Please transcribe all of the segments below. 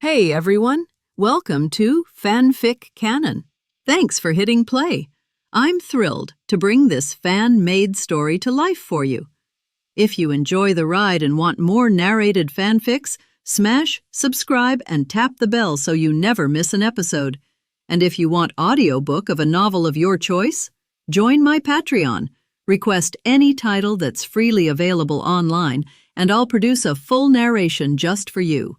Hey everyone, welcome to FanFic Canon. Thanks for hitting play. I'm thrilled to bring this fan-made story to life for you. If you enjoy the ride and want more narrated fanfics, smash, subscribe, and tap the bell so you never miss an episode. And if you want audiobook of a novel of your choice, join my Patreon. Request any title that's freely available online, and I'll produce a full narration just for you.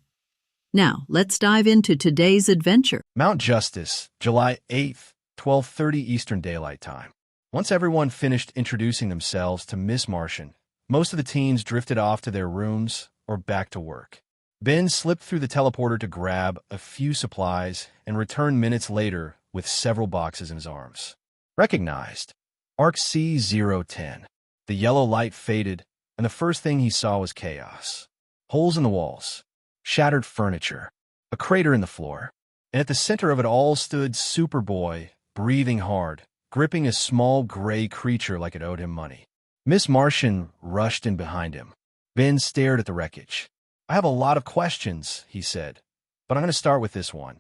Now, let's dive into today's adventure. Mount Justice, July 8th, 12:30 Eastern Daylight Time. Once everyone finished introducing themselves to Miss Martian, most of the teens drifted off to their rooms or back to work. Ben slipped through the teleporter to grab a few supplies and returned minutes later with several boxes in his arms. Recognized. Arc C-010. The yellow light faded, and the first thing he saw was chaos. Holes in the walls. Shattered furniture, a crater in the floor, and at the center of it all stood Superboy, breathing hard, gripping a small gray creature like it owed him money. Miss Martian rushed in behind him. Ben stared at the wreckage. "I have a lot of questions," he said, "but I'm going to start with this one.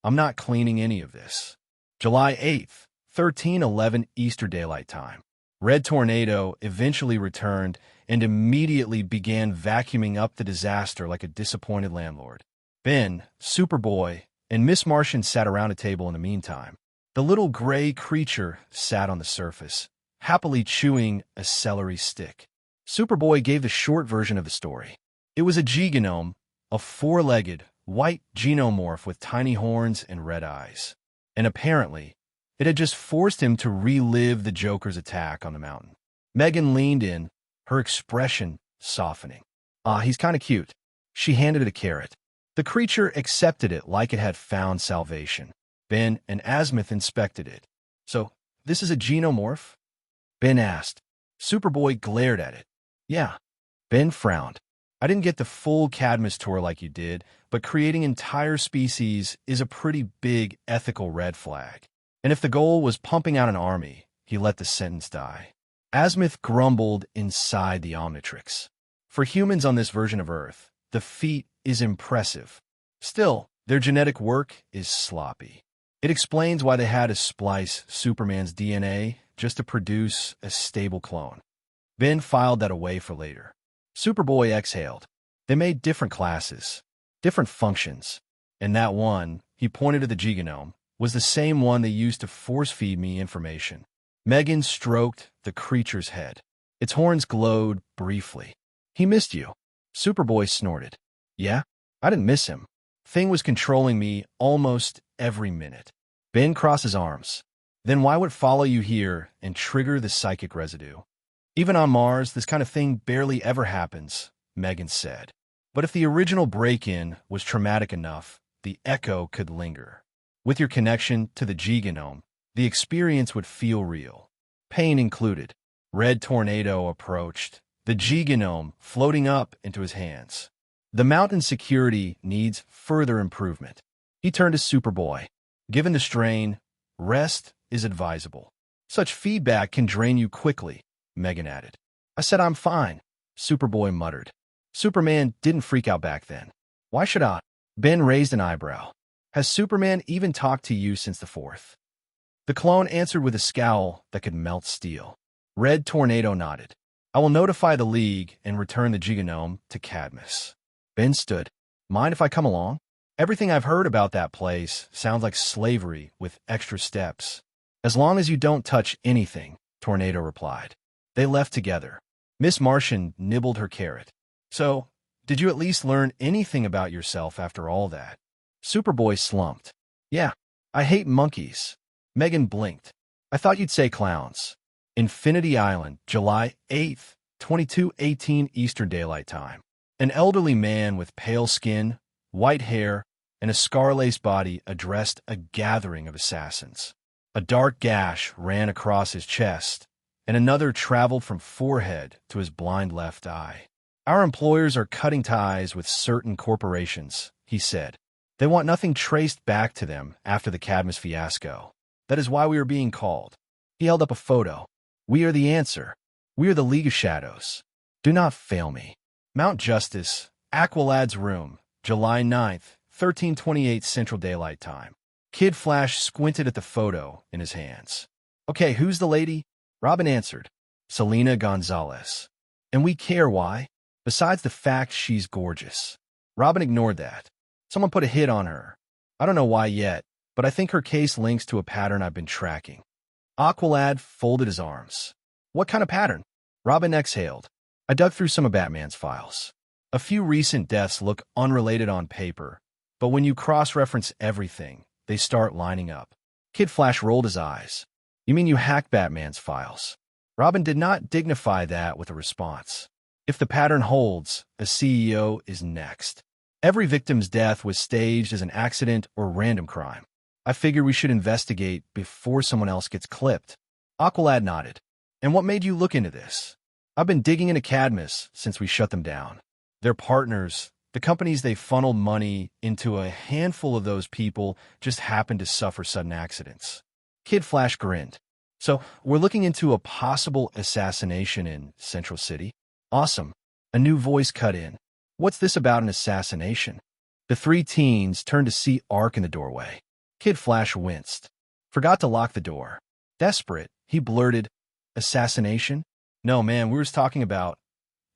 I'm not cleaning any of this." July 8th, 13:11 Eastern Daylight Time. Red Tornado eventually returned and immediately began vacuuming up the disaster like a disappointed landlord. Ben, Superboy, and Miss Martian sat around a table in the meantime. The little gray creature sat on the surface, happily chewing a celery stick. Superboy gave the short version of the story. It was a G-Gnome, a four-legged, white genomorph with tiny horns and red eyes. And apparently, it had just forced him to relive the Joker's attack on the mountain. Megan leaned in, her expression softening. He's kind of cute." She handed it a carrot. The creature accepted it like it had found salvation. Ben and Azimuth inspected it. "So, this is a genomorph?" Ben asked. Superboy glared at it. "Yeah." Ben frowned. "I didn't get the full Cadmus tour like you did, but creating entire species is a pretty big ethical red flag. And if the goal was pumping out an army," he let the sentence die. Azimuth grumbled inside the Omnitrix. "For humans on this version of Earth, the feat is impressive. Still, their genetic work is sloppy. It explains why they had to splice Superman's DNA just to produce a stable clone." Ben filed that away for later. Superboy exhaled. "They made different classes, different functions, and that one," he pointed to the Giganome, "was the same one they used to force-feed me information." Megan stroked the creature's head. Its horns glowed briefly. "He missed you." Superboy snorted. "Yeah? I didn't miss him. Thing was controlling me almost every minute." Ben crossed his arms. "Then why would it follow you here and trigger the psychic residue?" "Even on Mars, this kind of thing barely ever happens," Megan said. "But if the original break-in was traumatic enough, the echo could linger. With your connection to the G-Gnome, the experience would feel real. Pain included." Red Tornado approached, the G-Gnome floating up into his hands. "The mountain security needs further improvement." He turned to Superboy. "Given the strain, rest is advisable. Such feedback can drain you quickly," Megan added. "I said I'm fine," Superboy muttered. "Superman didn't freak out back then. Why should I?" Ben raised an eyebrow. "Has Superman even talked to you since the 4th? The clone answered with a scowl that could melt steel. Red Tornado nodded. "I will notify the League and return the Giganome to Cadmus." Ben stood. "Mind if I come along? Everything I've heard about that place sounds like slavery with extra steps." "As long as you don't touch anything," Tornado replied. They left together. Miss Martian nibbled her carrot. "So, did you at least learn anything about yourself after all that?" Superboy slumped. "Yeah, I hate monkeys." Megan blinked. "I thought you'd say clowns." Infinity Island, July 8th, 22:18 Eastern Daylight Time. An elderly man with pale skin, white hair, and a scar-laced body addressed a gathering of assassins. A dark gash ran across his chest, and another traveled from forehead to his blind left eye. "Our employers are cutting ties with certain corporations," he said. "They want nothing traced back to them after the Cadmus fiasco. That is why we are being called." He held up a photo. "We are the answer. We are the League of Shadows. Do not fail me." Mount Justice, Aquilad's room, July 9th, 13:28 Central Daylight Time. Kid Flash squinted at the photo in his hands. Okay, who's the lady? Robin answered. Selena Gonzalez. And we care why? Besides the fact she's gorgeous. Robin ignored that. Someone put a hit on her. I don't know why yet, but I think her case links to a pattern I've been tracking. Aqualad folded his arms. What kind of pattern? Robin exhaled. I dug through some of Batman's files. A few recent deaths look unrelated on paper, but when you cross-reference everything, they start lining up. Kid Flash rolled his eyes. You mean you hacked Batman's files? Robin did not dignify that with a response. If the pattern holds, a CEO is next. Every victim's death was staged as an accident or random crime. I figured we should investigate before someone else gets clipped. Aqualad nodded. And what made you look into this? I've been digging into Cadmus since we shut them down. Their partners, the companies they funneled money into, a handful of those people just happened to suffer sudden accidents. Kid Flash grinned. So, we're looking into a possible assassination in Central City? Awesome. A new voice cut in. What's this about an assassination? The three teens turned to see Ark in the doorway. Kid Flash winced. Forgot to lock the door. Desperate, he blurted, assassination? No, man, we were just talking about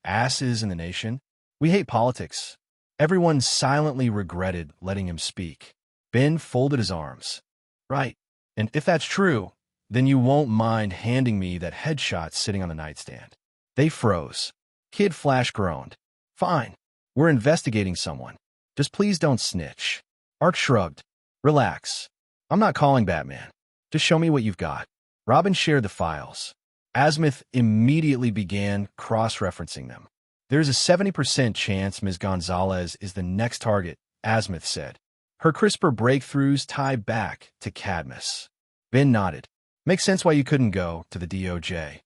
asses in the nation. We hate politics. Everyone silently regretted letting him speak. Ben folded his arms. Right. And if that's true, then you won't mind handing me that headshot sitting on the nightstand. They froze. Kid Flash groaned. Fine. We're investigating someone. Just please don't snitch. Ark shrugged. Relax. I'm not calling Batman. Just show me what you've got. Robin shared the files. Azimuth immediately began cross-referencing them. There's a 70% chance Ms. Gonzalez is the next target, Azimuth said. Her CRISPR breakthroughs tie back to Cadmus. Ben nodded. Makes sense why you couldn't go to the DOJ.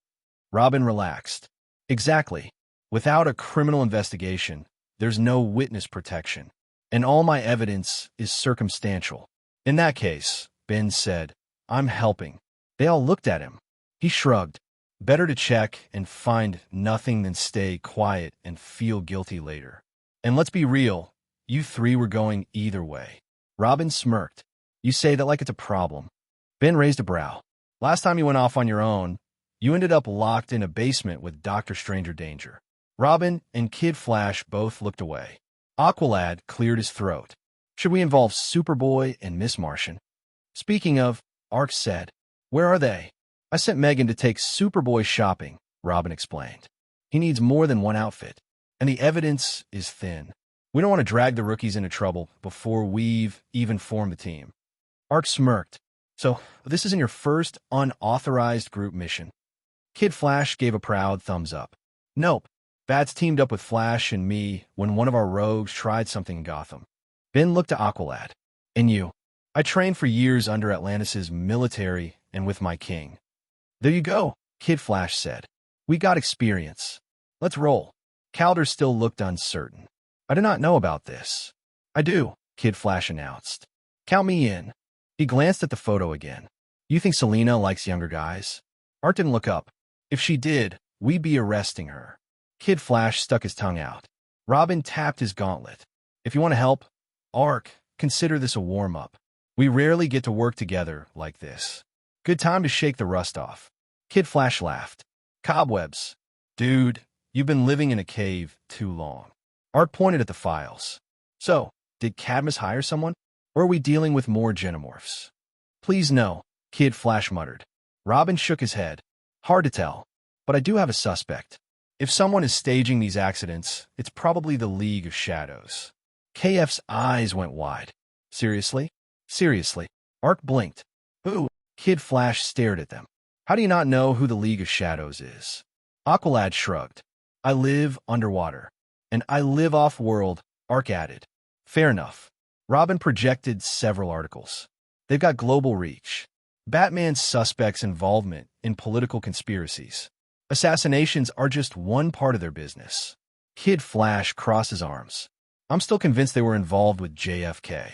Robin relaxed. Exactly. Without a criminal investigation, there's no witness protection. And all my evidence is circumstantial. In that case, Ben said, I'm helping. They all looked at him. He shrugged. Better to check and find nothing than stay quiet and feel guilty later. And let's be real, you three were going either way. Robin smirked. You say that like it's a problem. Ben raised a brow. Last time you went off on your own, you ended up locked in a basement with Dr. Stranger Danger. Robin and Kid Flash both looked away. Aqualad cleared his throat. Should we involve Superboy and Miss Martian? Speaking of, Ark said, where are they? I sent Megan to take Superboy shopping, Robin explained. He needs more than one outfit, and the evidence is thin. We don't want to drag the rookies into trouble before we've even formed the team. Ark smirked. So, this isn't your first unauthorized group mission? Kid Flash gave a proud thumbs up. Nope. Bats teamed up with Flash and me when one of our rogues tried something in Gotham. Ben looked to Aqualad. And you? I trained for years under Atlantis' military and with my king. There you go, Kid Flash said. We got experience. Let's roll. Calder still looked uncertain. I do not know about this. I do, Kid Flash announced. Count me in. He glanced at the photo again. You think Selena likes younger guys? Art didn't look up. If she did, we'd be arresting her. Kid Flash stuck his tongue out. Robin tapped his gauntlet. If you want to help, Ark, consider this a warm-up. We rarely get to work together like this. Good time to shake the rust off. Kid Flash laughed. Cobwebs. Dude, you've been living in a cave too long. Art pointed at the files. So, did Cadmus hire someone? Or are we dealing with more genomorphs? Please no, Kid Flash muttered. Robin shook his head. Hard to tell, but I do have a suspect. If someone is staging these accidents, it's probably the League of Shadows. KF's eyes went wide. Seriously? Seriously. Ark blinked. Who? Kid Flash stared at them. How do you not know who the League of Shadows is? Aqualad shrugged. I live underwater. And I live off-world, Ark added. Fair enough. Robin projected several articles. They've got global reach. Batman's suspects' involvement in political conspiracies. Assassinations are just one part of their business. Kid Flash crossed his arms. I'm still convinced they were involved with JFK.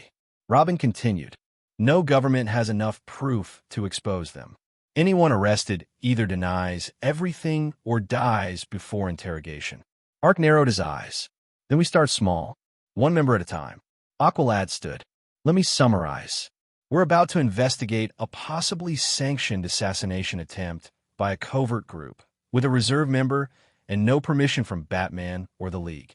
Robin continued. No government has enough proof to expose them. Anyone arrested either denies everything or dies before interrogation. Ark narrowed his eyes. Then we start small, one member at a time. Aqualad stood. Let me summarize. We're about to investigate a possibly sanctioned assassination attempt by a covert group with a reserve member and no permission from Batman or the League.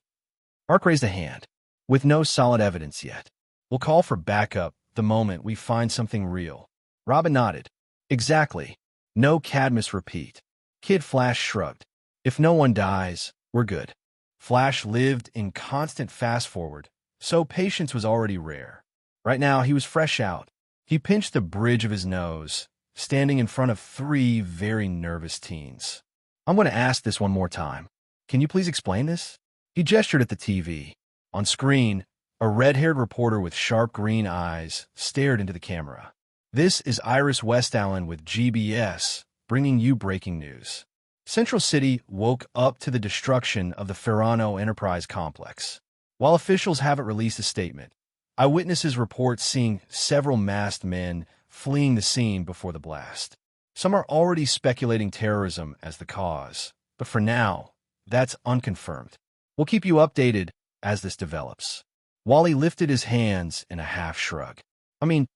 Ark raised a hand. With no solid evidence yet. We'll call for backup the moment we find something real. Robin nodded. Exactly. No Cadmus repeat. Kid Flash shrugged. If no one dies, we're good. Flash lived in constant fast-forward, so patience was already rare. Right now, he was fresh out. He pinched the bridge of his nose, standing in front of 3 very nervous teens. I'm going to ask this one more time. Can you please explain this? He gestured at the TV. On screen, a red-haired reporter with sharp green eyes stared into the camera. This is Iris Westallen with GBS, bringing you breaking news. Central City woke up to the destruction of the Ferrano Enterprise complex. While officials haven't released a statement, eyewitnesses report seeing several masked men fleeing the scene before the blast. Some are already speculating terrorism as the cause, but for now, that's unconfirmed. We'll keep you updated as this develops. Wally lifted his hands in a half shrug. I mean,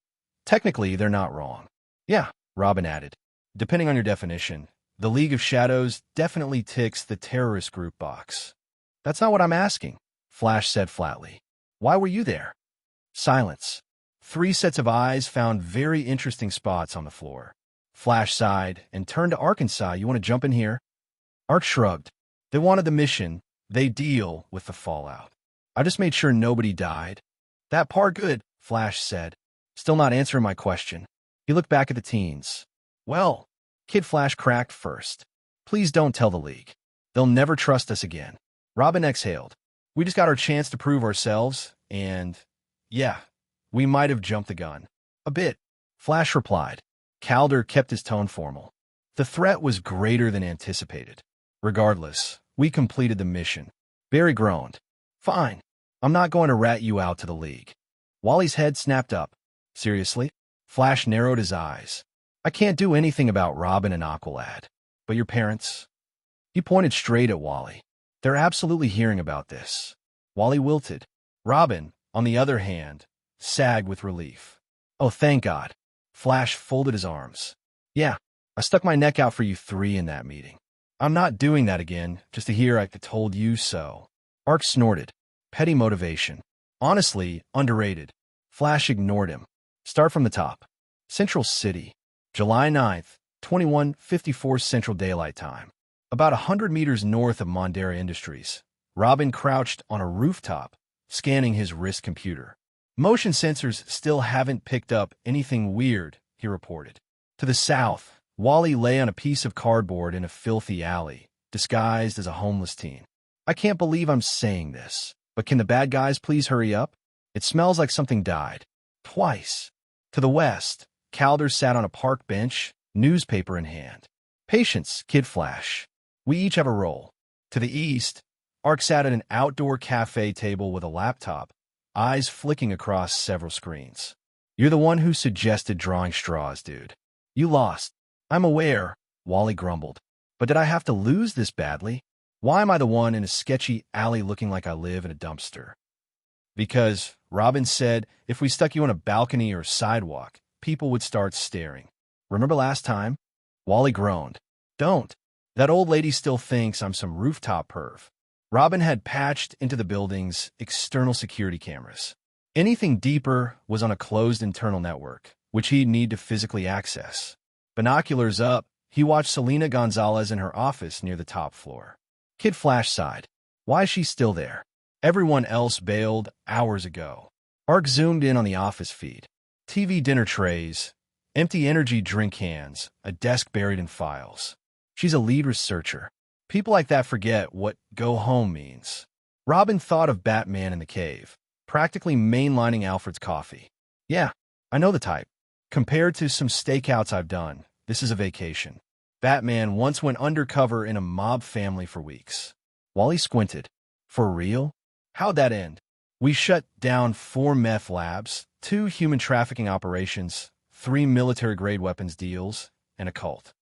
technically, they're not wrong. Yeah, Robin added. Depending on your definition, the League of Shadows definitely ticks the terrorist group box. That's not what I'm asking, Flash said flatly. Why were you there? Silence. 3 sets of eyes found very interesting spots on the floor. Flash sighed and turned to Arkansas. You want to jump in here? Ark shrugged. They wanted the mission. They deal with the fallout. I just made sure nobody died. That part good, Flash said. Still not answering my question. He looked back at the teens. Well, Kid Flash cracked first. Please don't tell the League. They'll never trust us again. Robin exhaled. We just got our chance to prove ourselves, and yeah, we might have jumped the gun. A bit, Flash replied. Calder kept his tone formal. The threat was greater than anticipated. Regardless, we completed the mission. Barry groaned. Fine. I'm not going to rat you out to the League. Wally's head snapped up. Seriously? Flash narrowed his eyes. I can't do anything about Robin and Aqualad. But your parents? He pointed straight at Wally. They're absolutely hearing about this. Wally wilted. Robin, on the other hand, sagged with relief. Oh, thank God. Flash folded his arms. Yeah, I stuck my neck out for you 3 in that meeting. I'm not doing that again, just to hear I told you so. Ark snorted. Petty motivation. Honestly, underrated. Flash ignored him. Start from the top. Central City. July 9th, 21:54 Central Daylight Time. About 100 meters north of Mondera Industries. Robin crouched on a rooftop, scanning his wrist computer. Motion sensors still haven't picked up anything weird, he reported. To the south, Wally lay on a piece of cardboard in a filthy alley, disguised as a homeless teen. I can't believe I'm saying this, but can the bad guys please hurry up? It smells like something died. Twice. To the west, Calder sat on a park bench, newspaper in hand. Patience, Kid Flash. We each have a role. To the east, Ark sat at an outdoor cafe table with a laptop, eyes flicking across several screens. You're the one who suggested drawing straws, dude. You lost. I'm aware, Wally grumbled. But did I have to lose this badly? Why am I the one in a sketchy alley looking like I live in a dumpster? Because, Robin said, if we stuck you on a balcony or sidewalk, people would start staring. Remember last time? Wally groaned. Don't. That old lady still thinks I'm some rooftop perv. Robin had patched into the building's external security cameras. Anything deeper was on a closed internal network, which he'd need to physically access. Binoculars up, he watched Selena Gonzalez in her office near the top floor. Kid Flash sighed. Why is she still there? Everyone else bailed hours ago. Ark zoomed in on the office feed. TV dinner trays, empty energy drink cans, a desk buried in files. She's a lead researcher. People like that forget what go home means. Robin thought of Batman in the cave, practically mainlining Alfred's coffee. Yeah, I know the type. Compared to some stakeouts I've done, this is a vacation. Batman once went undercover in a mob family for weeks. Wally squinted. For real? How'd that end? We shut down 4 meth labs, 2 human trafficking operations, 3 military-grade weapons deals, and a cult.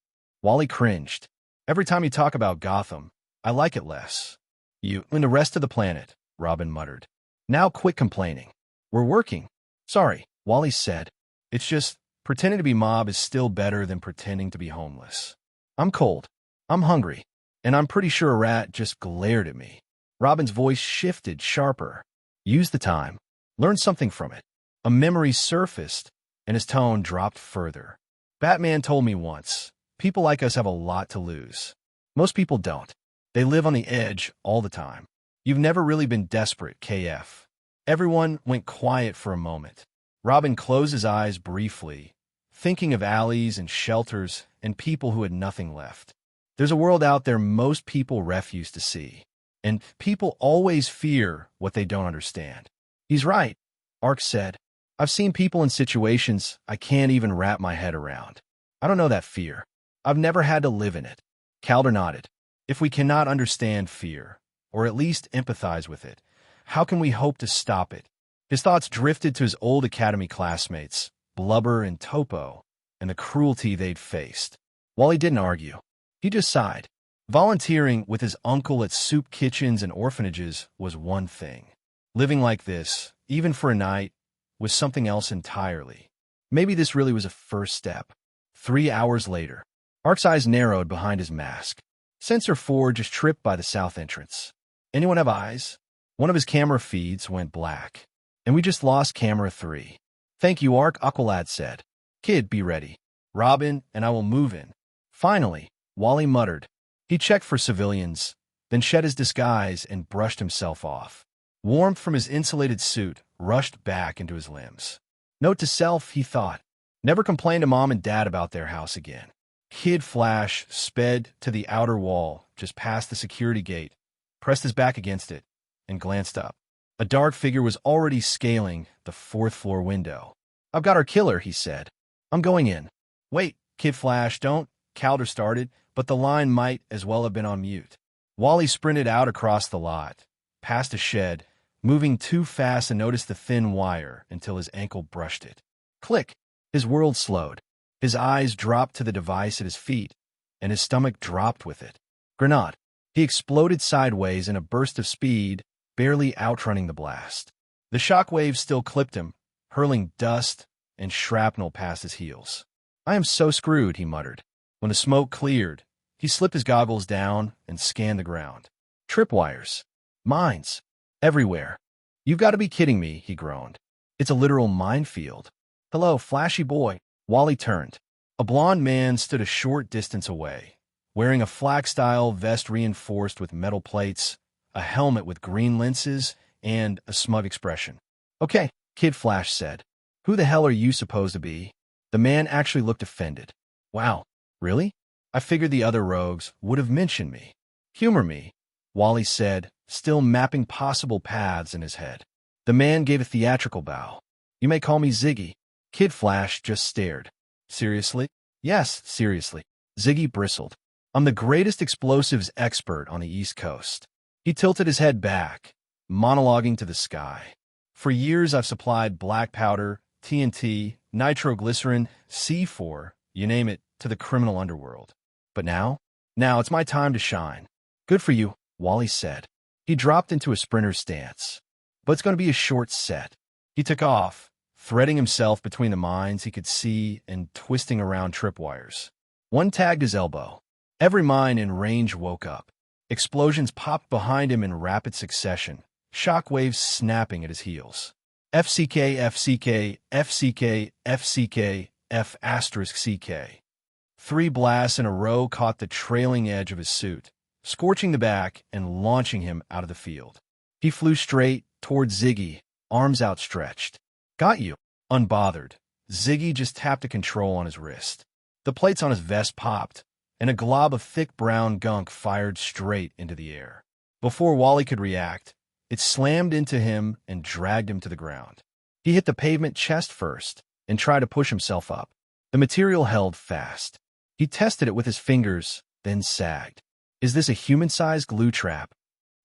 Wally cringed. Every time you talk about Gotham, I like it less. You and the rest of the planet, Robin muttered. Now quit complaining. We're working. Sorry, Wally said. It's just, pretending to be mob is still better than pretending to be homeless. I'm cold. I'm hungry. And I'm pretty sure a rat just glared at me. Robin's voice shifted sharper. Use the time. Learn something from it. A memory surfaced, and his tone dropped further. Batman told me once, people like us have a lot to lose. Most people don't. They live on the edge all the time. You've never really been desperate, KF. Everyone went quiet for a moment. Robin closed his eyes briefly, thinking of alleys and shelters and people who had nothing left. There's a world out there most people refuse to see. And people always fear what they don't understand. He's right, Ark said. I've seen people in situations I can't even wrap my head around. I don't know that fear. I've never had to live in it. Calder nodded. If we cannot understand fear, or at least empathize with it, how can we hope to stop it? His thoughts drifted to his old academy classmates, Blubber and Topo, and the cruelty they'd faced. Wally didn't argue. He just sighed. Volunteering with his uncle at soup kitchens and orphanages was one thing. Living like this, even for a night, was something else entirely. Maybe this really was a first step. 3 hours later, Ark's eyes narrowed behind his mask. Sensor 4 just tripped by the south entrance. Anyone have eyes? One of his camera feeds went black. And we just lost camera 3. Thank you, Ark, Aqualad said. Kid, be ready. Robin and I will move in. Finally, Wally muttered. He checked for civilians, then shed his disguise and brushed himself off. Warmth from his insulated suit rushed back into his limbs. Note to self, he thought. Never complain to Mom and Dad about their house again. Kid Flash sped to the outer wall, just past the security gate, pressed his back against it, and glanced up. A dark figure was already scaling the 4th-floor window. I've got our killer, he said. I'm going in. Wait, Kid Flash, don't, Calder started, but the line might as well have been on mute. Wally sprinted out across the lot, past a shed, moving too fast to notice the thin wire until his ankle brushed it. Click! His world slowed. His eyes dropped to the device at his feet, and his stomach dropped with it. Grenade. He exploded sideways in a burst of speed, barely outrunning the blast. The shockwave still clipped him, hurling dust and shrapnel past his heels. I am so screwed, he muttered. When the smoke cleared, he slipped his goggles down and scanned the ground. Tripwires. Mines. Everywhere. You've got to be kidding me, he groaned. It's a literal minefield. Hello, flashy boy. Wally turned. A blond man stood a short distance away, wearing a flak-style vest reinforced with metal plates, a helmet with green lenses, and a smug expression. Okay, Kid Flash said. Who the hell are you supposed to be? The man actually looked offended. Wow, really? I figured the other rogues would have mentioned me. Humor me, Wally said, still mapping possible paths in his head. The man gave a theatrical bow. You may call me Ziggy. Kid Flash just stared. Seriously? Yes, seriously. Ziggy bristled. I'm the greatest explosives expert on the East Coast. He tilted his head back, monologuing to the sky. For years I've supplied black powder, TNT, nitroglycerin, C4, you name it, to the criminal underworld. But now it's my time to shine. Good for you, Wally said. He dropped into a sprinter's stance. But it's going to be a short set. He took off, threading himself between the mines he could see and twisting around tripwires. One tagged his elbow. Every mine in range woke up. Explosions popped behind him in rapid succession, shockwaves snapping at his heels. FCK, FCK, FCK, FCK, F asterisk CK. 3 blasts in a row caught the trailing edge of his suit, scorching the back and launching him out of the field. He flew straight toward Ziggy, arms outstretched. Got you. Unbothered, Ziggy just tapped a control on his wrist. The plates on his vest popped, and a glob of thick brown gunk fired straight into the air. Before Wally could react, it slammed into him and dragged him to the ground. He hit the pavement chest first and tried to push himself up. The material held fast. He tested it with his fingers, then sagged. Is this a human-sized glue trap?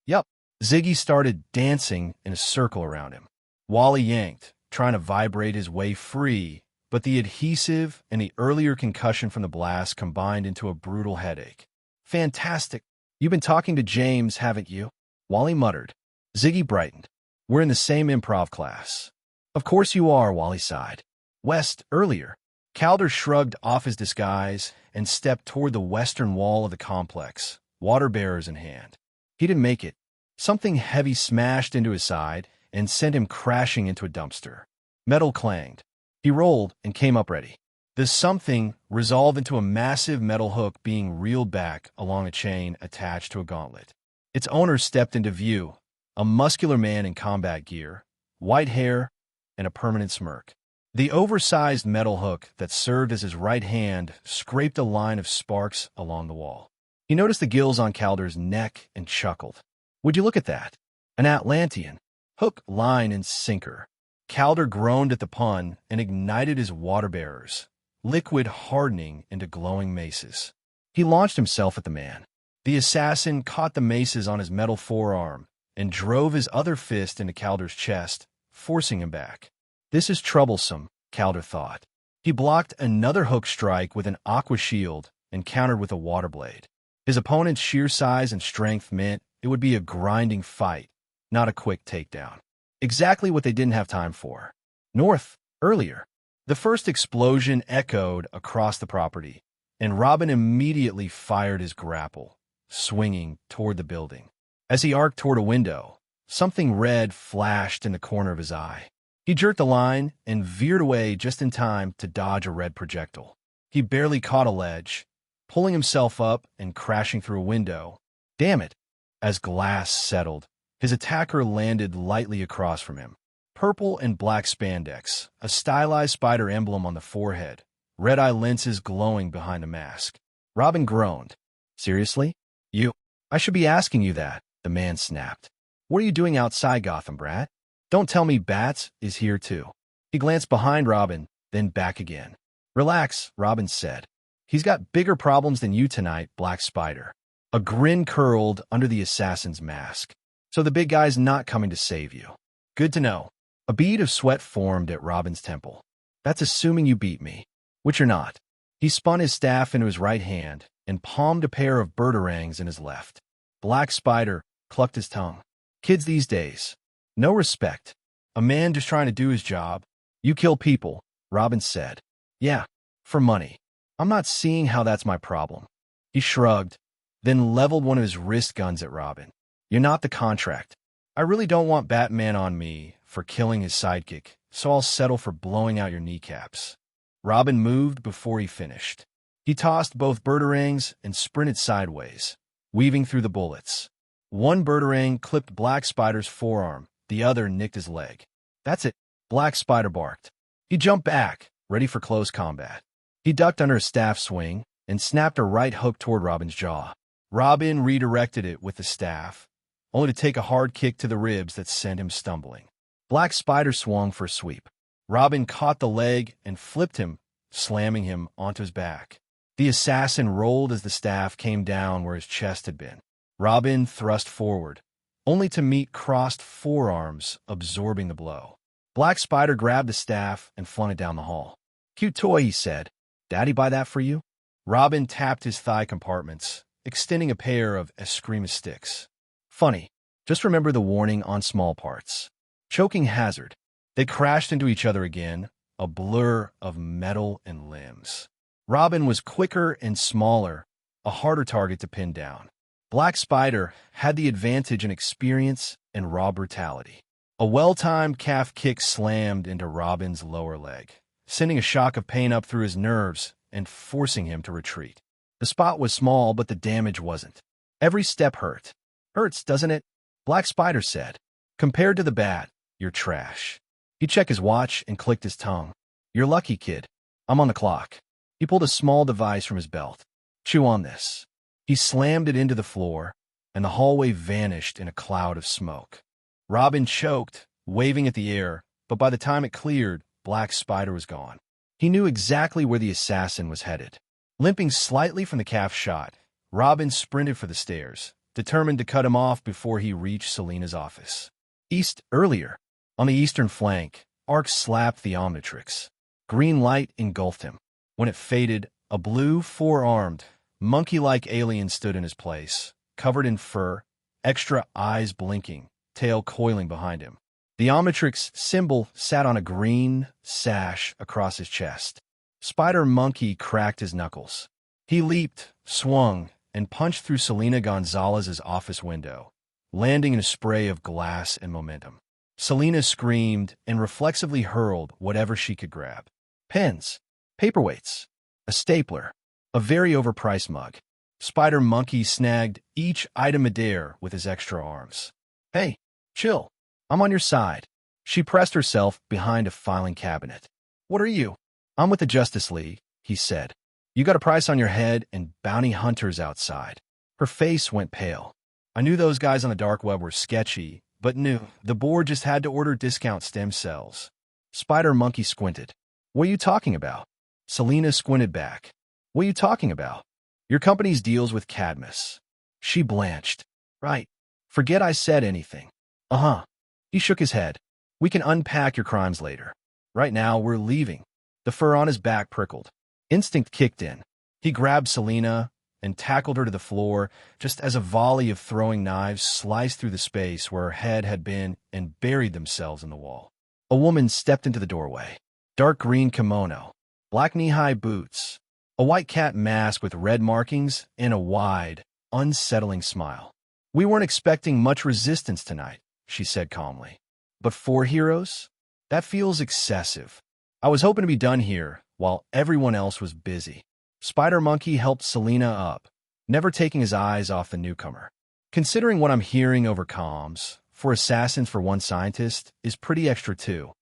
Yup. Ziggy started dancing in a circle around him. Wally yanked, trying to vibrate his way free, but the adhesive and the earlier concussion from the blast combined into a brutal headache. Fantastic. You've been talking to James, haven't you? Wally muttered. Ziggy brightened. We're in the same improv class. Of course you are, Wally sighed. West, earlier. Calder shrugged off his disguise and stepped toward the western wall of the complex, water bearers in hand. He didn't make it. Something heavy smashed into his side and sent him crashing into a dumpster. Metal clanged. He rolled and came up ready. The something resolved into a massive metal hook being reeled back along a chain attached to a gauntlet. Its owner stepped into view, a muscular man in combat gear, white hair, and a permanent smirk. The oversized metal hook that served as his right hand scraped a line of sparks along the wall. He noticed the gills on Calder's neck and chuckled. Would you look at that? An Atlantean. Hook, line, and sinker. Calder groaned at the pun and ignited his water bearers, liquid hardening into glowing maces. He launched himself at the man. The assassin caught the maces on his metal forearm and drove his other fist into Calder's chest, forcing him back. This is troublesome, Calder thought. He blocked another hook strike with an aqua shield and countered with a water blade. His opponent's sheer size and strength meant it would be a grinding fight, not a quick takedown. Exactly what they didn't have time for. North, earlier. The first explosion echoed across the property, and Robin immediately fired his grapple, swinging toward the building. As he arced toward a window, something red flashed in the corner of his eye. He jerked the line and veered away just in time to dodge a red projectile. He barely caught a ledge, pulling himself up and crashing through a window. Damn it! As glass settled, his attacker landed lightly across from him. Purple and black spandex, a stylized spider emblem on the forehead, red-eye lenses glowing behind the mask. Robin groaned. Seriously? You? I should be asking you that, the man snapped. What are you doing outside Gotham, Brat? Don't tell me Bats is here too. He glanced behind Robin, then back again. Relax, Robin said. He's got bigger problems than you tonight, Black Spider. A grin curled under the assassin's mask. So the big guy's not coming to save you. Good to know. A bead of sweat formed at Robin's temple. That's assuming you beat me, which you're not. He spun his staff into his right hand and palmed a pair of birdarangs in his left. Black Spider clucked his tongue. Kids these days. No respect. A man just trying to do his job. You kill people, Robin said. Yeah, for money. I'm not seeing how that's my problem. He shrugged, then leveled one of his wrist guns at Robin. You're not the contract. I really don't want Batman on me for killing his sidekick, so I'll settle for blowing out your kneecaps. Robin moved before he finished. He tossed both birdarangs and sprinted sideways, weaving through the bullets. One birdarang clipped Black Spider's forearm, the other nicked his leg. That's it, Black Spider barked. He jumped back, ready for close combat. He ducked under a staff swing and snapped a right hook toward Robin's jaw. Robin redirected it with the staff, only to take a hard kick to the ribs that sent him stumbling. Black Spider swung for a sweep. Robin caught the leg and flipped him, slamming him onto his back. The assassin rolled as the staff came down where his chest had been. Robin thrust forward, only to meet crossed forearms absorbing the blow. Black Spider grabbed the staff and flung it down the hall. Cute toy, he said. Daddy buy that for you? Robin tapped his thigh compartments, extending a pair of Eskrima sticks. Funny. Just remember the warning on small parts. Choking hazard. They crashed into each other again, a blur of metal and limbs. Robin was quicker and smaller, a harder target to pin down. Black Spider had the advantage in experience and raw brutality. A well-timed calf kick slammed into Robin's lower leg, sending a shock of pain up through his nerves and forcing him to retreat. The spot was small, but the damage wasn't. Every step hurt. Hurts, doesn't it? Black Spider said. Compared to the bat, you're trash. He checked his watch and clicked his tongue. You're lucky, kid. I'm on the clock. He pulled a small device from his belt. Chew on this. He slammed it into the floor, and the hallway vanished in a cloud of smoke. Robin choked, waving at the air, but by the time it cleared, Black Spider was gone. He knew exactly where the assassin was headed. Limping slightly from the calf shot, Robin sprinted for the stairs, determined to cut him off before he reached Selina's office. East, earlier. On the eastern flank, Arc slapped the Omnitrix. Green light engulfed him. When it faded, a blue, four-armed, monkey-like alien stood in his place, covered in fur, extra eyes blinking, tail coiling behind him. The Omnitrix symbol sat on a green sash across his chest. Spider Monkey cracked his knuckles. He leaped, swung, and punched through Selena Gonzalez's office window, landing in a spray of glass and momentum. Selena screamed and reflexively hurled whatever she could grab. Pens, paperweights, a stapler, a very overpriced mug. Spider Monkey snagged each item midair with his extra arms. Hey, chill. I'm on your side. She pressed herself behind a filing cabinet. What are you? I'm with the Justice League, he said. You got a price on your head and bounty hunters outside. Her face went pale. I knew those guys on the dark web were sketchy, but knew the board just had to order discount stem cells. Spider Monkey squinted. What are you talking about? Selena squinted back. What are you talking about? Your company's deals with Cadmus. She blanched. Right. Forget I said anything. Uh-huh. He shook his head. We can unpack your crimes later. Right now, we're leaving. The fur on his back prickled. Instinct kicked in. He grabbed Selena and tackled her to the floor just as a volley of throwing knives sliced through the space where her head had been and buried themselves in the wall. A woman stepped into the doorway. Dark green kimono, black knee-high boots, a white cat mask with red markings, and a wide, unsettling smile. We weren't expecting much resistance tonight, she said calmly. But 4 heroes? That feels excessive. I was hoping to be done here while everyone else was busy. Spider Monkey helped Selena up, never taking his eyes off the newcomer. Considering what I'm hearing over comms, 4 assassins for 1 scientist is pretty extra too.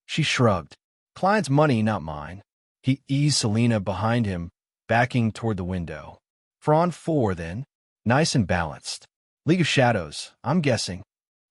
She shrugged. Client's money, not mine. He eased Selena behind him, backing toward the window. For on 4, then. Nice and balanced. League of Shadows, I'm guessing.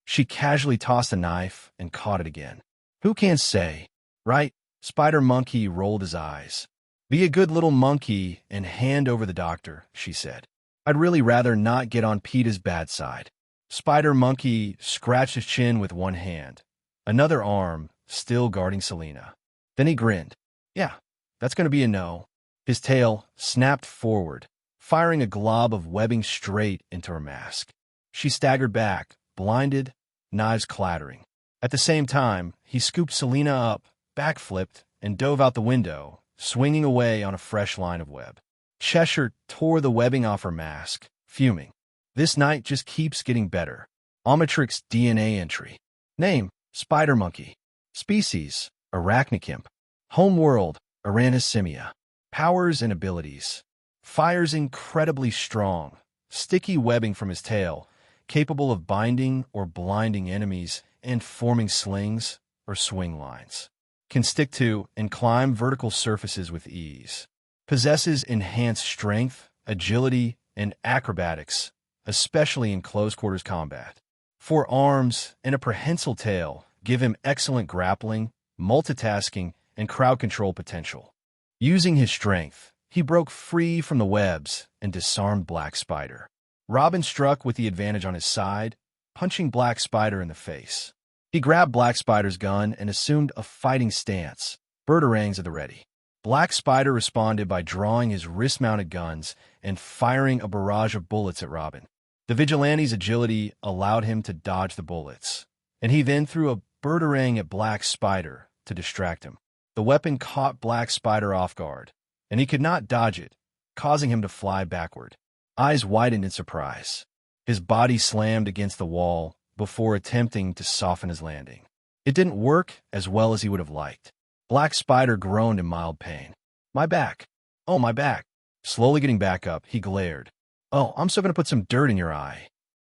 She casually tossed a knife and caught it again. Who can say? Right? Spider Monkey rolled his eyes. Be a good little monkey and hand over the doctor, she said. I'd really rather not get on Peeta's bad side. Spider Monkey scratched his chin with one hand, another arm still guarding Selena. Then he grinned. Yeah, that's going to be a no. His tail snapped forward, firing a glob of webbing straight into her mask. She staggered back, blinded, knives clattering. At the same time, he scooped Selena up, backflipped, and dove out the window, swinging away on a fresh line of web. Cheshire tore the webbing off her mask, fuming. This night just keeps getting better. Omnitrix DNA entry. Name, Spider Monkey. Species, Arachnicimp. Homeworld, Aranissimia. Powers and abilities. Fires incredibly strong. Sticky webbing from his tail, capable of binding or blinding enemies and forming slings or swing lines. Can stick to and climb vertical surfaces with ease. Possesses enhanced strength, agility, and acrobatics, especially in close-quarters combat. 4 arms and a prehensile tail give him excellent grappling, multitasking, and crowd control potential. Using his strength, he broke free from the webs and disarmed Black Spider. Robin struck with the advantage on his side, punching Black Spider in the face. He grabbed Black Spider's gun and assumed a fighting stance, birdarangs at the ready. Black Spider responded by drawing his wrist-mounted guns and firing a barrage of bullets at Robin. The vigilante's agility allowed him to dodge the bullets, and he then threw a birdarang at Black Spider to distract him. The weapon caught Black Spider off guard, and he could not dodge it, causing him to fly backward. Eyes widened in surprise. His body slammed against the wall before attempting to soften his landing. It didn't work as well as he would have liked. Black Spider groaned in mild pain. My back. Oh, my back. Slowly getting back up, he glared. Oh, I'm still going to put some dirt in your eye.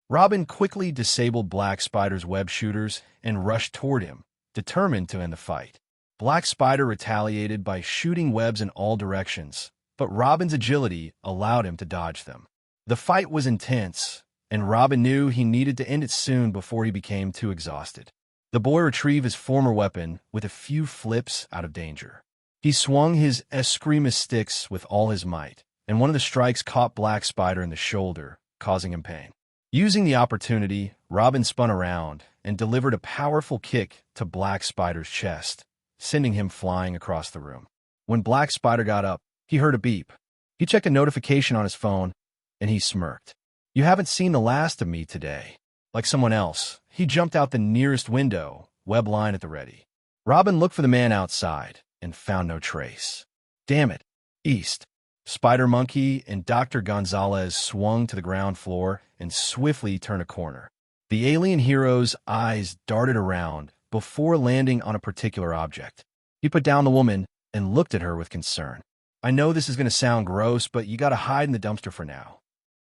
Robin quickly disabled Black Spider's web shooters and rushed toward him, determined to end the fight. Black Spider retaliated by shooting webs in all directions, but Robin's agility allowed him to dodge them. The fight was intense, and Robin knew he needed to end it soon before he became too exhausted. The boy retrieved his former weapon with a few flips out of danger. He swung his escrima sticks with all his might, and one of the strikes caught Black Spider in the shoulder, causing him pain. Using the opportunity, Robin spun around and delivered a powerful kick to Black Spider's chest, sending him flying across the room. When Black Spider got up, he heard a beep. He checked a notification on his phone, and he smirked. You haven't seen the last of me today. Like someone else, he jumped out the nearest window, web line at the ready. Robin looked for the man outside and found no trace. Damn it. East. Spider Monkey and Dr. Gonzalez swung to the ground floor and swiftly turned a corner. The alien hero's eyes darted around before landing on a particular object. He put down the woman and looked at her with concern. I know this is going to sound gross, but you gotta hide in the dumpster for now.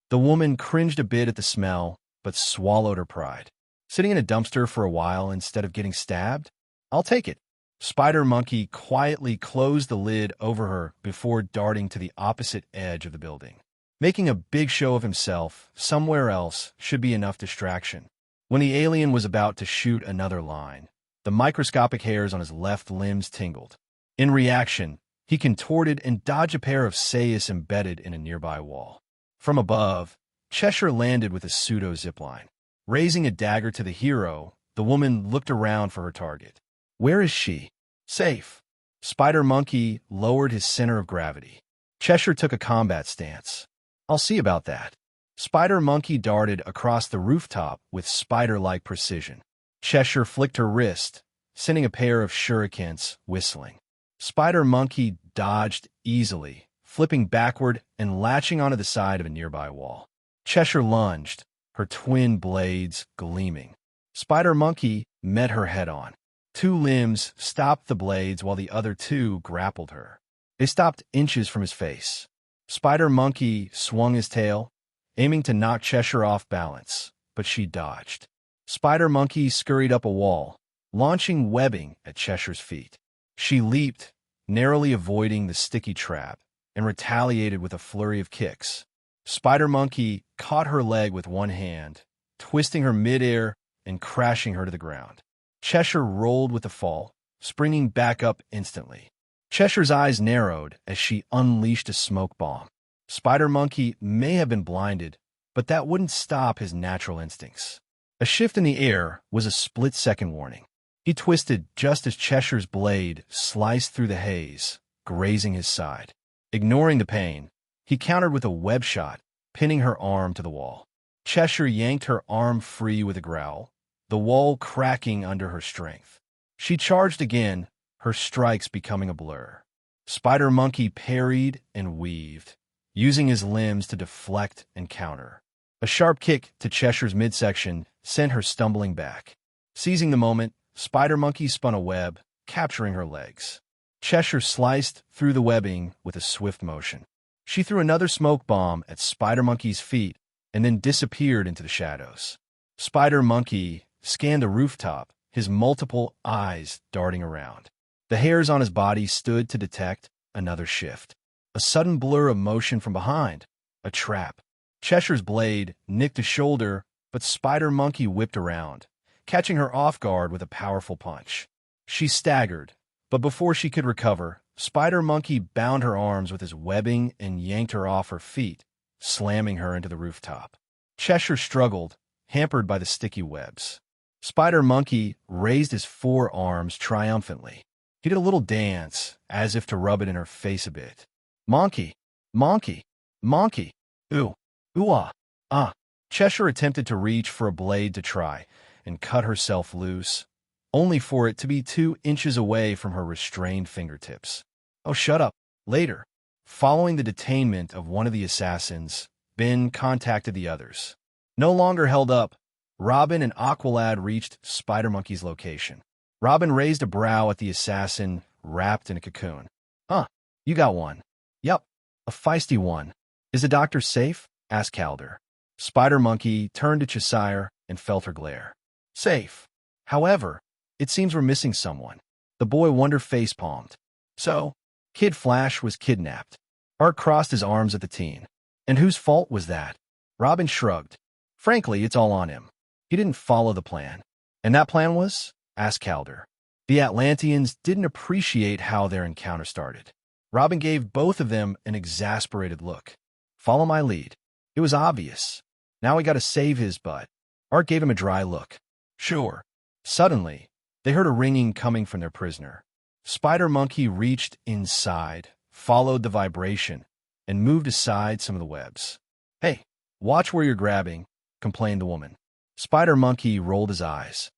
The woman cringed a bit at the smell, but swallowed her pride. Sitting in a dumpster for a while instead of getting stabbed? I'll take it. Spider Monkey quietly closed the lid over her before darting to the opposite edge of the building. Making a big show of himself somewhere else should be enough distraction. When the alien was about to shoot another line, the microscopic hairs on his left limbs tingled. In reaction, he contorted and dodged a pair of sais embedded in a nearby wall. From above, Cheshire landed with a pseudo-zipline. Raising a dagger to the hero, the woman looked around for her target. Where is she? Safe. Spider Monkey lowered his center of gravity. Cheshire took a combat stance. I'll see about that. Spider Monkey darted across the rooftop with spider-like precision. Cheshire flicked her wrist, sending a pair of shurikens whistling. Spider Monkey dodged easily, flipping backward and latching onto the side of a nearby wall. Cheshire lunged, her twin blades gleaming. Spider Monkey met her head-on. Two limbs stopped the blades while the other two grappled her. They stopped inches from his face. Spider Monkey swung his tail, aiming to knock Cheshire off balance, but she dodged. Spider Monkey scurried up a wall, launching webbing at Cheshire's feet. She leaped, narrowly avoiding the sticky trap, and retaliated with a flurry of kicks. Spider Monkey caught her leg with one hand, twisting her midair and crashing her to the ground. Cheshire rolled with the fall, springing back up instantly. Cheshire's eyes narrowed as she unleashed a smoke bomb. Spider Monkey may have been blinded, but that wouldn't stop his natural instincts. A shift in the air was a split-second warning. He twisted just as Cheshire's blade sliced through the haze, grazing his side. Ignoring the pain, he countered with a web shot, pinning her arm to the wall. Cheshire yanked her arm free with a growl, the wall cracking under her strength. She charged again, her strikes becoming a blur. Spider Monkey parried and weaved, using his limbs to deflect and counter. A sharp kick to Cheshire's midsection sent her stumbling back. Seizing the moment, Spider Monkey spun a web, capturing her legs. Cheshire sliced through the webbing with a swift motion. She threw another smoke bomb at Spider Monkey's feet and then disappeared into the shadows. Spider Monkey scanned the rooftop, his multiple eyes darting around. The hairs on his body stood to detect another shift. A sudden blur of motion from behind. A trap. Cheshire's blade nicked a shoulder, but Spider Monkey whipped around, catching her off guard with a powerful punch. She staggered, but before she could recover, Spider Monkey bound her arms with his webbing and yanked her off her feet, slamming her into the rooftop. Cheshire struggled, hampered by the sticky webs. Spider Monkey raised his forearms triumphantly. He did a little dance, as if to rub it in her face a bit. Monkey, monkey, monkey, ooh, ooh-ah, ah. Cheshire attempted to reach for a blade to try, and cut herself loose, only for it to be 2 inches away from her restrained fingertips. Oh, shut up. Later, following the detainment of one of the assassins, Ben contacted the others. No longer held up, Robin and Aqualad reached Spider Monkey's location. Robin raised a brow at the assassin wrapped in a cocoon. Huh, you got one. Yup, a feisty one. Is the doctor safe? Asked Calder. Spider Monkey turned to Cheshire and felt her glare. Safe. However, it seems we're missing someone. The boy wonder face-palmed. So, Kid Flash was kidnapped. Art crossed his arms at the teen. And whose fault was that? Robin shrugged. Frankly, it's all on him. He didn't follow the plan. And that plan was? Asked Calder. The Atlanteans didn't appreciate how their encounter started. Robin gave both of them an exasperated look. Follow my lead. It was obvious. Now we gotta save his butt. Art gave him a dry look. Sure. Suddenly, they heard a ringing coming from their prisoner. Spider Monkey reached inside, followed the vibration, and moved aside some of the webs. Hey, watch where you're grabbing, complained the woman. Spider Monkey rolled his eyes.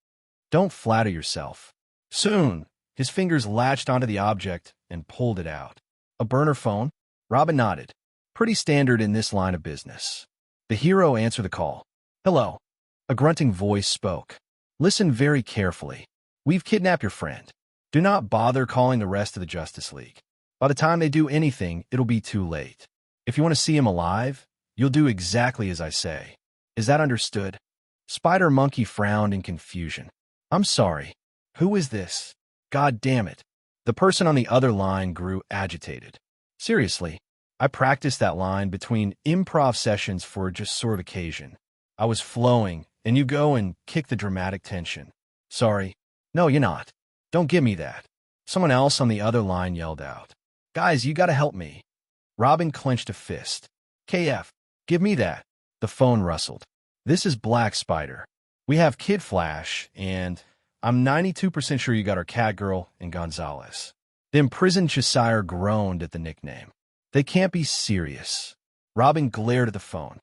Don't flatter yourself. Soon, his fingers latched onto the object and pulled it out. A burner phone? Robin nodded. Pretty standard in this line of business. The hero answered the call. Hello. A grunting voice spoke. Listen very carefully. We've kidnapped your friend. Do not bother calling the rest of the Justice League. By the time they do anything, it'll be too late. If you want to see him alive, you'll do exactly as I say. Is that understood? Spider-Monkey frowned in confusion. I'm sorry. Who is this? God damn it. The person on the other line grew agitated. Seriously, I practiced that line between improv sessions for just sort of occasion. I was flowing, and you go and kick the dramatic tension. Sorry. No, you're not. Don't give me that. Someone else on the other line yelled out. Guys, you gotta help me. Robin clenched a fist. KF, give me that. The phone rustled. This is Black Spider. We have Kid Flash, and I'm 92% sure you got our Catgirl and Gonzalez. The imprisoned Cheshire groaned at the nickname. They can't be serious. Robin glared at the phone.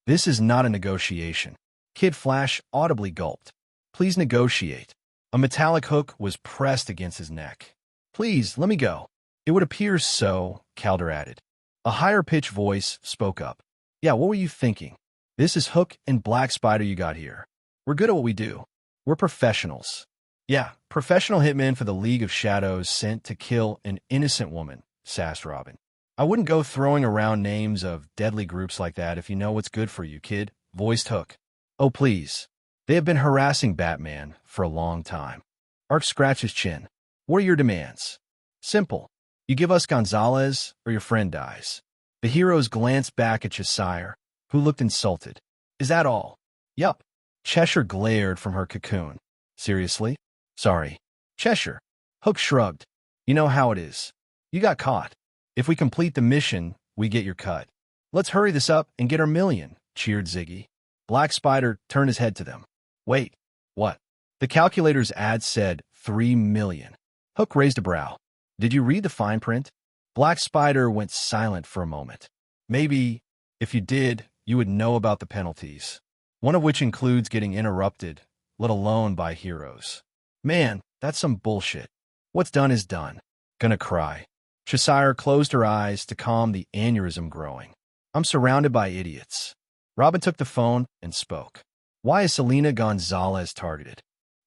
This is not a negotiation. Kid Flash audibly gulped. Please negotiate. A metallic hook was pressed against his neck. Please, let me go. It would appear so, Calder added. A higher-pitched voice spoke up. Yeah, what were you thinking? This is Hook and Black Spider you got here. We're good at what we do. We're professionals. Yeah, professional hitmen for the League of Shadows sent to kill an innocent woman, sassed Robin. I wouldn't go throwing around names of deadly groups like that if you know what's good for you, kid, voiced Hook. Oh, please. They have been harassing Batman for a long time. Ark scratched his chin. What are your demands? Simple. You give us Gonzalez or your friend dies. The heroes glanced back at Cheshire, who looked insulted. Is that all? Yup. Cheshire glared from her cocoon. Seriously? Sorry. Cheshire. Hook shrugged. You know how it is. You got caught. If we complete the mission, we get your cut. Let's hurry this up and get our million, cheered Ziggy. Black Spider turned his head to them. Wait. What? The calculator's ad said 3 million. Hook raised a brow. Did you read the fine print? Black Spider went silent for a moment. Maybe, if you did, you would know about the penalties. One of which includes getting interrupted, let alone by heroes. Man, that's some bullshit. What's done is done. Gonna cry. Cheshire closed her eyes to calm the aneurysm growing. I'm surrounded by idiots. Robin took the phone and spoke. Why is Selena Gonzalez targeted?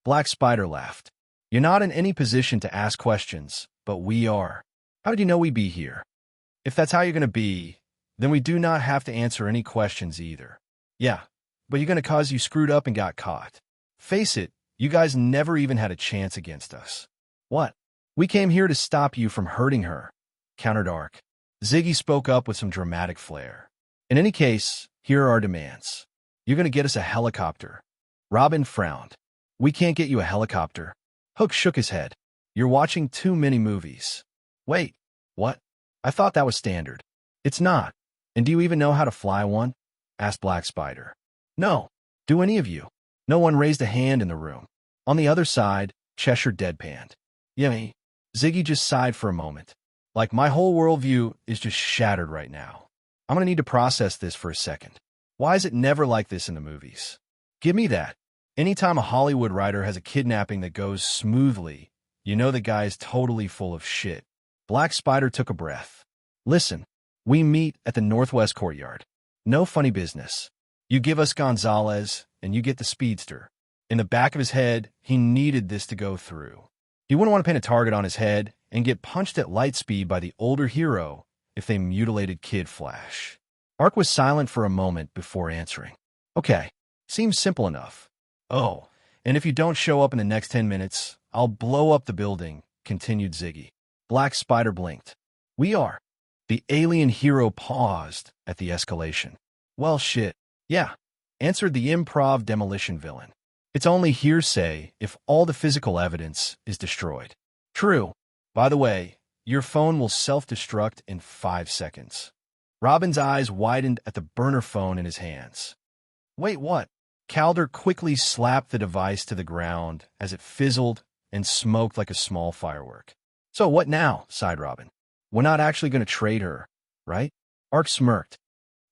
Black Spider laughed. You're not in any position to ask questions, but we are. How did you know we'd be here? If that's how you're gonna be, then we do not have to answer any questions either. Yeah, but you're gonna cause you screwed up and got caught. Face it, you guys never even had a chance against us. What? We came here to stop you from hurting her, countered Ark. Ziggy spoke up with some dramatic flair. In any case, here are our demands. You're going to get us a helicopter. Robin frowned. We can't get you a helicopter. Hook shook his head. You're watching too many movies. Wait, what? I thought that was standard. It's not. And do you even know how to fly one? Asked Black Spider. No. Do any of you? No one raised a hand in the room. On the other side, Cheshire deadpanned. Yummy. Ziggy just sighed for a moment. Like my whole worldview is just shattered right now. I'm going to need to process this for a second. Why is it never like this in the movies? Give me that. Anytime a Hollywood writer has a kidnapping that goes smoothly, you know the guy is totally full of shit. Black Spider took a breath. Listen, we meet at the Northwest Courtyard. No funny business. You give us Gonzalez, and you get the speedster. In the back of his head, he needed this to go through. He wouldn't want to paint a target on his head and get punched at light speed by the older hero if they mutilated Kid Flash. Ark was silent for a moment before answering. Okay, seems simple enough. Oh, and if you don't show up in the next 10 minutes, I'll blow up the building, continued Ziggy. Black Spider blinked. We are. The alien hero paused at the escalation. Well, shit. Yeah, answered the improv demolition villain. It's only hearsay if all the physical evidence is destroyed. True. By the way, your phone will self-destruct in 5 seconds. Robin's eyes widened at the burner phone in his hands. Wait, what? Calder quickly slapped the device to the ground as it fizzled and smoked like a small firework. So what now? Sighed Robin. We're not actually going to trade her, right? Ark smirked.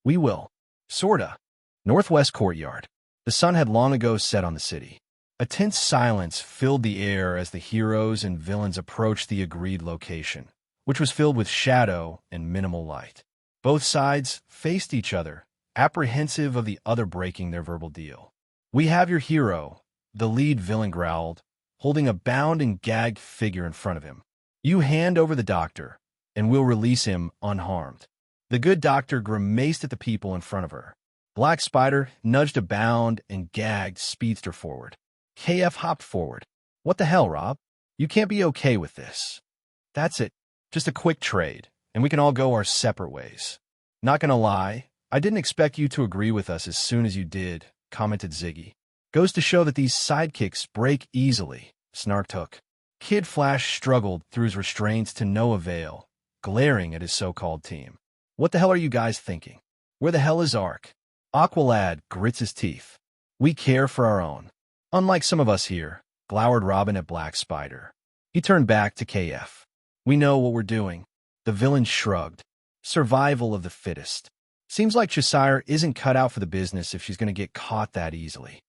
We will. Sorta. Northwest Courtyard. The sun had long ago set on the city. A tense silence filled the air as the heroes and villains approached the agreed location, which was filled with shadow and minimal light. Both sides faced each other, apprehensive of the other breaking their verbal deal. "We have your hero," the lead villain growled, holding a bound and gagged figure in front of him. "You hand over the doctor, and we'll release him unharmed." The good doctor grimaced at the people in front of her. Black Spider nudged a bound and gagged speedster forward. KF hopped forward. "What the hell, Rob? You can't be okay with this." "That's it. Just a quick trade, and we can all go our separate ways." "Not gonna lie, I didn't expect you to agree with us as soon as you did," commented Ziggy. "Goes to show that these sidekicks break easily," snarked Hook. Kid Flash struggled through his restraints to no avail, glaring at his so-called team. "What the hell are you guys thinking? Where the hell is Ark?" Aqualad grits his teeth. "We care for our own. Unlike some of us here," glowered Robin at Black Spider. He turned back to KF. "We know what we're doing." The villain shrugged. "Survival of the fittest. Seems like Cheshire isn't cut out for the business if she's going to get caught that easily."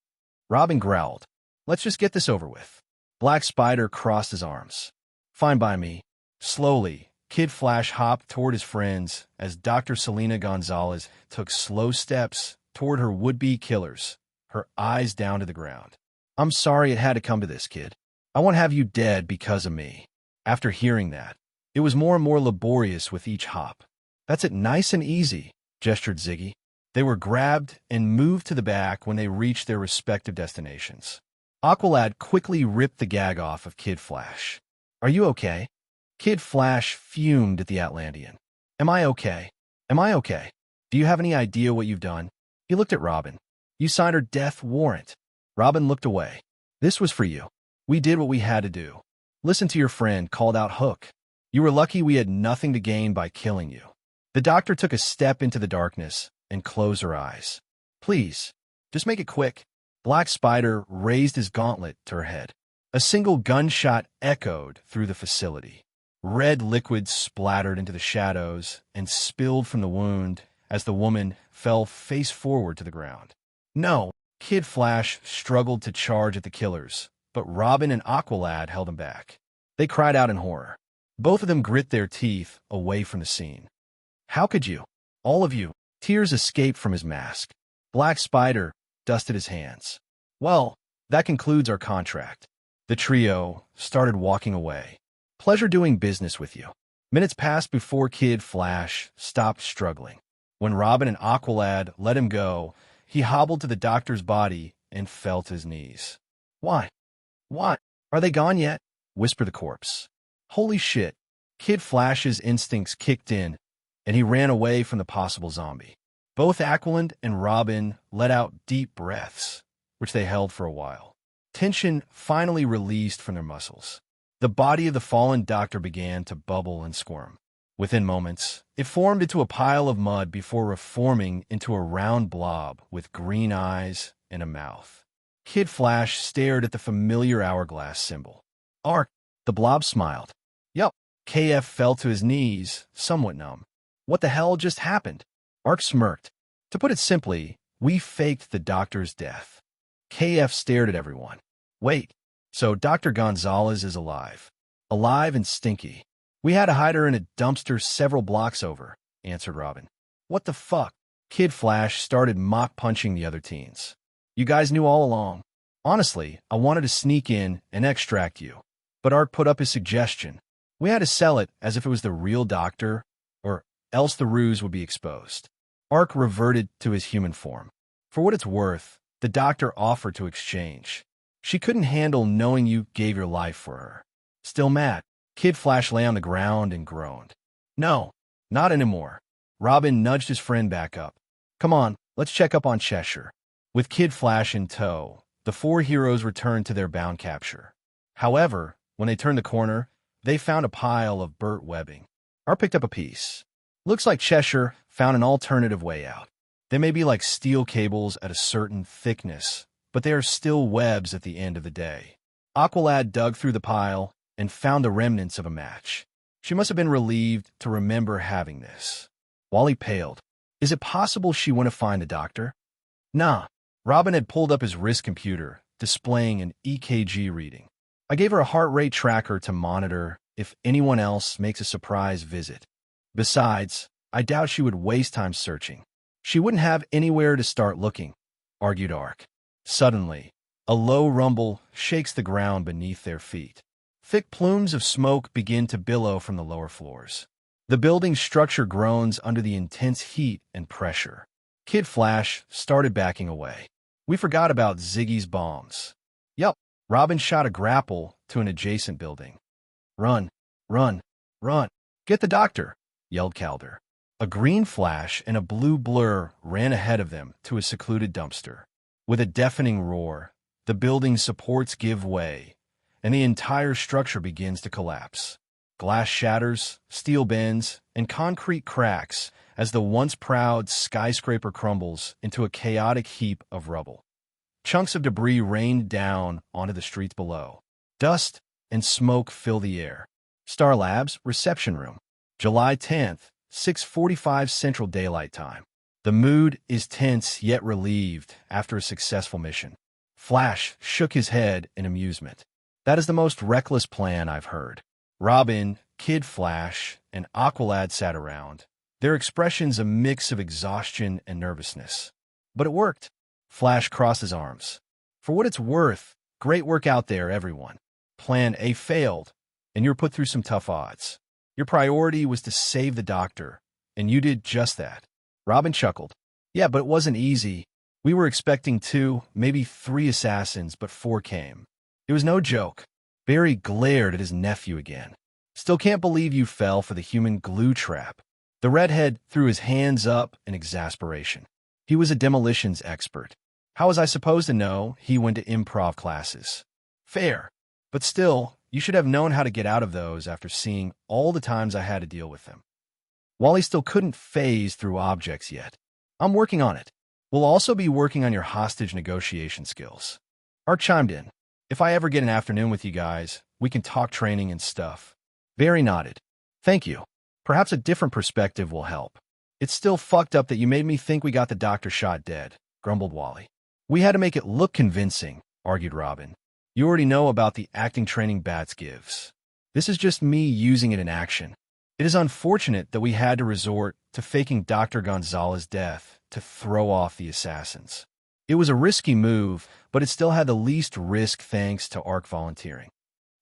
Robin growled. "Let's just get this over with." Black Spider crossed his arms. "Fine by me." Slowly, Kid Flash hopped toward his friends as Dr. Selena Gonzalez took slow steps toward her would-be killers, her eyes down to the ground. "I'm sorry it had to come to this, kid. I won't have you dead because of me." After hearing that, it was more and more laborious with each hop. "That's it, nice and easy," gestured Ziggy. They were grabbed and moved to the back when they reached their respective destinations. Aqualad quickly ripped the gag off of Kid Flash. "Are you okay?" Kid Flash fumed at the Atlantean. Am I okay? Am I okay? Do you have any idea what you've done?" He looked at Robin. "You signed her death warrant." Robin looked away. "This was for you. We did what we had to do." "Listen to your friend," called out Hook. "You were lucky we had nothing to gain by killing you." The doctor took a step into the darkness and closed her eyes. "Please, just make it quick." Black Spider raised his gauntlet to her head. A single gunshot echoed through the facility. Red liquid splattered into the shadows and spilled from the wound as the woman fell face forward to the ground. "No!" Kid Flash struggled to charge at the killers, but Robin and Aqualad held him back. They cried out in horror. Both of them grit their teeth away from the scene. "How could you? All of you?" Tears escaped from his mask. Black Spider dusted his hands. "Well, that concludes our contract." The trio started walking away. "Pleasure doing business with you." Minutes passed before Kid Flash stopped struggling. When Robin and Aqualad let him go, he hobbled to the doctor's body and fell to his knees. "Why? Why? Are they gone yet?" whispered the corpse. Holy shit. Kid Flash's instincts kicked in, and he ran away from the possible zombie. Both Aqualad and Robin let out deep breaths, which they held for a while. Tension finally released from their muscles. The body of the fallen doctor began to bubble and squirm. Within moments, it formed into a pile of mud before reforming into a round blob with green eyes and a mouth. Kid Flash stared at the familiar hourglass symbol. "Ark," the blob smiled. "Yup." KF fell to his knees, somewhat numb. "What the hell just happened?" Ark smirked. "To put it simply, we faked the doctor's death." KF stared at everyone. "Wait, so Dr. Gonzalez is alive? Alive and stinky. We had to hide her in a dumpster several blocks over," answered Robin. "What the fuck?" Kid Flash started mock-punching the other teens. "You guys knew all along. Honestly, I wanted to sneak in and extract you. But Ark put up his suggestion. We had to sell it as if it was the real doctor, or else the ruse would be exposed." Ark reverted to his human form. For what it's worth, the doctor offered to exchange. She couldn't handle knowing you gave your life for her. Still mad, Kid Flash lay on the ground and groaned. "No, not anymore." Robin nudged his friend back up. "Come on, let's check up on Cheshire." With Kid Flash in tow, the four heroes returned to their bound capture. However, when they turned the corner, they found a pile of burnt webbing. Ark picked up a piece. "Looks like Cheshire found an alternative way out. They may be like steel cables at a certain thickness, but they are still webs at the end of the day." Aqualad dug through the pile and found the remnants of a match. She must have been relieved to remember having this. Wally paled. "Is it possible she wouldn't find the doctor?" "Nah." Robin had pulled up his wrist computer displaying an EKG reading. I gave her a heart rate tracker to monitor if anyone else makes a surprise visit. Besides, I doubt she would waste time searching. She wouldn't have anywhere to start looking, argued Ark. Suddenly, a low rumble shakes the ground beneath their feet. Thick plumes of smoke begin to billow from the lower floors. The building's structure groans under the intense heat and pressure. Kid Flash started backing away. We forgot about Ziggy's bombs. Yup, Robin shot a grapple to an adjacent building. Run, run, run. Get the doctor, yelled Calder. A green flash and a blue blur ran ahead of them to a secluded dumpster. With a deafening roar, the building's supports give way, and the entire structure begins to collapse. Glass shatters, steel bends, and concrete cracks as the once proud skyscraper crumbles into a chaotic heap of rubble. Chunks of debris rain down onto the streets below. Dust and smoke fill the air. Star Labs reception room. July 10th, 6:45 Central Daylight Time. The mood is tense yet relieved after a successful mission. Flash shook his head in amusement. That is the most reckless plan I've heard. Robin, Kid Flash, and Aqualad sat around, their expressions a mix of exhaustion and nervousness. But it worked. Flash crossed his arms. For what it's worth, great work out there, everyone. Plan A failed, and you were put through some tough odds. Your priority was to save the doctor, and you did just that. Robin chuckled. Yeah, but it wasn't easy. We were expecting 2, maybe 3 assassins, but 4 came. It was no joke. Barry glared at his nephew again. Still can't believe you fell for the human glue trap. The redhead threw his hands up in exasperation. He was a demolitions expert. How was I supposed to know he went to improv classes? Fair. But still, you should have known how to get out of those after seeing all the times I had to deal with them. Wally still couldn't phase through objects yet. I'm working on it. We'll also be working on your hostage negotiation skills. Art chimed in. If I ever get an afternoon with you guys, we can talk training and stuff. Barry nodded. Thank you. Perhaps a different perspective will help. It's still fucked up that you made me think we got the doctor shot dead, grumbled Wally. We had to make it look convincing, argued Robin. You already know about the acting training Bats gives. This is just me using it in action. It is unfortunate that we had to resort to faking Dr. Gonzalez's death to throw off the assassins. It was a risky move, but it still had the least risk thanks to Ark volunteering.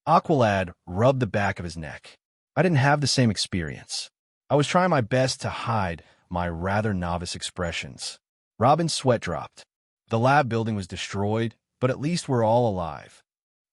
Aqualad rubbed the back of his neck. I didn't have the same experience. I was trying my best to hide my rather novice expressions. Robin's sweat dropped. The lab building was destroyed, but at least we're all alive.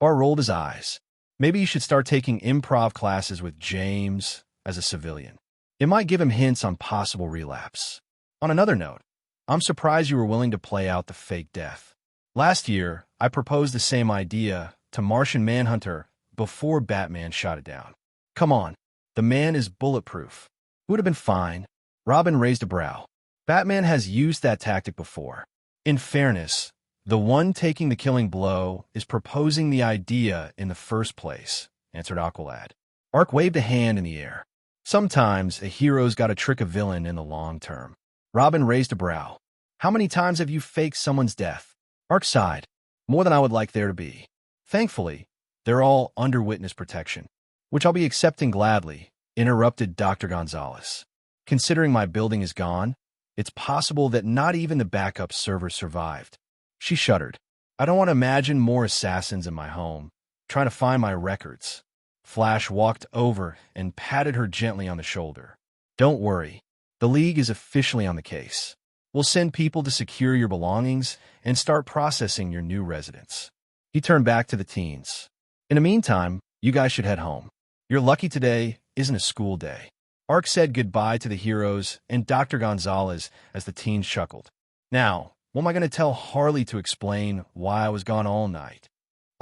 Bar rolled his eyes. Maybe you should start taking improv classes with James as a civilian. It might give him hints on possible relapse. On another note, I'm surprised you were willing to play out the fake death. Last year, I proposed the same idea to Martian Manhunter before Batman shot it down. Come on, the man is bulletproof. It would have been fine. Robin raised a brow. Batman has used that tactic before. In fairness, the one taking the killing blow is proposing the idea in the first place, answered Aqualad. Ark waved a hand in the air. Sometimes a hero's got to trick a villain in the long term. Robin raised a brow. How many times have you faked someone's death? Ark sighed. More than I would like there to be. Thankfully, they're all under witness protection, which I'll be accepting gladly, interrupted Dr. Gonzalez. Considering my building is gone, it's possible that not even the backup server survived. She shuddered. I don't want to imagine more assassins in my home, trying to find my records. Flash walked over and patted her gently on the shoulder. Don't worry. The League is officially on the case. We'll send people to secure your belongings and start processing your new residents. He turned back to the teens. In the meantime, you guys should head home. You're lucky today isn't a school day. Ark said goodbye to the heroes and Dr. Gonzalez as the teens chuckled. Now, what am I going to tell Harley to explain why I was gone all night?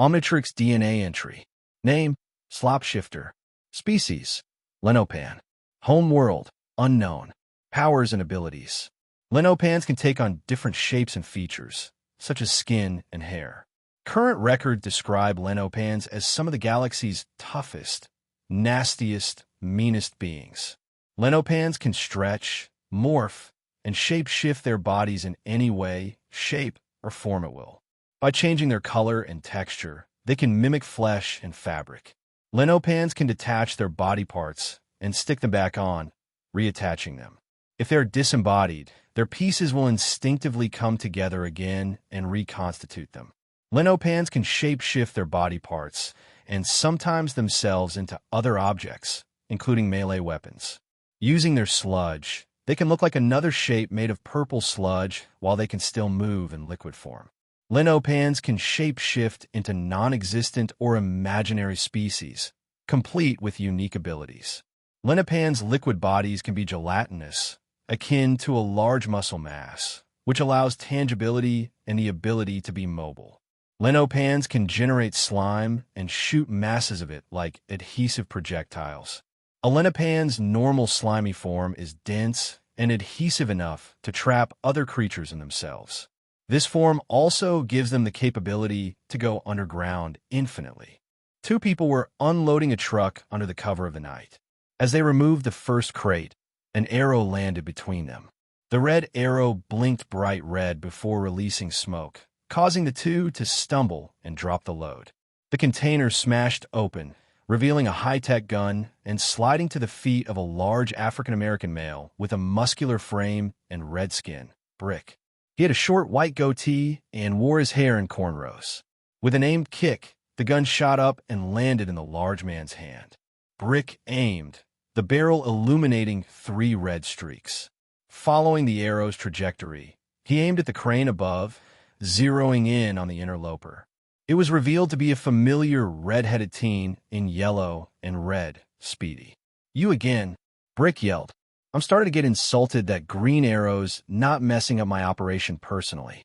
Omnitrix DNA entry. Name, Slop Shifter. Species, Lenopan. Home world, unknown. Powers and abilities. Lenopans can take on different shapes and features, such as skin and hair. Current records describe Lenopans as some of the galaxy's toughest, nastiest, meanest beings. Lenopans can stretch, morph, and shape-shift their bodies in any way, shape, or form it will. By changing their color and texture, they can mimic flesh and fabric. Linopans can detach their body parts and stick them back on, reattaching them. If they are disembodied, their pieces will instinctively come together again and reconstitute them. Linopans can shape-shift their body parts and sometimes themselves into other objects, including melee weapons. Using their sludge, they can look like another shape made of purple sludge while they can still move in liquid form. Linopans can shape-shift into non-existent or imaginary species, complete with unique abilities. Linopans' liquid bodies can be gelatinous, akin to a large muscle mass, which allows tangibility and the ability to be mobile. Linopans can generate slime and shoot masses of it like adhesive projectiles. A Linopan's normal slimy form is dense and adhesive enough to trap other creatures in themselves. This form also gives them the capability to go underground infinitely. Two people were unloading a truck under the cover of the night. As they removed the first crate, an arrow landed between them. The red arrow blinked bright red before releasing smoke, causing the two to stumble and drop the load. The container smashed open, revealing a high-tech gun and sliding to the feet of a large African-American male with a muscular frame and red skin, Brick. He had a short white goatee and wore his hair in cornrows. With an aimed kick, the gun shot up and landed in the large man's hand. Brick aimed, the barrel illuminating 3 red streaks. Following the arrow's trajectory, he aimed at the crane above, zeroing in on the interloper. It was revealed to be a familiar red-headed teen in yellow and red, Speedy. "You again," Brick yelled. "I'm starting to get insulted that green arrow's not messing up my operation personally."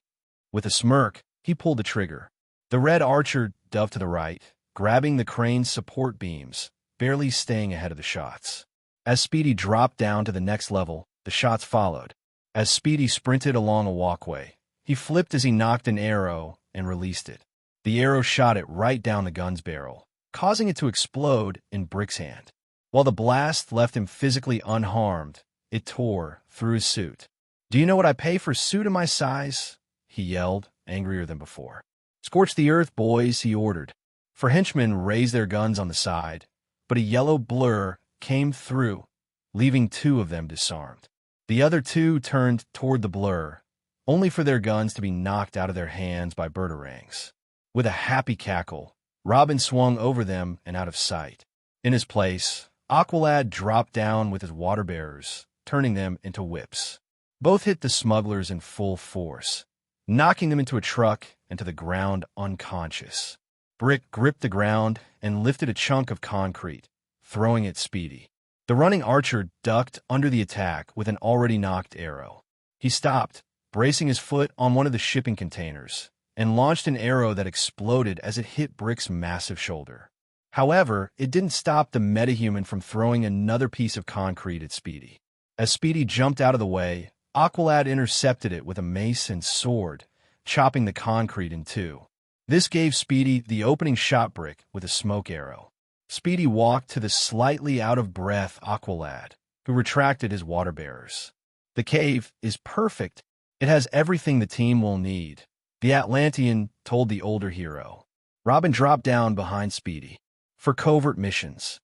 With a smirk, he pulled the trigger. The red archer dove to the right, grabbing the crane's support beams, barely staying ahead of the shots. As Speedy dropped down to the next level, the shots followed. As Speedy sprinted along a walkway, he flipped as he knocked an arrow and released it. The arrow shot it right down the gun's barrel, causing it to explode in Brick's hand. While the blast left him physically unharmed, it tore through his suit. "Do you know what I pay for a suit of my size?" he yelled, angrier than before. "Scorch the earth, boys," he ordered. Four henchmen raised their guns on the side, but a yellow blur came through, leaving 2 of them disarmed. The other 2 turned toward the blur, only for their guns to be knocked out of their hands by birdarangs. With a happy cackle, Robin swung over them and out of sight. In his place, Aqualad dropped down with his water bearers, turning them into whips. Both hit the smugglers in full force, knocking them into a truck and to the ground unconscious. Brick gripped the ground and lifted a chunk of concrete, throwing it Speedy. The running archer ducked under the attack with an already knocked arrow. He stopped, bracing his foot on one of the shipping containers, and launched an arrow that exploded as it hit Brick's massive shoulder. However, it didn't stop the metahuman from throwing another piece of concrete at Speedy. As Speedy jumped out of the way, Aqualad intercepted it with a mace and sword, chopping the concrete in 2. This gave Speedy the opening shot Brick with a smoke arrow. Speedy walked to the slightly out-of-breath Aqualad, who retracted his water bearers. "The cave is perfect. It has everything the team will need," the Atlantean told the older hero. Robin dropped down behind Speedy. "For covert missions.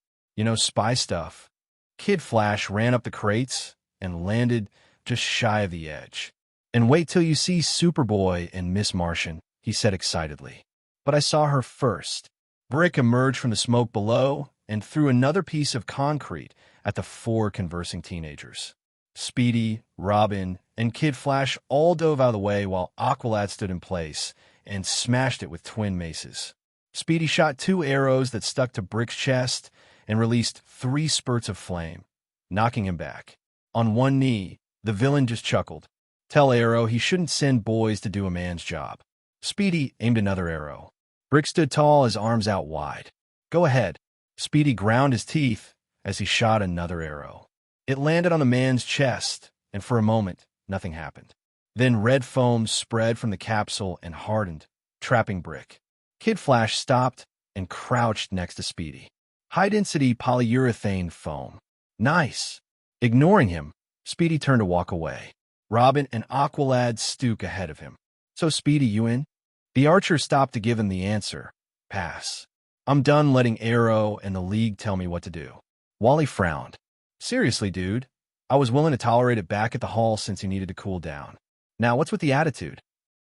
Spy stuff." Kid Flash ran up the crates and landed just shy of the edge. "And wait till you see Superboy and Miss Martian," he said excitedly. "But I saw her first." Brick emerged from the smoke below and threw another piece of concrete at the 4 conversing teenagers. Speedy, Robin, and Kid Flash all dove out of the way while Aqualad stood in place and smashed it with twin maces. Speedy shot 2 arrows that stuck to Brick's chest and released 3 spurts of flame, knocking him back. On one knee, the villain just chuckled. Tell Arrow he shouldn't send boys to do a man's job. Speedy aimed another arrow. Brick stood tall, his arms out wide. "Go ahead." Speedy ground his teeth as he shot another arrow. It landed on the man's chest, and for a moment, nothing happened. Then red foam spread from the capsule and hardened, trapping Brick. Kid Flash stopped and crouched next to Speedy. High-density polyurethane foam. Nice. Ignoring him, Speedy turned to walk away. Robin and Aqualad stood ahead of him. "So, Speedy, you in?" The archer stopped to give him the answer. Pass. I'm done letting Arrow and the League tell me what to do. Wally frowned. Seriously, dude. I was willing to tolerate it back at the hall since you needed to cool down. Now, what's with the attitude?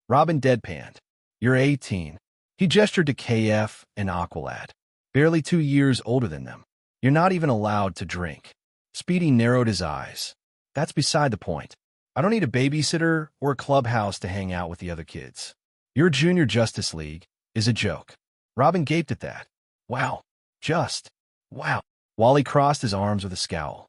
Robin deadpanned. You're 18. He gestured to KF and Aqualad, barely 2 years older than them. You're not even allowed to drink. Speedy narrowed his eyes. That's beside the point. I don't need a babysitter or a clubhouse to hang out with the other kids. Your Junior Justice League is a joke. Robin gaped at that. Wow. Wow. Wally crossed his arms with a scowl.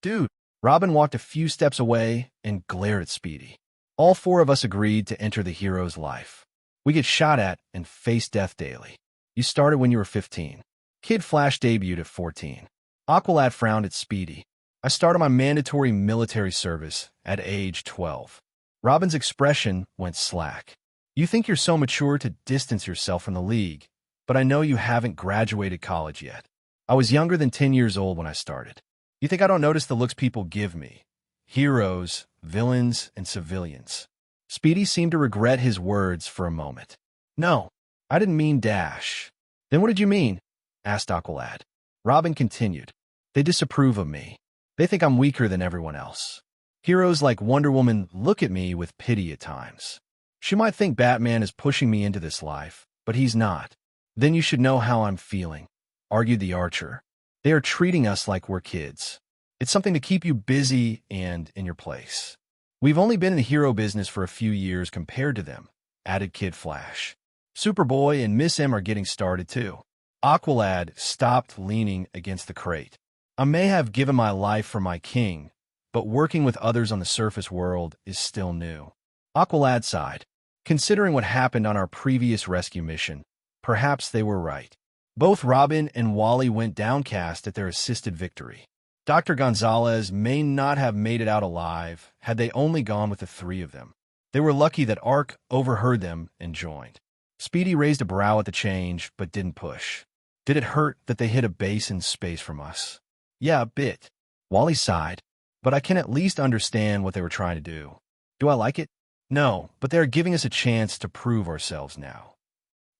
Dude. Robin walked a few steps away and glared at Speedy. All 4 of us agreed to enter the hero's life. We get shot at and face death daily. You started when you were 15. Kid Flash debuted at 14. Aqualad frowned at Speedy. I started my mandatory military service at age 12. Robin's expression went slack. You think you're so mature to distance yourself from the League, but I know you haven't graduated college yet. I was younger than 10 years old when I started. You think I don't notice the looks people give me? Heroes, villains, and civilians. Speedy seemed to regret his words for a moment. No, I didn't mean Dash. Then what did you mean? Asked Aqualad. Robin continued. They disapprove of me. They think I'm weaker than everyone else. Heroes like Wonder Woman look at me with pity at times. She might think Batman is pushing me into this life, but he's not. Then you should know how I'm feeling, argued the archer. They are treating us like we're kids. It's something to keep you busy and in your place. We've only been in the hero business for a few years compared to them, added Kid Flash. Superboy and Miss M are getting started too. Aqualad stopped leaning against the crate. I may have given my life for my king, but working with others on the surface world is still new. Aqualad sighed. Considering what happened on our previous rescue mission, perhaps they were right. Both Robin and Wally went downcast at their assisted victory. Dr. Gonzalez may not have made it out alive had they only gone with the 3 of them. They were lucky that Ark overheard them and joined. Speedy raised a brow at the change, but didn't push. Did it hurt that they hit a base in space from us? Yeah, a bit. Wally sighed, but I can at least understand what they were trying to do. Do I like it? No, but they are giving us a chance to prove ourselves now.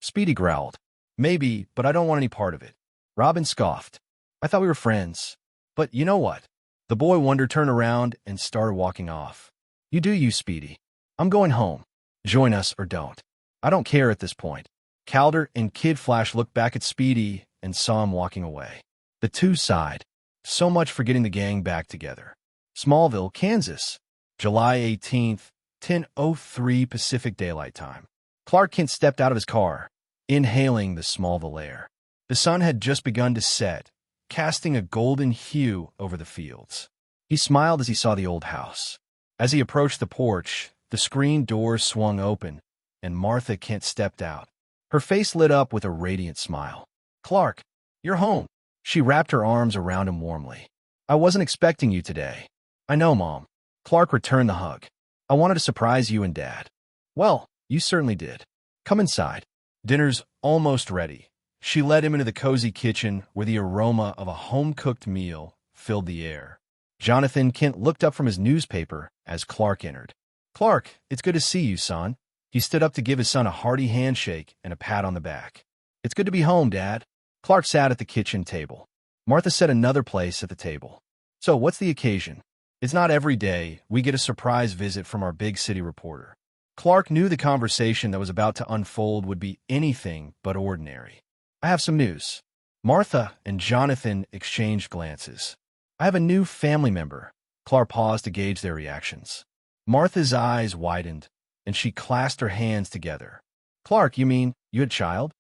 Speedy growled. Maybe, but I don't want any part of it. Robin scoffed. I thought we were friends. But you know what? The boy wonder turned around and started walking off. You do you, Speedy. I'm going home. Join us or don't. I don't care at this point. Calder and Kid Flash looked back at Speedy and saw him walking away. The 2 sighed. So much for getting the gang back together. Smallville, Kansas. July 18th, 10:03 Pacific Daylight Time. Clark Kent stepped out of his car, inhaling the Smallville air. The sun had just begun to set, casting a golden hue over the fields. He smiled as he saw the old house. As he approached the porch, the screen door swung open, and Martha Kent stepped out. Her face lit up with a radiant smile. Clark, you're home. She wrapped her arms around him warmly. I wasn't expecting you today. I know, Mom. Clark returned the hug. I wanted to surprise you and Dad. Well, you certainly did. Come inside. Dinner's almost ready. She led him into the cozy kitchen where the aroma of a home-cooked meal filled the air. Jonathan Kent looked up from his newspaper as Clark entered. Clark, it's good to see you, son. He stood up to give his son a hearty handshake and a pat on the back. It's good to be home, Dad. Clark sat at the kitchen table. Martha set another place at the table. So, what's the occasion? It's not every day we get a surprise visit from our big city reporter. Clark knew the conversation that was about to unfold would be anything but ordinary. I have some news. Martha and Jonathan exchanged glances. I have a new family member. Clark paused to gauge their reactions. Martha's eyes widened, and she clasped her hands together. Clark, you mean you had a child?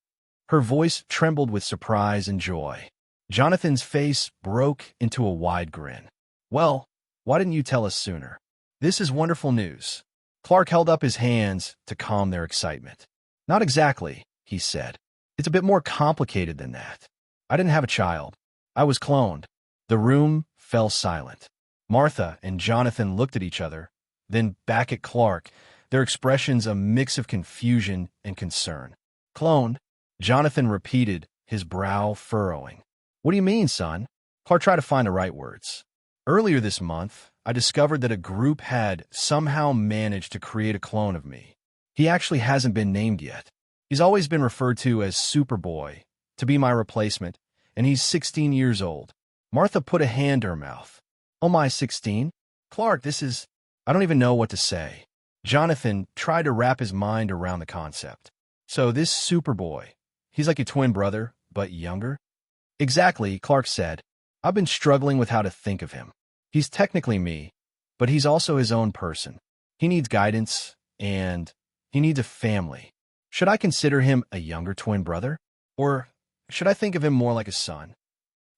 Her voice trembled with surprise and joy. Jonathan's face broke into a wide grin. Well, why didn't you tell us sooner? This is wonderful news. Clark held up his hands to calm their excitement. Not exactly, he said. It's a bit more complicated than that. I didn't have a child. I was cloned. The room fell silent. Martha and Jonathan looked at each other, then back at Clark, their expressions a mix of confusion and concern. Cloned? Jonathan repeated, his brow furrowing. What do you mean, son? Clark tried to find the right words. Earlier this month, I discovered that a group had somehow managed to create a clone of me. He actually hasn't been named yet. He's always been referred to as Superboy, to be my replacement, and he's 16 years old. Martha put a hand to her mouth. Oh my, 16? Clark, this is... I don't even know what to say. Jonathan tried to wrap his mind around the concept. So this Superboy, he's like your twin brother, but younger? Exactly, Clark said. I've been struggling with how to think of him. He's technically me, but he's also his own person. He needs guidance, and he needs a family. Should I consider him a younger twin brother? Or should I think of him more like a son?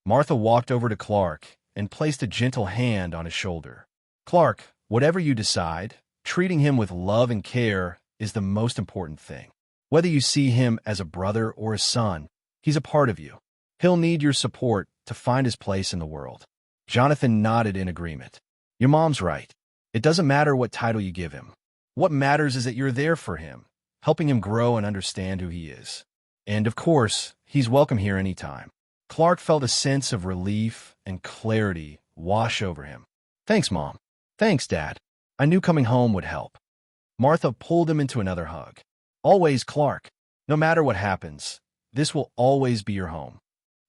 Martha walked over to Clark and placed a gentle hand on his shoulder. Clark, whatever you decide, treating him with love and care is the most important thing. Whether you see him as a brother or a son, he's a part of you. He'll need your support to find his place in the world. Jonathan nodded in agreement. Your mom's right. It doesn't matter what title you give him. What matters is that you're there for him, helping him grow and understand who he is. And of course, he's welcome here anytime. Clark felt a sense of relief and clarity wash over him. Thanks, Mom. Thanks, Dad. I knew coming home would help. Martha pulled him into another hug. Always, Clark. No matter what happens, this will always be your home.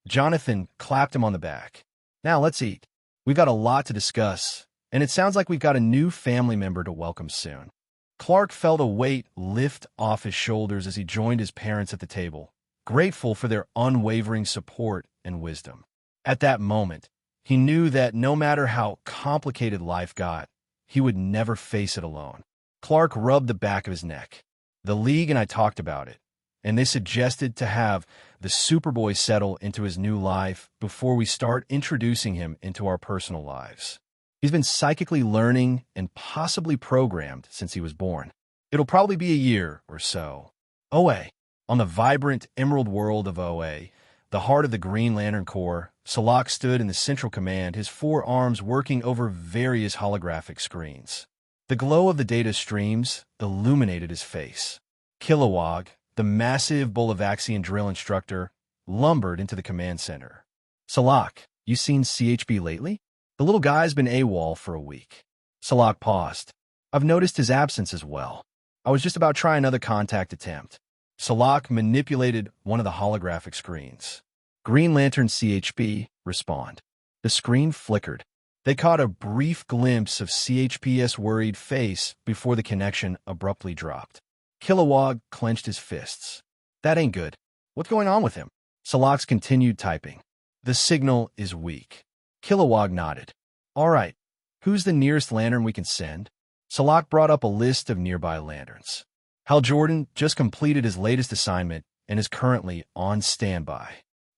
Jonathan clapped him on the back. Now let's eat. We've got a lot to discuss, and it sounds like we've got a new family member to welcome soon. Clark felt a weight lift off his shoulders as he joined his parents at the table, grateful for their unwavering support and wisdom. At that moment, he knew that no matter how complicated life got, he would never face it alone. Clark rubbed the back of his neck. The league and I talked about it, and they suggested to have the Superboy settle into his new life before we start introducing him into our personal lives. He's been psychically learning and possibly programmed since he was born. It'll probably be a year or so. OA. On the vibrant emerald world of OA, the heart of the Green Lantern Corps, Salak stood in the central command, his four arms working over various holographic screens. The glow of the data streams illuminated his face. Kilowog, the massive Bolavaxian drill instructor, lumbered into the command center. Salak, you seen CHB lately? The little guy's been AWOL for a week. Salak paused. I've noticed his absence as well. I was just about to try another contact attempt. Salak manipulated one of the holographic screens. Green Lantern CHB, respond. The screen flickered. They caught a brief glimpse of CHP's worried face before the connection abruptly dropped. Kilowog clenched his fists. That ain't good. What's going on with him? Salak continued typing. The signal is weak. Kilowog nodded. All right. Who's the nearest lantern we can send? Salak brought up a list of nearby lanterns. Hal Jordan just completed his latest assignment and is currently on standby.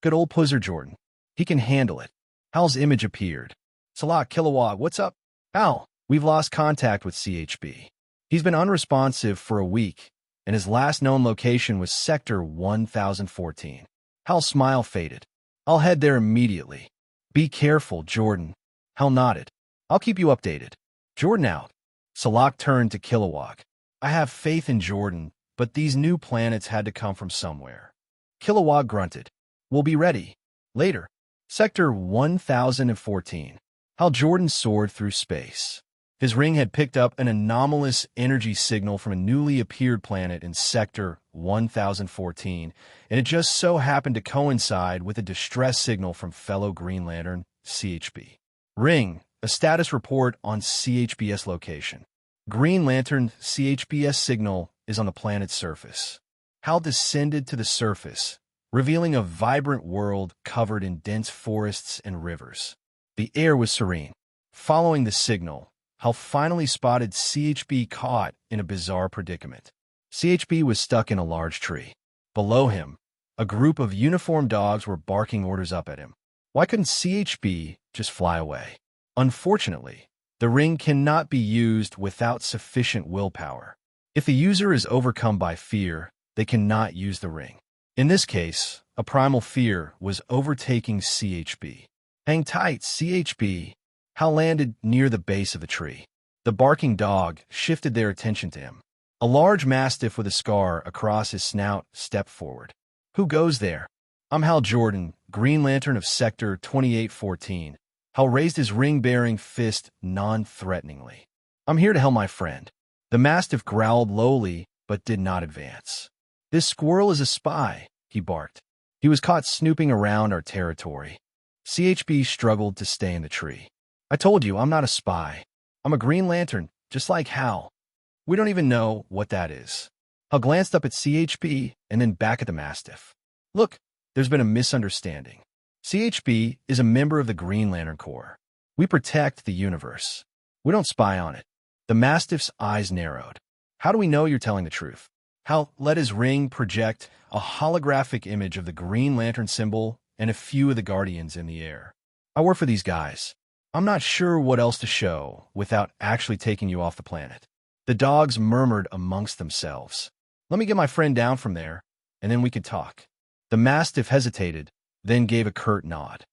Good old Puzzer Jordan. He can handle it. Hal's image appeared. Salak, Kilowog, what's up? Hal, we've lost contact with CHB. He's been unresponsive for a week, and his last known location was Sector 1014. Hal's smile faded. I'll head there immediately. Be careful, Jordan. Hal nodded. I'll keep you updated. Jordan out. Salak turned to Kilowog. I have faith in Jordan, but these new planets had to come from somewhere. Kilowog grunted. We'll be ready. Later. Sector 1014. Hal Jordan soared through space. His ring had picked up an anomalous energy signal from a newly appeared planet in Sector 1014, and it just so happened to coincide with a distress signal from fellow Green Lantern, CHB. Ring, a status report on CHBS location. Green Lantern CHBS signal is on the planet's surface. Hal descended to the surface, revealing a vibrant world covered in dense forests and rivers. The air was serene. Following the signal, Hal finally spotted CHB caught in a bizarre predicament. CHB was stuck in a large tree. Below him, a group of uniformed dogs were barking orders up at him. Why couldn't CHB just fly away? Unfortunately, the ring cannot be used without sufficient willpower. If the user is overcome by fear, they cannot use the ring. In this case, a primal fear was overtaking CHB. Hang tight, CHB. Hal landed near the base of the tree. The barking dog shifted their attention to him. A large mastiff with a scar across his snout stepped forward. Who goes there? I'm Hal Jordan, Green Lantern of Sector 2814. Hal raised his ring-bearing fist non-threateningly. I'm here to help my friend. The mastiff growled lowly but did not advance. "This squirrel is a spy," he barked. "He was caught snooping around our territory." CHB struggled to stay in the tree. "I told you, I'm not a spy. I'm a Green Lantern, just like Hal." "We don't even know what that is." Hal glanced up at CHB and then back at the Mastiff. "Look, there's been a misunderstanding. CHB is a member of the Green Lantern Corps. We protect the universe. We don't spy on it." The Mastiff's eyes narrowed. "How do we know you're telling the truth?" Hal let his ring project a holographic image of the Green Lantern symbol and a few of the Guardians in the air. "I work for these guys. I'm not sure what else to show without actually taking you off the planet." The dogs murmured amongst themselves. "Let me get my friend down from there, and then we could talk." The Mastiff hesitated, then gave a curt nod.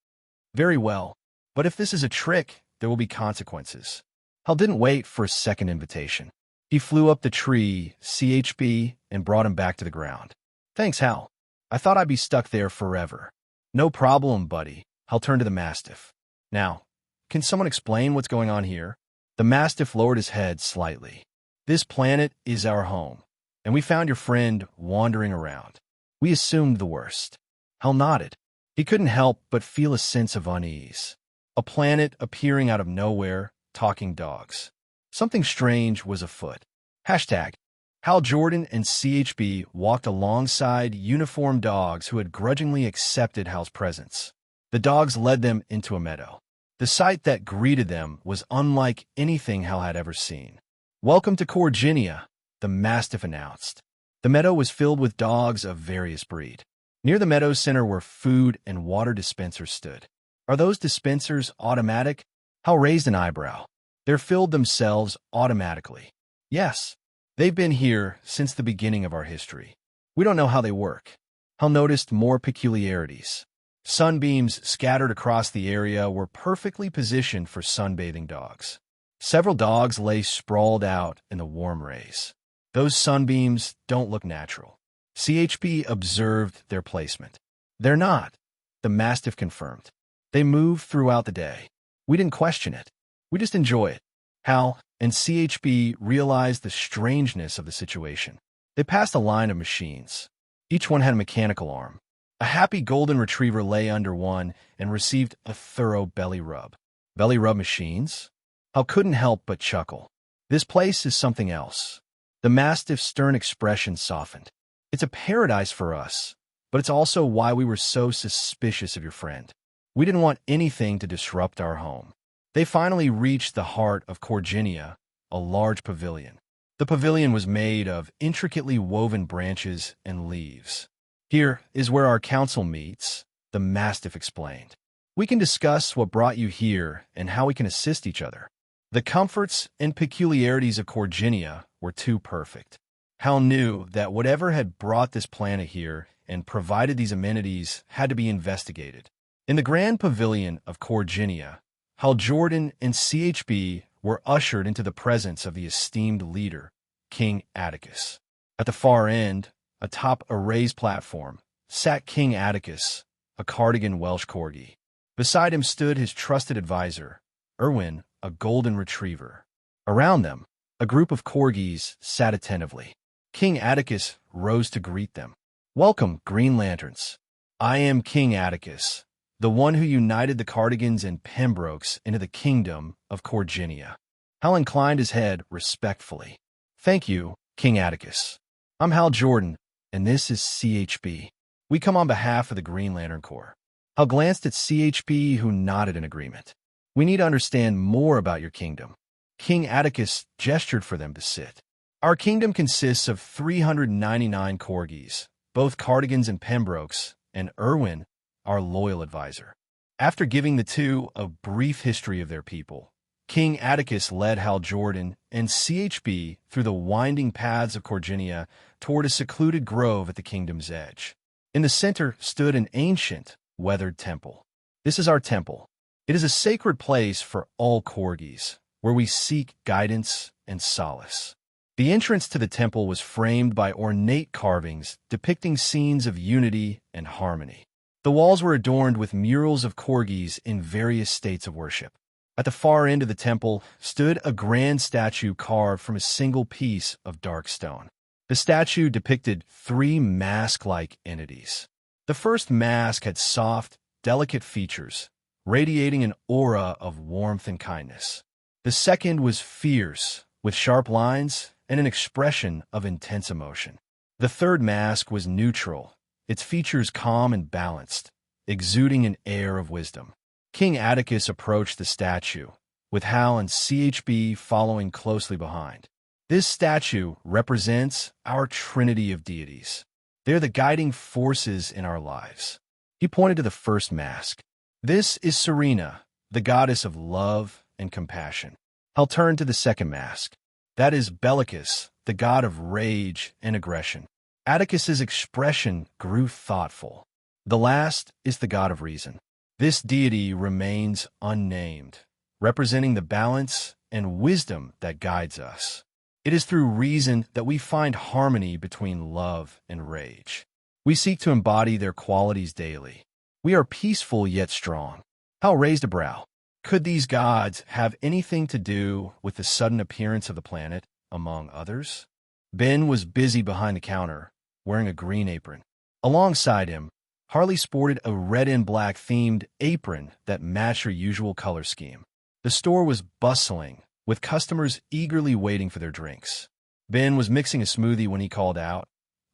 "Very well, but if this is a trick, there will be consequences." Hal didn't wait for a second invitation. He flew up the tree, CHB, and brought him back to the ground. "Thanks, Hal. I thought I'd be stuck there forever." "No problem, buddy." Hal turned to the Mastiff. "Now, can someone explain what's going on here?" The Mastiff lowered his head slightly. "This planet is our home, and we found your friend wandering around. We assumed the worst." Hal nodded. He couldn't help but feel a sense of unease. A planet appearing out of nowhere, talking dogs. Something strange was afoot. Hashtag. Hal Jordan and CHB walked alongside uniformed dogs who had grudgingly accepted Hal's presence. The dogs led them into a meadow. The sight that greeted them was unlike anything Hal had ever seen. "Welcome to Corginia," the Mastiff announced. The meadow was filled with dogs of various breed. Near the meadow center where food and water dispensers stood. "Are those dispensers automatic?" Hal raised an eyebrow. "They're filled themselves automatically." "Yes, they've been here since the beginning of our history. We don't know how they work." Hal noticed more peculiarities. Sunbeams scattered across the area were perfectly positioned for sunbathing dogs. Several dogs lay sprawled out in the warm rays. "Those sunbeams don't look natural." CHB observed their placement. "They're not," the Mastiff confirmed. "They move throughout the day. We didn't question it. We just enjoy it." Hal and CHB realized the strangeness of the situation. They passed a line of machines. Each one had a mechanical arm. A happy golden retriever lay under one and received a thorough belly rub. "Belly rub machines?" Hal couldn't help but chuckle. "This place is something else." The Mastiff's stern expression softened. "It's a paradise for us, but it's also why we were so suspicious of your friend. We didn't want anything to disrupt our home." They finally reached the heart of Corginia, a large pavilion. The pavilion was made of intricately woven branches and leaves. "Here is where our council meets," the Mastiff explained. "We can discuss what brought you here and how we can assist each other." The comforts and peculiarities of Corginia were too perfect. Hal knew that whatever had brought this planet here and provided these amenities had to be investigated. In the grand pavilion of Corginia, Hal Jordan and CHB were ushered into the presence of the esteemed leader, King Atticus. At the far end, atop a raised platform, sat King Atticus, a Cardigan Welsh Corgi. Beside him stood his trusted advisor, Erwin, a golden retriever. Around them, a group of Corgis sat attentively. King Atticus rose to greet them. "Welcome, Green Lanterns. I am King Atticus, the one who united the Cardigans and Pembrokes into the kingdom of Corginia." Hal inclined his head respectfully. "Thank you, King Atticus. I'm Hal Jordan, and this is CHB. We come on behalf of the Green Lantern Corps." Hal glanced at CHB, who nodded in agreement. "We need to understand more about your kingdom." King Atticus gestured for them to sit. "Our kingdom consists of 399 Corgis, both Cardigans and Pembrokes, and Erwin, our loyal advisor." After giving the two a brief history of their people, King Atticus led Hal Jordan and CHB through the winding paths of Corginia toward a secluded grove at the kingdom's edge. In the center stood an ancient, weathered temple. "This is our temple. It is a sacred place for all Corgis, where we seek guidance and solace." The entrance to the temple was framed by ornate carvings depicting scenes of unity and harmony. The walls were adorned with murals of Corgis in various states of worship. At the far end of the temple stood a grand statue carved from a single piece of dark stone. The statue depicted three mask-like entities. The first mask had soft, delicate features, radiating an aura of warmth and kindness. The second was fierce, with sharp lines and an expression of intense emotion. The third mask was neutral, its features calm and balanced, exuding an air of wisdom. King Atticus approached the statue, with Hal and CHB following closely behind. This statue represents our trinity of deities. They're the guiding forces in our lives. He pointed to the first mask. This is Serena, the goddess of love and compassion. Hal turned to the second mask. That is Bellicus, the god of rage and aggression. Atticus's expression grew thoughtful. The last is the god of reason. This deity remains unnamed, representing the balance and wisdom that guides us. It is through reason that we find harmony between love and rage. We seek to embody their qualities daily. We are peaceful yet strong. Hal raised a brow. Could these gods have anything to do with the sudden appearance of the planet, among others? Ben was busy behind the counter, wearing a green apron. Alongside him, Harley sported a red and black themed apron that matched her usual color scheme. The store was bustling, with customers eagerly waiting for their drinks. Ben was mixing a smoothie when he called out,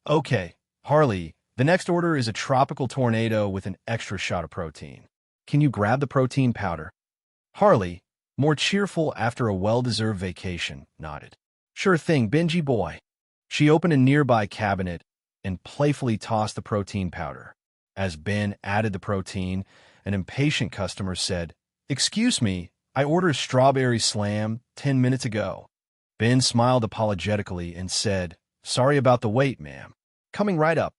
"Okay, Harley, the next order is a tropical tornado with an extra shot of protein. Can you grab the protein powder?" Harley, more cheerful after a well-deserved vacation, nodded. "Sure thing, Benji boy." She opened a nearby cabinet and playfully tossed the protein powder. As Ben added the protein, an impatient customer said, "Excuse me, I ordered strawberry slam 10 minutes ago." Ben smiled apologetically and said, "Sorry about the wait, ma'am. Coming right up."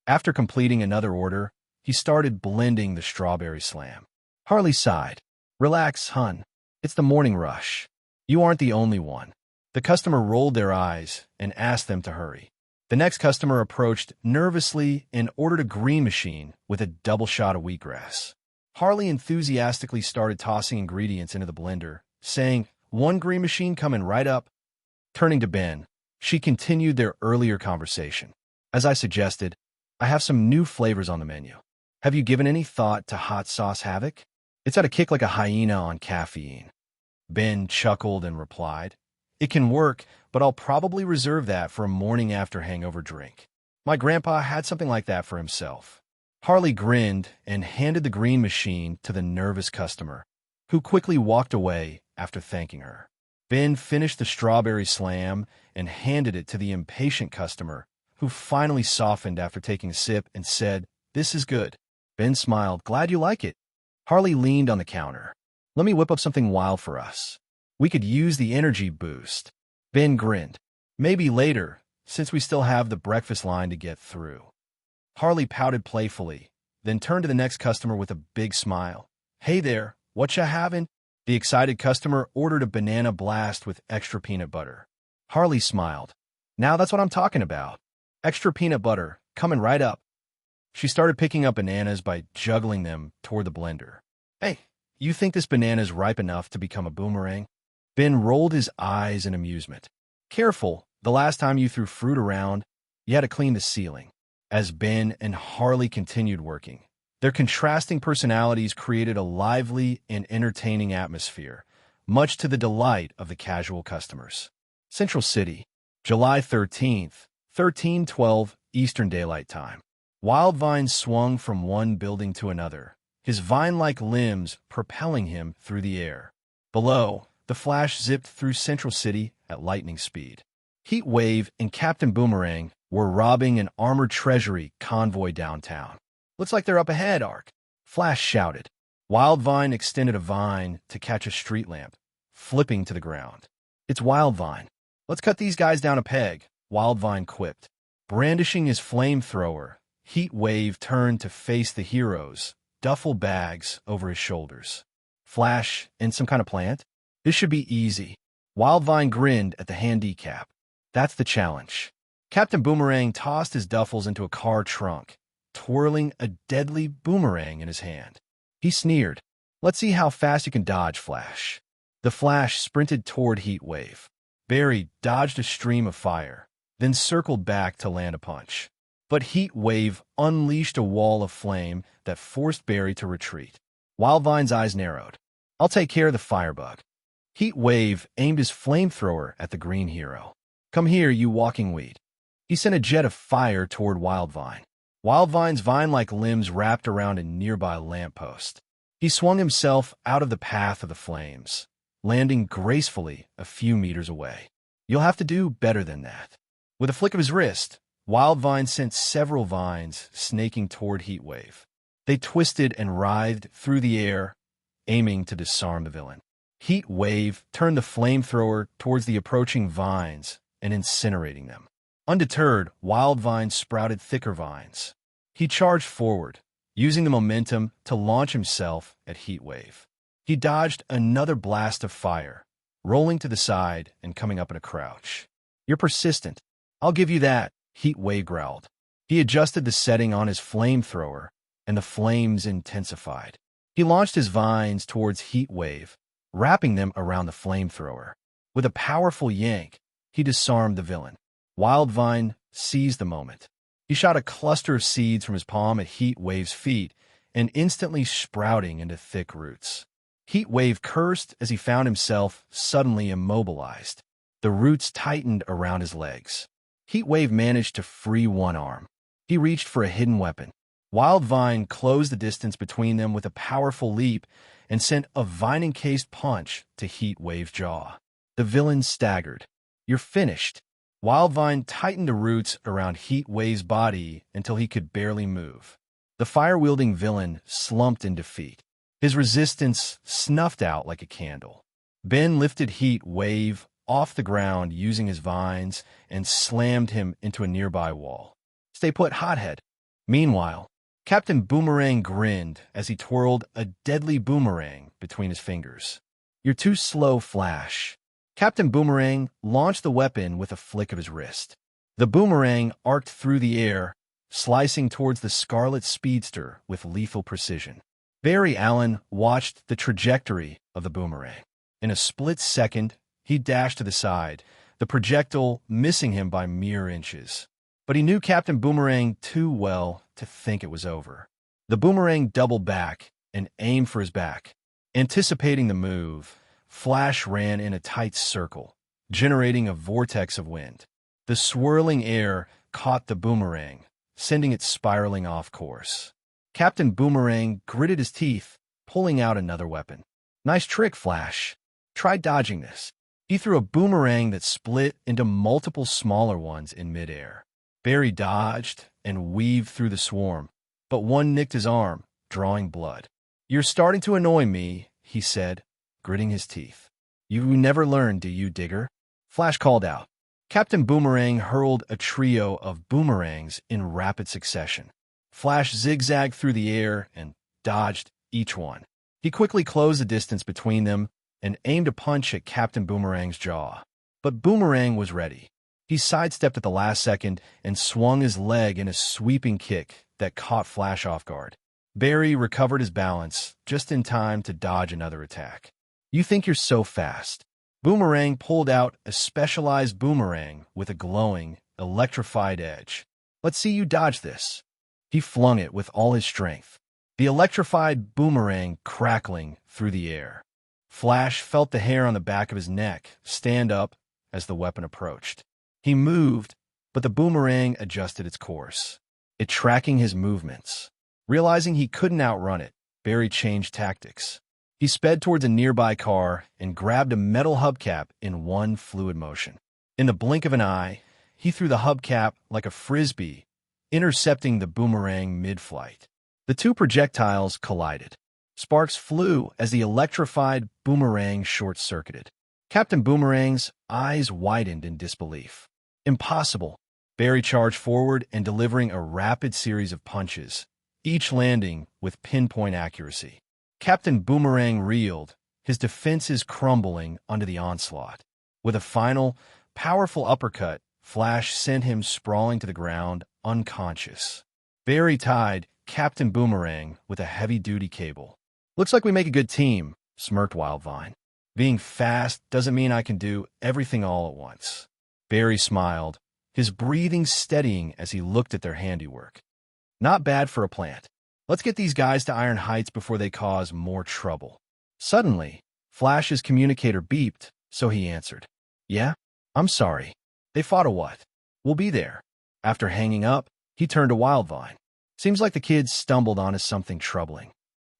After completing another order, he started blending the strawberry slam. Harley sighed. "Relax, hun. It's the morning rush. You aren't the only one." The customer rolled their eyes and asked them to hurry. The next customer approached nervously and ordered a green machine with a double shot of wheatgrass. Harley enthusiastically started tossing ingredients into the blender, saying, "One green machine coming right up." Turning to Ben, she continued their earlier conversation. "As I suggested, I have some new flavors on the menu. Have you given any thought to hot sauce havoc? It's at a kick like a hyena on caffeine." Ben chuckled and replied, "It can work, but I'll probably reserve that for a morning after hangover drink. My grandpa had something like that for himself." Harley grinned and handed the green machine to the nervous customer, who quickly walked away after thanking her. Ben finished the strawberry slam and handed it to the impatient customer, who finally softened after taking a sip and said, "This is good." Ben smiled, "Glad you like it." Harley leaned on the counter. "Let me whip up something wild for us. We could use the energy boost." Ben grinned. "Maybe later, since we still have the breakfast line to get through." Harley pouted playfully, then turned to the next customer with a big smile. "Hey there, what ya having?" The excited customer ordered a banana blast with extra peanut butter. Harley smiled. "Now that's what I'm talking about. Extra peanut butter, coming right up." She started picking up bananas by juggling them toward the blender. "Hey, you think this banana's ripe enough to become a boomerang?" Ben rolled his eyes in amusement. "Careful, the last time you threw fruit around, you had to clean the ceiling." As Ben and Harley continued working, their contrasting personalities created a lively and entertaining atmosphere, much to the delight of the casual customers. Central City, July 13th, 1312 Eastern Daylight Time. Wildvine swung from one building to another, his vine-like limbs propelling him through the air. Below, the Flash zipped through Central City at lightning speed. Heat Wave and Captain Boomerang were robbing an armored treasury convoy downtown. "Looks like they're up ahead, Ark," Flash shouted. Wildvine extended a vine to catch a street lamp, flipping to the ground. "It's Wildvine. Let's cut these guys down a peg," Wildvine quipped. Brandishing his flamethrower, Heat Wave turned to face the heroes, duffel bags over his shoulders. "Flash in some kind of plant? This should be easy." Wildvine grinned at the handicap. "That's the challenge." Captain Boomerang tossed his duffels into a car trunk, twirling a deadly boomerang in his hand. He sneered. "Let's see how fast you can dodge, Flash." The Flash sprinted toward Heat Wave. Barry dodged a stream of fire, then circled back to land a punch. But Heat Wave unleashed a wall of flame that forced Barry to retreat. Wildvine's eyes narrowed. "I'll take care of the firebug." Heat Wave aimed his flamethrower at the green hero. "Come here, you walking weed." He sent a jet of fire toward Wildvine. Wildvine's vine-like limbs wrapped around a nearby lamppost. He swung himself out of the path of the flames, landing gracefully a few meters away. "You'll have to do better than that." With a flick of his wrist, Wildvine sent several vines snaking toward Heatwave. They twisted and writhed through the air, aiming to disarm the villain. Heatwave turned the flamethrower towards the approaching vines and incinerating them. Undeterred, Wildvine sprouted thicker vines. He charged forward, using the momentum to launch himself at Heatwave. He dodged another blast of fire, rolling to the side and coming up in a crouch. "You're persistent. I'll give you that," Heatwave growled. He adjusted the setting on his flamethrower, and the flames intensified. He launched his vines towards Heatwave, wrapping them around the flamethrower. With a powerful yank, he disarmed the villain. Wildvine seized the moment. He shot a cluster of seeds from his palm at Heatwave's feet, and instantly sprouting into thick roots. Heatwave cursed as he found himself suddenly immobilized. The roots tightened around his legs. Heatwave managed to free one arm. He reached for a hidden weapon. Wildvine closed the distance between them with a powerful leap and sent a vine-encased punch to Heatwave's jaw. The villain staggered. "You're finished." Wildvine tightened the roots around Heatwave's body until he could barely move. The fire-wielding villain slumped in defeat. His resistance snuffed out like a candle. Ben lifted Heatwave off the ground using his vines and slammed him into a nearby wall. "Stay put, hothead." Meanwhile, Captain Boomerang grinned as he twirled a deadly boomerang between his fingers. "You're too slow, Flash." Captain Boomerang launched the weapon with a flick of his wrist. The boomerang arced through the air, slicing towards the Scarlet Speedster with lethal precision. Barry Allen watched the trajectory of the boomerang. In a split second, he dashed to the side, the projectile missing him by mere inches. But he knew Captain Boomerang too well to think it was over. The boomerang doubled back and aimed for his back. Anticipating the move, Flash ran in a tight circle, generating a vortex of wind. The swirling air caught the boomerang, sending it spiraling off course. Captain Boomerang gritted his teeth, pulling out another weapon. "Nice trick, Flash. Try dodging this." He threw a boomerang that split into multiple smaller ones in midair. Barry dodged and weaved through the swarm, but one nicked his arm, drawing blood. "You're starting to annoy me," he said, gritting his teeth. "You never learn, do you, Digger?" Flash called out. Captain Boomerang hurled a trio of boomerangs in rapid succession. Flash zigzagged through the air and dodged each one. He quickly closed the distance between them and aimed a punch at Captain Boomerang's jaw. But Boomerang was ready. He sidestepped at the last second and swung his leg in a sweeping kick that caught Flash off guard. Barry recovered his balance just in time to dodge another attack. "You think you're so fast." Boomerang pulled out a specialized boomerang with a glowing, electrified edge. "Let's see you dodge this." He flung it with all his strength, the electrified boomerang crackling through the air. Flash felt the hair on the back of his neck stand up as the weapon approached. He moved, but the boomerang adjusted its course, it tracking his movements. Realizing he couldn't outrun it, Barry changed tactics. He sped towards a nearby car and grabbed a metal hubcap in one fluid motion. In the blink of an eye, he threw the hubcap like a frisbee, intercepting the boomerang mid-flight. The two projectiles collided. Sparks flew as the electrified boomerang short-circuited. Captain Boomerang's eyes widened in disbelief. "Impossible." Barry charged forward and delivering a rapid series of punches, each landing with pinpoint accuracy. Captain Boomerang reeled, his defenses crumbling under the onslaught. With a final, powerful uppercut, Flash sent him sprawling to the ground, unconscious. Barry tied Captain Boomerang with a heavy-duty cable. "Looks like we make a good team," smirked Wildvine. "Being fast doesn't mean I can do everything all at once." Barry smiled, his breathing steadying as he looked at their handiwork. Not bad for a plant. Let's get these guys to Iron Heights before they cause more trouble. Suddenly, Flash's communicator beeped, so he answered. Yeah? I'm sorry. They fought a what? We'll be there. After hanging up, he turned to Wildvine. Seems like the kids stumbled onto something troubling.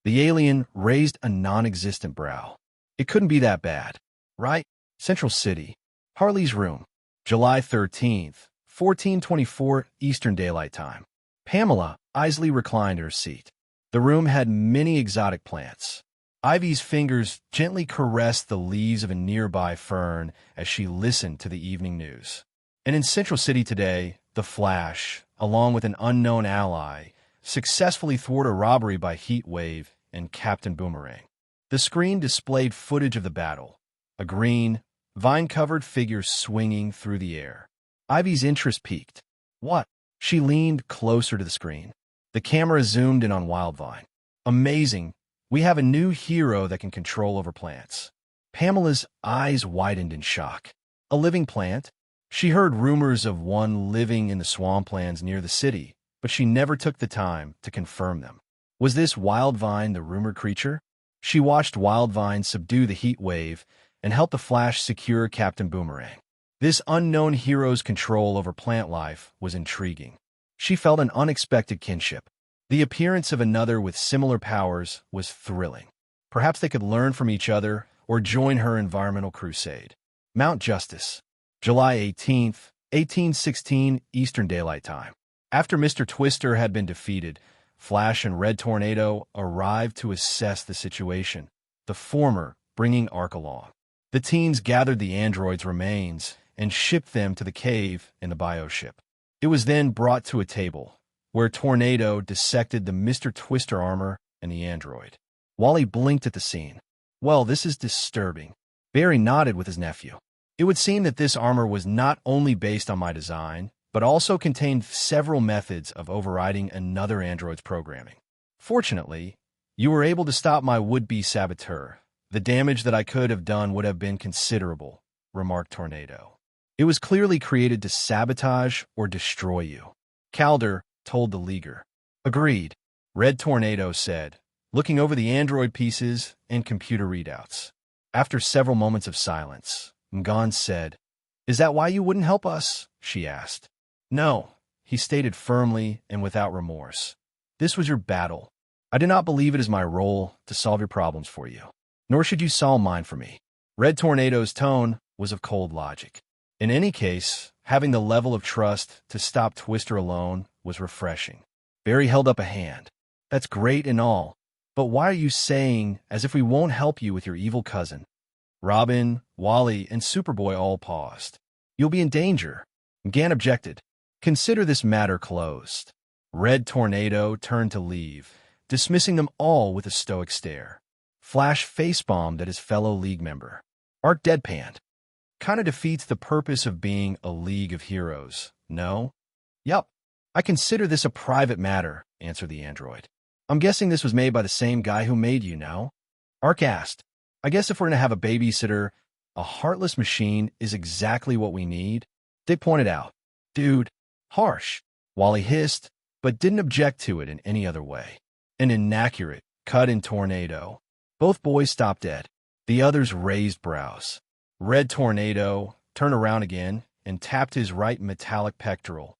The alien raised a non-existent brow. It couldn't be that bad, right? Central City. Harley's room. July 13th, 1424 Eastern Daylight Time. Pamela easily reclined in her seat. The room had many exotic plants. Ivy's fingers gently caressed the leaves of a nearby fern as she listened to the evening news. And in Central City today, the Flash, along with an unknown ally, successfully thwarted a robbery by Heatwave and Captain Boomerang. The screen displayed footage of the battle, a green, vine-covered figure swinging through the air. Ivy's interest peaked. What? She leaned closer to the screen. The camera zoomed in on Wildvine. Amazing. We have a new hero that can control over plants. Pamela's eyes widened in shock. A living plant? She heard rumors of one living in the swamplands near the city, but she never took the time to confirm them. Was this Wildvine the rumored creature? She watched Wildvine subdue the heat wave and help the Flash secure Captain Boomerang. This unknown hero's control over plant life was intriguing. She felt an unexpected kinship. The appearance of another with similar powers was thrilling. Perhaps they could learn from each other or join her environmental crusade. Mount Justice, July 18th, 1816 Eastern Daylight Time. After Mr. Twister had been defeated, Flash and Red Tornado arrived to assess the situation, the former bringing Ark along. The teens gathered the android's remains and shipped them to the cave in the bioship. It was then brought to a table, where Tornado dissected the Mr. Twister armor and the android. Wally blinked at the scene. Well, this is disturbing. Barry nodded with his nephew. It would seem that this armor was not only based on my design, but also contained several methods of overriding another android's programming. Fortunately, you were able to stop my would-be saboteur. The damage that I could have done would have been considerable, remarked Tornado. It was clearly created to sabotage or destroy you. Calder told the Leaguer. Agreed, Red Tornado said, looking over the android pieces and computer readouts. After several moments of silence, Ngan said, Is that why you wouldn't help us? She asked. No, he stated firmly and without remorse. This was your battle. I do not believe it is my role to solve your problems for you, nor should you solve mine for me. Red Tornado's tone was of cold logic. In any case, having the level of trust to stop Twister alone was refreshing. Barry held up a hand. That's great and all, but why are you saying as if we won't help you with your evil cousin? Robin, Wally, and Superboy all paused. You'll be in danger. Gan objected. Consider this matter closed. Red Tornado turned to leave, dismissing them all with a stoic stare. Flash face-bombed at his fellow League member. Ark deadpanned. Kinda defeats the purpose of being a League of Heroes, no? Yup. I consider this a private matter, answered the android. I'm guessing this was made by the same guy who made you, no? Ark asked. I guess if we're going to have a babysitter, a heartless machine is exactly what we need. Dick pointed out. Dude, harsh. Wally hissed, but didn't object to it in any other way. An inaccurate, cut-in Tornado. Both boys stopped dead. The others raised brows. Red Tornado turned around again and tapped his right metallic pectoral.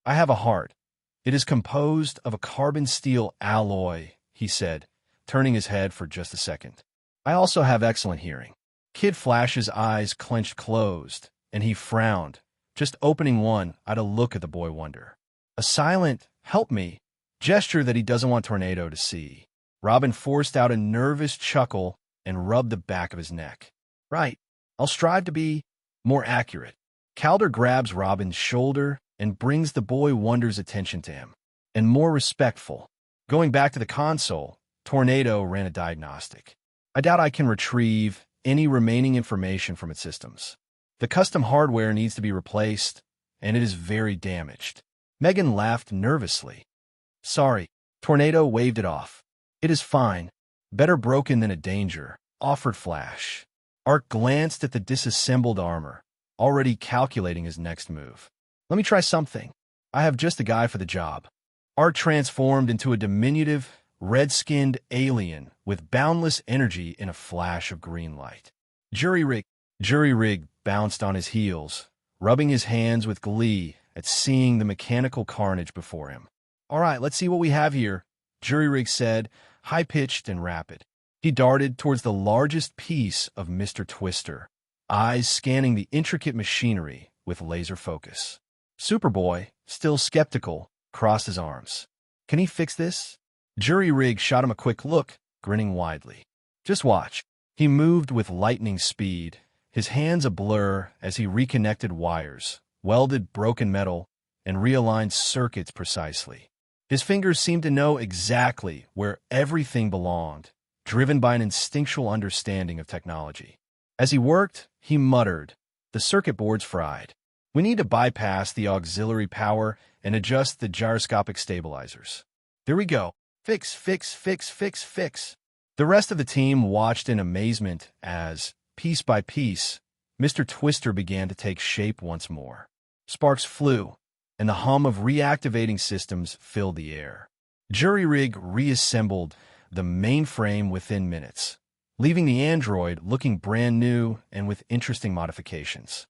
I have a heart. It is composed of a carbon steel alloy, he said, turning his head for just a second. I also have excellent hearing. Kid Flash's eyes clenched closed, and he frowned, just opening one at a look at the boy wonder. A silent, help me, gesture that he doesn't want Tornado to see. Robin forced out a nervous chuckle and rubbed the back of his neck. Right, I'll strive to be more accurate. Calder grabs Robin's shoulder and brings the boy wonder's attention to him, and more respectful. Going back to the console, Tornado ran a diagnostic. I doubt I can retrieve any remaining information from its systems. The custom hardware needs to be replaced, and it is very damaged. Megan laughed nervously. Sorry, Tornado waved it off. It is fine. Better broken than a danger, offered Flash. Ark glanced at the disassembled armor, already calculating his next move. Let me try something. I have just the guy for the job. Art transformed into a diminutive, red-skinned alien with boundless energy in a flash of green light. Jury-rig bounced on his heels, rubbing his hands with glee at seeing the mechanical carnage before him. All right, let's see what we have here, Jury-rig said, high-pitched and rapid. He darted towards the largest piece of Mr. Twister, eyes scanning the intricate machinery with laser focus. Superboy, still skeptical, crossed his arms. Can he fix this? Jury-rig shot him a quick look, grinning widely. Just watch. He moved with lightning speed, his hands a blur as he reconnected wires, welded broken metal, and realigned circuits precisely. His fingers seemed to know exactly where everything belonged, driven by an instinctual understanding of technology. As he worked, he muttered, "The circuit board's fried. We need to bypass the auxiliary power and adjust the gyroscopic stabilizers. There we go. Fix, fix, fix, fix, fix." The rest of the team watched in amazement as, piece by piece, Mr. Twister began to take shape once more. Sparks flew, and the hum of reactivating systems filled the air. Jury-rig reassembled the mainframe within minutes, leaving the android looking brand new and with interesting modifications.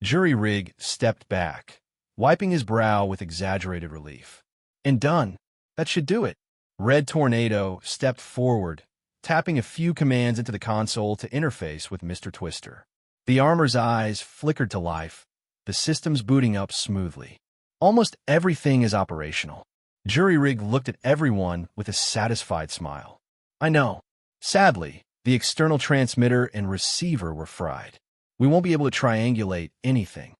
Jury-rig stepped back, wiping his brow with exaggerated relief. And done. That should do it. Red Tornado stepped forward, tapping a few commands into the console to interface with Mr. Twister. The armor's eyes flickered to life, the systems booting up smoothly. Almost everything is operational. Jury-rig looked at everyone with a satisfied smile. I know. Sadly, the external transmitter and receiver were fried. We won't be able to triangulate anything.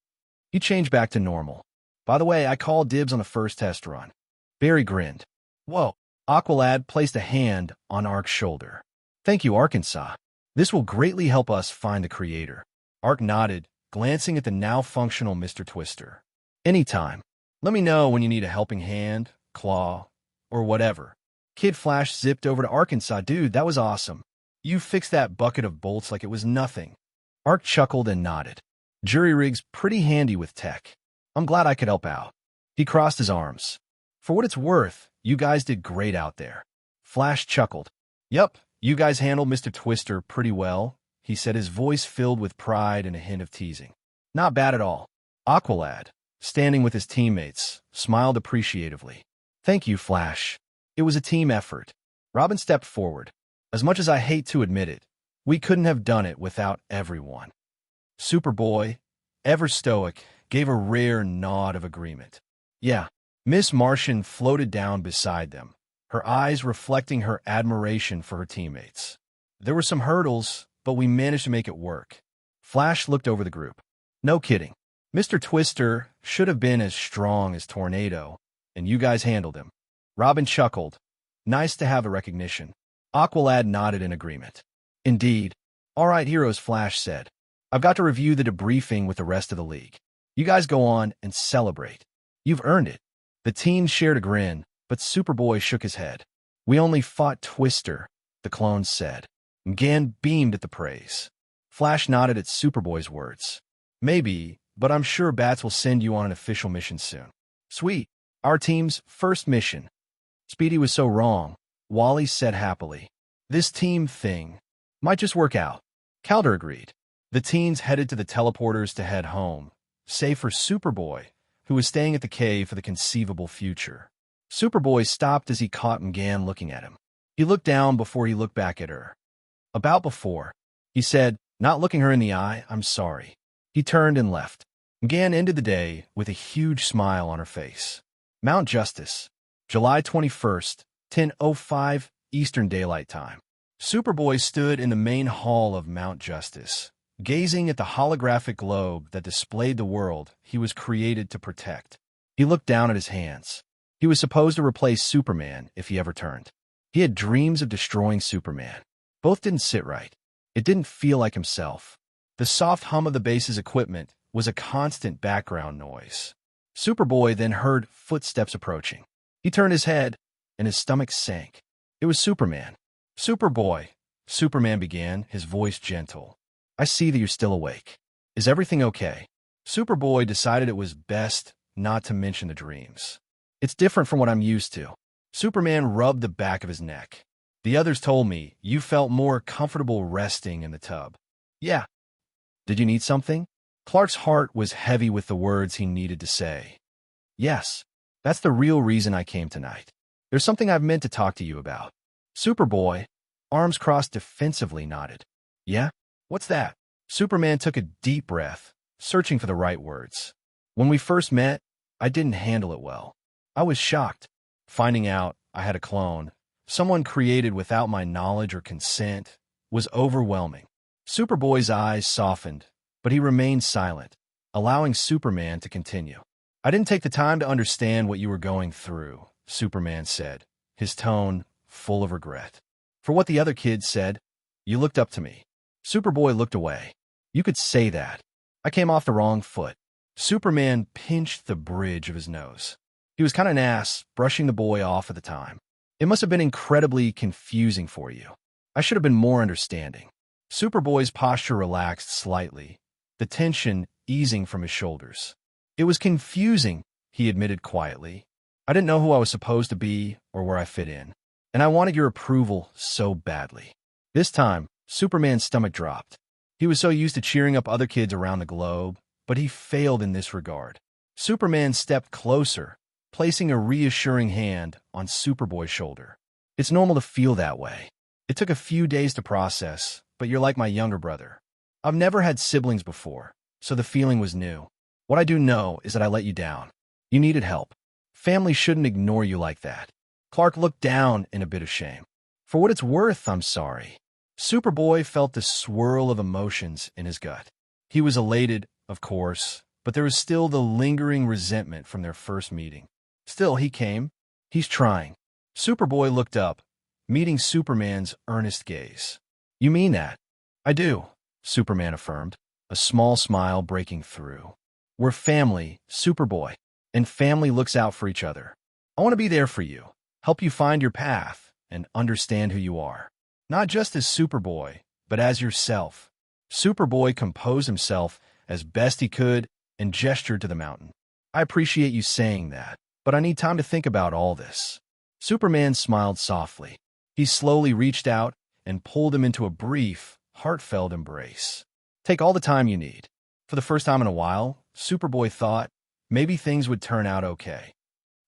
He changed back to normal. By the way, I called dibs on the first test run. Barry grinned. Whoa. Aqualad placed a hand on Ark's shoulder. Thank you, Arkansas. This will greatly help us find the creator. Ark nodded, glancing at the now functional Mr. Twister. Anytime. Let me know when you need a helping hand, claw, or whatever. Kid Flash zipped over to Arkansas. Dude, that was awesome. You fixed that bucket of bolts like it was nothing. Ark chuckled and nodded. Jury-rig's pretty handy with tech. I'm glad I could help out. He crossed his arms. For what it's worth, you guys did great out there. Flash chuckled. Yup, you guys handled Mr. Twister pretty well, he said, his voice filled with pride and a hint of teasing. Not bad at all. Aqualad, standing with his teammates, smiled appreciatively. Thank you, Flash. It was a team effort. Robin stepped forward. As much as I hate to admit it, we couldn't have done it without everyone. Superboy, ever stoic, gave a rare nod of agreement. Yeah. Miss Martian floated down beside them, her eyes reflecting her admiration for her teammates. There were some hurdles, but we managed to make it work. Flash looked over the group. No kidding. Mr. Twister should have been as strong as Tornado, and you guys handled him. Robin chuckled. Nice to have a recognition. Aqualad nodded in agreement. Indeed. All right, heroes, Flash said. I've got to review the debriefing with the rest of the league. You guys go on and celebrate. You've earned it. The teens shared a grin, but Superboy shook his head. We only fought Twister, the clones said. Gan beamed at the praise. Flash nodded at Superboy's words. Maybe, but I'm sure Bats will send you on an official mission soon. Sweet. Our team's first mission. Speedy was so wrong, Wally said happily. This team thing might just work out. Calder agreed. The teens headed to the teleporters to head home, save for Superboy, who was staying at the cave for the conceivable future. Superboy stopped as he caught M'Gan looking at him. He looked down before he looked back at her. About before, he said, not looking her in the eye, I'm sorry. He turned and left. M'Gan ended the day with a huge smile on her face. Mount Justice, July 21st, 10:05 Eastern Daylight Time. Superboy stood in the main hall of Mount Justice, gazing at the holographic globe that displayed the world he was created to protect. He looked down at his hands. He was supposed to replace Superman if he ever turned. He had dreams of destroying Superman. Both didn't sit right. It didn't feel like himself. The soft hum of the base's equipment was a constant background noise. Superboy then heard footsteps approaching. He turned his head, and his stomach sank. It was Superman. Superboy, Superman began, his voice gentle. I see that you're still awake. Is everything okay? Superboy decided it was best not to mention the dreams. It's different from what I'm used to. Superman rubbed the back of his neck. The others told me you felt more comfortable resting in the tub. Yeah. Did you need something? Clark's heart was heavy with the words he needed to say. Yes, that's the real reason I came tonight. There's something I've meant to talk to you about. Superboy, arms crossed defensively, nodded. Yeah? What's that? Superman took a deep breath, searching for the right words. When we first met, I didn't handle it well. I was shocked. Finding out I had a clone, someone created without my knowledge or consent, was overwhelming. Superboy's eyes softened, but he remained silent, allowing Superman to continue. I didn't take the time to understand what you were going through, Superman said, his tone full of regret. For what the other kids said, you looked up to me. Superboy looked away. You could say that. I came off the wrong foot. Superman pinched the bridge of his nose. He was kind of an ass, brushing the boy off at the time. It must have been incredibly confusing for you. I should have been more understanding. Superboy's posture relaxed slightly, the tension easing from his shoulders. It was confusing, he admitted quietly. I didn't know who I was supposed to be or where I fit in, and I wanted your approval so badly. This time, Superman's stomach dropped. He was so used to cheering up other kids around the globe, but he failed in this regard. Superman stepped closer, placing a reassuring hand on Superboy's shoulder. It's normal to feel that way. It took a few days to process, but you're like my younger brother. I've never had siblings before, so the feeling was new. What I do know is that I let you down. You needed help. Family shouldn't ignore you like that. Clark looked down in a bit of shame. For what it's worth, I'm sorry. Superboy felt the swirl of emotions in his gut. He was elated, of course, but there was still the lingering resentment from their first meeting. Still, he came. He's trying. Superboy looked up, meeting Superman's earnest gaze. You mean that? I do, Superman affirmed, a small smile breaking through. We're family, Superboy, and family looks out for each other. I want to be there for you, help you find your path, and understand who you are. Not just as Superboy, but as yourself. Superboy composed himself as best he could and gestured to the mountain. I appreciate you saying that, but I need time to think about all this. Superman smiled softly. He slowly reached out and pulled him into a brief, heartfelt embrace. Take all the time you need. For the first time in a while, Superboy thought maybe things would turn out okay.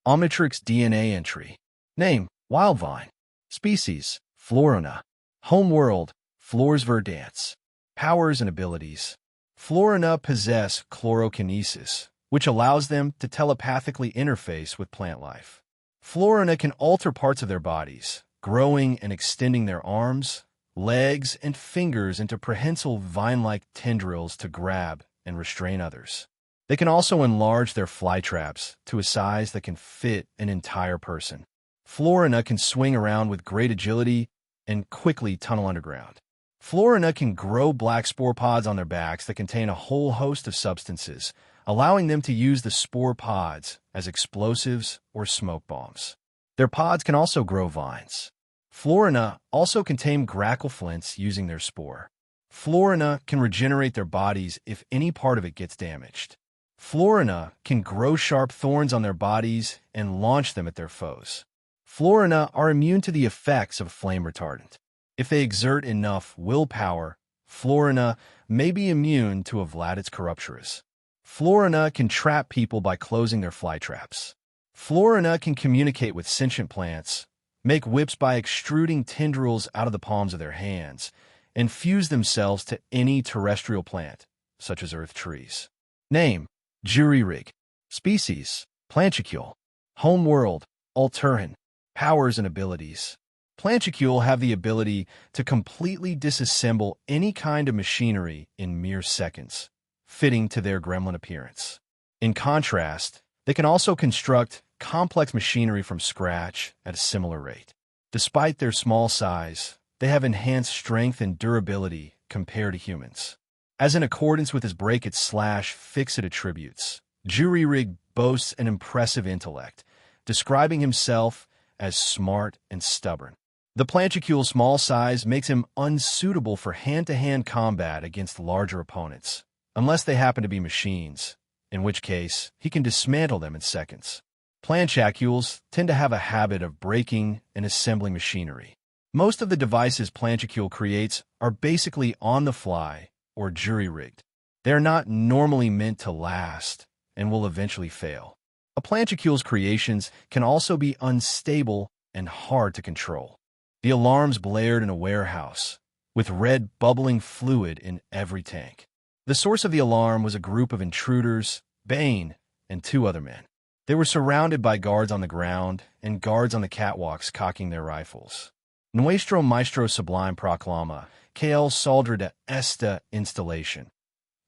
Omnitrix DNA entry. Name, Wildvine. Species, Florina. Homeworld, Floors Verdance. Powers and abilities. Florina possess chlorokinesis, which allows them to telepathically interface with plant life. Florina can alter parts of their bodies, growing and extending their arms, legs, and fingers into prehensile vine-like tendrils to grab and restrain others. They can also enlarge their fly traps to a size that can fit an entire person. Florina can swing around with great agility and quickly tunnel underground. Florina can grow black spore pods on their backs that contain a whole host of substances, allowing them to use the spore pods as explosives or smoke bombs. Their pods can also grow vines. Florina also can tame grackle flints using their spore. Florina can regenerate their bodies if any part of it gets damaged. Florina can grow sharp thorns on their bodies and launch them at their foes. Florina are immune to the effects of flame retardant. If they exert enough willpower, Florina may be immune to a Vladit's corrupturus. Florina can trap people by closing their fly traps. Florina can communicate with sentient plants, make whips by extruding tendrils out of the palms of their hands, and fuse themselves to any terrestrial plant, such as earth trees. Name, Jury-Rig. Species, Planchicule. Homeworld, Alteran. Powers and abilities. Planchicule have the ability to completely disassemble any kind of machinery in mere seconds, fitting to their gremlin appearance. In contrast, they can also construct complex machinery from scratch at a similar rate. Despite their small size, they have enhanced strength and durability compared to humans. As in accordance with his break-it/fix-it attributes, Jury-Rig boasts an impressive intellect, describing himself as smart and stubborn. The Planchicule's small size makes him unsuitable for hand-to-hand combat against larger opponents, unless they happen to be machines, in which case he can dismantle them in seconds. Planchacules tend to have a habit of breaking and assembling machinery. Most of the devices Planchacule creates are basically on the fly or jury-rigged. They are not normally meant to last and will eventually fail. A Planchacule's creations can also be unstable and hard to control. The alarms blared in a warehouse, with red bubbling fluid in every tank. The source of the alarm was a group of intruders, Bane, and 2 other men. They were surrounded by guards on the ground and guards on the catwalks cocking their rifles. Nuestro Maestro Sublime Proclama, que el saldrá de esta instalación.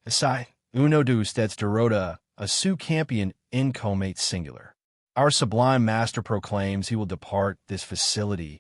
Así, uno de ustedes derrota a su campeón en combate singular. Our Sublime Master proclaims he will depart this facility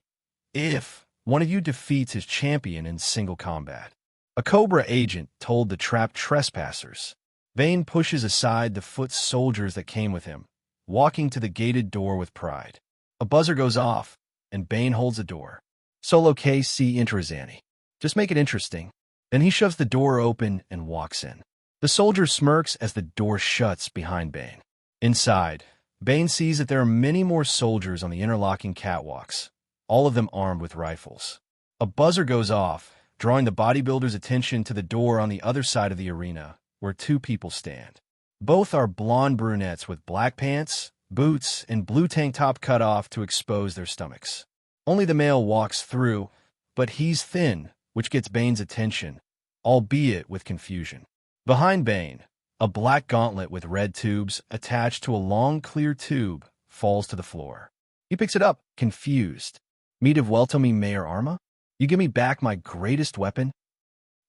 if one of you defeats his champion in single combat. A Cobra agent told the trapped trespassers. Bane pushes aside the foot soldiers that came with him, walking to the gated door with pride. A buzzer goes off, and Bane holds the door. Solo que si interesante. Just make it interesting. Then he shoves the door open and walks in. The soldier smirks as the door shuts behind Bane. Inside, Bane sees that there are many more soldiers on the interlocking catwalks, all of them armed with rifles. A buzzer goes off, drawing the bodybuilder's attention to the door on the other side of the arena, where 2 people stand. Both are blonde brunettes with black pants, boots, and blue tank top cut off to expose their stomachs. Only the male walks through, but he's thin, which gets Bane's attention, albeit with confusion. Behind Bane, a black gauntlet with red tubes attached to a long clear tube falls to the floor. He picks it up, confused. "Me devuelto mi mayor arma? You give me back my greatest weapon?"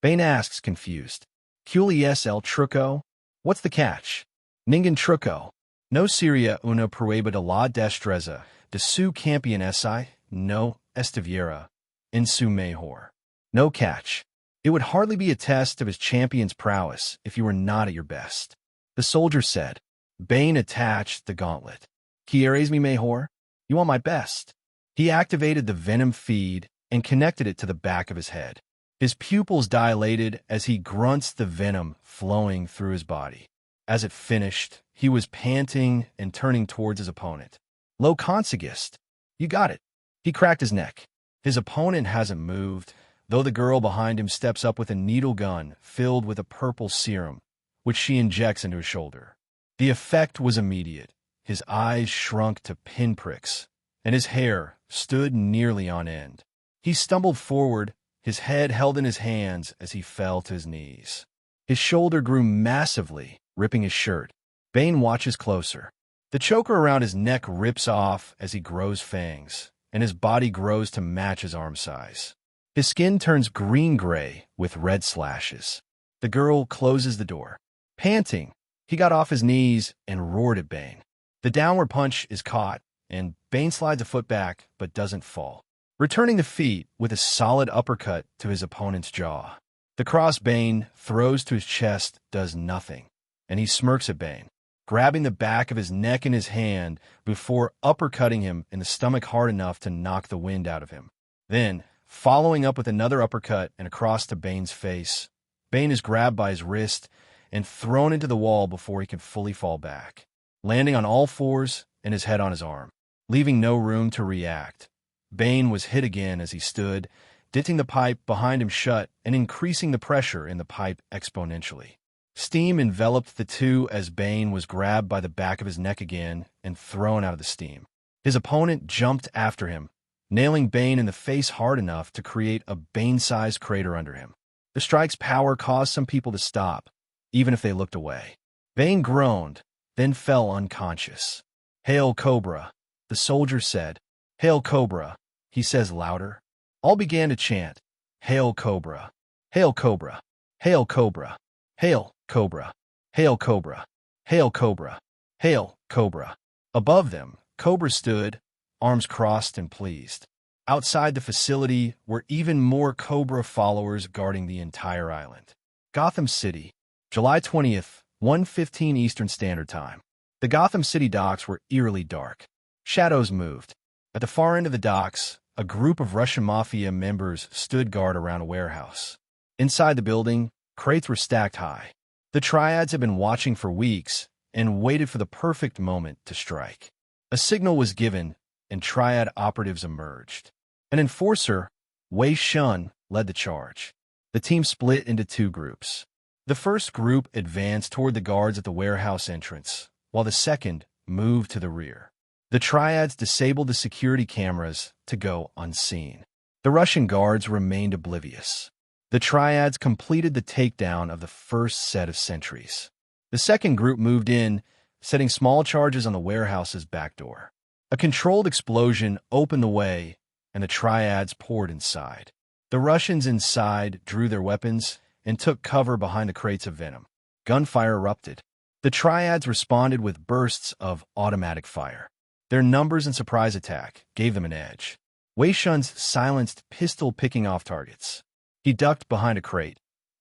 Bane asks, confused. "¿Cuál es el truco? What's the catch?" "Ningún truco. No sería una prueba de la destreza de su campeón si no estuviera en su mejor." No catch. It would hardly be a test of his champion's prowess if you were not at your best. The soldier said. Bane attached the gauntlet. "Quieres mi mejor? You want my best?" He activated the venom feed and connected it to the back of his head. His pupils dilated as he grunts the venom flowing through his body. As it finished, he was panting and turning towards his opponent. "Lo consiguist. You got it." He cracked his neck. His opponent hasn't moved, though the girl behind him steps up with a needle gun filled with a purple serum, which she injects into his shoulder. The effect was immediate. His eyes shrunk to pinpricks, and his hair stood nearly on end. He stumbled forward, his head held in his hands as he fell to his knees. His shoulder grew massively, ripping his shirt. Bane watches closer. The choker around his neck rips off as he grows fangs, and his body grows to match his arm size. His skin turns green-gray with red slashes. The girl closes the door. Panting, he got off his knees and roared at Bane. The downward punch is caught, and Bane slides a foot back but doesn't fall, returning the feet with a solid uppercut to his opponent's jaw. The cross Bane throws to his chest does nothing, and he smirks at Bane, grabbing the back of his neck in his hand before uppercutting him in the stomach hard enough to knock the wind out of him. Then, following up with another uppercut and across to Bane's face, Bane is grabbed by his wrist and thrown into the wall before he can fully fall back, landing on all fours and his head on his arm, leaving no room to react. Bane was hit again as he stood, denting the pipe behind him shut and increasing the pressure in the pipe exponentially. Steam enveloped the two as Bane was grabbed by the back of his neck again and thrown out of the steam. His opponent jumped after him, nailing Bane in the face hard enough to create a Bane-sized crater under him. The strike's power caused some people to stop, even if they looked away. Bane groaned, then fell unconscious. "Hail, Cobra," the soldier said. "Hail, Cobra," he says louder. All began to chant, "Hail, Cobra! Hail, Cobra! Hail, Cobra! Hail, Cobra! Hail, Cobra! Hail, Cobra! Hail, Cobra!" Above them, Cobra stood, arms crossed and pleased. Outside the facility were even more Cobra followers guarding the entire island. Gotham City, July 20th, 1:15 Eastern Standard Time. The Gotham City docks were eerily dark. Shadows moved. At the far end of the docks, a group of Russian mafia members stood guard around a warehouse. Inside the building, crates were stacked high. The triads had been watching for weeks and waited for the perfect moment to strike. A signal was given, and triad operatives emerged. An enforcer, Wei Shun, led the charge. The team split into two groups. The first group advanced toward the guards at the warehouse entrance, while the second moved to the rear. The triads disabled the security cameras to go unseen. The Russian guards remained oblivious. The triads completed the takedown of the first set of sentries. The second group moved in, setting small charges on the warehouse's back door. A controlled explosion opened the way, and the triads poured inside. The Russians inside drew their weapons and took cover behind the crates of venom. Gunfire erupted. The triads responded with bursts of automatic fire. Their numbers and surprise attack gave them an edge. Wei Shun's silenced pistol picking off targets. He ducked behind a crate,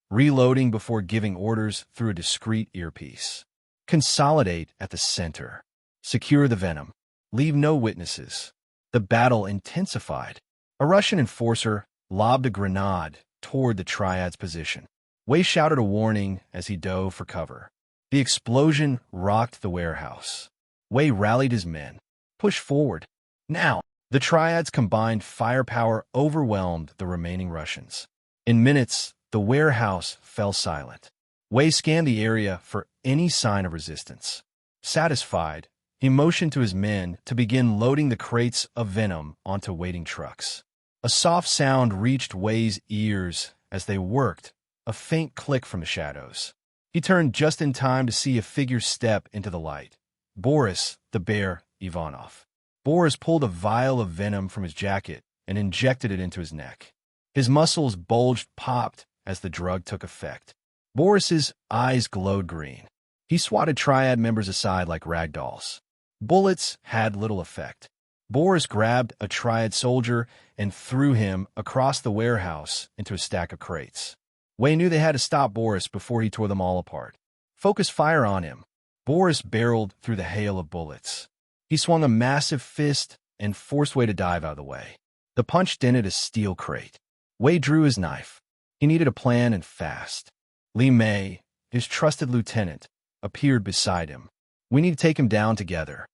reloading before giving orders through a discreet earpiece. Consolidate at the center. Secure the venom. Leave no witnesses. The battle intensified. A Russian enforcer lobbed a grenade toward the triad's position. Wei shouted a warning as he dove for cover. The explosion rocked the warehouse. Wei rallied his men. Push forward. Now! The triad's combined firepower overwhelmed the remaining Russians. In minutes, the warehouse fell silent. Wei scanned the area for any sign of resistance. Satisfied, he motioned to his men to begin loading the crates of venom onto waiting trucks. A soft sound reached Wei's ears as they worked, a faint click from the shadows. He turned just in time to see a figure step into the light. Boris, the bear, Ivanov. Boris pulled a vial of venom from his jacket and injected it into his neck. His muscles popped as the drug took effect. Boris's eyes glowed green. He swatted triad members aside like rag dolls. Bullets had little effect. Boris grabbed a triad soldier and threw him across the warehouse into a stack of crates. Wei knew they had to stop Boris before he tore them all apart. Focus fire on him. Boris barreled through the hail of bullets. He swung a massive fist and forced Wei to dive out of the way. The punch dented a steel crate. Wei drew his knife. He needed a plan and fast. Li Mei, his trusted lieutenant, appeared beside him. We need to take him down together.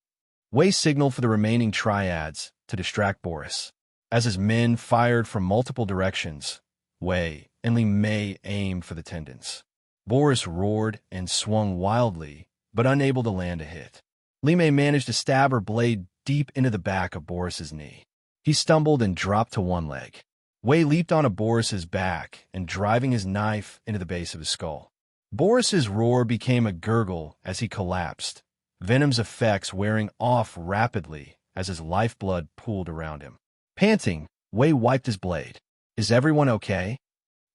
Wei signaled for the remaining triads to distract Boris. As his men fired from multiple directions, Wei and Li Mei aimed for the tendons. Boris roared and swung wildly, but unable to land a hit. Li Mei managed to stab her blade deep into the back of Boris's knee. He stumbled and dropped to one leg. Wei leaped onto Boris's back and driving his knife into the base of his skull. Boris's roar became a gurgle as he collapsed, venom's effects wearing off rapidly as his lifeblood pooled around him. Panting, Wei wiped his blade. Is everyone okay?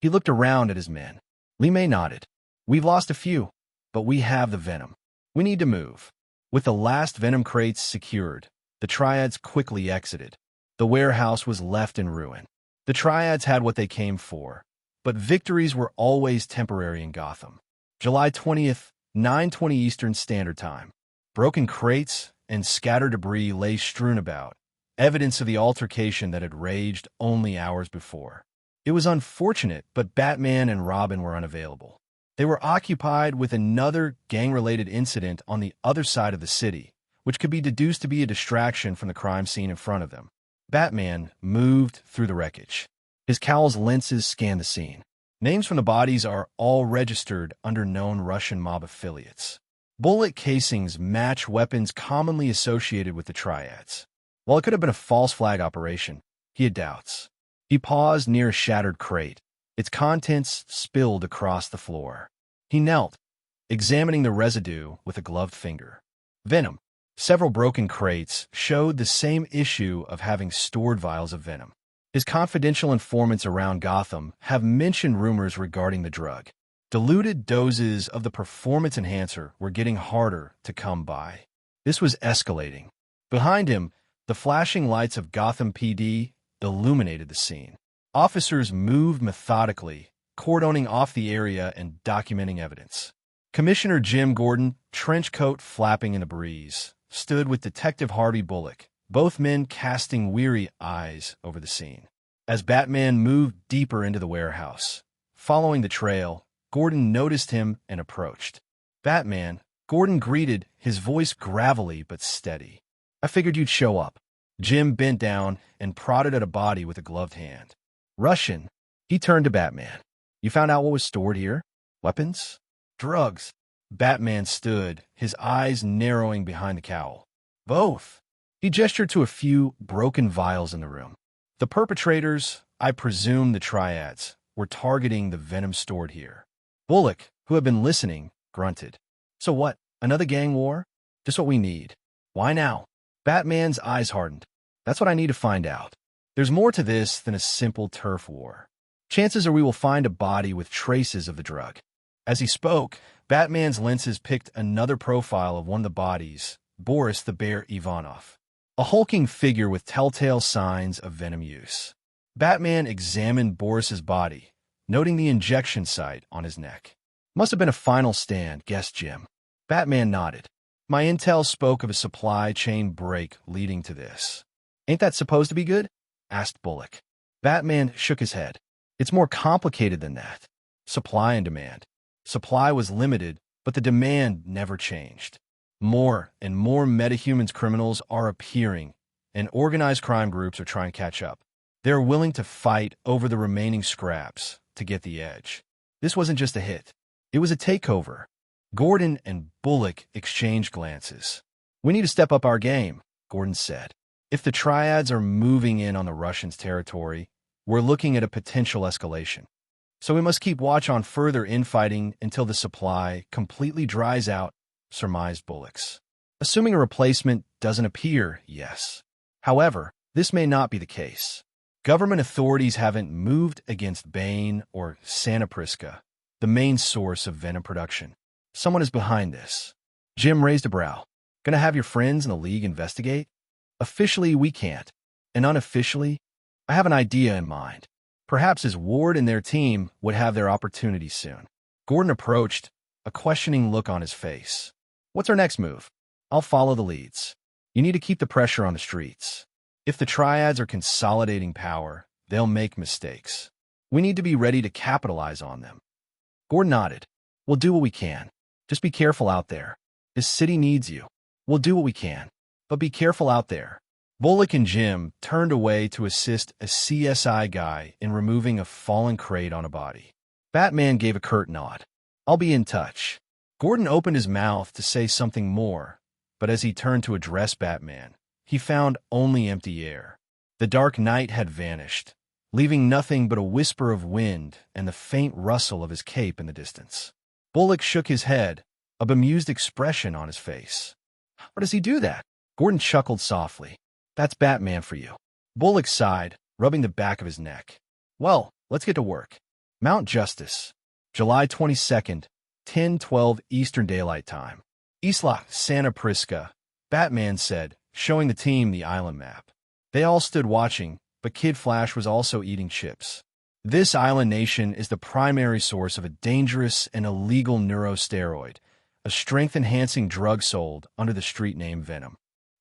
He looked around at his men. Li Mei nodded. We've lost a few, but we have the venom. We need to move. With the last venom crates secured, the triads quickly exited. The warehouse was left in ruin. The triads had what they came for, but victories were always temporary in Gotham. July 20th, 9:20 Eastern Standard Time. Broken crates and scattered debris lay strewn about, evidence of the altercation that had raged only hours before. It was unfortunate, but Batman and Robin were unavailable. They were occupied with another gang-related incident on the other side of the city, which could be deduced to be a distraction from the crime scene in front of them. Batman moved through the wreckage. His cowl's lenses scanned the scene. Names from the bodies are all registered under known Russian mob affiliates. Bullet casings match weapons commonly associated with the triads. While it could have been a false flag operation, he had doubts. He paused near a shattered crate. Its contents spilled across the floor. He knelt, examining the residue with a gloved finger. Venom. Several broken crates showed the same issue of having stored vials of venom. His confidential informants around Gotham have mentioned rumors regarding the drug. Diluted doses of the performance enhancer were getting harder to come by. This was escalating. Behind him, the flashing lights of Gotham PD illuminated the scene. Officers moved methodically, cordoning off the area and documenting evidence. Commissioner Jim Gordon, trench coat flapping in the breeze, stood with Detective Harvey Bullock, both men casting weary eyes over the scene. As Batman moved deeper into the warehouse, following the trail, Gordon noticed him and approached. "Batman," Gordon greeted, his voice gravelly but steady. "I figured you'd show up." Jim bent down and prodded at a body with a gloved hand. "Russian." He turned to Batman. "You found out what was stored here? Weapons? Drugs?" Batman stood, his eyes narrowing behind the cowl. "Both." He gestured to a few broken vials in the room. "The perpetrators, I presume the triads, were targeting the venom stored here." Bullock, who had been listening, grunted. "So what? Another gang war? Just what we need. Why now?" Batman's eyes hardened. "That's what I need to find out. There's more to this than a simple turf war. Chances are we will find a body with traces of the drug." As he spoke, Batman's lenses picked another profile of one of the bodies, Boris the Bear Ivanov, a hulking figure with telltale signs of venom use. Batman examined Boris's body, noting the injection site on his neck. "Must have been a final stand," guessed Jim. Batman nodded. "My intel spoke of a supply chain break leading to this." "Ain't that supposed to be good?" asked Bullock. Batman shook his head. "It's more complicated than that. Supply and demand. Supply was limited, but the demand never changed. More and more metahumans criminals are appearing, and organized crime groups are trying to catch up. They're willing to fight over the remaining scraps to get the edge. This wasn't just a hit. It was a takeover." Gordon and Bullock exchanged glances. "We need to step up our game," Gordon said. "If the triads are moving in on the Russians' territory, we're looking at a potential escalation. So we must keep watch on further infighting until the supply completely dries out," surmised Bullock's. "Assuming a replacement doesn't appear, yes. However, this may not be the case. Government authorities haven't moved against Bane or Santa Prisca, the main source of venom production. Someone is behind this." Jim raised a brow. "Gonna have your friends in the League investigate?" "Officially, we can't. And unofficially, I have an idea in mind. Perhaps his Ward and their team would have their opportunity soon." Gordon approached, a questioning look on his face. "What's our next move?" "I'll follow the leads. You need to keep the pressure on the streets. If the triads are consolidating power, they'll make mistakes. We need to be ready to capitalize on them." Gordon nodded. "We'll do what we can. Just be careful out there. This city needs you." "We'll do what we can. But be careful out there." Bullock and Jim turned away to assist a CSI guy in removing a fallen crate on a body. Batman gave a curt nod. "I'll be in touch." Gordon opened his mouth to say something more, but as he turned to address Batman, he found only empty air. The dark night had vanished, leaving nothing but a whisper of wind and the faint rustle of his cape in the distance. Bullock shook his head, a bemused expression on his face. "How does he do that?" Gordon chuckled softly. "That's Batman for you." Bullock sighed, rubbing the back of his neck. "Well, let's get to work." Mount Justice, July 22nd, 10:12 Eastern Daylight Time. "Isla Santa Prisca," Batman said, showing the team the island map. They all stood watching, but Kid Flash was also eating chips. "This island nation is the primary source of a dangerous and illegal neurosteroid, a strength-enhancing drug sold under the street name Venom."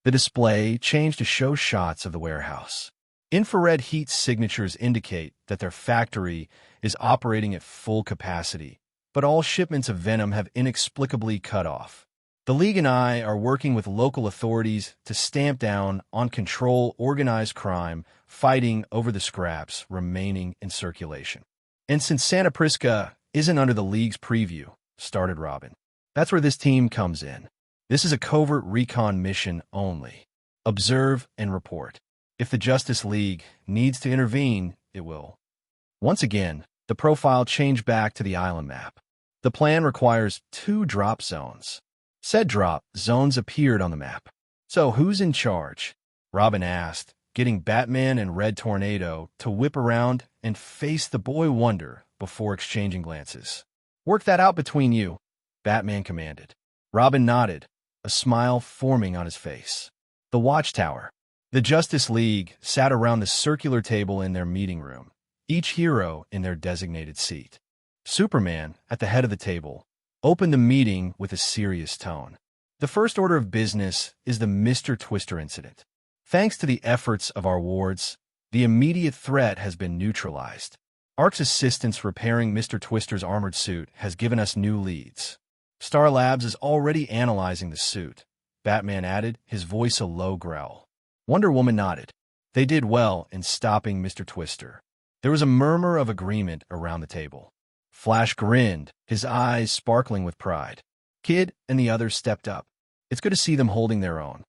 The display changed to show shots of the warehouse. Infrared heat signatures indicate that their factory is operating at full capacity, but all shipments of venom have inexplicably cut off. The League and I are working with local authorities to stamp down on control organized crime, fighting over the scraps remaining in circulation. "And since Santa Prisca isn't under the League's preview," started Robin, "that's where this team comes in. This is a covert recon mission only. Observe and report. If the Justice League needs to intervene, it will." Once again, the profile changed back to the island map. The plan requires 2 drop zones. Said drop zones appeared on the map. "So who's in charge?" Robin asked, getting Batman and Red Tornado to whip around and face the Boy Wonder before exchanging glances. "Work that out between you," Batman commanded. Robin nodded, a smile forming on his face. The Watchtower. The Justice League sat around the circular table in their meeting room, each hero in their designated seat. Superman, at the head of the table, opened the meeting with a serious tone. "The first order of business is the Mr. Twister incident. Thanks to the efforts of our wards, the immediate threat has been neutralized. Ark's assistance repairing Mr. Twister's armored suit has given us new leads. Star Labs is already analyzing the suit, Batman added, his voice a low growl. Wonder Woman nodded. They did well in stopping Mr. Twister. There was a murmur of agreement around the table. Flash grinned, his eyes sparkling with pride. Kid and the others stepped up. It's good to see them holding their own.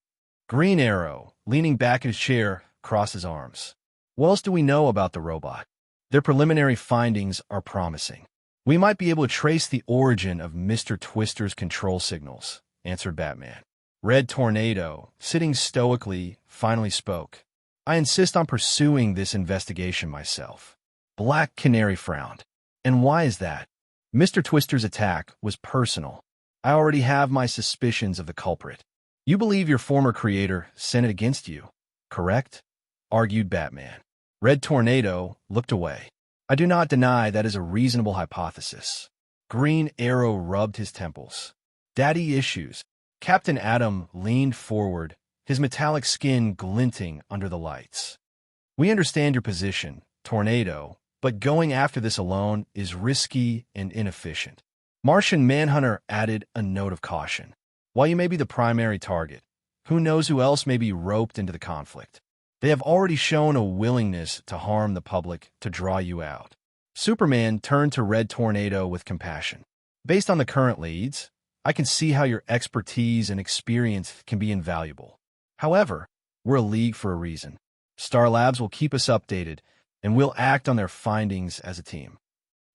Green Arrow, leaning back in his chair, crossed his arms. What else do we know about the robot? Their preliminary findings are promising. We might be able to trace the origin of Mr. Twister's control signals, answered Batman. Red Tornado, sitting stoically, finally spoke. I insist on pursuing this investigation myself. Black Canary frowned. And why is that? Mr. Twister's attack was personal. I already have my suspicions of the culprit. You believe your former creator sent it against you, correct? Argued Batman. Red Tornado looked away. I do not deny that is a reasonable hypothesis. Green Arrow rubbed his temples. Daddy issues. Captain Atom leaned forward, his metallic skin glinting under the lights. We understand your position, Tornado, but going after this alone is risky and inefficient. Martian Manhunter added a note of caution. While you may be the primary target, who knows who else may be roped into the conflict? They have already shown a willingness to harm the public to draw you out. Superman turned to Red Tornado with compassion. Based on the current leads, I can see how your expertise and experience can be invaluable. However, we're a league for a reason. Star Labs will keep us updated, and we'll act on their findings as a team.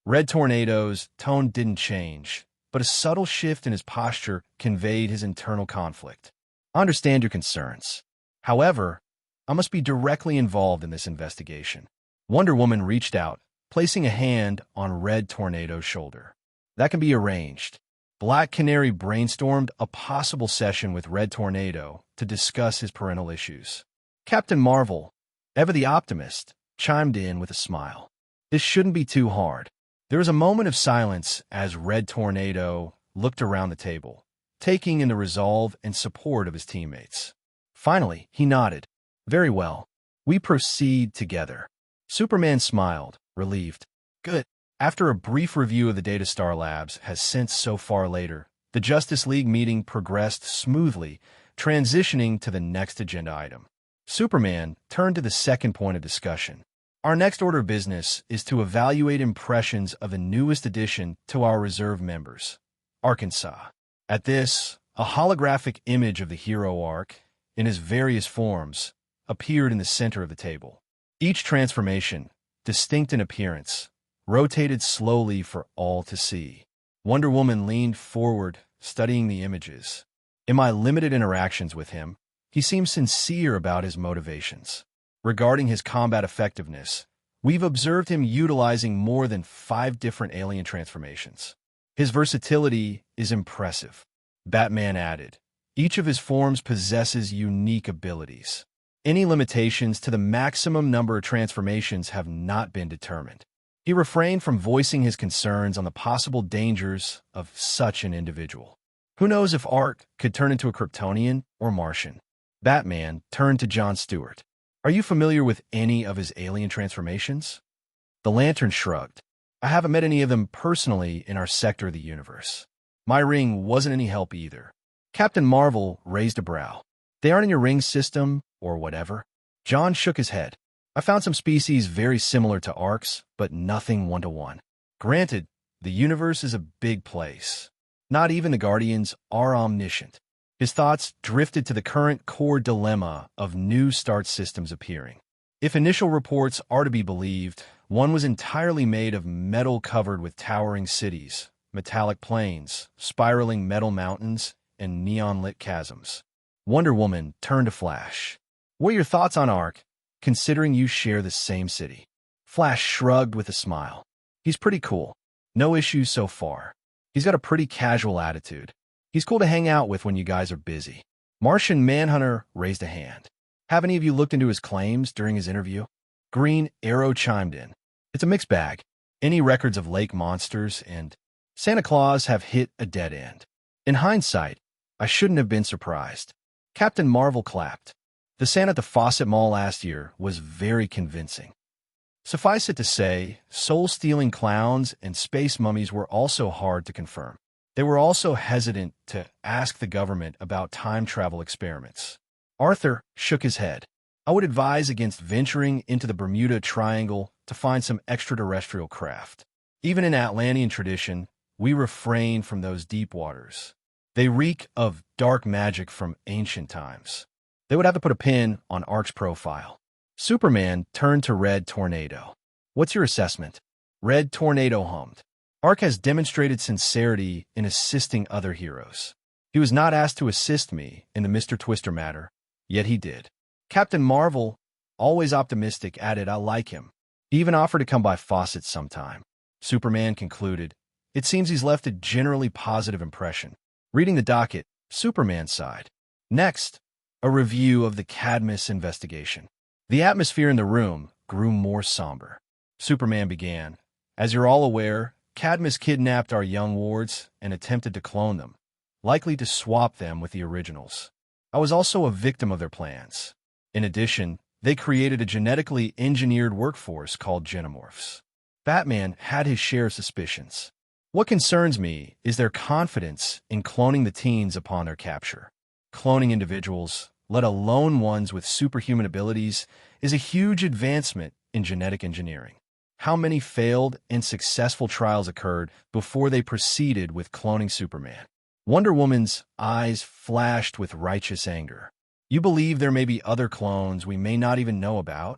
Red Tornado's tone didn't change, but a subtle shift in his posture conveyed his internal conflict. I understand your concerns. However, I must be directly involved in this investigation. Wonder Woman reached out, placing a hand on Red Tornado's shoulder. That can be arranged. Black Canary brainstormed a possible session with Red Tornado to discuss his parental issues. Captain Marvel, ever the optimist, chimed in with a smile. This shouldn't be too hard. There was a moment of silence as Red Tornado looked around the table, taking in the resolve and support of his teammates. Finally, he nodded. Very well. We proceed together. Superman smiled, relieved. Good. After a brief review of the data Star Labs has sent so far later, the Justice League meeting progressed smoothly, transitioning to the next agenda item. Superman turned to the second point of discussion. Our next order of business is to evaluate impressions of the newest addition to our reserve members, Arkansas. At this, a holographic image of the hero Ark, in his various forms, appeared in the center of the table. Each transformation, distinct in appearance, rotated slowly for all to see. Wonder Woman leaned forward, studying the images. In my limited interactions with him, he seems sincere about his motivations. Regarding his combat effectiveness, we've observed him utilizing more than 5 different alien transformations. His versatility is impressive. Batman added, each of his forms possesses unique abilities. Any limitations to the maximum number of transformations have not been determined. He refrained from voicing his concerns on the possible dangers of such an individual. Who knows if Ark could turn into a Kryptonian or Martian? Batman turned to Jon Stewart. Are you familiar with any of his alien transformations? The Lantern shrugged. I haven't met any of them personally in our sector of the universe. My ring wasn't any help either. Captain Marvel raised a brow. They aren't in your ring system, or whatever. John shook his head. I found some species very similar to Ark's, but nothing one-to-one. Granted, the universe is a big place. Not even the Guardians are omniscient. His thoughts drifted to the current core dilemma of new start systems appearing. If initial reports are to be believed, one was entirely made of metal covered with towering cities, metallic plains, spiraling metal mountains, and neon-lit chasms. Wonder Woman turned to Flash. What are your thoughts on Ark, considering you share the same city? Flash shrugged with a smile. He's pretty cool. No issues so far. He's got a pretty casual attitude. He's cool to hang out with when you guys are busy. Martian Manhunter raised a hand. Have any of you looked into his claims during his interview? Green Arrow chimed in. It's a mixed bag. Any records of lake monsters and Santa Claus have hit a dead end. In hindsight, I shouldn't have been surprised. Captain Marvel clapped. The Santa at the Fawcett Mall last year was very convincing. Suffice it to say, soul-stealing clowns and space mummies were also hard to confirm. They were also hesitant to ask the government about time travel experiments. Arthur shook his head. I would advise against venturing into the Bermuda Triangle to find some extraterrestrial craft. Even in Atlantean tradition, we refrain from those deep waters. They reek of dark magic from ancient times. They would have to put a pin on Arch's profile. Superman turned to Red Tornado. What's your assessment? Red Tornado hummed. Arch has demonstrated sincerity in assisting other heroes. He was not asked to assist me in the Mr. Twister matter, yet he did. Captain Marvel, always optimistic, added, I like him. He even offered to come by Fawcett sometime. Superman concluded, it seems he's left a generally positive impression. Reading the docket, Superman sighed. Next, a review of the Cadmus investigation. The atmosphere in the room grew more somber. Superman began, as you're all aware, Cadmus kidnapped our young wards and attempted to clone them, likely to swap them with the originals. I was also a victim of their plans. In addition, they created a genetically engineered workforce called Genomorphs. Batman had his share of suspicions. What concerns me is their confidence in cloning the teens upon their capture. Cloning individuals, let alone ones with superhuman abilities, is a huge advancement in genetic engineering. How many failed and successful trials occurred before they proceeded with cloning Superman? Wonder Woman's eyes flashed with righteous anger. You believe there may be other clones we may not even know about?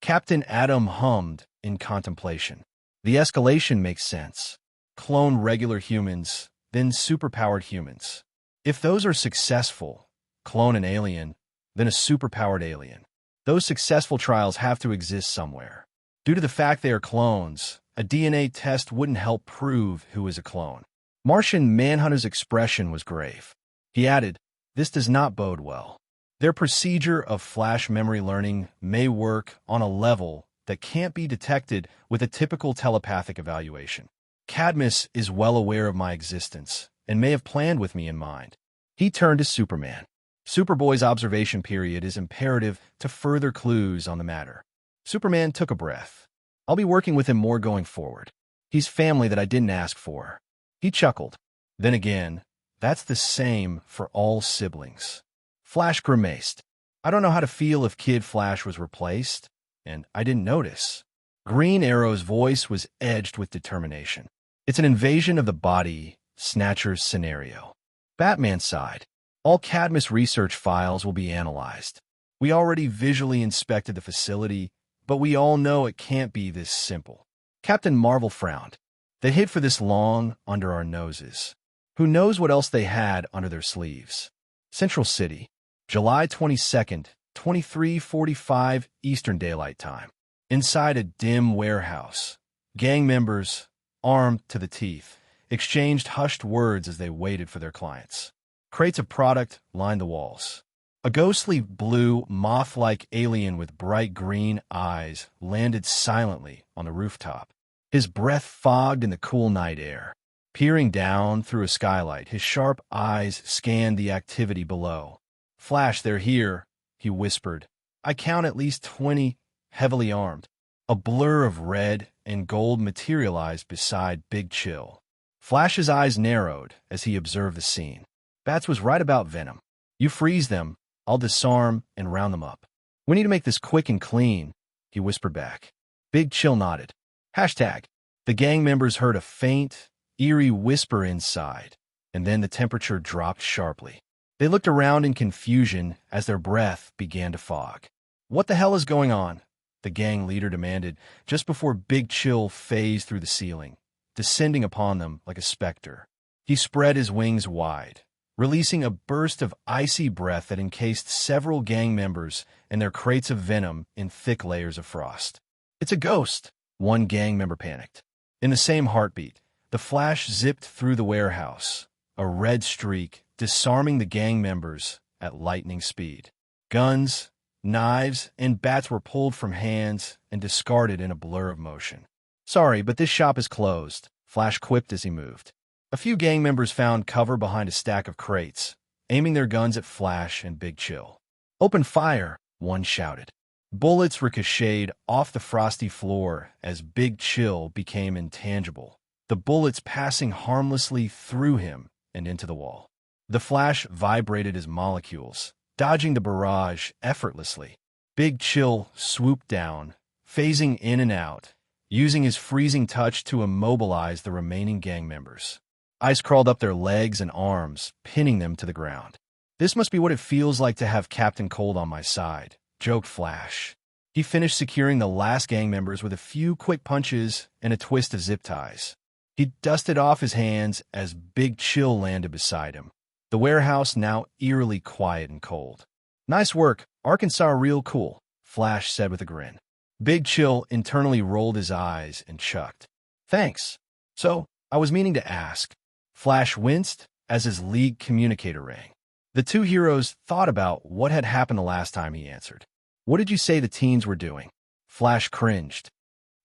Captain Atom hummed in contemplation. The escalation makes sense. Clone regular humans, then superpowered humans. If those are successful, clone an alien, then a superpowered alien. Those successful trials have to exist somewhere. Due to the fact they are clones, a DNA test wouldn't help prove who is a clone. Martian Manhunter's expression was grave. He added, this does not bode well. Their procedure of flash memory learning may work on a level that can't be detected with a typical telepathic evaluation. Cadmus is well aware of my existence and may have planned with me in mind. He turned to Superman. Superboy's observation period is imperative to further clues on the matter. Superman took a breath. I'll be working with him more going forward. He's family that I didn't ask for. He chuckled. Then again, that's the same for all siblings. Flash grimaced. I don't know how to feel if Kid Flash was replaced, and I didn't notice. Green Arrow's voice was edged with determination. It's an invasion of the body snatchers scenario. Batman sighed. All Cadmus research files will be analyzed. We already visually inspected the facility, but we all know it can't be this simple. Captain Marvel frowned. They hid for this long under our noses. Who knows what else they had under their sleeves? Central City, July 22nd, 23:45 Eastern Daylight Time. Inside a dim warehouse, gang members, armed to the teeth, exchanged hushed words as they waited for their clients. Crates of product lined the walls. A ghostly blue, moth-like alien with bright green eyes landed silently on the rooftop. His breath fogged in the cool night air. Peering down through a skylight, his sharp eyes scanned the activity below. Flash, they're here, he whispered. I count at least 20, heavily armed. A blur of red and gold materialized beside Big Chill. Flash's eyes narrowed as he observed the scene. Bats was right about Venom. You freeze them, I'll disarm and round them up. We need to make this quick and clean, he whispered back. Big Chill nodded. Hashtag. The gang members heard a faint, eerie whisper inside, and then the temperature dropped sharply. They looked around in confusion as their breath began to fog. What the hell is going on? The gang leader demanded, just before Big Chill phased through the ceiling, descending upon them like a specter. He spread his wings wide, releasing a burst of icy breath that encased several gang members and their crates of venom in thick layers of frost. It's a ghost, one gang member panicked. In the same heartbeat, the Flash zipped through the warehouse, a red streak disarming the gang members at lightning speed. Guns, knives, and bats were pulled from hands and discarded in a blur of motion. Sorry, but this shop is closed, Flash quipped as he moved. A few gang members found cover behind a stack of crates, aiming their guns at Flash and Big Chill. Open fire, one shouted. Bullets ricocheted off the frosty floor as Big Chill became intangible, the bullets passing harmlessly through him and into the wall. The Flash vibrated his molecules, dodging the barrage effortlessly. Big Chill swooped down, phasing in and out, using his freezing touch to immobilize the remaining gang members. Ice crawled up their legs and arms, pinning them to the ground. "This must be what it feels like to have Captain Cold on my side," joked Flash. He finished securing the last gang members with a few quick punches and a twist of zip ties. He dusted off his hands as Big Chill landed beside him, the warehouse now eerily quiet and cold. "Nice work, Arkansas, real cool," Flash said with a grin. Big Chill internally rolled his eyes and chucked. "Thanks. So, I was meaning to ask." Flash winced as his league communicator rang. The two heroes thought about what had happened the last time he answered. "What did you say the teens were doing?" Flash cringed.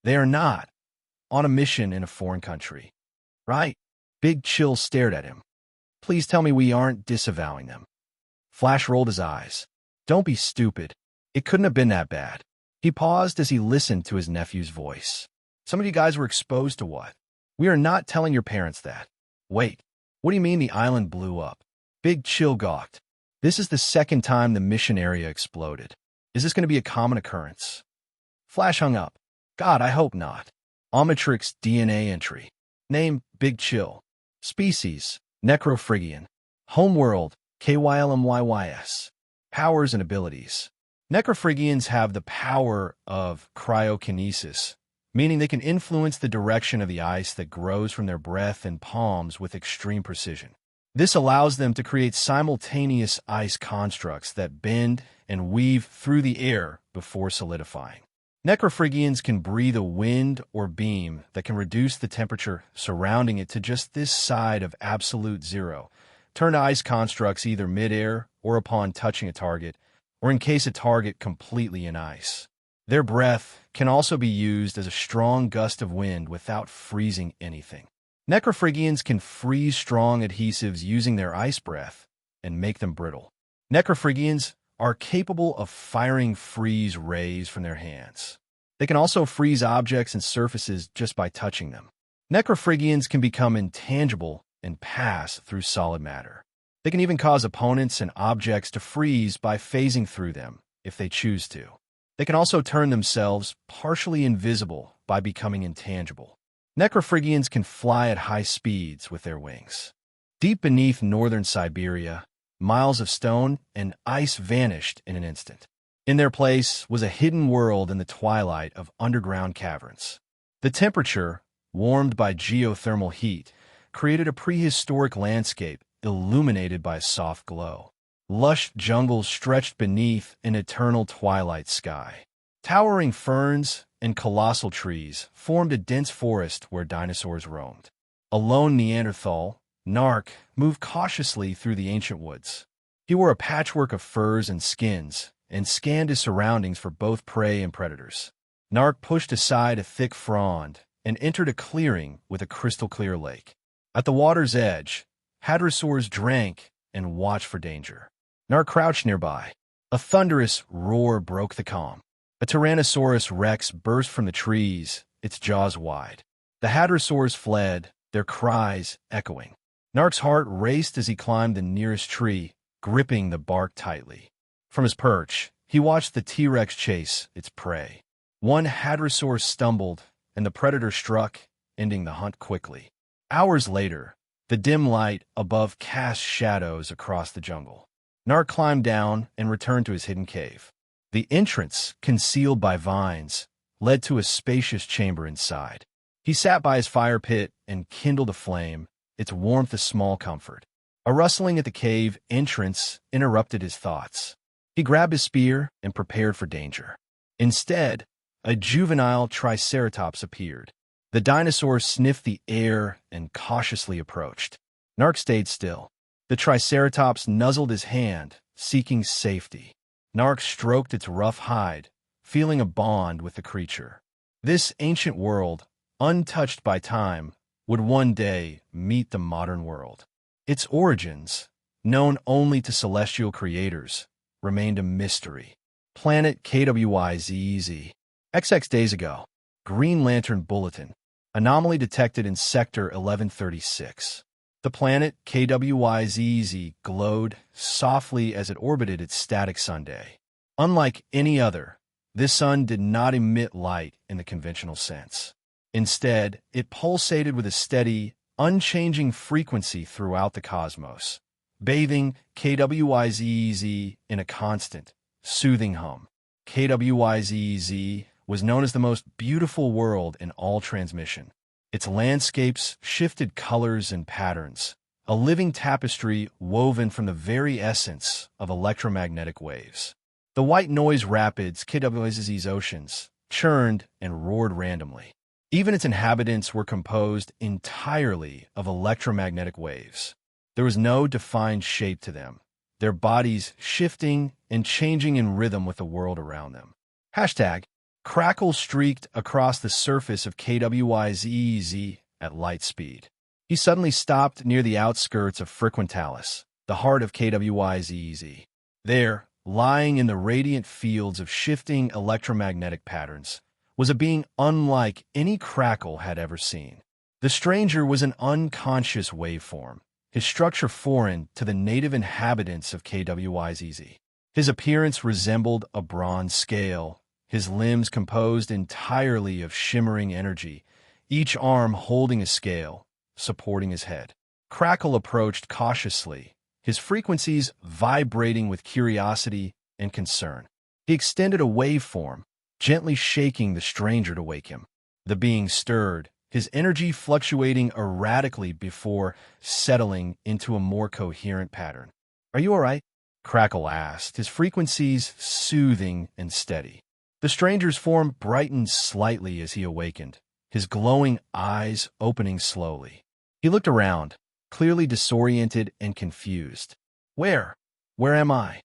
"They are not on a mission in a foreign country." "Right?" Big Chill stared at him. "Please tell me we aren't disavowing them." Flash rolled his eyes. "Don't be stupid. It couldn't have been that bad." He paused as he listened to his nephew's voice. "Some of you guys were exposed to what? We are not telling your parents that." "Wait, what do you mean the island blew up?" Big Chill gawked. "This is the second time the mission area exploded. Is this going to be a common occurrence?" Flash hung up. "God, I hope not." Omnitrix DNA entry. Name, Big Chill. Species, Necrophrygian. Homeworld, KYLMYYS. Powers and abilities. Necrophrygians have the power of cryokinesis, meaning they can influence the direction of the ice that grows from their breath and palms with extreme precision. This allows them to create simultaneous ice constructs that bend and weave through the air before solidifying. Necrophrygians can breathe a wind or beam that can reduce the temperature surrounding it to just this side of absolute zero, turn ice constructs either midair or upon touching a target, or encase a target completely in ice. Their breath can also be used as a strong gust of wind without freezing anything. Necrophrygians can freeze strong adhesives using their ice breath and make them brittle. Necrophrygians are capable of firing freeze rays from their hands. They can also freeze objects and surfaces just by touching them. Necrophrygians can become intangible and pass through solid matter. They can even cause opponents and objects to freeze by phasing through them, if they choose to. They can also turn themselves partially invisible by becoming intangible. Necrophrygians can fly at high speeds with their wings. Deep beneath northern Siberia, miles of stone and ice vanished in an instant. In their place was a hidden world in the twilight of underground caverns. The temperature, warmed by geothermal heat, created a prehistoric landscape illuminated by a soft glow. Lush jungles stretched beneath an eternal twilight sky. Towering ferns and colossal trees formed a dense forest where dinosaurs roamed. A lone Neanderthal, Narc, moved cautiously through the ancient woods. He wore a patchwork of furs and skins and scanned his surroundings for both prey and predators. Narc pushed aside a thick frond and entered a clearing with a crystal-clear lake. At the water's edge, hadrosaurs drank and watched for danger. Narc crouched nearby. A thunderous roar broke the calm. A Tyrannosaurus rex burst from the trees, its jaws wide. The hadrosaurs fled, their cries echoing. Narc's heart raced as he climbed the nearest tree, gripping the bark tightly. From his perch, he watched the T-Rex chase its prey. One hadrosaur stumbled, and the predator struck, ending the hunt quickly. Hours later, the dim light above cast shadows across the jungle. Narc climbed down and returned to his hidden cave. The entrance, concealed by vines, led to a spacious chamber inside. He sat by his fire pit and kindled a flame, its warmth a small comfort. A rustling at the cave entrance interrupted his thoughts. He grabbed his spear and prepared for danger. Instead, a juvenile Triceratops appeared. The dinosaur sniffed the air and cautiously approached. Narc stayed still. The Triceratops nuzzled his hand, seeking safety. Narc stroked its rough hide, feeling a bond with the creature. This ancient world, untouched by time, would one day meet the modern world. Its origins, known only to celestial creators, remained a mystery. Planet KWYZZ. XX days ago. Green Lantern Bulletin. Anomaly detected in Sector 1136. The planet KWYZZ glowed softly as it orbited its static Sunday. Unlike any other, this sun did not emit light in the conventional sense. Instead, it pulsated with a steady, unchanging frequency throughout the cosmos, bathing KWYZZ in a constant, soothing hum. KWYZZ was known as the most beautiful world in all transmission. Its landscapes shifted colors and patterns, a living tapestry woven from the very essence of electromagnetic waves. The white noise rapids, KWYZZ's oceans, churned and roared randomly. Even its inhabitants were composed entirely of electromagnetic waves. There was no defined shape to them, their bodies shifting and changing in rhythm with the world around them. Hashtag, Crackle streaked across the surface of KWYZZ at light speed. He suddenly stopped near the outskirts of Frequentalis, the heart of KWYZZ. There, lying in the radiant fields of shifting electromagnetic patterns, was a being unlike any Crackle had ever seen. The stranger was an unconscious waveform, his structure foreign to the native inhabitants of KWYZZ. His appearance resembled a bronze scale, his limbs composed entirely of shimmering energy, each arm holding a scale, supporting his head. Crackle approached cautiously, his frequencies vibrating with curiosity and concern. He extended a waveform, gently shaking the stranger to wake him. The being stirred, his energy fluctuating erratically before settling into a more coherent pattern. "Are you all right?" Crackle asked, his frequencies soothing and steady. The stranger's form brightened slightly as he awakened, his glowing eyes opening slowly. He looked around, clearly disoriented and confused. Where am I?"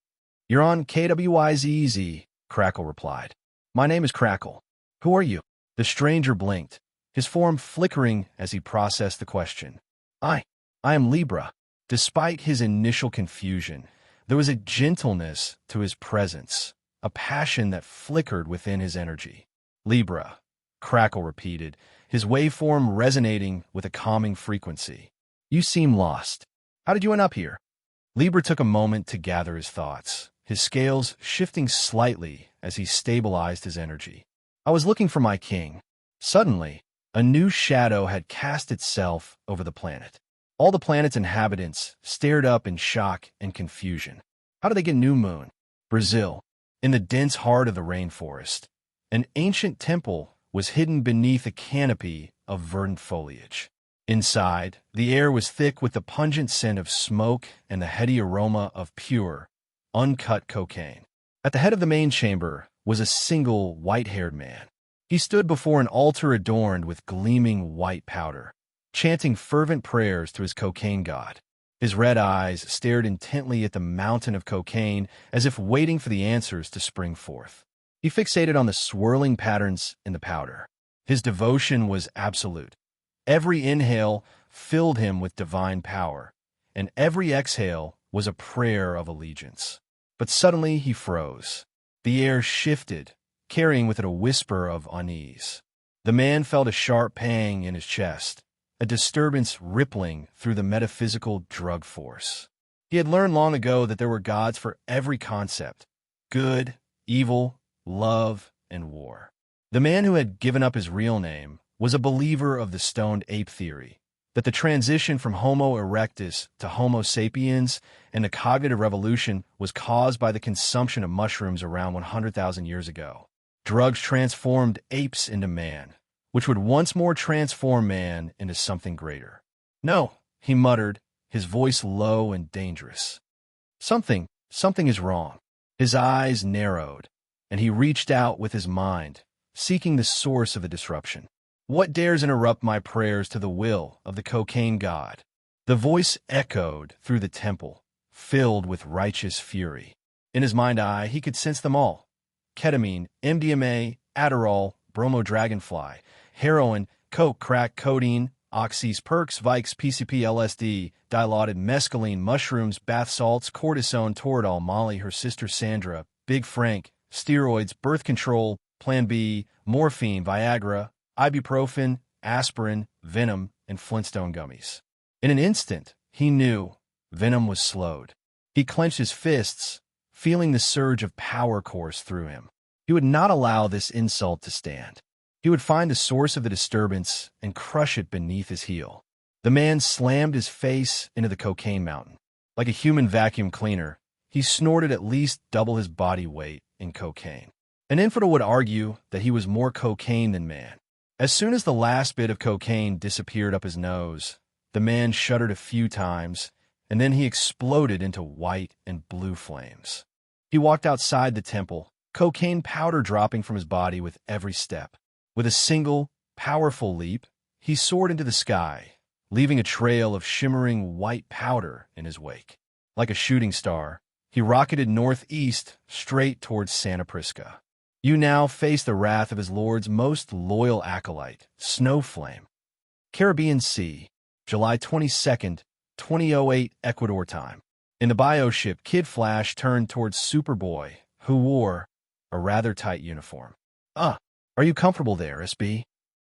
"You're on KWYZZ," Crackle replied. "My name is Crackle. Who are you?" The stranger blinked, his form flickering as he processed the question. I am Libra." Despite his initial confusion, there was a gentleness to his presence, a passion that flickered within his energy. "Libra," Crackle repeated, his waveform resonating with a calming frequency. "You seem lost. How did you end up here?" Libra took a moment to gather his thoughts, his scales shifting slightly as he stabilized his energy. "I was looking for my king." Suddenly, a new shadow had cast itself over the planet. All the planet's inhabitants stared up in shock and confusion. How did they get new moon? Brazil. In the dense heart of the rainforest, an ancient temple was hidden beneath a canopy of verdant foliage. Inside, the air was thick with the pungent scent of smoke and the heady aroma of pure, uncut cocaine. At the head of the main chamber was a single white-haired man. He stood before an altar adorned with gleaming white powder, chanting fervent prayers to his cocaine god. His red eyes stared intently at the mountain of cocaine as if waiting for the answers to spring forth. He fixated on the swirling patterns in the powder. His devotion was absolute. Every inhale filled him with divine power, and every exhale was a prayer of allegiance. But suddenly he froze. The air shifted, carrying with it a whisper of unease. The man felt a sharp pang in his chest, a disturbance rippling through the metaphysical drug force. He had learned long ago that there were gods for every concept: good, evil, love, and war. The man who had given up his real name was a believer of the stoned ape theory, that the transition from Homo erectus to Homo sapiens and the cognitive revolution was caused by the consumption of mushrooms around 100,000 years ago. Drugs transformed apes into man, which would once more transform man into something greater. "No," he muttered, his voice low and dangerous. Something is wrong." His eyes narrowed, and he reached out with his mind, seeking the source of the disruption. "What dares interrupt my prayers to the will of the cocaine god?" The voice echoed through the temple, filled with righteous fury. In his mind's eye, he could sense them all: ketamine, MDMA, Adderall, bromo dragonfly, heroin, coke, crack, codeine, oxys, perks, vikes, PCP, LSD, dilaudid, mescaline, mushrooms, bath salts, cortisone, Toradol, Molly, her sister Sandra, Big Frank, steroids, birth control, Plan B, morphine, Viagra, ibuprofen, aspirin, venom, and Flintstone gummies. In an instant, he knew Venom was slowed. He clenched his fists, feeling the surge of power course through him. He would not allow this insult to stand. He would find the source of the disturbance and crush it beneath his heel. The man slammed his face into the cocaine mountain. Like a human vacuum cleaner, he snorted at least double his body weight in cocaine. An infidel would argue that he was more cocaine than man. As soon as the last bit of cocaine disappeared up his nose, the man shuddered a few times, and then he exploded into white and blue flames. He walked outside the temple, cocaine powder dropping from his body with every step. With a single, powerful leap, he soared into the sky, leaving a trail of shimmering white powder in his wake. Like a shooting star, he rocketed northeast, straight towards Santa Prisca. You now face the wrath of his lord's most loyal acolyte, Snowflame. Caribbean Sea, July 22nd, 2008 Ecuador time. In the bioship, Kid Flash turned towards Superboy, who wore a rather tight uniform. Are you comfortable there, SB?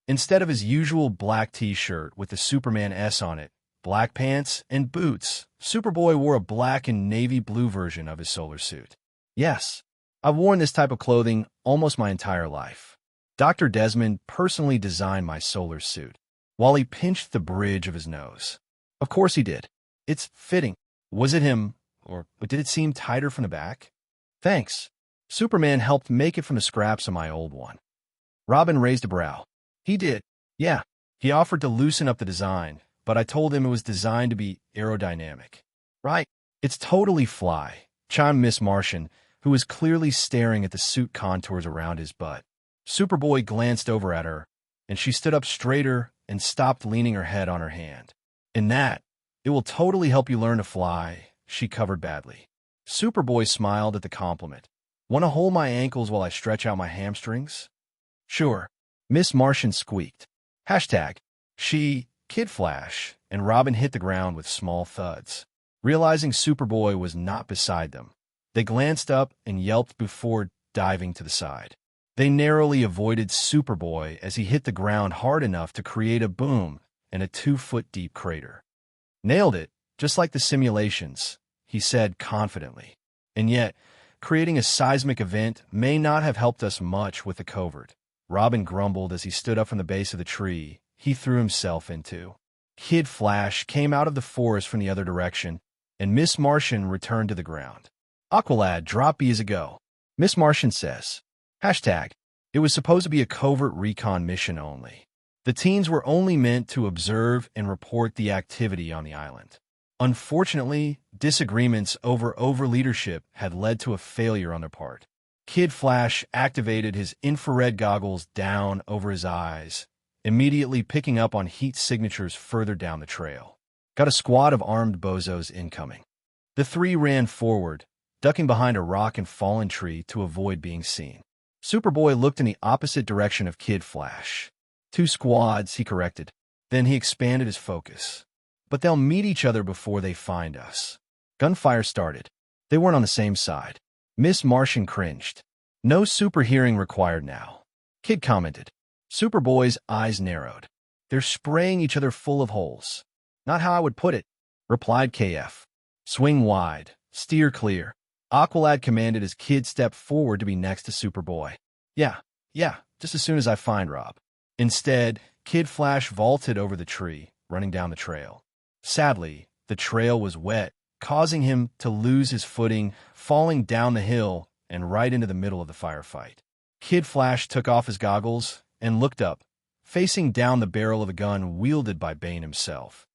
Instead of his usual black t-shirt with the Superman S on it, black pants, and boots, Superboy wore a black and navy blue version of his solar suit. Yes, I've worn this type of clothing almost my entire life. Dr. Desmond personally designed my solar suit. Wally pinched the bridge of his nose. Of course he did. It's fitting. Was it him, or did it seem tighter from the back? Thanks. Superman helped make it from the scraps of my old one. Robin raised a brow. He did. Yeah. He offered to loosen up the design, but I told him it was designed to be aerodynamic. Right. It's totally fly, chimed Miss Martian, who was clearly staring at the suit contours around his butt. Superboy glanced over at her, and she stood up straighter and stopped leaning her head on her hand. In that, it will totally help you learn to fly, she covered badly. Superboy smiled at the compliment. Want to hold my ankles while I stretch out my hamstrings? Sure. Miss Martian squeaked. Hashtag. She, Kid Flash, and Robin hit the ground with small thuds. Realizing Superboy was not beside them, they glanced up and yelped before diving to the side. They narrowly avoided Superboy as he hit the ground hard enough to create a boom and a 2-foot-deep crater. Nailed it, just like the simulations, he said confidently. And yet, creating a seismic event may not have helped us much with the covert. Robin grumbled as he stood up from the base of the tree he threw himself into. Kid Flash came out of the forest from the other direction, and Miss Martian returned to the ground. Aqualad, drop B's a go. Miss Martian says. Hashtag. It was supposed to be a covert recon mission only. The teens were only meant to observe and report the activity on the island. Unfortunately, disagreements over leadership had led to a failure on their part. Kid Flash activated his infrared goggles down over his eyes, immediately picking up on heat signatures further down the trail. Got a squad of armed bozos incoming. The three ran forward, ducking behind a rock and fallen tree to avoid being seen. Superboy looked in the opposite direction of Kid Flash. 2 squads, he corrected. Then he expanded his focus. But they'll meet each other before they find us. Gunfire started. They weren't on the same side. Miss Martian cringed. No super hearing required now. Kid commented. Superboy's eyes narrowed. They're spraying each other full of holes. Not how I would put it, replied KF. Swing wide. Steer clear. Aqualad commanded as Kid stepped forward to be next to Superboy. Yeah, just as soon as I find Rob. Instead, Kid Flash vaulted over the tree, running down the trail. Sadly, the trail was wet, causing him to lose his footing, falling down the hill and right into the middle of the firefight. Kid Flash took off his goggles and looked up, facing down the barrel of a gun wielded by Bane himself.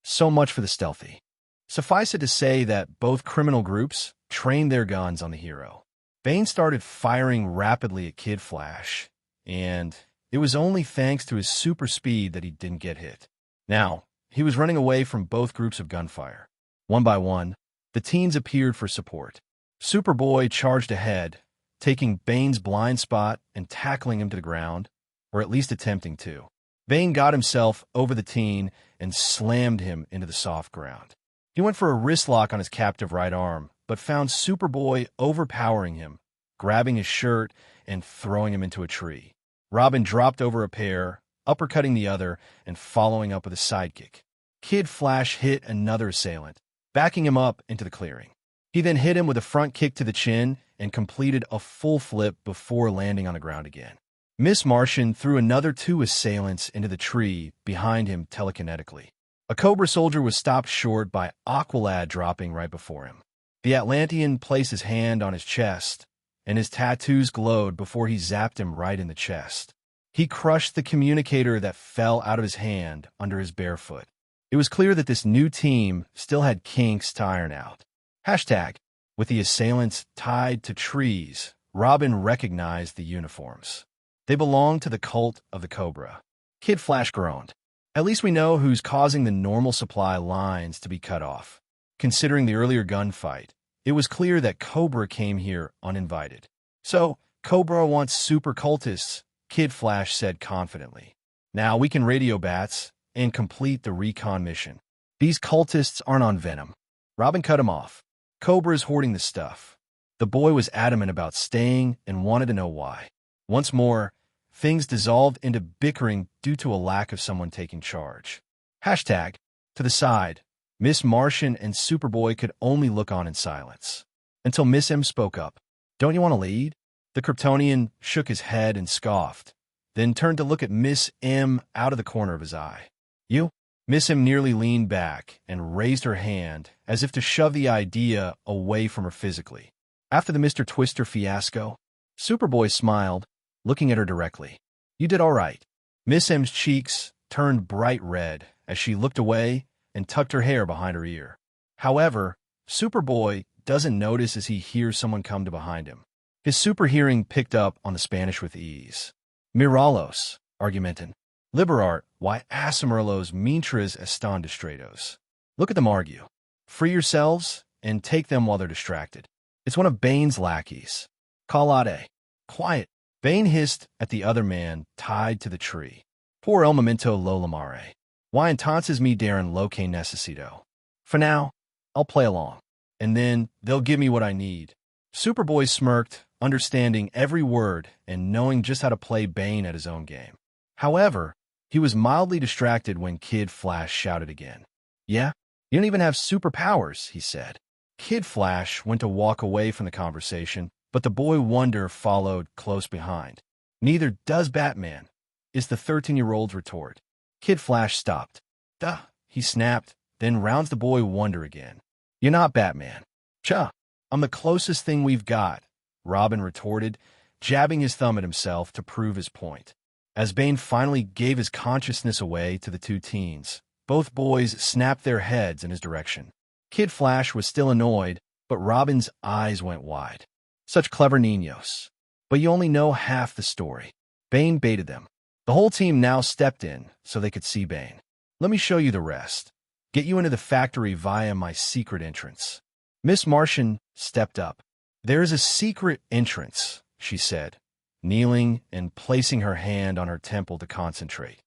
So much for the stealthy. Suffice it to say that both criminal groups trained their guns on the hero. Bane started firing rapidly at Kid Flash, and it was only thanks to his super speed that he didn't get hit. Now, he was running away from both groups of gunfire. One by one, the teens appeared for support. Superboy charged ahead, taking Bane's blind spot and tackling him to the ground, or at least attempting to. Bane got himself over the teen and slammed him into the soft ground. He went for a wrist lock on his captive right arm, but found Superboy overpowering him, grabbing his shirt and throwing him into a tree. Robin dropped over a pair, uppercutting the other and following up with a sidekick. Kid Flash hit another assailant, backing him up into the clearing. He then hit him with a front kick to the chin and completed a full flip before landing on the ground again. Miss Martian threw another 2 assailants into the tree behind him telekinetically. A Cobra soldier was stopped short by Aqualad dropping right before him. The Atlantean placed his hand on his chest, and his tattoos glowed before he zapped him right in the chest. He crushed the communicator that fell out of his hand under his bare foot. It was clear that this new team still had kinks to iron out. Hashtag, with the assailants tied to trees, Robin recognized the uniforms. They belonged to the cult of the Cobra. Kid Flash groaned. At least we know who's causing the normal supply lines to be cut off. Considering the earlier gunfight, it was clear that Cobra came here uninvited. So, Cobra wants super cultists, Kid Flash said confidently. Now we can radio bats and complete the recon mission. These cultists aren't on Venom. Robin cut him off. Cobra's hoarding the stuff. The boy was adamant about staying and wanted to know why. Once more, things dissolved into bickering due to a lack of someone taking charge. Hashtag, to the side, Miss Martian and Superboy could only look on in silence. Until Miss M spoke up. Don't you want to lead? The Kryptonian shook his head and scoffed, then turned to look at Miss M out of the corner of his eye. You? Miss M nearly leaned back and raised her hand as if to shove the idea away from her physically. After the Mr. Twister fiasco, Superboy smiled, looking at her directly. You did all right. Miss M's cheeks turned bright red as she looked away and tucked her hair behind her ear. However, Superboy doesn't notice as he hears someone come to behind him. His super hearing picked up on the Spanish with ease. Miralos, argumentan. Liberart, why asomerlos mientras están distraídos. Look at them argue. Free yourselves and take them while they're distracted. It's one of Bane's lackeys. Calade. Quiet. Bane hissed at the other man tied to the tree. Por el momento lo llamaré. Why entonces me darán lo que necesito. For now, I'll play along, and then they'll give me what I need. Superboy smirked, understanding every word and knowing just how to play Bane at his own game. However, he was mildly distracted when Kid Flash shouted again. Yeah? You don't even have superpowers, he said. Kid Flash went to walk away from the conversation, but the boy wonder followed close behind. Neither does Batman, is the 13-year-old's retort. Kid Flash stopped. Duh, he snapped, then rounds the boy wonder again. You're not Batman. Cha, I'm the closest thing we've got, Robin retorted, jabbing his thumb at himself to prove his point. As Bane finally gave his consciousness away to the two teens, both boys snapped their heads in his direction. Kid Flash was still annoyed, but Robin's eyes went wide. Such clever niños. But you only know half the story. Bane baited them. The whole team now stepped in so they could see Bane. Let me show you the rest. Get you into the factory via my secret entrance. Miss Martian stepped up. There's a secret entrance, she said, kneeling and placing her hand on her temple to concentrate.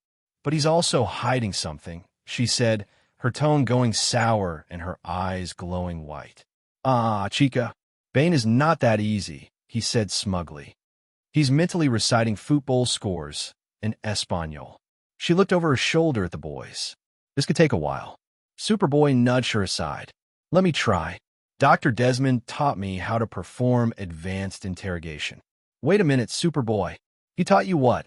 But he's also hiding something, she said, her tone going sour and her eyes glowing white. Ah, chica, Bane is not that easy, he said smugly. He's mentally reciting football scores in Espanol. She looked over her shoulder at the boys. This could take a while. Superboy nudged her aside. Let me try. Dr. Desmond taught me how to perform advanced interrogation. Wait a minute, Superboy. He taught you what?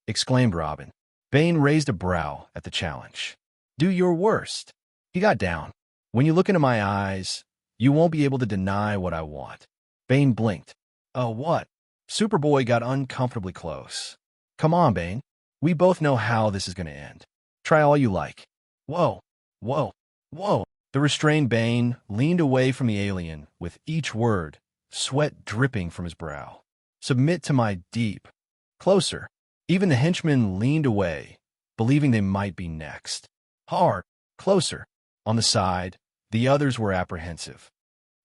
Exclaimed Robin. Bane raised a brow at the challenge. Do your worst. He got down. When you look into my eyes, you won't be able to deny what I want. Bane blinked. Oh, what? Superboy got uncomfortably close. Come on, Bane. We both know how this is going to end. Try all you like. Whoa, whoa, whoa. The restrained Bane leaned away from the alien with each word, sweat dripping from his brow. Submit to my deep. Closer. Even the henchmen leaned away, believing they might be next. Hard. Closer. On the side, the others were apprehensive.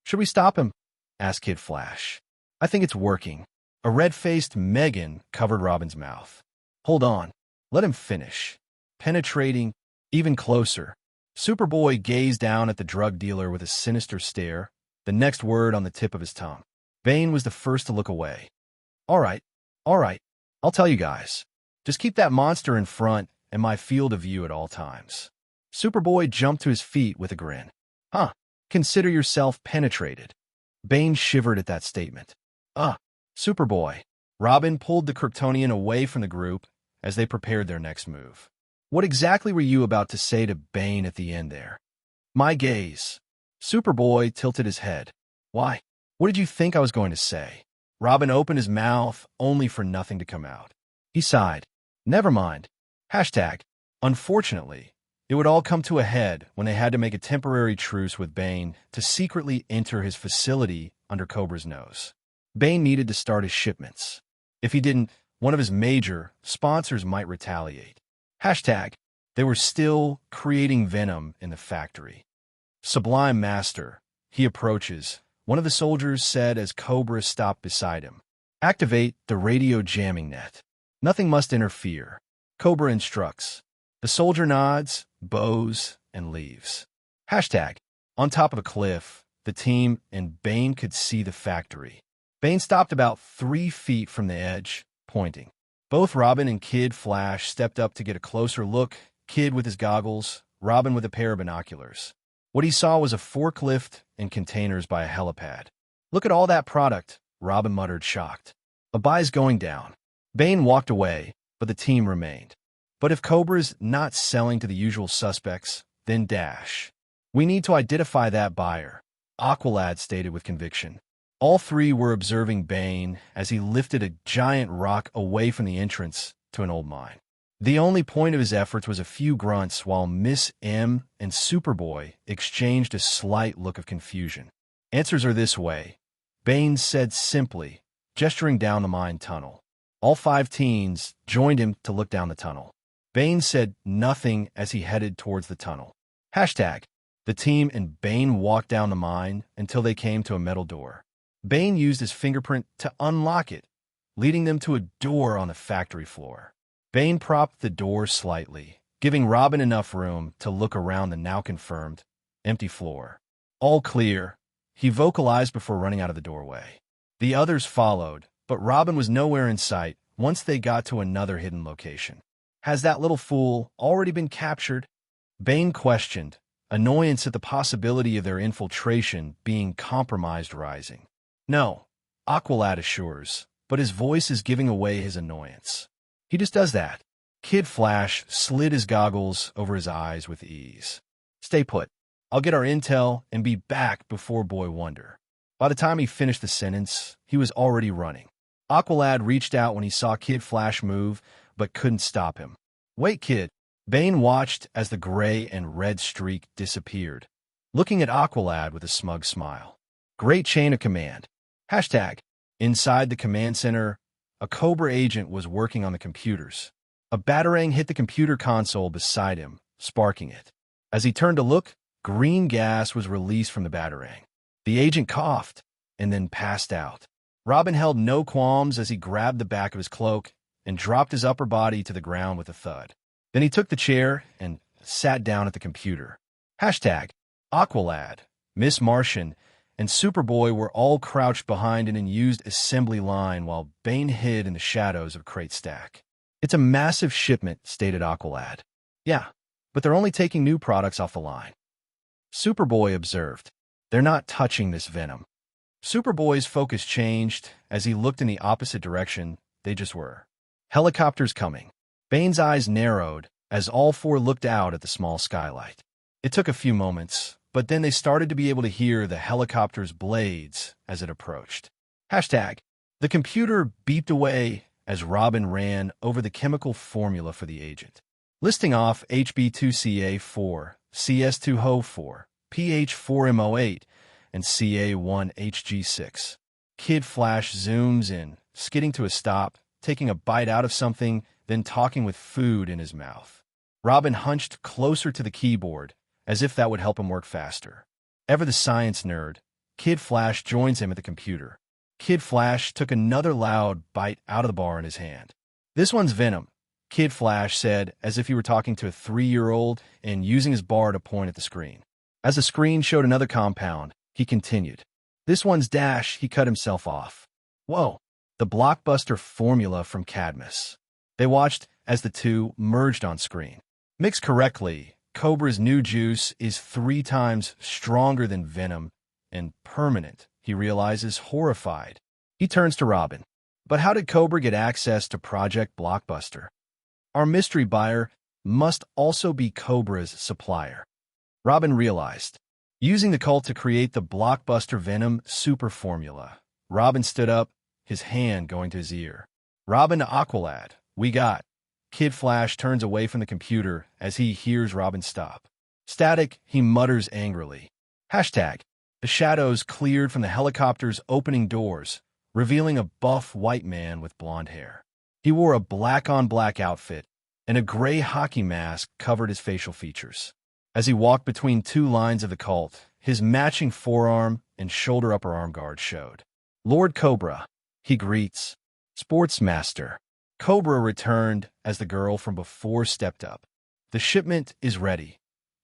Should we stop him? Asked Kid Flash. I think it's working. A red-faced Megan covered Robin's mouth. Hold on. Let him finish. Penetrating even closer. Superboy gazed down at the drug dealer with a sinister stare, the next word on the tip of his tongue. Bane was the first to look away. All right, I'll tell you guys. Just keep that monster in front and my field of view at all times. Superboy jumped to his feet with a grin. Huh, consider yourself penetrated. Bane shivered at that statement. Superboy. Robin pulled the Kryptonian away from the group as they prepared their next move. What exactly were you about to say to Bane at the end there? My gaze. Superboy tilted his head. Why? What did you think I was going to say? Robin opened his mouth, only for nothing to come out. He sighed. Never mind. Unfortunately, it would all come to a head when they had to make a temporary truce with Bane to secretly enter his facility under Cobra's nose. Bane needed to start his shipments. If he didn't, one of his major sponsors might retaliate. They were still creating venom in the factory. Sublime Master, he approaches, one of the soldiers said as Cobra stopped beside him. Activate the radio jamming net. Nothing must interfere. Cobra instructs. The soldier nods, bows, and leaves. On top of a cliff, the team and Bane could see the factory. Bane stopped about 3 feet from the edge, pointing. Both Robin and Kid Flash stepped up to get a closer look, Kid with his goggles, Robin with a pair of binoculars. What he saw was a forklift and containers by a helipad. Look at all that product, Robin muttered, shocked. A buy's going down. Bane walked away, but the team remained. But if Cobra's not selling to the usual suspects, then dash. We need to identify that buyer, Aqualad stated with conviction. All three were observing Bane as he lifted a giant rock away from the entrance to an old mine. The only point of his efforts was a few grunts while Miss M and Superboy exchanged a slight look of confusion. Answers are this way, Bane said simply, gesturing down the mine tunnel. All 5 teens joined him to look down the tunnel. Bane said nothing as he headed towards the tunnel. The team and Bane walked down the mine until they came to a metal door. Bane used his fingerprint to unlock it, leading them to a door on the factory floor. Bane propped the door slightly, giving Robin enough room to look around the now-confirmed, empty floor. All clear, he vocalized before running out of the doorway. The others followed, but Robin was nowhere in sight once they got to another hidden location. Has that little fool already been captured? Bane questioned, annoyance at the possibility of their infiltration being compromised rising. No, Aqualad assures, but his voice is giving away his annoyance. He just does that. Kid Flash slid his goggles over his eyes with ease. Stay put. I'll get our intel and be back before Boy Wonder. By the time he finished the sentence, he was already running. Aqualad reached out when he saw Kid Flash move, but couldn't stop him. Wait, kid. Bane watched as the gray and red streak disappeared, looking at Aqualad with a smug smile. Great chain of command. Inside the command center, a Cobra agent was working on the computers. A batarang hit the computer console beside him, sparking it. As he turned to look, green gas was released from the batarang. The agent coughed and then passed out. Robin held no qualms as he grabbed the back of his cloak and dropped his upper body to the ground with a thud. Then he took the chair and sat down at the computer. Aqualad, Miss Martian, and Superboy were all crouched behind an unused assembly line while Bane hid in the shadows of Crate Stack. It's a massive shipment, stated Aqualad. Yeah, but they're only taking new products off the line. Superboy observed. They're not touching this venom. Superboy's focus changed as he looked in the opposite direction they just were. Helicopters coming. Bane's eyes narrowed as all 4 looked out at the small skylight. It took a few moments, but then they started to be able to hear the helicopter's blades as it approached. The computer beeped away as Robin ran over the chemical formula for the agent, listing off HB2CA4, CS2HO4, PH4MO8, and CA1HG6. Kid Flash zooms in, skidding to a stop, taking a bite out of something, then talking with food in his mouth. Robin hunched closer to the keyboard, as if that would help him work faster. Ever the science nerd, Kid Flash joins him at the computer. Kid Flash took another loud bite out of the bar in his hand. This one's venom, Kid Flash said, as if he were talking to a 3-year-old and using his bar to point at the screen. As the screen showed another compound, he continued. This one's dash, he cut himself off. Whoa, the blockbuster formula from Cadmus. They watched as the two merged on screen. Mixed correctly, Cobra's new juice is 3 times stronger than Venom and permanent, he realizes, horrified. He turns to Robin. But how did Cobra get access to Project Blockbuster? Our mystery buyer must also be Cobra's supplier. Robin realized. Using the cult to create the Blockbuster Venom super formula. Robin stood up, his hand going to his ear. Robin to Aqualad, we got. Kid Flash turns away from the computer as he hears Robin stop. Static, he mutters angrily. Hashtag. The shadows cleared from the helicopter's opening doors, revealing a buff white man with blonde hair. He wore a black-on-black outfit, and a gray hockey mask covered his facial features. As he walked between 2 lines of the cult, his matching forearm and shoulder-upper arm guard showed. Lord Cobra, he greets. Sportsmaster. Cobra returned as the girl from before stepped up. The shipment is ready.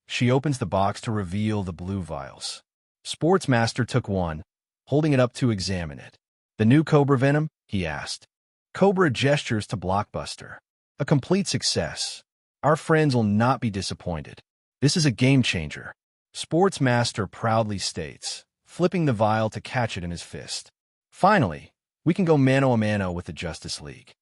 She opens the box to reveal the blue vials. Sportsmaster took one, holding it up to examine it. The new Cobra Venom? He asked. Cobra gestures to Blockbuster. A complete success. Our friends will not be disappointed. This is a game changer. Sportsmaster proudly states, flipping the vial to catch it in his fist. Finally, we can go mano-a-mano with the Justice League.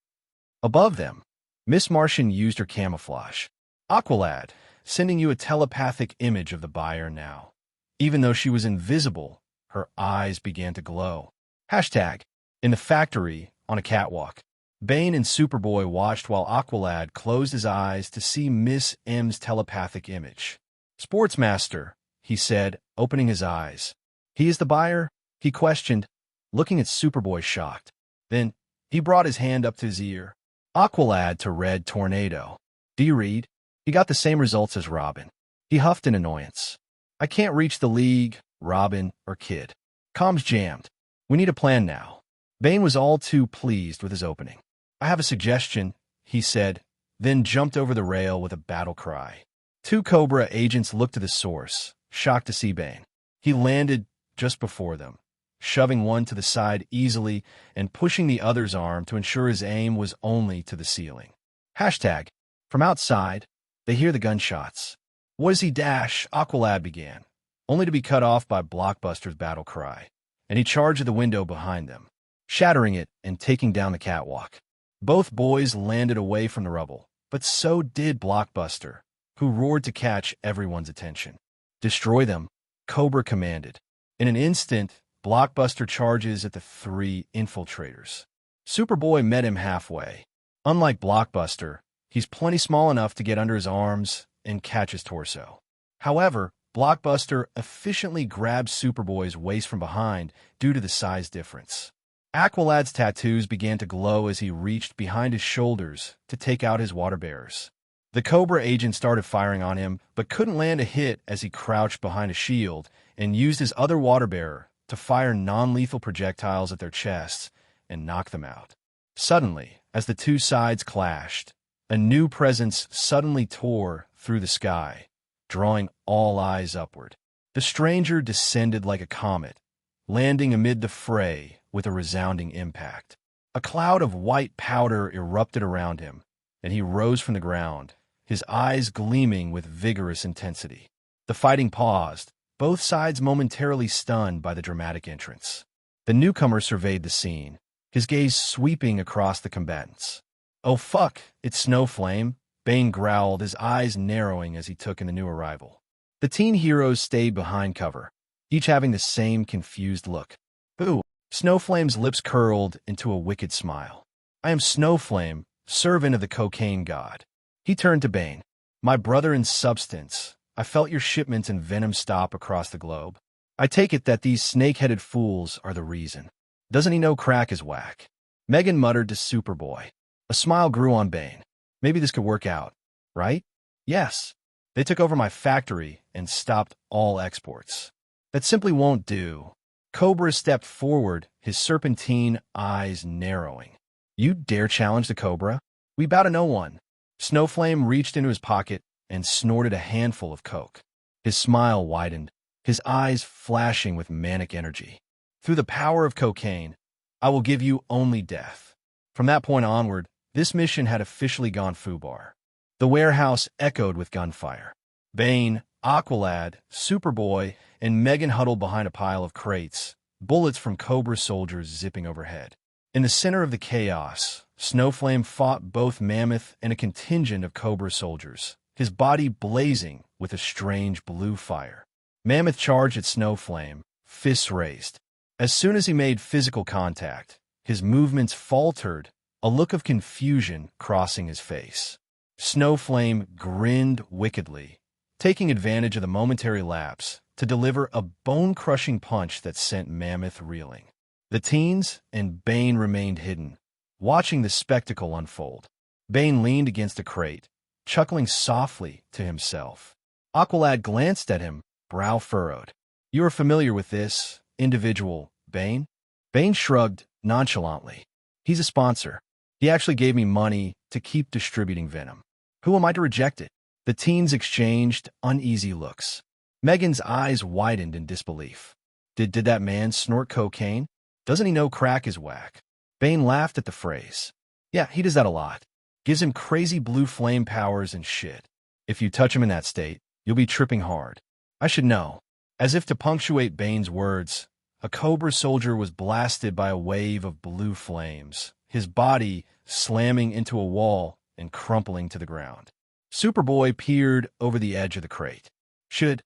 Above them, Miss Martian used her camouflage. Aqualad, sending you a telepathic image of the buyer now. Even though she was invisible, her eyes began to glow. Hashtag. In the factory, on a catwalk, Bane and Superboy watched while Aqualad closed his eyes to see Miss M's telepathic image. Sportsmaster, he said, opening his eyes. He is the buyer? He questioned, looking at Superboy shocked. Then, he brought his hand up to his ear. Aqualad to Red Tornado. Do you read? He got the same results as Robin. He huffed in annoyance. I can't reach the League, Robin, or Kid. Comms jammed. We need a plan now. Bane was all too pleased with his opening. I have a suggestion, he said, then jumped over the rail with a battle cry. 2 Cobra agents looked to the source, shocked to see Bane. He landed just before them, shoving one to the side easily and pushing the other's arm to ensure his aim was only to the ceiling. Hashtag. From outside, they hear the gunshots. What does he dash? Aqualad began, only to be cut off by Blockbuster's battle cry, and he charged at the window behind them, shattering it and taking down the catwalk. Both boys landed away from the rubble, but so did Blockbuster, who roared to catch everyone's attention. Destroy them, Cobra commanded. In an instant, Blockbuster charges at the 3 infiltrators. Superboy met him halfway. Unlike Blockbuster, he's plenty small enough to get under his arms and catch his torso. However, Blockbuster efficiently grabs Superboy's waist from behind due to the size difference. Aqualad's tattoos began to glow as he reached behind his shoulders to take out his water bearers. The Cobra agent started firing on him, but couldn't land a hit as he crouched behind a shield and used his other water bearer to fire non-lethal projectiles at their chests and knock them out. Suddenly, as the 2 sides clashed, a new presence suddenly tore through the sky, drawing all eyes upward. The stranger descended like a comet, landing amid the fray with a resounding impact. A cloud of white powder erupted around him, and he rose from the ground, his eyes gleaming with vigorous intensity. The fighting paused, both sides momentarily stunned by the dramatic entrance. The newcomer surveyed the scene, his gaze sweeping across the combatants. Oh fuck, it's Snowflame, Bane growled, his eyes narrowing as he took in the new arrival. The teen heroes stayed behind cover, each having the same confused look. Ooh, Snowflame's lips curled into a wicked smile. I am Snowflame, servant of the cocaine god. He turned to Bane. My brother in substance, I felt your shipments and venom stop across the globe. I take it that these snake-headed fools are the reason. Doesn't he know crack is whack? Megan muttered to Superboy. A smile grew on Bane. Maybe this could work out, right? Yes. They took over my factory and stopped all exports. That simply won't do. Cobra stepped forward, his serpentine eyes narrowing. You dare challenge the Cobra? We bow to no one. Snowflame reached into his pocket and snorted a handful of coke. His smile widened, his eyes flashing with manic energy. Through the power of cocaine, I will give you only death. From that point onward, this mission had officially gone foobar. The warehouse echoed with gunfire. Bane, Aqualad, Superboy, and Megan huddled behind a pile of crates, bullets from Cobra soldiers zipping overhead. In the center of the chaos, Snowflame fought both Mammoth and a contingent of Cobra soldiers, his body blazing with a strange blue fire. Mammoth charged at Snowflame, fists raised. As soon as he made physical contact, his movements faltered, a look of confusion crossing his face. Snowflame grinned wickedly, taking advantage of the momentary lapse to deliver a bone-crushing punch that sent Mammoth reeling. The teens and Bane remained hidden, watching the spectacle unfold. Bane leaned against a crate, chuckling softly to himself. Aqualad glanced at him, brow furrowed. "You are familiar with this individual, Bane?" Bane shrugged nonchalantly. "He's a sponsor. He actually gave me money to keep distributing venom. Who am I to reject it?" The teens exchanged uneasy looks. Megan's eyes widened in disbelief. Did that man snort cocaine? Doesn't he know crack is whack? Bane laughed at the phrase. "Yeah, he does that a lot. Gives him crazy blue flame powers and shit. If you touch him in that state, you'll be tripping hard. I should know." As if to punctuate Bane's words, a Cobra soldier was blasted by a wave of blue flames, his body slamming into a wall and crumpling to the ground. Superboy peered over the edge of the crate. Should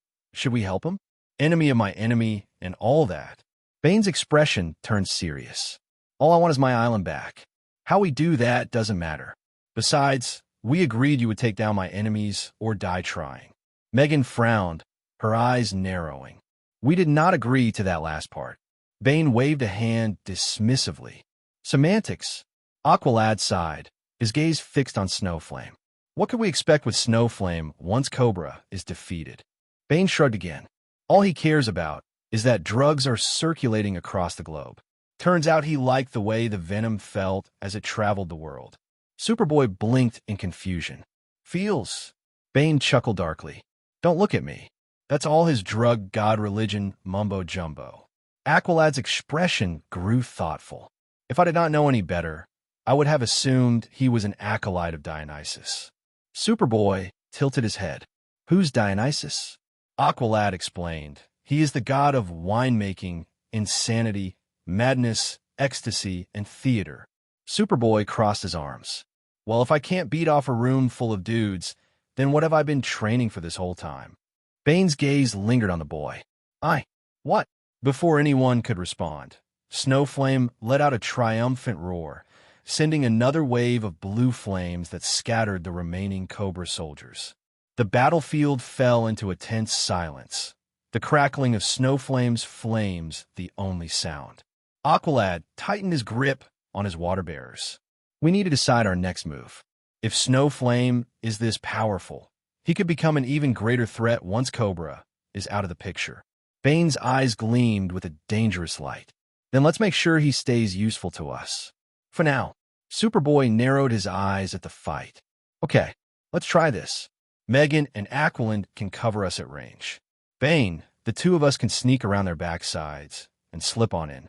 we help him? Enemy of my enemy and all that. Bane's expression turned serious. "All I want is my island back. How we do that doesn't matter. Besides, we agreed you would take down my enemies or die trying." Megan frowned, her eyes narrowing. "We did not agree to that last part." Bane waved a hand dismissively. "Semantics." Aqualad sighed, his gaze fixed on Snowflame. "What could we expect with Snowflame once Cobra is defeated?" Bane shrugged again. "All he cares about is that drugs are circulating across the globe. Turns out he liked the way the venom felt as it traveled the world." Superboy blinked in confusion. "Feels." Bane chuckled darkly. "Don't look at me. That's all his drug god religion mumbo-jumbo." Aqualad's expression grew thoughtful. "If I did not know any better, I would have assumed he was an acolyte of Dionysus." Superboy tilted his head. "Who's Dionysus?" Aqualad explained. "He is the god of winemaking, insanity, madness, ecstasy, and theater." Superboy crossed his arms. "Well, if I can't beat off a room full of dudes, then what have I been training for this whole time?" Bane's gaze lingered on the boy. What?" Before anyone could respond, Snowflame let out a triumphant roar, sending another wave of blue flames that scattered the remaining Cobra soldiers. The battlefield fell into a tense silence, the crackling of Snowflame's flames the only sound. Aqualad tightened his grip on his water bearers. "We need to decide our next move. If Snowflame is this powerful, he could become an even greater threat once Cobra is out of the picture." Bane's eyes gleamed with a dangerous light. "Then let's make sure he stays useful to us. For now." Superboy narrowed his eyes at the fight. "Okay, let's try this. Megan and Aqualad can cover us at range. Bane, the two of us can sneak around their backsides and slip on in.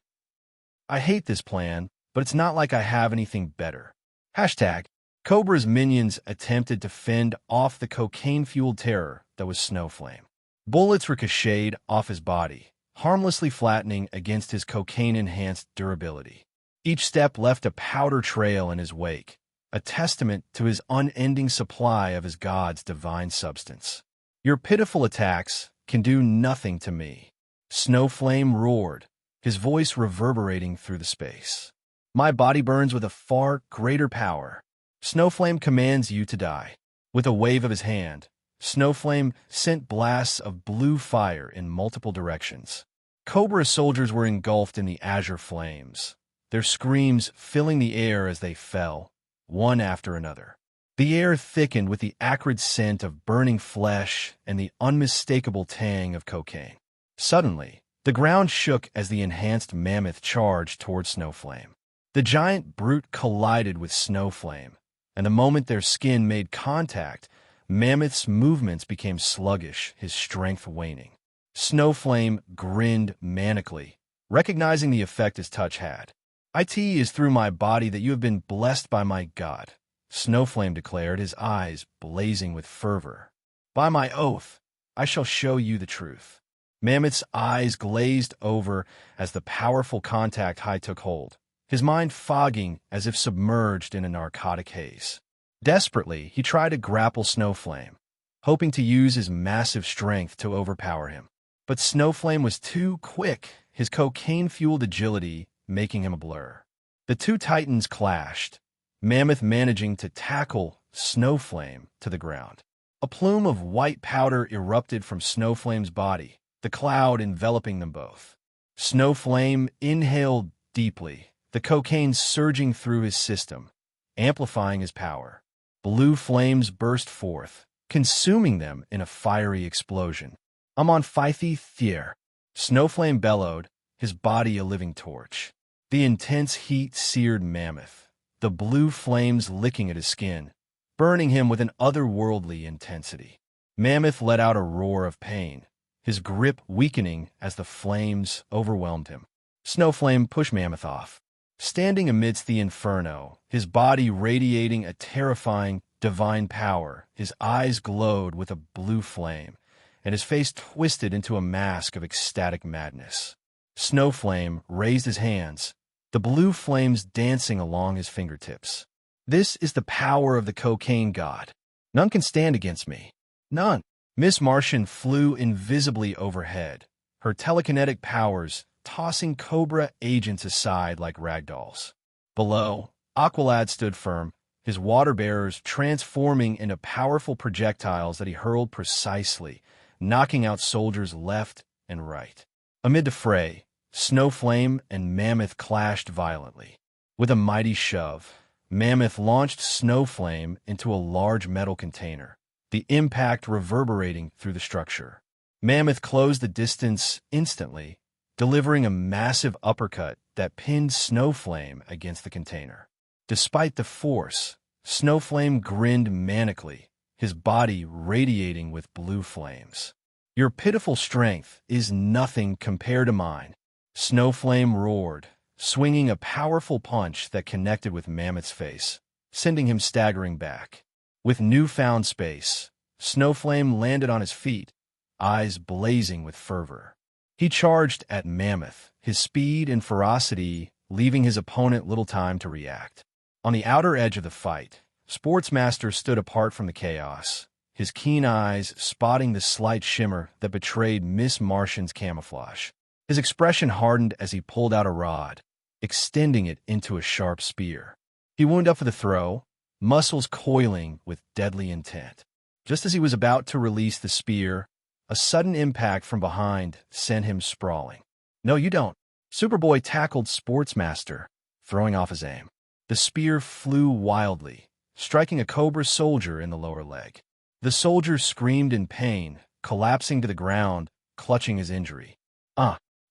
I hate this plan, but it's not like I have anything better." Hashtag, Cobra's minions attempted to fend off the cocaine-fueled terror that was Snowflame. Bullets ricocheted off his body, harmlessly flattening against his cocaine-enhanced durability. Each step left a powder trail in his wake, a testament to his unending supply of his god's divine substance. "Your pitiful attacks can do nothing to me." Snowflame roared, his voice reverberating through the space. "My body burns with a far greater power. Snowflame commands you to die." With a wave of his hand, Snowflame sent blasts of blue fire in multiple directions. Cobra soldiers were engulfed in the azure flames, their screams filling the air as they fell, one after another. The air thickened with the acrid scent of burning flesh and the unmistakable tang of cocaine. Suddenly, the ground shook as the enhanced mammoth charged toward Snowflame. The giant brute collided with Snowflame, and the moment their skin made contact, Mammoth's movements became sluggish, his strength waning. Snowflame grinned manically, recognizing the effect his touch had. "It is through my body that you have been blessed by my God," Snowflame declared, his eyes blazing with fervor. "By my oath, I shall show you the truth." Mammoth's eyes glazed over as the powerful contact high took hold, his mind fogging as if submerged in a narcotic haze. Desperately, he tried to grapple Snowflame, hoping to use his massive strength to overpower him. But Snowflame was too quick, his cocaine-fueled agility making him a blur. The two titans clashed, Mammoth managing to tackle Snowflame to the ground. A plume of white powder erupted from Snowflame's body, the cloud enveloping them both. Snowflame inhaled deeply, the cocaine surging through his system, amplifying his power. Blue flames burst forth, consuming them in a fiery explosion. "I'm on fire," Snowflame bellowed, his body a living torch. The intense heat seared Mammoth, the blue flames licking at his skin, burning him with an otherworldly intensity. Mammoth let out a roar of pain, his grip weakening as the flames overwhelmed him. Snowflame pushed Mammoth off. Standing amidst the inferno, his body radiating a terrifying, divine power, his eyes glowed with a blue flame, and his face twisted into a mask of ecstatic madness. Snowflame raised his hands, the blue flames dancing along his fingertips. "This is the power of the cocaine god. None can stand against me. None." Miss Martian flew invisibly overhead, her telekinetic powers tossing Cobra agents aside like ragdolls. Below, Aqualad stood firm, his water bearers transforming into powerful projectiles that he hurled precisely, knocking out soldiers left and right. Amid the fray, Snowflame and Mammoth clashed violently. With a mighty shove, Mammoth launched Snowflame into a large metal container, the impact reverberating through the structure. Mammoth closed the distance instantly, delivering a massive uppercut that pinned Snowflame against the container. Despite the force, Snowflame grinned manically, his body radiating with blue flames. "Your pitiful strength is nothing compared to mine," Snowflame roared, swinging a powerful punch that connected with Mammoth's face, sending him staggering back. With newfound space, Snowflame landed on his feet, eyes blazing with fervor. He charged at Mammoth, his speed and ferocity leaving his opponent little time to react. On the outer edge of the fight, Sportsmaster stood apart from the chaos, his keen eyes spotting the slight shimmer that betrayed Miss Martian's camouflage. His expression hardened as he pulled out a rod, extending it into a sharp spear. He wound up for the throw, muscles coiling with deadly intent. Just as he was about to release the spear, a sudden impact from behind sent him sprawling. "No, you don't." Superboy tackled Sportsmaster, throwing off his aim. The spear flew wildly, striking a Cobra soldier in the lower leg. The soldier screamed in pain, collapsing to the ground, clutching his injury.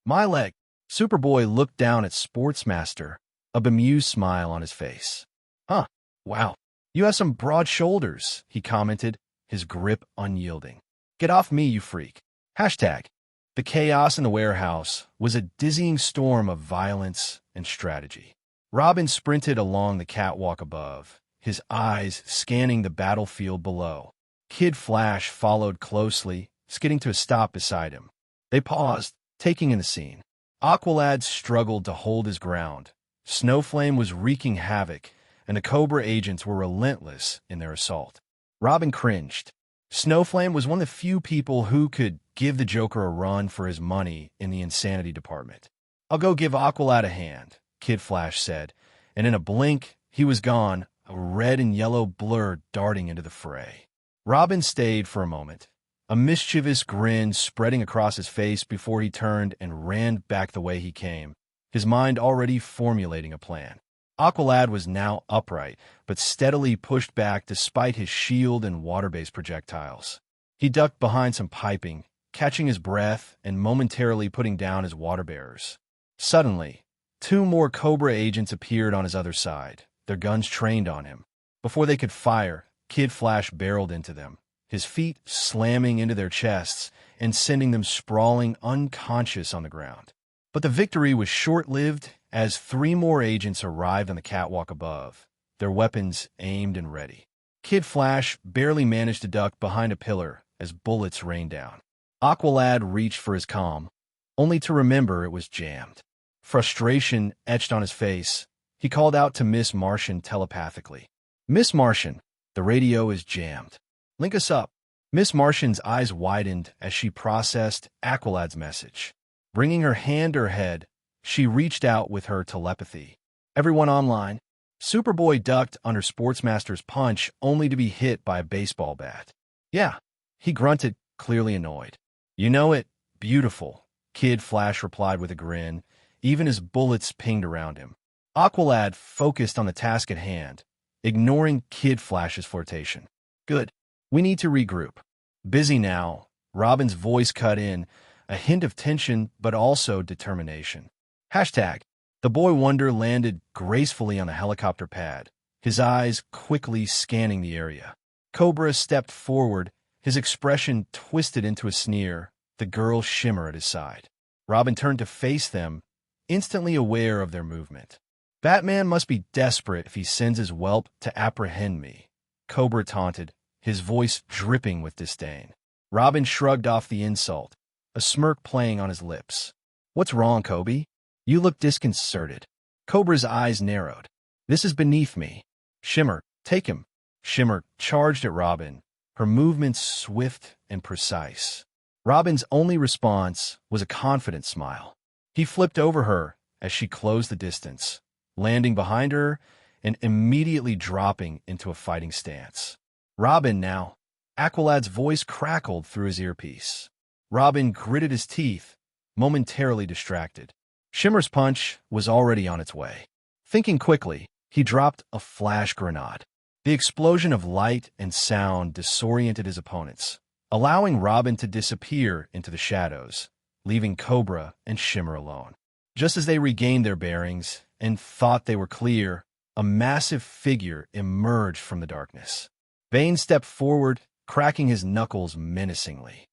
My leg." Superboy looked down at Sportsmaster, a bemused smile on his face. Wow, you have some broad shoulders," he commented, his grip unyielding. "Get off me, you freak." #. The chaos in the warehouse was a dizzying storm of violence and strategy. Robin sprinted along the catwalk above, his eyes scanning the battlefield below. Kid Flash followed closely, skidding to a stop beside him. They paused, taking in the scene. Aqualad struggled to hold his ground. Snowflame was wreaking havoc, and the Cobra agents were relentless in their assault. Robin cringed. Snowflame was one of the few people who could give the Joker a run for his money in the Insanity Department. "I'll go give Aqualad a hand," Kid Flash said, and in a blink, he was gone, a red and yellow blur darting into the fray. Robin stayed for a moment, a mischievous grin spreading across his face before he turned and ran back the way he came, his mind already formulating a plan. Aqualad was now upright, but steadily pushed back despite his shield and water-based projectiles. He ducked behind some piping, catching his breath and momentarily putting down his water bearers. Suddenly, two more Cobra agents appeared on his other side, their guns trained on him. Before they could fire, Kid Flash barreled into them, his feet slamming into their chests and sending them sprawling unconscious on the ground. But the victory was short-lived as 3 more agents arrived on the catwalk above, their weapons aimed and ready. Kid Flash barely managed to duck behind a pillar as bullets rained down. Aqualad reached for his comm, only to remember it was jammed. Frustration etched on his face. He called out to Miss Martian telepathically. "Miss Martian, the radio is jammed. Link us up." Miss Martian's eyes widened as she processed Aqualad's message. Bringing her hand to her head, she reached out with her telepathy. "Everyone online?" Superboy ducked under Sportsmaster's punch only to be hit by a baseball bat. "Yeah," he grunted, clearly annoyed. "You know it. Beautiful," Kid Flash replied with a grin, even as bullets pinged around him. Aqualad focused on the task at hand, ignoring Kid Flash's flirtation. "Good. We need to regroup." "Busy now," Robin's voice cut in, a hint of tension but also determination. Hashtag. The Boy Wonder landed gracefully on the helicopter pad, his eyes quickly scanning the area. Cobra stepped forward, his expression twisted into a sneer, the girl shimmer at his side. Robin turned to face them, instantly aware of their movement. "Batman must be desperate if he sends his whelp to apprehend me," Cobra taunted, his voice dripping with disdain. Robin shrugged off the insult, a smirk playing on his lips. "What's wrong, Kobe? You look disconcerted." Cobra's eyes narrowed. "This is beneath me." "Shimmer, take him." Shimmer charged at Robin, her movements swift and precise. Robin's only response was a confident smile. He flipped over her as she closed the distance, landing behind her and immediately dropping into a fighting stance. "Robin now." Aqualad's voice crackled through his earpiece. Robin gritted his teeth, momentarily distracted. Shimmer's punch was already on its way. Thinking quickly, he dropped a flash grenade. The explosion of light and sound disoriented his opponents, allowing Robin to disappear into the shadows, leaving Cobra and Shimmer alone. Just as they regained their bearings and thought they were clear, a massive figure emerged from the darkness. Bane stepped forward, cracking his knuckles menacingly.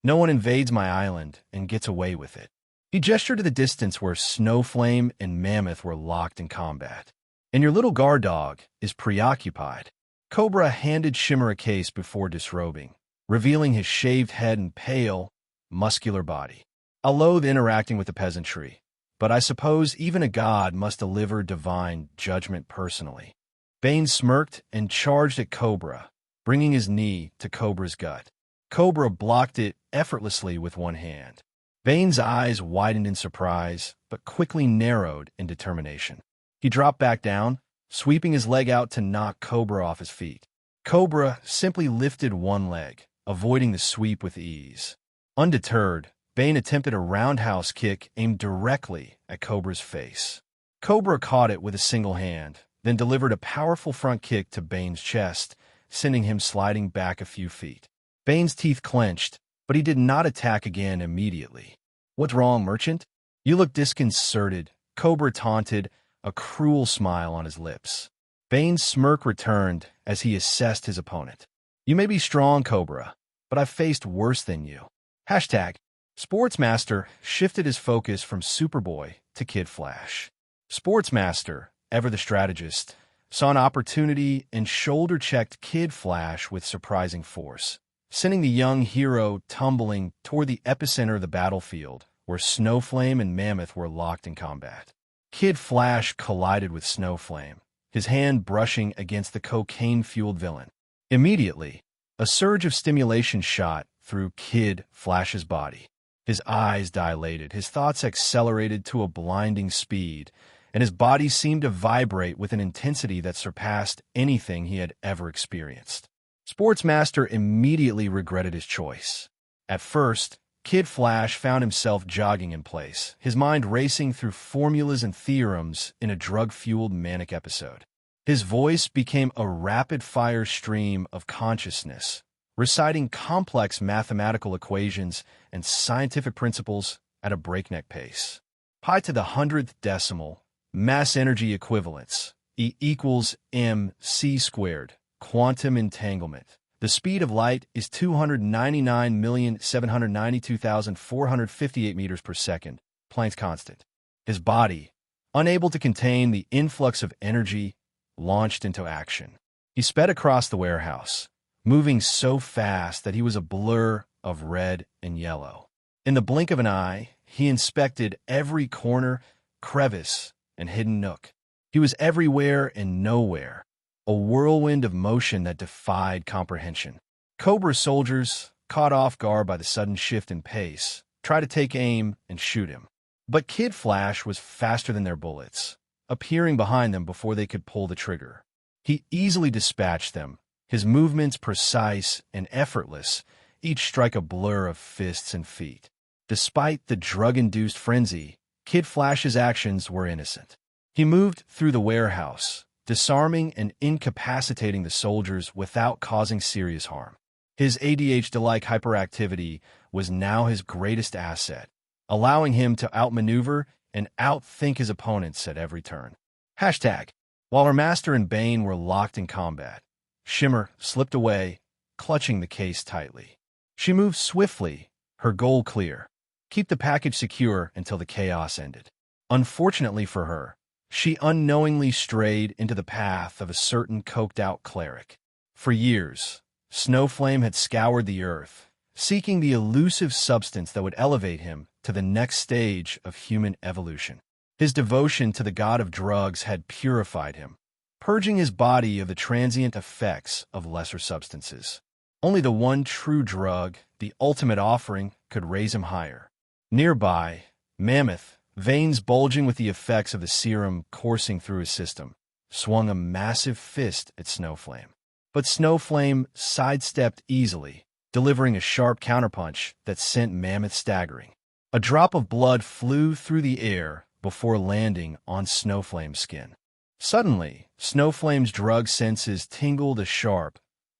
No one invades my island and gets away with it." He gestured to the distance where Snowflame and Mammoth were locked in combat. "And your little guard dog is preoccupied." Cobra handed Shimmer a case before disrobing, revealing his shaved head and pale, muscular body. "I loathe interacting with the peasantry, but I suppose even a god must deliver divine judgment personally." Bane smirked and charged at Cobra, bringing his knee to Cobra's gut. Cobra blocked it effortlessly with one hand. Bane's eyes widened in surprise, but quickly narrowed in determination. He dropped back down, sweeping his leg out to knock Cobra off his feet. Cobra simply lifted one leg, avoiding the sweep with ease. Undeterred, Bane attempted a roundhouse kick aimed directly at Cobra's face. Cobra caught it with a single hand, then delivered a powerful front kick to Bane's chest, sending him sliding back a few feet. Bane's teeth clenched, but he did not attack again immediately. "What's wrong, merchant? You look disconcerted," Cobra taunted, a cruel smile on his lips. Bane's smirk returned as he assessed his opponent. "You may be strong, Cobra, but I've faced worse than you." Hashtag. Sportsmaster shifted his focus from Superboy to Kid Flash. Sportsmaster, ever the strategist, saw an opportunity and shoulder-checked Kid Flash with surprising force, sending the young hero tumbling toward the epicenter of the battlefield, where Snowflame and Mammoth were locked in combat. Kid Flash collided with Snowflame, his hand brushing against the cocaine-fueled villain. Immediately, a surge of stimulation shot through Kid Flash's body. His eyes dilated, his thoughts accelerated to a blinding speed, and his body seemed to vibrate with an intensity that surpassed anything he had ever experienced. Sportsmaster immediately regretted his choice. At first, Kid Flash found himself jogging in place, his mind racing through formulas and theorems in a drug-fueled manic episode. His voice became a rapid-fire stream of consciousness, reciting complex mathematical equations and scientific principles at a breakneck pace. Pi to the 100th decimal, mass energy equivalence, E equals mc squared, quantum entanglement. The speed of light is 299,792,458 meters per second, Planck's constant. His body, unable to contain the influx of energy, launched into action. He sped across the warehouse, moving so fast that he was a blur of red and yellow. In the blink of an eye, he inspected every corner, crevice, and hidden nook. He was everywhere and nowhere, a whirlwind of motion that defied comprehension. Cobra soldiers, caught off guard by the sudden shift in pace, tried to take aim and shoot him. But Kid Flash was faster than their bullets, appearing behind them before they could pull the trigger. He easily dispatched them, his movements precise and effortless, each strike a blur of fists and feet. Despite the drug-induced frenzy, Kid Flash's actions were innocent. He moved through the warehouse, disarming and incapacitating the soldiers without causing serious harm. His ADHD-like hyperactivity was now his greatest asset, allowing him to outmaneuver and outthink his opponents at every turn. Hashtag. While her master and Bane were locked in combat, Shimmer slipped away, clutching the case tightly. She moved swiftly, her goal clear: keep the package secure until the chaos ended. Unfortunately for her, she unknowingly strayed into the path of a certain coked-out cleric. For years, Snowflame had scoured the earth, seeking the elusive substance that would elevate him to the next stage of human evolution. His devotion to the god of drugs had purified him, purging his body of the transient effects of lesser substances. Only the one true drug, the ultimate offering, could raise him higher. Nearby, Mammoth, veins bulging with the effects of the serum coursing through his system, swung a massive fist at Snowflame. But Snowflame sidestepped easily, delivering a sharp counterpunch that sent Mammoth staggering. A drop of blood flew through the air before landing on Snowflame's skin. Suddenly, Snowflame's drug senses tingled a sharp,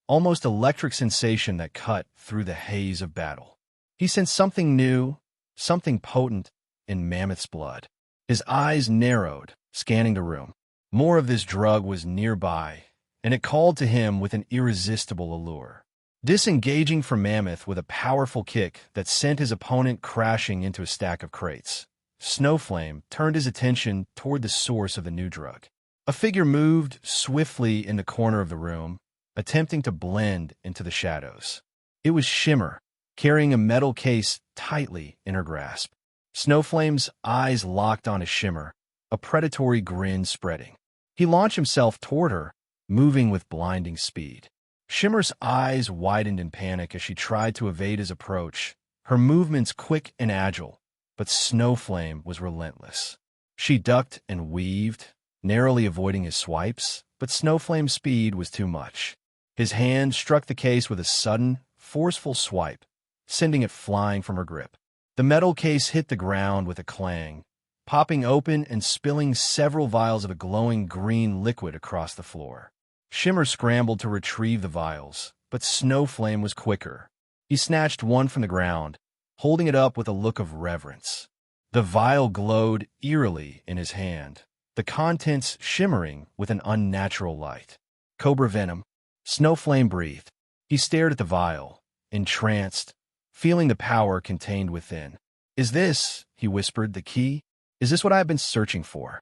almost electric sensation that cut through the haze of battle. He sensed something new, something potent in Mammoth's blood. His eyes narrowed, scanning the room. More of this drug was nearby, and it called to him with an irresistible allure. Disengaging from Mammoth with a powerful kick that sent his opponent crashing into a stack of crates, Snowflame turned his attention toward the source of the new drug. A figure moved swiftly in the corner of the room, attempting to blend into the shadows. It was Shimmer, carrying a metal case tightly in her grasp. Snowflame's eyes locked onto Shimmer, a predatory grin spreading. He launched himself toward her, moving with blinding speed. Shimmer's eyes widened in panic as she tried to evade his approach, her movements quick and agile, but Snowflame was relentless. She ducked and weaved, narrowly avoiding his swipes, but Snowflame's speed was too much. His hand struck the case with a sudden, forceful swipe, sending it flying from her grip. The metal case hit the ground with a clang, popping open and spilling several vials of a glowing green liquid across the floor. Shimmer scrambled to retrieve the vials, but Snowflame was quicker. He snatched one from the ground, holding it up with a look of reverence. The vial glowed eerily in his hand, the contents shimmering with an unnatural light. Cobra venom. Snowflame breathed. He stared at the vial, entranced, feeling the power contained within. "Is this," he whispered, "the key? Is this what I have been searching for?"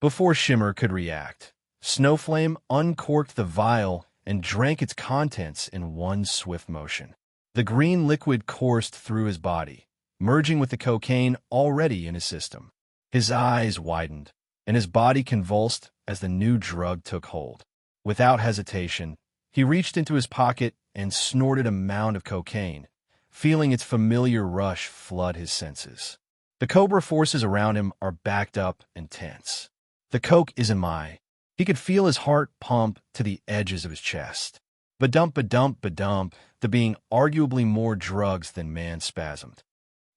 Before Shimmer could react, Snowflame uncorked the vial and drank its contents in one swift motion. The green liquid coursed through his body, merging with the cocaine already in his system. His eyes widened, and his body convulsed as the new drug took hold. Without hesitation, he reached into his pocket and snorted a mound of cocaine, feeling its familiar rush flood his senses. The Cobra forces around him are backed up and tense. The coke isn't my. He could feel his heart pump to the edges of his chest. Ba-dump, ba-dump, ba-dump, the being arguably more drugs than man spasmed.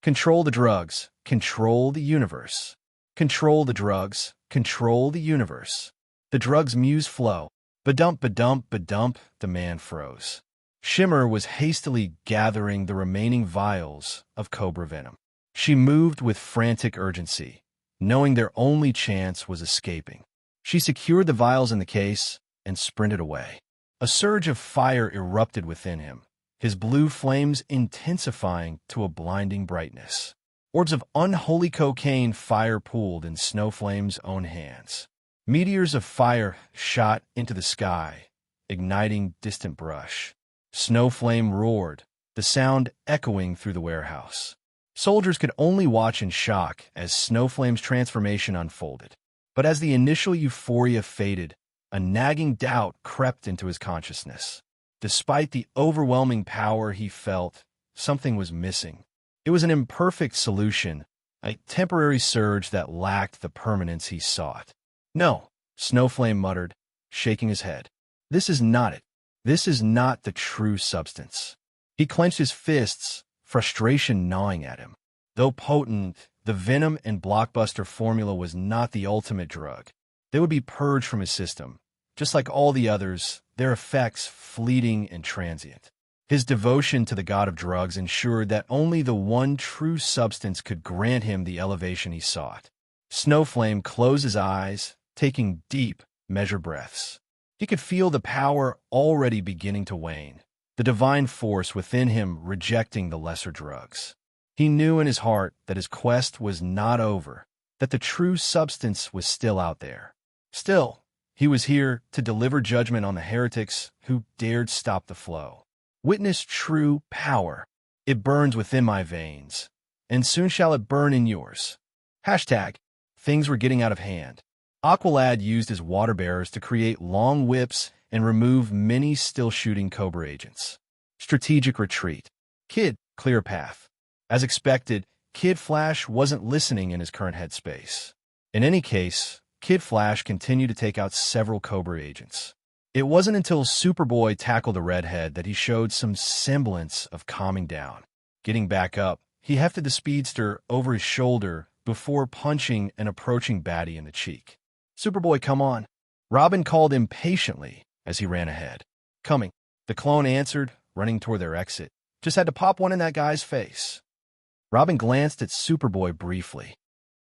Control the drugs, control the universe. Control the drugs, control the universe. The drugs' muse flow. Ba-dump, ba-dump, ba-dump, the man froze. Shimmer was hastily gathering the remaining vials of Cobra venom. She moved with frantic urgency, knowing their only chance was escaping. She secured the vials in the case and sprinted away. A surge of fire erupted within him, his blue flames intensifying to a blinding brightness. Orbs of unholy cocaine fire pooled in Snowflame's own hands. Meteors of fire shot into the sky, igniting distant brush. Snowflame roared, the sound echoing through the warehouse. Soldiers could only watch in shock as Snowflame's transformation unfolded. But as the initial euphoria faded, a nagging doubt crept into his consciousness. Despite the overwhelming power he felt, something was missing. It was an imperfect solution, a temporary surge that lacked the permanence he sought. "No," Snowflame muttered, shaking his head. "This is not it. This is not the true substance." He clenched his fists, frustration gnawing at him. Though potent, the Venom and Blockbuster formula was not the ultimate drug. They would be purged from his system. Just like all the others, their effects fleeting and transient. His devotion to the god of drugs ensured that only the one true substance could grant him the elevation he sought. Snowflame closed his eyes, taking deep, measured breaths. He could feel the power already beginning to wane, the divine force within him rejecting the lesser drugs. He knew in his heart that his quest was not over, that the true substance was still out there. Still, he was here to deliver judgment on the heretics who dared stop the flow. Witness true power. It burns within my veins, and soon shall it burn in yours. Hashtag, things were getting out of hand. Aqualad used his water bearers to create long whips and remove many still-shooting Cobra agents. Strategic retreat. Kid, clear path. As expected, Kid Flash wasn't listening in his current headspace. In any case, Kid Flash continued to take out several Cobra agents. It wasn't until Superboy tackled the redhead that he showed some semblance of calming down. Getting back up, he hefted the speedster over his shoulder before punching an approaching baddie in the cheek. "Superboy, come on." Robin called impatiently as he ran ahead. "Coming," the clone answered, running toward their exit. "Just had to pop one in that guy's face." Robin glanced at Superboy briefly.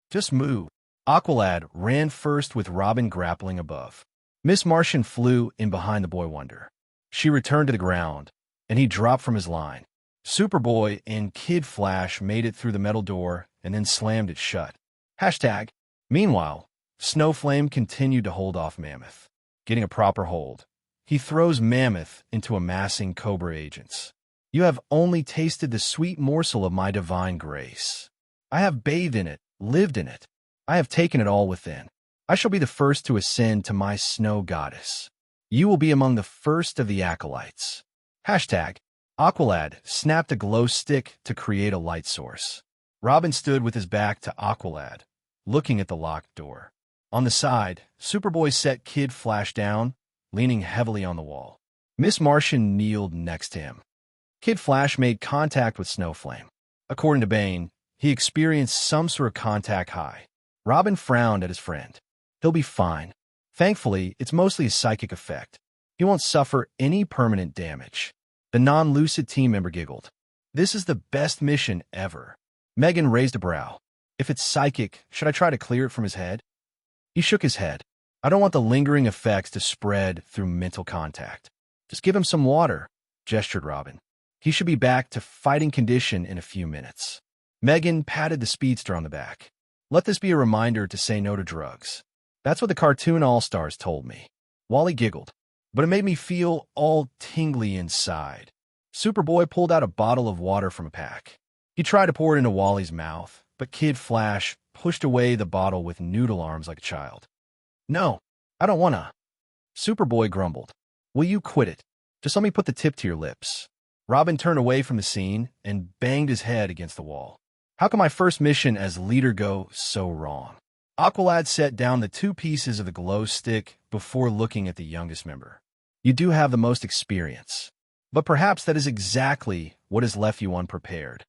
"Just move." Aqualad ran first with Robin grappling above. Miss Martian flew in behind the Boy Wonder. She returned to the ground, and he dropped from his line. Superboy and Kid Flash made it through the metal door and then slammed it shut. Hashtag. Meanwhile, Snowflame continued to hold off Mammoth. Getting a proper hold, he throws Mammoth into amassing Cobra agents. "You have only tasted the sweet morsel of my divine grace. I have bathed in it, lived in it. I have taken it all within. I shall be the first to ascend to my snow goddess. You will be among the first of the acolytes." Hashtag. Aqualad snapped a glow stick to create a light source. Robin stood with his back to Aqualad, looking at the locked door. On the side, Superboy set Kid Flash down, leaning heavily on the wall. Miss Martian kneeled next to him. Kid Flash made contact with Snowflame. According to Bane, he experienced some sort of contact high. Robin frowned at his friend. "He'll be fine. Thankfully, it's mostly a psychic effect. He won't suffer any permanent damage." The non-lucid team member giggled. "This is the best mission ever." Megan raised a brow. "If it's psychic, should I try to clear it from his head?" He shook his head. "I don't want the lingering effects to spread through mental contact." "Just give him some water," gestured Robin. "He should be back to fighting condition in a few minutes." Megan patted the speedster on the back. "Let this be a reminder to say no to drugs. That's what the cartoon all-stars told me." Wally giggled, but it made me feel all tingly inside. Superboy pulled out a bottle of water from a pack. He tried to pour it into Wally's mouth, but Kid Flash pushed away the bottle with noodle arms like a child. "No, I don't wanna." Superboy grumbled. "Will you quit it? Just let me put the tip to your lips." Robin turned away from the scene and banged his head against the wall. How can my first mission as leader go so wrong? Aqualad set down the 2 pieces of the glow stick before looking at the youngest member. "You do have the most experience, but perhaps that is exactly what has left you unprepared."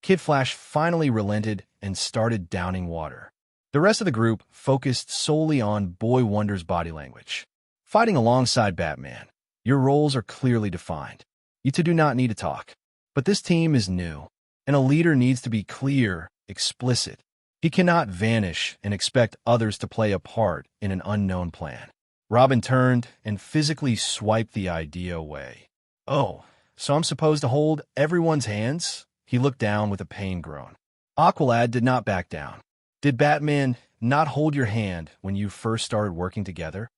Kid Flash finally relented and started downing water. The rest of the group focused solely on Boy Wonder's body language. Fighting alongside Batman, your roles are clearly defined. You two do not need to talk. But this team is new, and a leader needs to be clear, explicit. He cannot vanish and expect others to play a part in an unknown plan. Robin turned and physically swiped the idea away. Oh, so I'm supposed to hold everyone's hands? He looked down with a pain groan. Aqualad did not back down. Did Batman not hold your hand when you first started working together?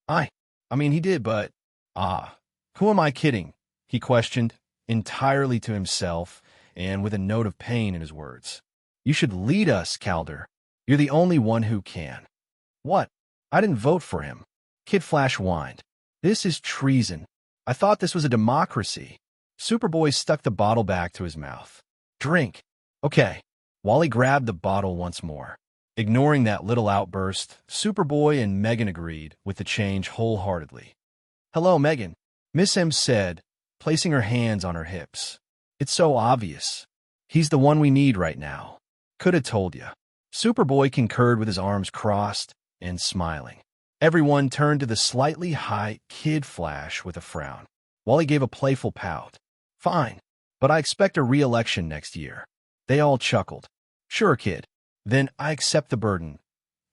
I mean, he did, but... who am I kidding? He questioned, entirely to himself, and with a note of pain in his words. You should lead us, Calder. You're the only one who can. What? I didn't vote for him. Kid Flash whined. This is treason. I thought this was a democracy. Superboy stuck the bottle back to his mouth. Drink. Okay. Wally grabbed the bottle once more. Ignoring that little outburst, Superboy and Megan agreed with the change wholeheartedly. Hello, Megan, Miss M said, placing her hands on her hips. It's so obvious. He's the one we need right now. Coulda told ya. Superboy concurred with his arms crossed and smiling. Everyone turned to the slightly high Kid Flash with a frown. Wally gave a playful pout. Fine, but I expect a re-election next year. They all chuckled. Sure, kid. Then I accept the burden,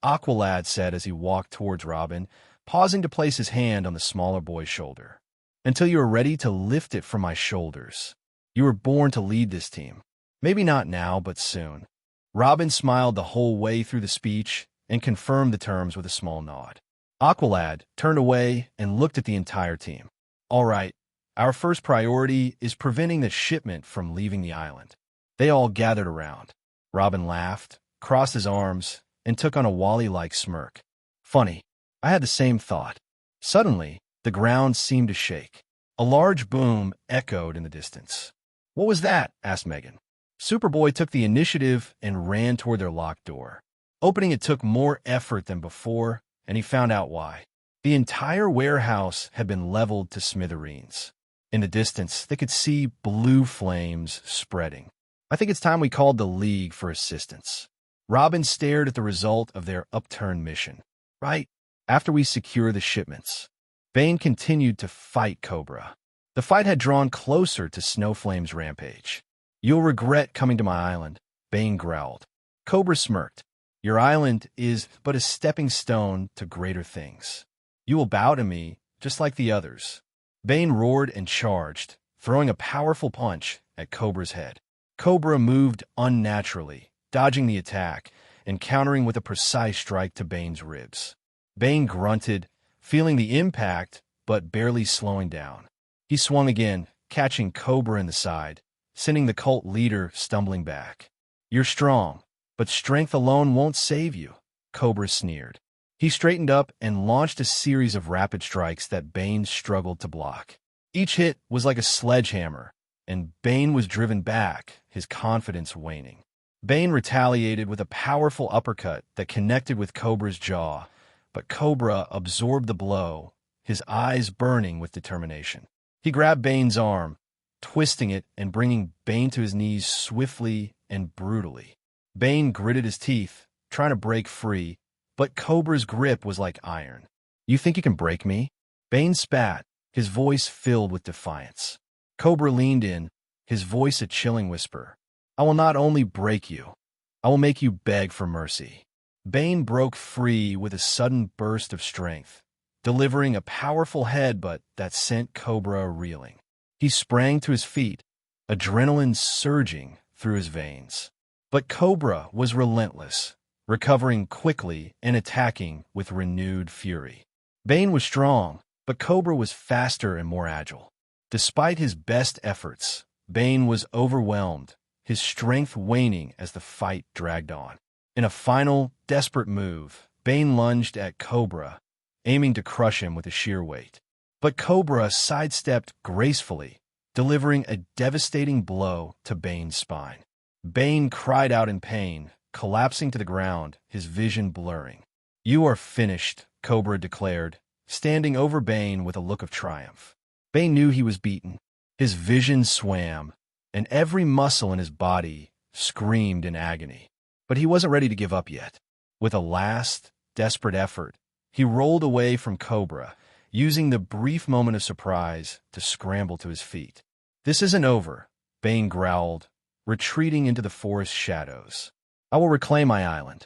Aqualad said as he walked towards Robin, pausing to place his hand on the smaller boy's shoulder. Until you are ready to lift it from my shoulders. You were born to lead this team. Maybe not now, but soon. Robin smiled the whole way through the speech and confirmed the terms with a small nod. Aqualad turned away and looked at the entire team. All right, our first priority is preventing the shipment from leaving the island. They all gathered around. Robin laughed, crossed his arms, and took on a Wally-like smirk. Funny, I had the same thought. Suddenly, the ground seemed to shake. A large boom echoed in the distance. What was that? Asked Megan. Superboy took the initiative and ran toward their locked door. Opening it took more effort than before, and he found out why. The entire warehouse had been leveled to smithereens. In the distance, they could see blue flames spreading. I think it's time we called the League for assistance. Robin stared at the result of their upturned mission. Right after we secure the shipments. Bane continued to fight Cobra. The fight had drawn closer to Snowflame's rampage. You'll regret coming to my island, Bane growled. Cobra smirked. Your island is but a stepping stone to greater things. You will bow to me, just like the others. Bane roared and charged, throwing a powerful punch at Cobra's head. Cobra moved unnaturally, dodging the attack and countering with a precise strike to Bane's ribs. Bane grunted, feeling the impact, but barely slowing down. He swung again, catching Cobra in the side, sending the cult leader stumbling back. You're strong, but strength alone won't save you, Cobra sneered. He straightened up and launched a series of rapid strikes that Bane struggled to block. Each hit was like a sledgehammer, and Bane was driven back, his confidence waning. Bane retaliated with a powerful uppercut that connected with Cobra's jaw, but Cobra absorbed the blow, his eyes burning with determination. He grabbed Bane's arm, twisting it and bringing Bane to his knees swiftly and brutally. Bane gritted his teeth, trying to break free, but Cobra's grip was like iron. You think you can break me? Bane spat, his voice filled with defiance. Cobra leaned in, his voice a chilling whisper. I will not only break you, I will make you beg for mercy. Bane broke free with a sudden burst of strength, delivering a powerful headbutt that sent Cobra reeling. He sprang to his feet, adrenaline surging through his veins. But Cobra was relentless, recovering quickly and attacking with renewed fury. Bane was strong, but Cobra was faster and more agile. Despite his best efforts, Bane was overwhelmed, his strength waning as the fight dragged on. In a final, desperate move, Bane lunged at Cobra, aiming to crush him with his sheer weight. But Cobra sidestepped gracefully, delivering a devastating blow to Bane's spine. Bane cried out in pain, collapsing to the ground, his vision blurring. You are finished, Cobra declared, standing over Bane with a look of triumph. Bane knew he was beaten. His vision swam, and every muscle in his body screamed in agony. But he wasn't ready to give up yet. With a last, desperate effort, he rolled away from Cobra, using the brief moment of surprise to scramble to his feet. This isn't over, Bane growled, retreating into the forest shadows. I will reclaim my island.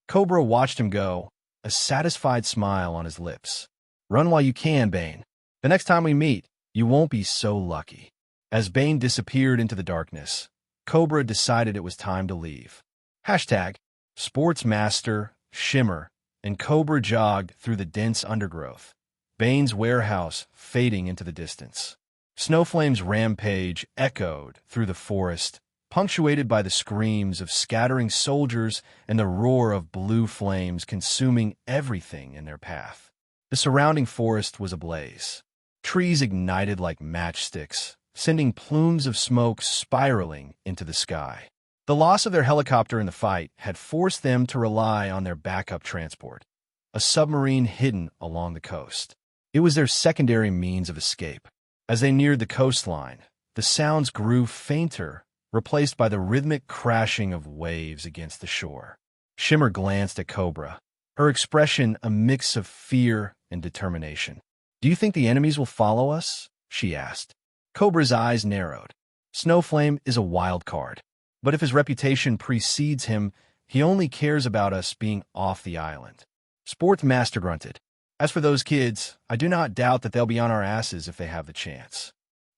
Cobra watched him go, a satisfied smile on his lips. Run while you can, Bane. The next time we meet, you won't be so lucky. As Bane disappeared into the darkness, Cobra decided it was time to leave. Hashtag Sportsmaster, Shimmer, and Cobra jogged through the dense undergrowth, Bane's warehouse fading into the distance. Snowflame's rampage echoed through the forest, punctuated by the screams of scattering soldiers and the roar of blue flames consuming everything in their path. The surrounding forest was ablaze. Trees ignited like matchsticks, sending plumes of smoke spiraling into the sky. The loss of their helicopter in the fight had forced them to rely on their backup transport, a submarine hidden along the coast. It was their secondary means of escape. As they neared the coastline, the sounds grew fainter, replaced by the rhythmic crashing of waves against the shore. Shimmer glanced at Cobra, her expression a mix of fear and determination. "Do you think the enemies will follow us?" she asked. Cobra's eyes narrowed. Snowflame is a wild card, but if his reputation precedes him, he only cares about us being off the island. Sportsmaster grunted. "As for those kids, I do not doubt that they'll be on our asses if they have the chance."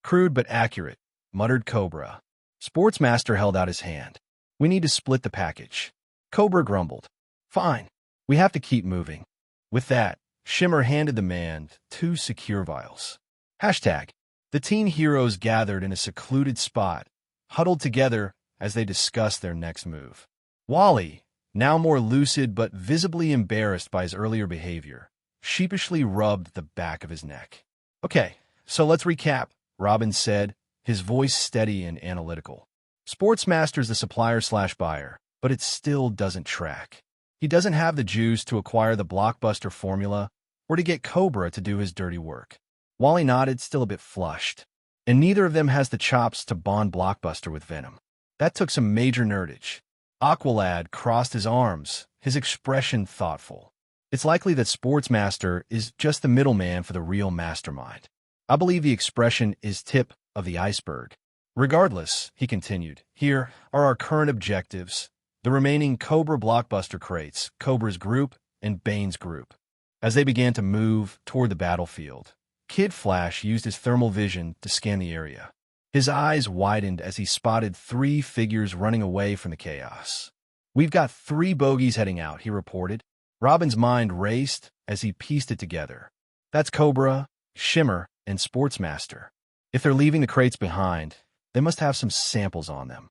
"Crude but accurate," muttered Cobra. Sportsmaster held out his hand. "We need to split the package." Cobra grumbled. "Fine. We have to keep moving." With that, Shimmer handed the man 2 secure vials. Hashtag The teen heroes gathered in a secluded spot, huddled together as they discussed their next move. Wally, now more lucid but visibly embarrassed by his earlier behavior, sheepishly rubbed the back of his neck. "Okay, so let's recap," Robin said, his voice steady and analytical. "Sportsmaster's the supplier/buyer, but it still doesn't track. He doesn't have the juice to acquire the blockbuster formula or to get Cobra to do his dirty work." Wally nodded, still a bit flushed. "And neither of them has the chops to bond Blockbuster with Venom." That took some major nerdage. Aqualad crossed his arms, his expression thoughtful. "It's likely that Sportsmaster is just the middleman for the real mastermind. I believe the expression is tip of the iceberg. Regardless," he continued, "here are our current objectives, the remaining Cobra Blockbuster crates, Cobra's group, and Bane's group." As they began to move toward the battlefield, Kid Flash used his thermal vision to scan the area. His eyes widened as he spotted 3 figures running away from the chaos. "We've got 3 bogies heading out," he reported. Robin's mind raced as he pieced it together. "That's Cobra, Shimmer, and Sportsmaster. If they're leaving the crates behind, they must have some samples on them."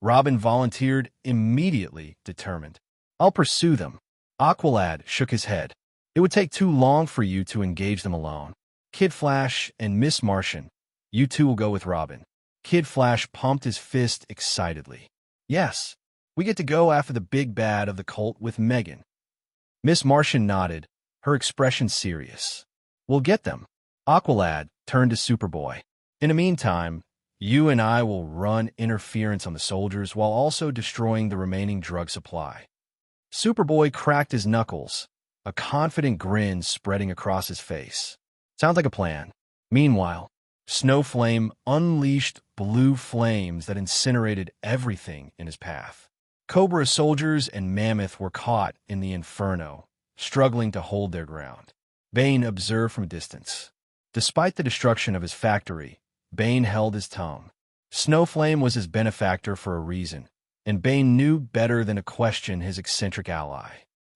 Robin volunteered immediately, determined. "I'll pursue them." Aqualad shook his head. "It would take too long for you to engage them alone. Kid Flash and Miss Martian, you two will go with Robin." Kid Flash pumped his fist excitedly. "Yes, we get to go after the big bad of the cult with Megan." Miss Martian nodded, her expression serious. "We'll get them." Aqualad turned to Superboy. "In the meantime, you and I will run interference on the soldiers while also destroying the remaining drug supply." Superboy cracked his knuckles, a confident grin spreading across his face. "Sounds like a plan." Meanwhile, Snowflame unleashed blue flames that incinerated everything in his path. Cobra soldiers and Mammoth were caught in the inferno, struggling to hold their ground. Bane observed from a distance. Despite the destruction of his factory, Bane held his tongue. Snowflame was his benefactor for a reason, and Bane knew better than to question his eccentric ally.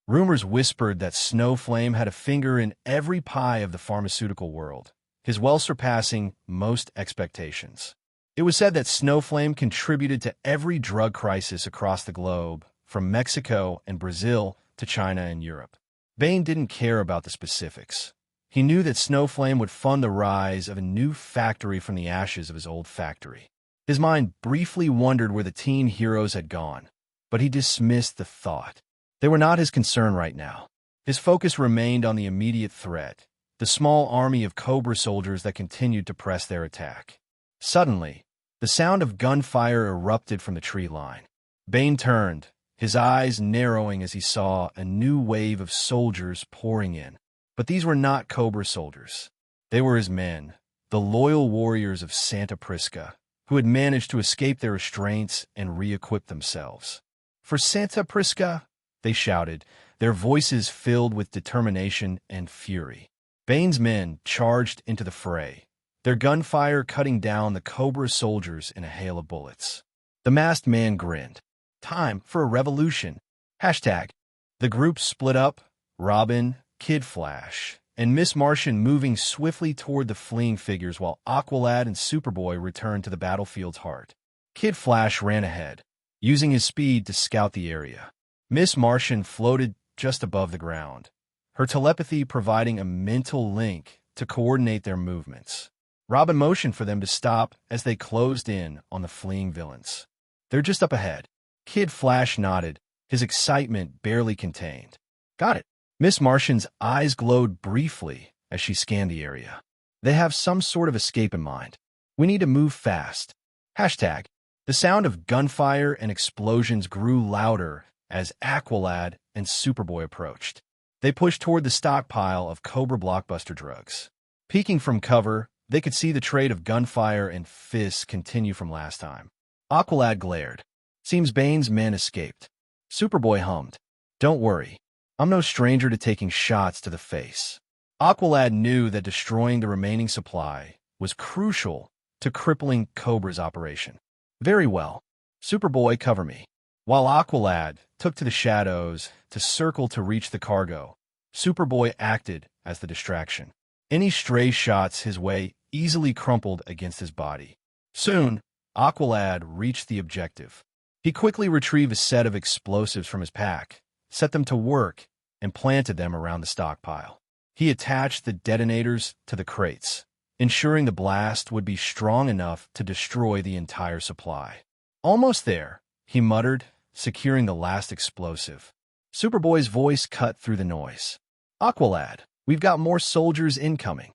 Rumors whispered that Snowflame had a finger in every pie of the pharmaceutical world, his wealth surpassing most expectations. It was said that Snowflame contributed to every drug crisis across the globe, from Mexico and Brazil to China and Europe. Bane didn't care about the specifics. He knew that Snowflame would fund the rise of a new factory from the ashes of his old factory. His mind briefly wondered where the teen heroes had gone, but he dismissed the thought. They were not his concern right now. His focus remained on the immediate threat, the small army of Cobra soldiers that continued to press their attack. Suddenly, the sound of gunfire erupted from the tree line. Bane turned, his eyes narrowing as he saw a new wave of soldiers pouring in. But these were not Cobra soldiers. They were his men, the loyal warriors of Santa Prisca, who had managed to escape their restraints and re-equip themselves. "For Santa Prisca!" they shouted, their voices filled with determination and fury. Bane's men charged into the fray, their gunfire cutting down the Cobra soldiers in a hail of bullets. The masked man grinned. Time for a revolution. Hashtag. The group split up, Robin, Kid Flash, and Miss Martian moving swiftly toward the fleeing figures while Aqualad and Superboy returned to the battlefield's heart. Kid Flash ran ahead, using his speed to scout the area. Miss Martian floated just above the ground, her telepathy providing a mental link to coordinate their movements. Robin motioned for them to stop as they closed in on the fleeing villains. They're just up ahead. Kid Flash nodded, his excitement barely contained. Got it. Miss Martian's eyes glowed briefly as she scanned the area. They have some sort of escape in mind. We need to move fast. Hashtag. The sound of gunfire and explosions grew louder as Aqualad and Superboy approached. They pushed toward the stockpile of Cobra blockbuster drugs. Peeking from cover, they could see the trade of gunfire and fists continue from last time. Aqualad glared. Seems Bane's men escaped. Superboy hummed. Don't worry. I'm no stranger to taking shots to the face. Aqualad knew that destroying the remaining supply was crucial to crippling Cobra's operation. Very well. Superboy, cover me. While Aqualad took to the shadows to circle to reach the cargo, Superboy acted as the distraction. Any stray shots his way easily crumpled against his body. Soon, Aqualad reached the objective. He quickly retrieved a set of explosives from his pack, set them to work, and planted them around the stockpile. He attached the detonators to the crates, ensuring the blast would be strong enough to destroy the entire supply. Almost there, he muttered, securing the last explosive. Superboy's voice cut through the noise. Aqualad, we've got more soldiers incoming.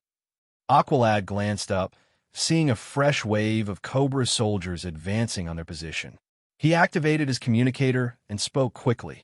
Aqualad glanced up, seeing a fresh wave of Cobra soldiers advancing on their position. He activated his communicator and spoke quickly.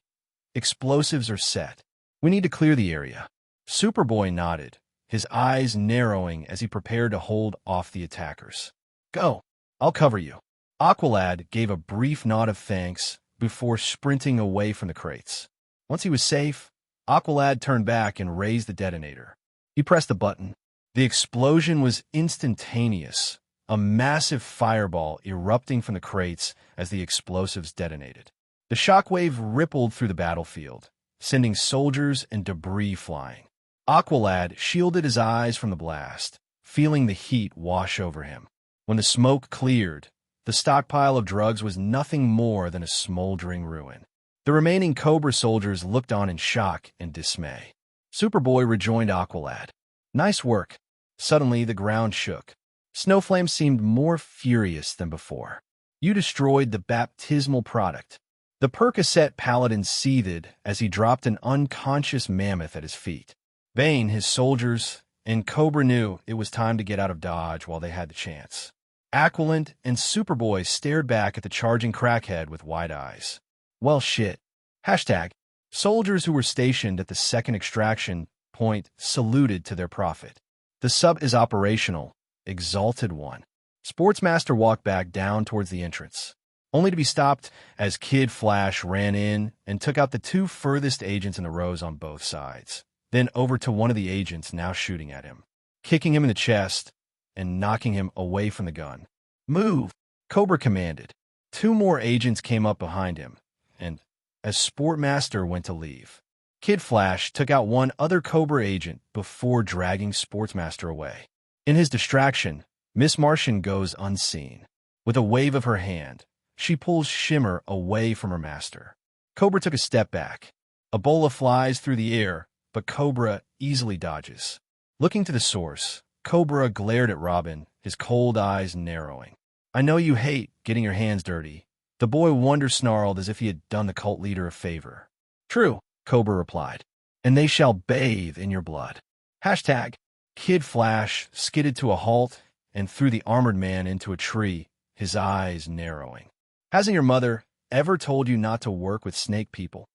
Explosives are set. We need to clear the area. Superboy nodded, his eyes narrowing as he prepared to hold off the attackers. Go. I'll cover you. Aqualad gave a brief nod of thanks before sprinting away from the crates. Once he was safe, Aqualad turned back and raised the detonator. He pressed the button. The explosion was instantaneous, a massive fireball erupting from the crates as the explosives detonated. The shockwave rippled through the battlefield, sending soldiers and debris flying. Aqualad shielded his eyes from the blast, feeling the heat wash over him. When the smoke cleared, the stockpile of drugs was nothing more than a smoldering ruin. The remaining Cobra soldiers looked on in shock and dismay. Superboy rejoined Aqualad. Nice work. Suddenly, the ground shook. Snowflame seemed more furious than before. You destroyed the baptismal product. The Percocet paladin seethed as he dropped an unconscious mammoth at his feet. Bane, his soldiers, and Cobra knew it was time to get out of Dodge while they had the chance. Aqualad and Superboy stared back at the charging crackhead with wide eyes. Well, shit. Hashtag. Soldiers who were stationed at the second extraction point saluted to their prophet. The sub is operational, exalted one. Sportsmaster walked back down towards the entrance, only to be stopped as Kid Flash ran in and took out the two furthest agents in the rows on both sides, then over to one of the agents now shooting at him, kicking him in the chest and knocking him away from the gun. Move, Cobra commanded. Two more agents came up behind him, and as Sportmaster went to leave, Kid Flash took out one other Cobra agent before dragging Sportsmaster away. In his distraction, Miss Martian goes unseen. With a wave of her hand, she pulls Shimmer away from her master. Cobra took a step back. Ebola flies through the air, but Cobra easily dodges. Looking to the source, Cobra glared at Robin, his cold eyes narrowing. I know you hate getting your hands dirty. The boy wonder snarled as if he had done the cult leader a favor. True, Cobra replied, and they shall bathe in your blood. Hashtag. Kid Flash skidded to a halt and threw the armored man into a tree, his eyes narrowing. Hasn't your mother ever told you not to work with snake people?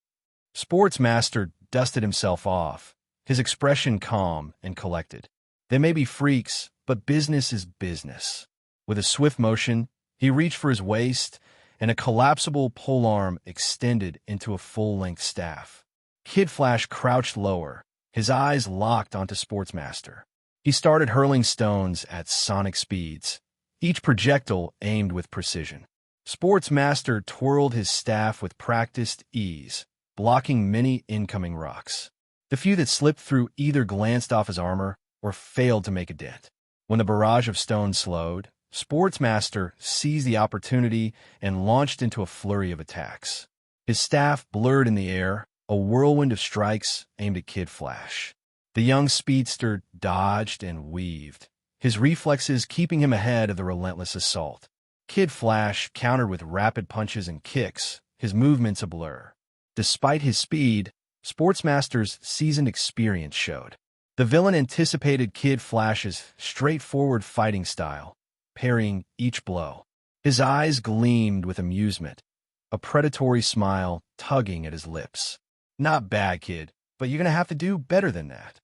Sportsmaster dusted himself off, his expression calm and collected. They may be freaks, but business is business. With a swift motion, he reached for his waist, and a collapsible polearm extended into a full-length staff. Kid Flash crouched lower, his eyes locked onto Sportsmaster. He started hurling stones at sonic speeds, each projectile aimed with precision. Sportsmaster twirled his staff with practiced ease, blocking many incoming rocks. The few that slipped through either glanced off his armor or failed to make a dent. When the barrage of stones slowed, Sportsmaster seized the opportunity and launched into a flurry of attacks. His staff blurred in the air, a whirlwind of strikes aimed at Kid Flash. The young speedster dodged and weaved, his reflexes keeping him ahead of the relentless assault. Kid Flash countered with rapid punches and kicks, his movements a blur. Despite his speed, Sportsmaster's seasoned experience showed. The villain anticipated Kid Flash's straightforward fighting style, parrying each blow. His eyes gleamed with amusement, a predatory smile tugging at his lips. "Not bad, kid, but you're going to have to do better than that."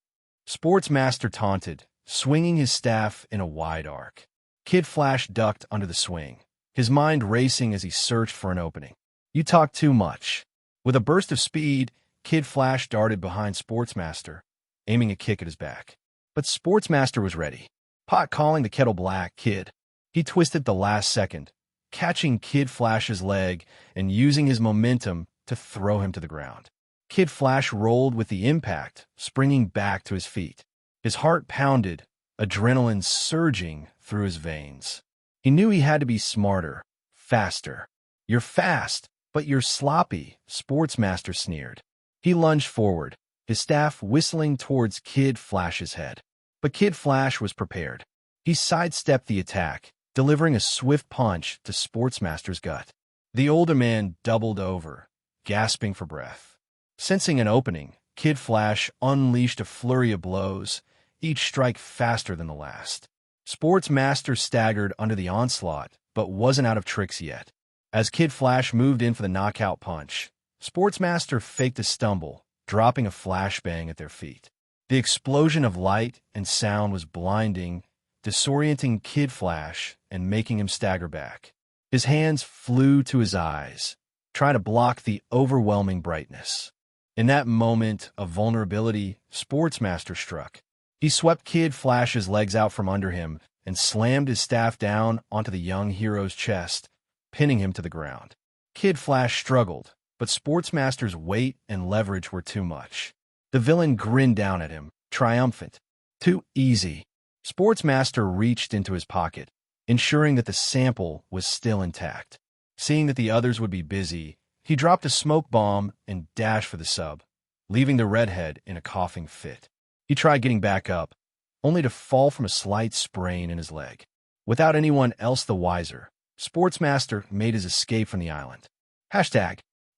Sportsmaster taunted, swinging his staff in a wide arc. Kid Flash ducked under the swing, his mind racing as he searched for an opening. "You talk too much." With a burst of speed, Kid Flash darted behind Sportsmaster, aiming a kick at his back. But Sportsmaster was ready. Pot calling the kettle black, kid. He twisted the last second, catching Kid Flash's leg and using his momentum to throw him to the ground. Kid Flash rolled with the impact, springing back to his feet. His heart pounded, adrenaline surging through his veins. He knew he had to be smarter, faster. "You're fast, but you're sloppy," Sportsmaster sneered. He lunged forward, his staff whistling towards Kid Flash's head. But Kid Flash was prepared. He sidestepped the attack, delivering a swift punch to Sportsmaster's gut. The older man doubled over, gasping for breath. Sensing an opening, Kid Flash unleashed a flurry of blows, each strike faster than the last. Sportsmaster staggered under the onslaught, but wasn't out of tricks yet. As Kid Flash moved in for the knockout punch, Sportsmaster faked a stumble, dropping a flashbang at their feet. The explosion of light and sound was blinding, disorienting Kid Flash and making him stagger back. His hands flew to his eyes, trying to block the overwhelming brightness. In that moment of vulnerability, Sportsmaster struck. He swept Kid Flash's legs out from under him and slammed his staff down onto the young hero's chest, pinning him to the ground. Kid Flash struggled, but Sportsmaster's weight and leverage were too much. The villain grinned down at him, triumphant. "Too easy." Sportsmaster reached into his pocket, ensuring that the sample was still intact. Seeing that the others would be busy, he dropped a smoke bomb and dashed for the sub, leaving the redhead in a coughing fit. He tried getting back up, only to fall from a slight sprain in his leg. Without anyone else the wiser, Sportsmaster made his escape from the island.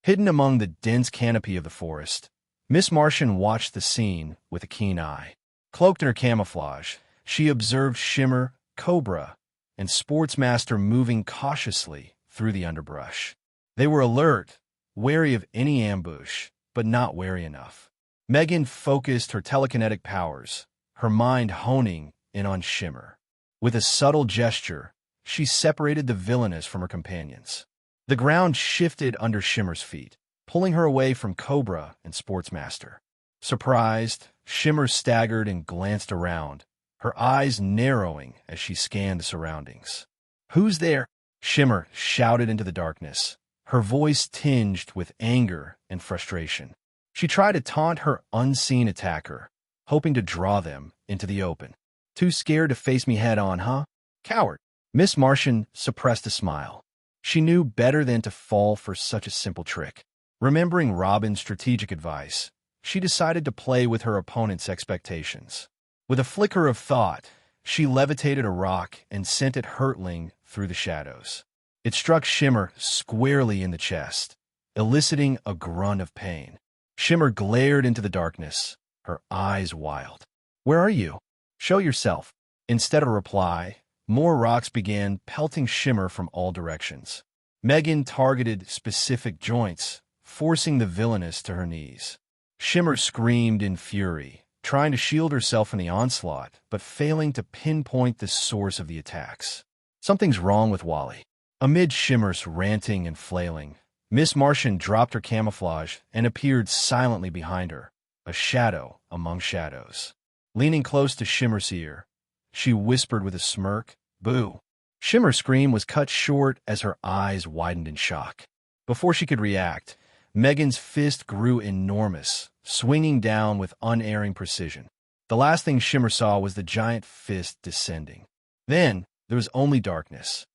Hidden among the dense canopy of the forest, Miss Martian watched the scene with a keen eye. Cloaked in her camouflage, she observed Shimmer, Cobra, and Sportsmaster moving cautiously through the underbrush. They were alert, wary of any ambush, but not wary enough. Megan focused her telekinetic powers, her mind honing in on Shimmer. With a subtle gesture, she separated the villainess from her companions. The ground shifted under Shimmer's feet, pulling her away from Cobra and Sportsmaster. Surprised, Shimmer staggered and glanced around, her eyes narrowing as she scanned the surroundings. "Who's there?" Shimmer shouted into the darkness, her voice tinged with anger and frustration. She tried to taunt her unseen attacker, hoping to draw them into the open. "Too scared to face me head-on, huh? Coward." Miss Martian suppressed a smile. She knew better than to fall for such a simple trick. Remembering Robin's strategic advice, she decided to play with her opponent's expectations. With a flicker of thought, she levitated a rock and sent it hurtling through the shadows. It struck Shimmer squarely in the chest, eliciting a grunt of pain. Shimmer glared into the darkness, her eyes wild. "Where are you? Show yourself." Instead of a reply, more rocks began pelting Shimmer from all directions. Megan targeted specific joints, forcing the villainess to her knees. Shimmer screamed in fury, trying to shield herself from the onslaught, but failing to pinpoint the source of the attacks. Something's wrong with Wally. Amid Shimmer's ranting and flailing, Miss Martian dropped her camouflage and appeared silently behind her, a shadow among shadows. Leaning close to Shimmer's ear, she whispered with a smirk, "Boo." Shimmer's scream was cut short as her eyes widened in shock. Before she could react, Megan's fist grew enormous, swinging down with unerring precision. The last thing Shimmer saw was the giant fist descending. Then, there was only darkness.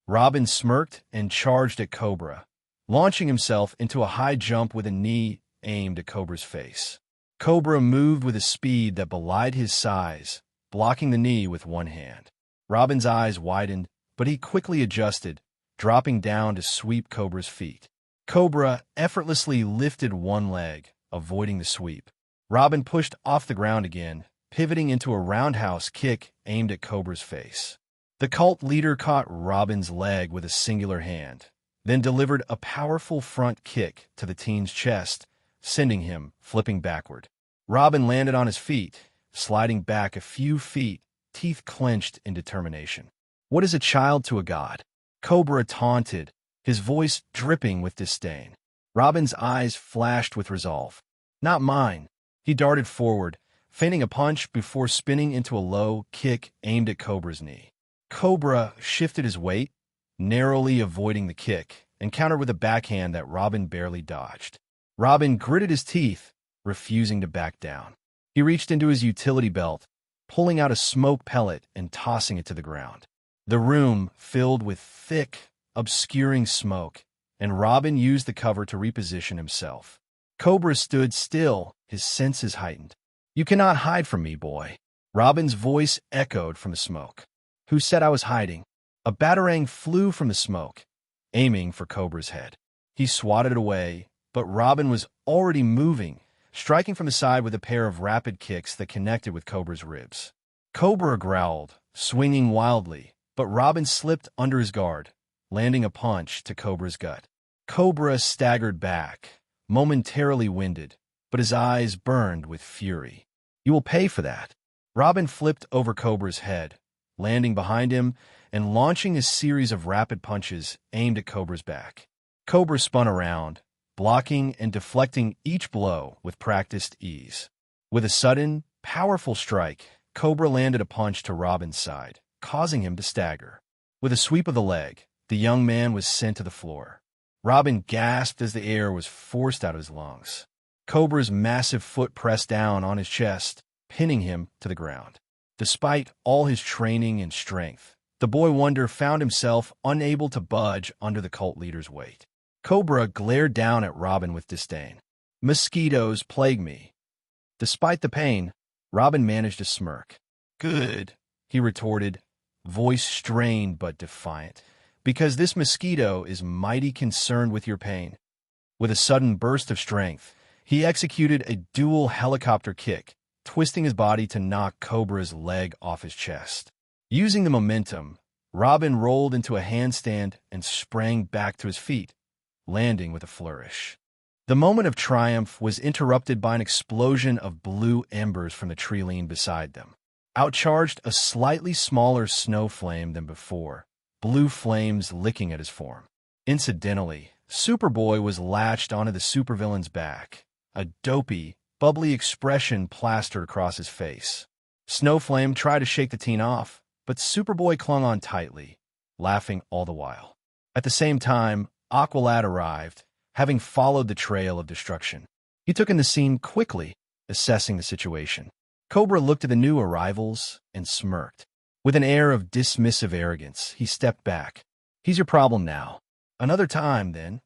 Robin smirked and charged at Cobra, launching himself into a high jump with a knee aimed at Cobra's face. Cobra moved with a speed that belied his size, blocking the knee with one hand. Robin's eyes widened, but he quickly adjusted, dropping down to sweep Cobra's feet. Cobra effortlessly lifted one leg, avoiding the sweep. Robin pushed off the ground again, pivoting into a roundhouse kick aimed at Cobra's face. The cult leader caught Robin's leg with a singular hand, then delivered a powerful front kick to the teen's chest, sending him flipping backward. Robin landed on his feet, sliding back a few feet, teeth clenched in determination. "What is a child to a god?" Cobra taunted, his voice dripping with disdain. Robin's eyes flashed with resolve. "Not mine." He darted forward, feinting a punch before spinning into a low kick aimed at Cobra's knee. Cobra shifted his weight, narrowly avoiding the kick, and countered with a backhand that Robin barely dodged. Robin gritted his teeth, refusing to back down. He reached into his utility belt, pulling out a smoke pellet and tossing it to the ground. The room filled with thick, obscuring smoke, and Robin used the cover to reposition himself. Cobra stood still, his senses heightened. "You cannot hide from me, boy." Robin's voice echoed from the smoke. "Who said I was hiding?" A batarang flew from the smoke, aiming for Cobra's head. He swatted it away, but Robin was already moving, striking from the side with a pair of rapid kicks that connected with Cobra's ribs. Cobra growled, swinging wildly, but Robin slipped under his guard, landing a punch to Cobra's gut. Cobra staggered back, momentarily winded, but his eyes burned with fury. "You will pay for that." Robin flipped over Cobra's head, landing behind him and launching a series of rapid punches aimed at Cobra's back. Cobra spun around, blocking and deflecting each blow with practiced ease. With a sudden, powerful strike, Cobra landed a punch to Robin's side, causing him to stagger. With a sweep of the leg, the young man was sent to the floor. Robin gasped as the air was forced out of his lungs. Cobra's massive foot pressed down on his chest, pinning him to the ground. Despite all his training and strength, the boy wonder found himself unable to budge under the cult leader's weight. Cobra glared down at Robin with disdain. "Mosquitoes plague me." Despite the pain, Robin managed a smirk. "Good," he retorted, voice strained but defiant, "because this mosquito is mighty concerned with your pain." With a sudden burst of strength, he executed a dual helicopter kick, twisting his body to knock Cobra's leg off his chest. Using the momentum, Robin rolled into a handstand and sprang back to his feet, landing with a flourish. The moment of triumph was interrupted by an explosion of blue embers from the tree lean beside them. Outcharged a slightly smaller snow flame than before, blue flames licking at his form. Incidentally, Superboy was latched onto the supervillain's back, a dopey, bubbly expression plastered across his face. Snowflame tried to shake the teen off, but Superboy clung on tightly, laughing all the while. At the same time, Aqualad arrived, having followed the trail of destruction. He took in the scene quickly, assessing the situation. Cobra looked at the new arrivals and smirked. With an air of dismissive arrogance, he stepped back. "He's your problem now. Another time, then."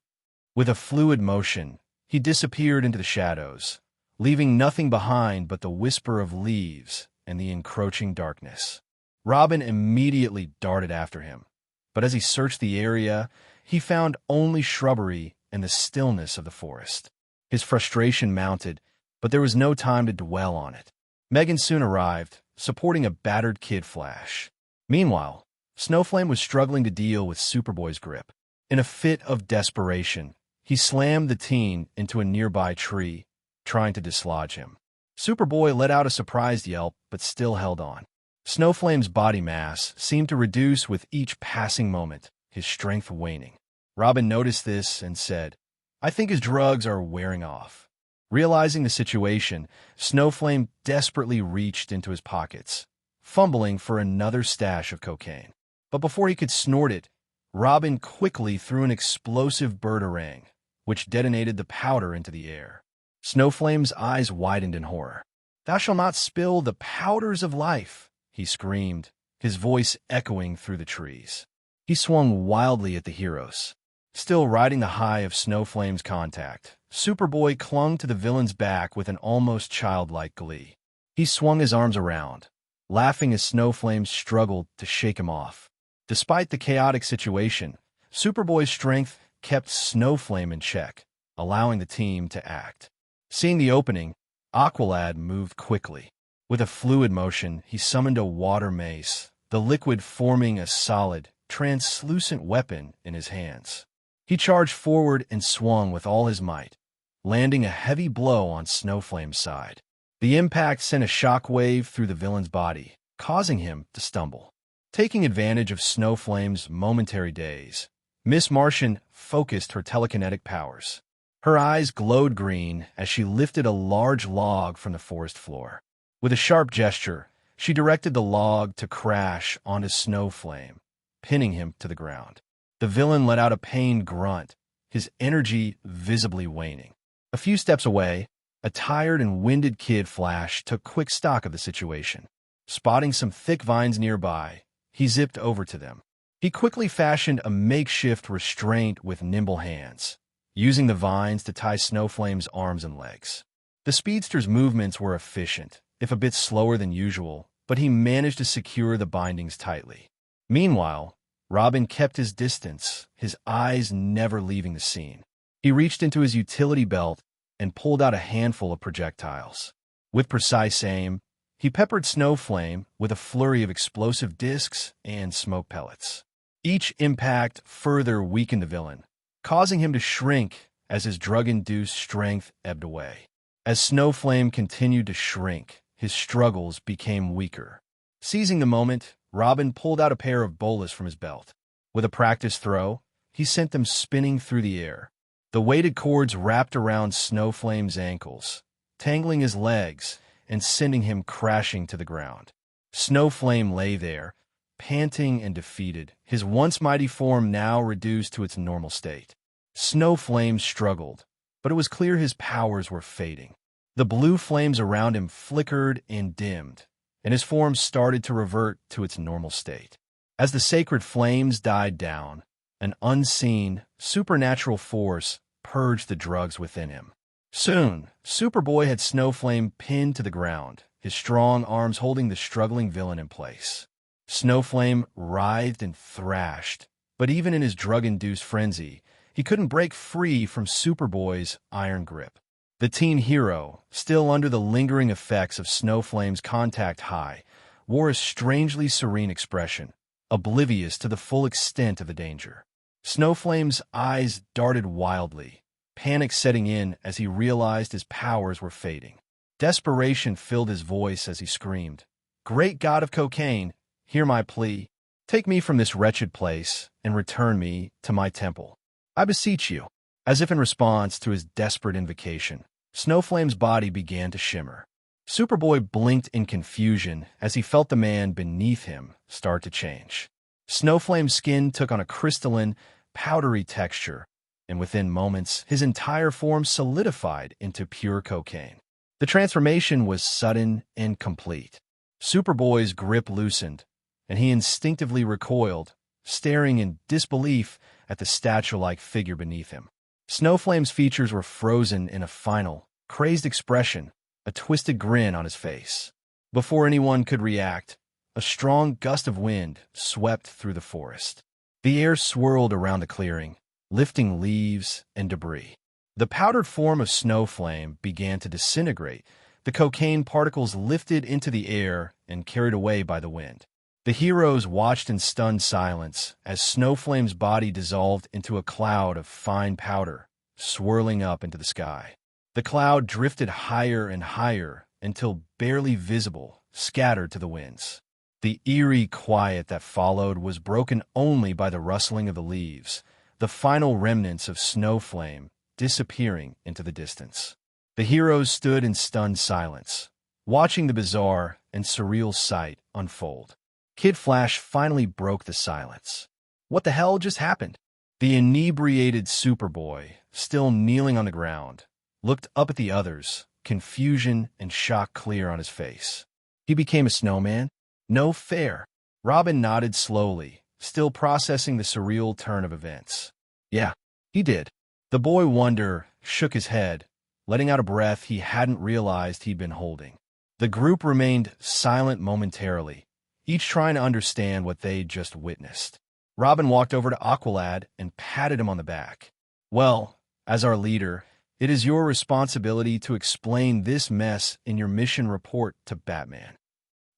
With a fluid motion, he disappeared into the shadows, leaving nothing behind but the whisper of leaves and the encroaching darkness. Robin immediately darted after him, but as he searched the area, he found only shrubbery and the stillness of the forest. His frustration mounted, but there was no time to dwell on it. Megan soon arrived, supporting a battered Kid Flash. Meanwhile, Snowflame was struggling to deal with Superboy's grip. In a fit of desperation, he slammed the teen into a nearby tree, trying to dislodge him. Superboy let out a surprised yelp, but still held on. Snowflame's body mass seemed to reduce with each passing moment, his strength waning. Robin noticed this and said, "I think his drugs are wearing off." Realizing the situation, Snowflame desperately reached into his pockets, fumbling for another stash of cocaine. But before he could snort it, Robin quickly threw an explosive bird-a-rang, which detonated the powder into the air. Snowflame's eyes widened in horror. "Thou shalt not spill the powders of life," he screamed, his voice echoing through the trees. He swung wildly at the heroes. Still riding the high of Snowflame's contact, Superboy clung to the villain's back with an almost childlike glee. He swung his arms around, laughing as Snowflame struggled to shake him off. Despite the chaotic situation, Superboy's strength kept Snowflame in check, allowing the team to act. Seeing the opening, Aqualad moved quickly. With a fluid motion, he summoned a water mace, the liquid forming a solid, translucent weapon in his hands. He charged forward and swung with all his might, landing a heavy blow on Snowflame's side. The impact sent a shockwave through the villain's body, causing him to stumble. Taking advantage of Snowflame's momentary daze, Miss Martian focused her telekinetic powers. Her eyes glowed green as she lifted a large log from the forest floor. With a sharp gesture, she directed the log to crash onto Snowflame, pinning him to the ground. The villain let out a pained grunt, his energy visibly waning. A few steps away, a tired and winded Kid Flash took quick stock of the situation. Spotting some thick vines nearby, he zipped over to them. He quickly fashioned a makeshift restraint with nimble hands, using the vines to tie Snowflame's arms and legs. The speedster's movements were efficient, if a bit slower than usual, but he managed to secure the bindings tightly. Meanwhile, Robin kept his distance, his eyes never leaving the scene. He reached into his utility belt and pulled out a handful of projectiles. With precise aim, he peppered Snowflame with a flurry of explosive discs and smoke pellets. Each impact further weakened the villain, causing him to shrink as his drug-induced strength ebbed away. As Snowflame continued to shrink, his struggles became weaker. Seizing the moment, Robin pulled out a pair of bolas from his belt. With a practice throw, he sent them spinning through the air. The weighted cords wrapped around Snowflame's ankles, tangling his legs and sending him crashing to the ground. Snowflame lay there, panting and defeated, his once mighty form now reduced to its normal state. Snowflame struggled, but it was clear his powers were fading. The blue flames around him flickered and dimmed, and his form started to revert to its normal state. As the sacred flames died down, an unseen, supernatural force purged the drugs within him. Soon, Superboy had Snowflame pinned to the ground, his strong arms holding the struggling villain in place. Snowflame writhed and thrashed, but even in his drug-induced frenzy, he couldn't break free from Superboy's iron grip. The teen hero, still under the lingering effects of Snowflame's contact high, wore a strangely serene expression, oblivious to the full extent of the danger. Snowflame's eyes darted wildly, panic setting in as he realized his powers were fading. Desperation filled his voice as he screamed, "Great God of cocaine, hear my plea. Take me from this wretched place and return me to my temple. I beseech you." As if in response to his desperate invocation, Snowflame's body began to shimmer. Superboy blinked in confusion as he felt the man beneath him start to change. Snowflame's skin took on a crystalline, powdery texture, and within moments, his entire form solidified into pure cocaine. The transformation was sudden and complete. Superboy's grip loosened, and he instinctively recoiled, staring in disbelief at the statue-like figure beneath him. Snowflame's features were frozen in a final, crazed expression, a twisted grin on his face. Before anyone could react, a strong gust of wind swept through the forest. The air swirled around the clearing, lifting leaves and debris. The powdered form of Snowflame began to disintegrate. The cocaine particles lifted into the air and carried away by the wind. The heroes watched in stunned silence as Snowflame's body dissolved into a cloud of fine powder, swirling up into the sky. The cloud drifted higher and higher until barely visible, scattered to the winds. The eerie quiet that followed was broken only by the rustling of the leaves, the final remnants of Snowflame disappearing into the distance. The heroes stood in stunned silence, watching the bizarre and surreal sight unfold. Kid Flash finally broke the silence. What the hell just happened? The inebriated Superboy, still kneeling on the ground, looked up at the others, confusion and shock clear on his face. He became a snowman? No fair. Robin nodded slowly, still processing the surreal turn of events. Yeah, he did. The boy wonder shook his head, letting out a breath he hadn't realized he'd been holding. The group remained silent momentarily, each trying to understand what they'd just witnessed. Robin walked over to Aqualad and patted him on the back. Well, as our leader, it is your responsibility to explain this mess in your mission report to Batman.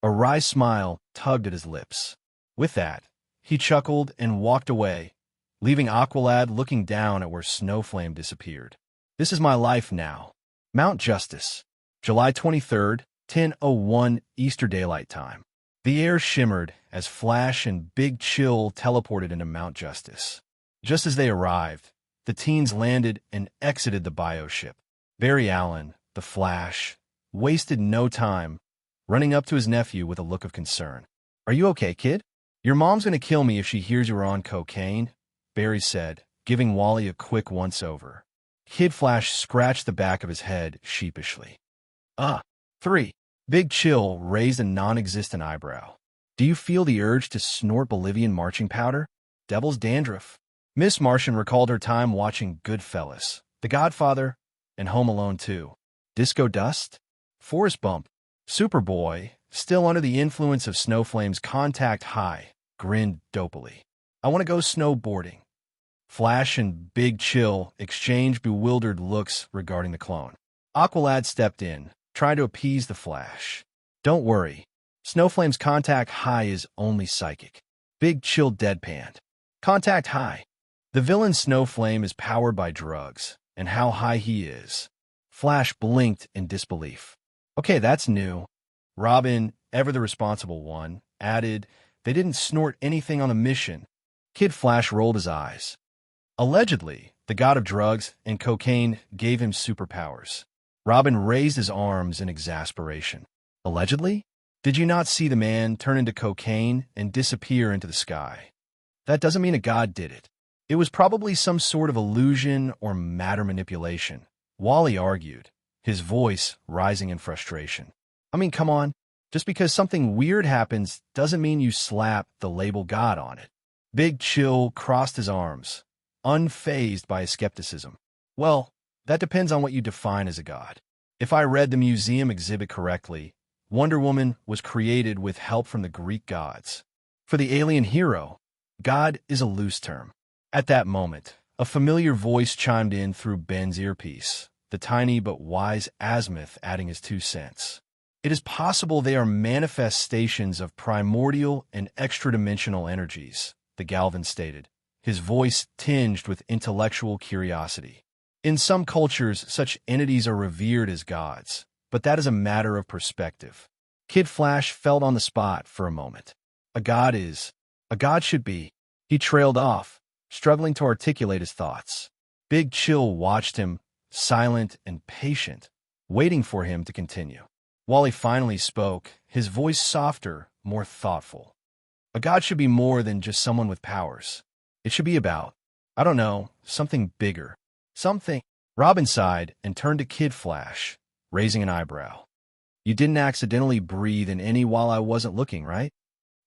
A wry smile tugged at his lips. With that, he chuckled and walked away, leaving Aqualad looking down at where Snowflame disappeared. This is my life now. Mount Justice, July 23rd, 10:01 Eastern Daylight Time. The air shimmered as Flash and Big Chill teleported into Mount Justice. Just as they arrived, the teens landed and exited the bioship. Barry Allen, the Flash, wasted no time, running up to his nephew with a look of concern. "Are you okay, kid? Your mom's gonna kill me if she hears you were on cocaine," Barry said, giving Wally a quick once-over. Kid Flash scratched the back of his head sheepishly. 3. Big Chill raised a non-existent eyebrow. "Do you feel the urge to snort Bolivian marching powder? Devil's dandruff." Miss Martian recalled her time watching Goodfellas, The Godfather, and Home Alone 2. Disco Dust? Forrest Bump. Superboy, still under the influence of Snowflame's contact high, grinned dopily. "I want to go snowboarding." Flash and Big Chill exchanged bewildered looks regarding the clone. Aqualad stepped in, trying to appease the Flash. "Don't worry. Snowflame's contact high is only psychic." Big Chill deadpanned. "Contact high? The villain Snowflame is powered by drugs, and how high he is." Flash blinked in disbelief. "Okay, that's new." Robin, ever the responsible one, added, "They didn't snort anything on the mission." Kid Flash rolled his eyes. "Allegedly, the god of drugs and cocaine gave him superpowers." Robin raised his arms in exasperation. "Allegedly? Did you not see the man turn into cocaine and disappear into the sky? That doesn't mean a god did it. It was probably some sort of illusion or matter manipulation," Wally argued, his voice rising in frustration. "I mean, come on. Just because something weird happens doesn't mean you slap the label God on it." Big Chill crossed his arms, unfazed by his skepticism. "Well, that depends on what you define as a god. If I read the museum exhibit correctly, Wonder Woman was created with help from the Greek gods. For the alien hero, god is a loose term." At that moment, a familiar voice chimed in through Ben's earpiece, the tiny but wise Azimuth adding his 2 cents. "It is possible they are manifestations of primordial and extra-dimensional energies," the Galvan stated, his voice tinged with intellectual curiosity. "In some cultures, such entities are revered as gods, but that is a matter of perspective." Kid Flash felt on the spot for a moment. A god should be. He trailed off, struggling to articulate his thoughts. Big Chill watched him, silent and patient, waiting for him to continue. While he finally spoke, his voice softer, more thoughtful. "A god should be more than just someone with powers. It should be about, I don't know, something bigger. Something." Robin sighed and turned to Kid Flash, raising an eyebrow. "You didn't accidentally breathe in any while I wasn't looking, right?"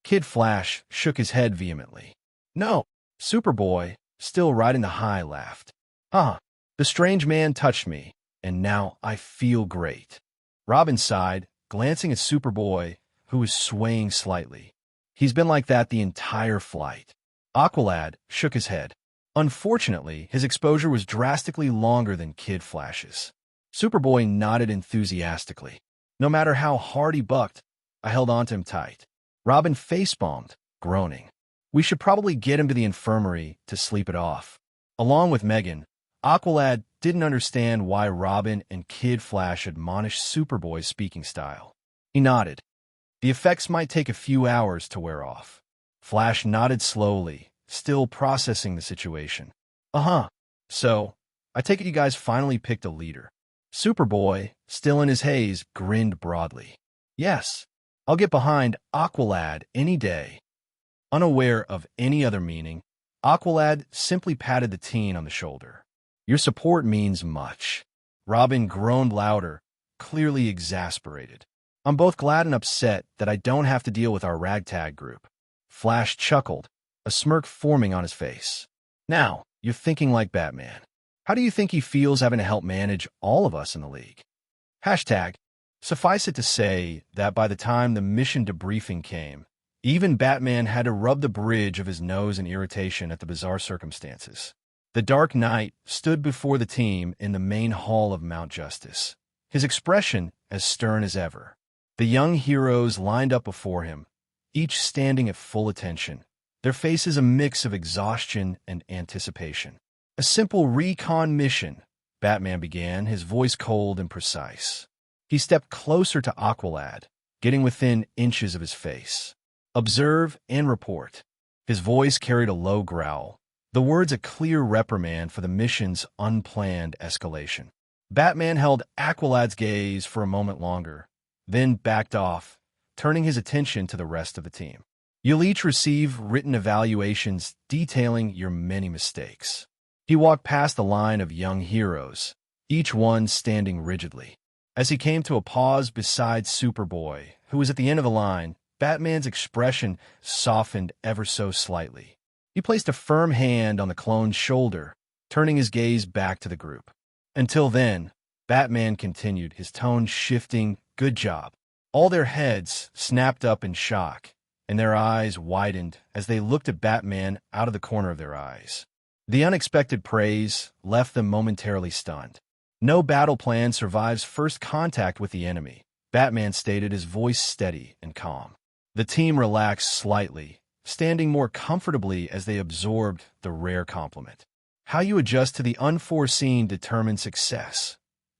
Kid Flash shook his head vehemently. "No." Superboy, still riding the high, laughed. The strange man touched me, and now I feel great." Robin sighed, glancing at Superboy, who was swaying slightly. "He's been like that the entire flight." Aqualad shook his head. Unfortunately, his exposure was drastically longer than Kid Flash's. Superboy nodded enthusiastically. No matter how hard he bucked, I held onto him tight. Robin facepalmed, groaning. "We should probably get him to the infirmary to sleep it off." Along with Megan, Aqualad didn't understand why Robin and Kid Flash admonished Superboy's speaking style. He nodded. "The effects might take a few hours to wear off." Flash nodded slowly, still processing the situation. So, I take it you guys finally picked a leader." Superboy, still in his haze, grinned broadly. Yes, I'll get behind Aqualad any day. Unaware of any other meaning, Aqualad simply patted the teen on the shoulder. Your support means much. Robin groaned louder, clearly exasperated. I'm both glad and upset that I don't have to deal with our ragtag group. Flash chuckled, a smirk forming on his face. Now, you're thinking like Batman. How do you think he feels having to help manage all of us in the league? Hashtag. Suffice it to say that by the time the mission debriefing came, even Batman had to rub the bridge of his nose in irritation at the bizarre circumstances. The Dark Knight stood before the team in the main hall of Mount Justice, his expression as stern as ever. The young heroes lined up before him, each standing at full attention, their faces a mix of exhaustion and anticipation. A simple recon mission, Batman began, his voice cold and precise. He stepped closer to Aqualad, getting within inches of his face. Observe and report. His voice carried a low growl, the words a clear reprimand for the mission's unplanned escalation. Batman held Aqualad's gaze for a moment longer, then backed off, turning his attention to the rest of the team. You'll each receive written evaluations detailing your many mistakes. He walked past the line of young heroes, each one standing rigidly. As he came to a pause beside Superboy, who was at the end of the line, Batman's expression softened ever so slightly. He placed a firm hand on the clone's shoulder, turning his gaze back to the group. Until then, Batman continued, his tone shifting. Good job. All their heads snapped up in shock, and their eyes widened as they looked at Batman out of the corner of their eyes. The unexpected praise left them momentarily stunned. No battle plan survives first contact with the enemy, Batman stated, his voice steady and calm. The team relaxed slightly, standing more comfortably as they absorbed the rare compliment. How you adjust to the unforeseen determines success,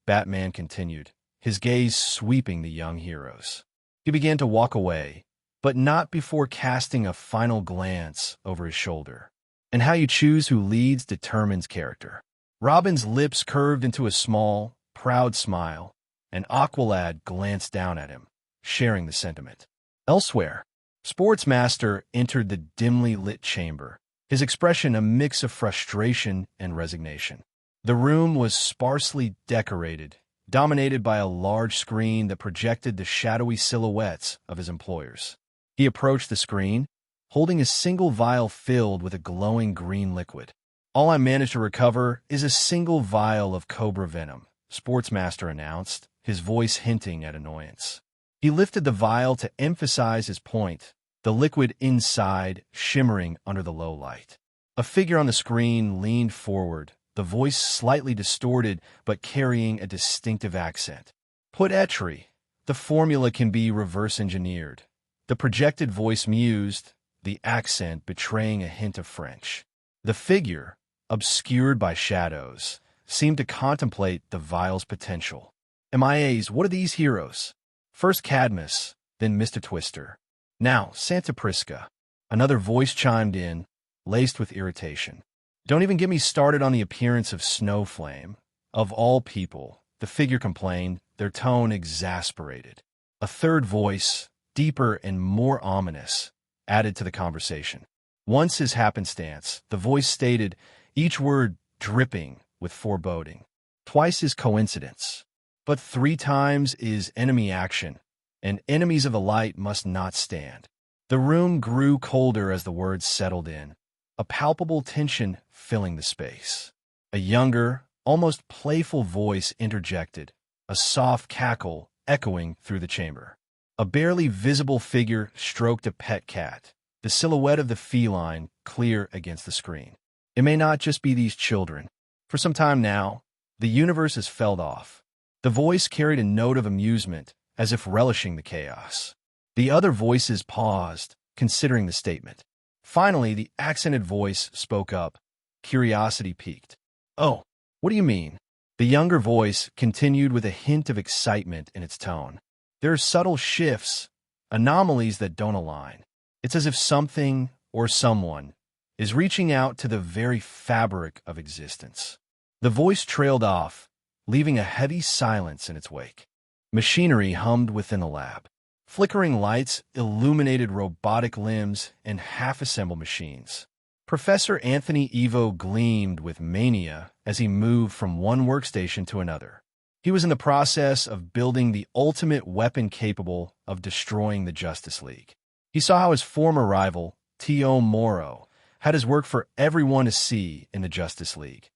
Batman continued, his gaze sweeping the young heroes. He began to walk away, but not before casting a final glance over his shoulder. And how you choose who leads determines character. Robin's lips curved into a small, proud smile, and Aqualad glanced down at him, sharing the sentiment. Elsewhere, Sportsmaster entered the dimly lit chamber, his expression a mix of frustration and resignation. The room was sparsely decorated, dominated by a large screen that projected the shadowy silhouettes of his employers. He approached the screen, holding a single vial filled with a glowing green liquid. All I managed to recover is a single vial of cobra venom, Sportsmaster announced, his voice hinting at annoyance. He lifted the vial to emphasize his point, the liquid inside shimmering under the low light. A figure on the screen leaned forward, the voice slightly distorted but carrying a distinctive accent. Put Etri, the formula can be reverse-engineered. The projected voice mused, the accent betraying a hint of French. The figure, obscured by shadows, seemed to contemplate the vial's potential. MIAs, what are these heroes? First Cadmus, then Mr. Twister. Now Santa Prisca. Another voice chimed in, laced with irritation. Don't even get me started on the appearance of Snowflame. Of all people, the figure complained, their tone exasperated. A third voice, deeper and more ominous, added to the conversation. Once his happenstance, the voice stated, each word dripping with foreboding. Twice is coincidence, but 3 times is enemy action, and enemies of the light must not stand. The room grew colder as the words settled in, a palpable tension filling the space. A younger, almost playful voice interjected, a soft cackle echoing through the chamber. A barely visible figure stroked a pet cat, the silhouette of the feline clear against the screen. It may not just be these children. For some time now, the universe has felled off. The voice carried a note of amusement, as if relishing the chaos. The other voices paused, considering the statement. Finally, the accented voice spoke up, curiosity piqued. Oh, what do you mean? The younger voice continued with a hint of excitement in its tone. There are subtle shifts, anomalies that don't align. It's as if something or someone is reaching out to the very fabric of existence. The voice trailed off, leaving a heavy silence in its wake. Machinery hummed within the lab. Flickering lights illuminated robotic limbs and half-assembled machines. Professor Anthony Evo gleamed with mania as he moved from one workstation to another. He was in the process of building the ultimate weapon capable of destroying the Justice League. He saw how his former rival, T.O. Morrow, had his work for everyone to see in the Justice League.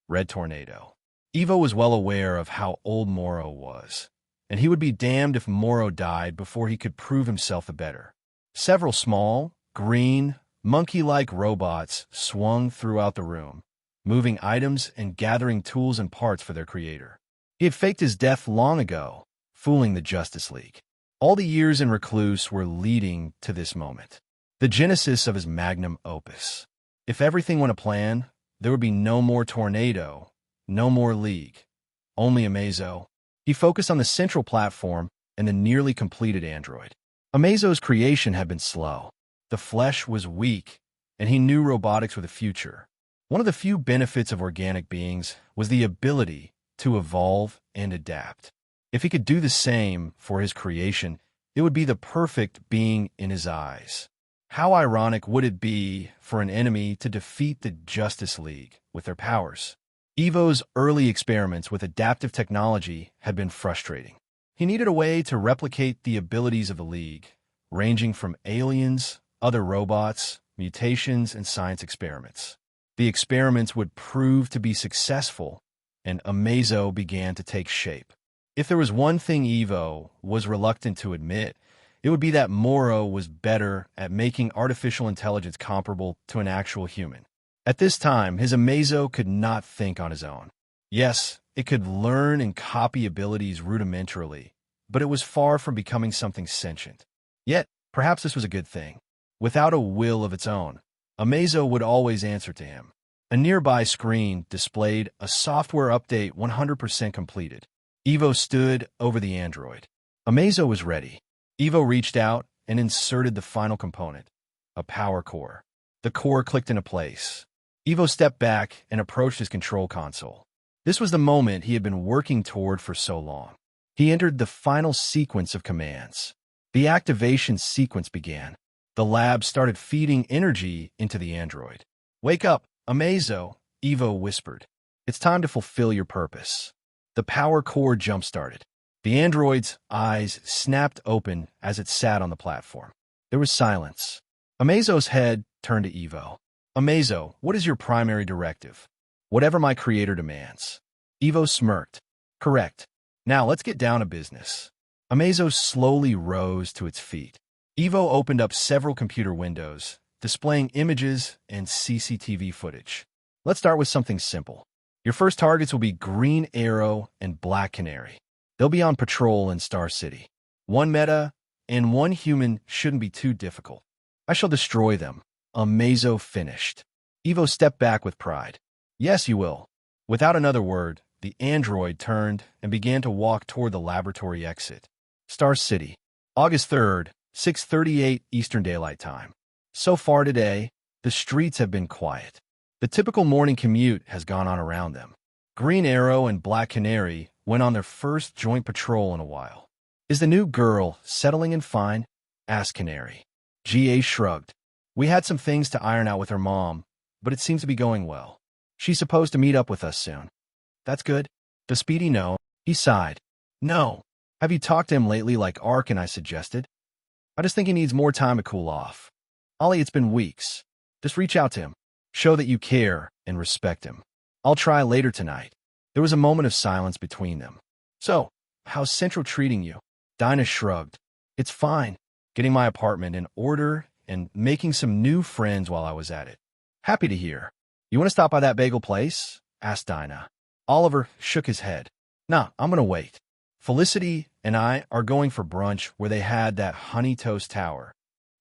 Red Tornado. Evo was well aware of how old Morrow was, and he would be damned if Morrow died before he could prove himself the better. Several small, green, monkey-like robots swung throughout the room, moving items and gathering tools and parts for their creator. He had faked his death long ago, fooling the Justice League. All the years in Recluse were leading to this moment, the genesis of his magnum opus. If everything went to plan, there would be no more Tornado, no more League, only Amazo. He focused on the central platform and the nearly completed android. Amazo's creation had been slow. The flesh was weak, and he knew robotics were the future. One of the few benefits of organic beings was the ability to evolve and adapt. If he could do the same for his creation, it would be the perfect being in his eyes. How ironic would it be for an enemy to defeat the Justice League with their powers? Evo's early experiments with adaptive technology had been frustrating. He needed a way to replicate the abilities of the League, ranging from aliens, other robots, mutations, and science experiments. The experiments would prove to be successful, and Amazo began to take shape. If there was one thing Evo was reluctant to admit, it would be that Morrow was better at making artificial intelligence comparable to an actual human. At this time, his Amazo could not think on his own. Yes, it could learn and copy abilities rudimentarily, but it was far from becoming something sentient. Yet, perhaps this was a good thing. Without a will of its own, Amazo would always answer to him. A nearby screen displayed a software update 100% completed. Evo stood over the android. Amazo was ready. Evo reached out and inserted the final component, a power core. The core clicked into place. Evo stepped back and approached his control console. This was the moment he had been working toward for so long. He entered the final sequence of commands. The activation sequence began. The lab started feeding energy into the android. "Wake up, Amazo," Evo whispered. "It's time to fulfill your purpose." The power core jump-started. The android's eyes snapped open as it sat on the platform. There was silence. Amazo's head turned to Evo. "Amazo, what is your primary directive?" "Whatever my creator demands." Evo smirked. "Correct. Now let's get down to business." Amazo slowly rose to its feet. Evo opened up several computer windows, displaying images and CCTV footage. "Let's start with something simple. Your first targets will be Green Arrow and Black Canary. They'll be on patrol in Star City. One meta and one human shouldn't be too difficult. I shall destroy them." Amazo finished. Evo stepped back with pride. "Yes, you will." Without another word, the android turned and began to walk toward the laboratory exit. Star City, August 3rd, 6:38 Eastern Daylight Time. So far today, the streets have been quiet. The typical morning commute has gone on around them. Green Arrow and Black Canary went on their first joint patrol in a while. "Is the new girl settling in fine?" asked Canary. GA shrugged. "We had some things to iron out with her mom, but it seems to be going well. She's supposed to meet up with us soon." "That's good." "Does Speedy know?" He sighed. "No. Have you talked to him lately like Ark and I suggested?" "I just think he needs more time to cool off." "Ollie, it's been weeks. Just reach out to him. Show that you care and respect him." "I'll try later tonight." There was a moment of silence between them. "So, how's Central treating you?" Dinah shrugged. "It's fine. Getting my apartment in order and making some new friends while I was at it." "Happy to hear. You want to stop by that bagel place?" asked Dinah. Oliver shook his head. "Nah, I'm going to wait. Felicity and I are going for brunch where they had that honey toast tower."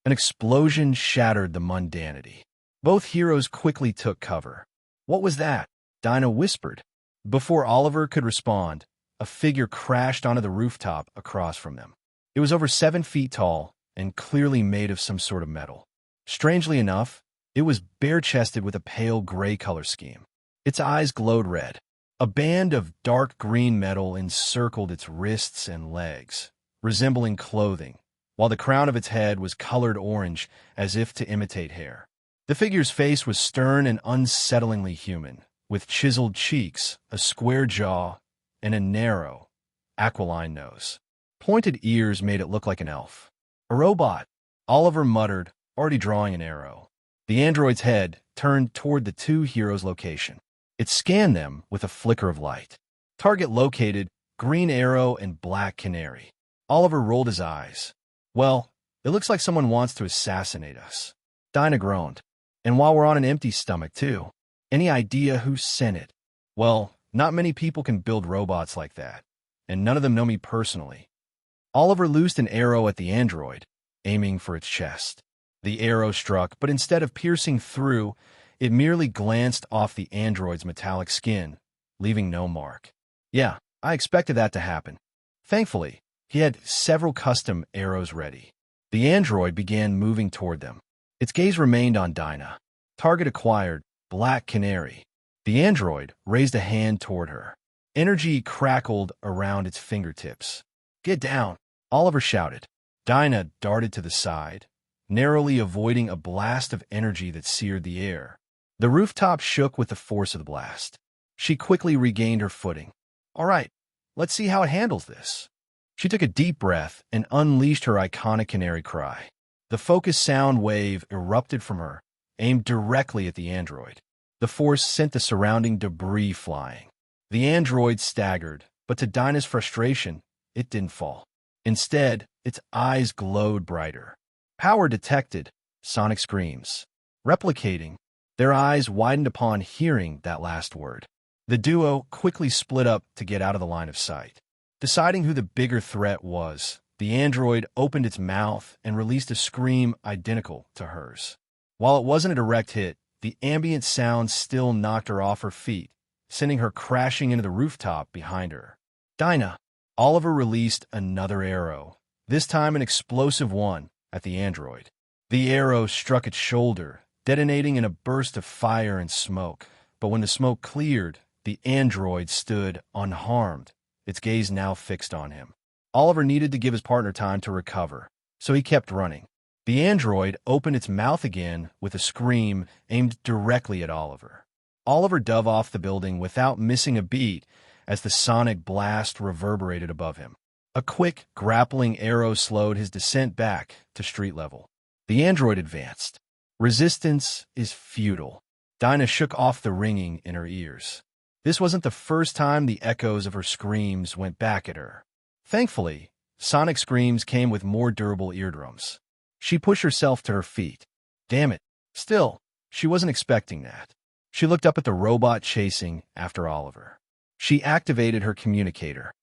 An explosion shattered the mundanity. Both heroes quickly took cover. "What was that?" Dinah whispered. Before Oliver could respond, a figure crashed onto the rooftop across from them. It was over 7 feet tall and clearly made of some sort of metal. Strangely enough, it was bare-chested with a pale gray color scheme. Its eyes glowed red. A band of dark green metal encircled its wrists and legs, resembling clothing, while the crown of its head was colored orange as if to imitate hair. The figure's face was stern and unsettlingly human, with chiseled cheeks, a square jaw, and a narrow, aquiline nose. Pointed ears made it look like an elf. "A robot," Oliver muttered, already drawing an arrow. The android's head turned toward the two heroes' location. It scanned them with a flicker of light. Target located, green arrow and black canary. Oliver rolled his eyes. "Well, it looks like someone wants to assassinate us." Dinah groaned. "And while we're on an empty stomach, too. Any idea who sent it?" "Well, not many people can build robots like that, and none of them know me personally." Oliver loosed an arrow at the android, aiming for its chest. The arrow struck, but instead of piercing through, it merely glanced off the android's metallic skin, leaving no mark. "Yeah, I expected that to happen." Thankfully, he had several custom arrows ready. The android began moving toward them. Its gaze remained on Dinah. Target acquired, black canary. The android raised a hand toward her. Energy crackled around its fingertips. "Get down," Oliver shouted. Dinah darted to the side, narrowly avoiding a blast of energy that seared the air. The rooftop shook with the force of the blast. She quickly regained her footing. "All right, let's see how it handles this." She took a deep breath and unleashed her iconic canary cry. The focused sound wave erupted from her, aimed directly at the android. The force sent the surrounding debris flying. The android staggered, but to Dinah's frustration, it didn't fall. Instead, its eyes glowed brighter. "Power detected," sonic screams. Replicating, their eyes widened upon hearing that last word. The duo quickly split up to get out of the line of sight. Deciding who the bigger threat was, the android opened its mouth and released a scream identical to hers. While it wasn't a direct hit, the ambient sound still knocked her off her feet, sending her crashing into the rooftop behind her. "Dinah!" Oliver released another arrow, this time an explosive one, at the android. The arrow struck its shoulder, detonating in a burst of fire and smoke. But when the smoke cleared, the android stood unharmed, its gaze now fixed on him. Oliver needed to give his partner time to recover, so he kept running. The android opened its mouth again with a scream aimed directly at Oliver. Oliver dove off the building without missing a beat as the sonic blast reverberated above him. A quick, grappling arrow slowed his descent back to street level. The android advanced. Resistance is futile. Dinah shook off the ringing in her ears. This wasn't the first time the echoes of her screams went back at her. Thankfully, sonic screams came with more durable eardrums. She pushed herself to her feet. Damn it. Still, she wasn't expecting that. She looked up at the robot chasing after Oliver. She activated her communicator.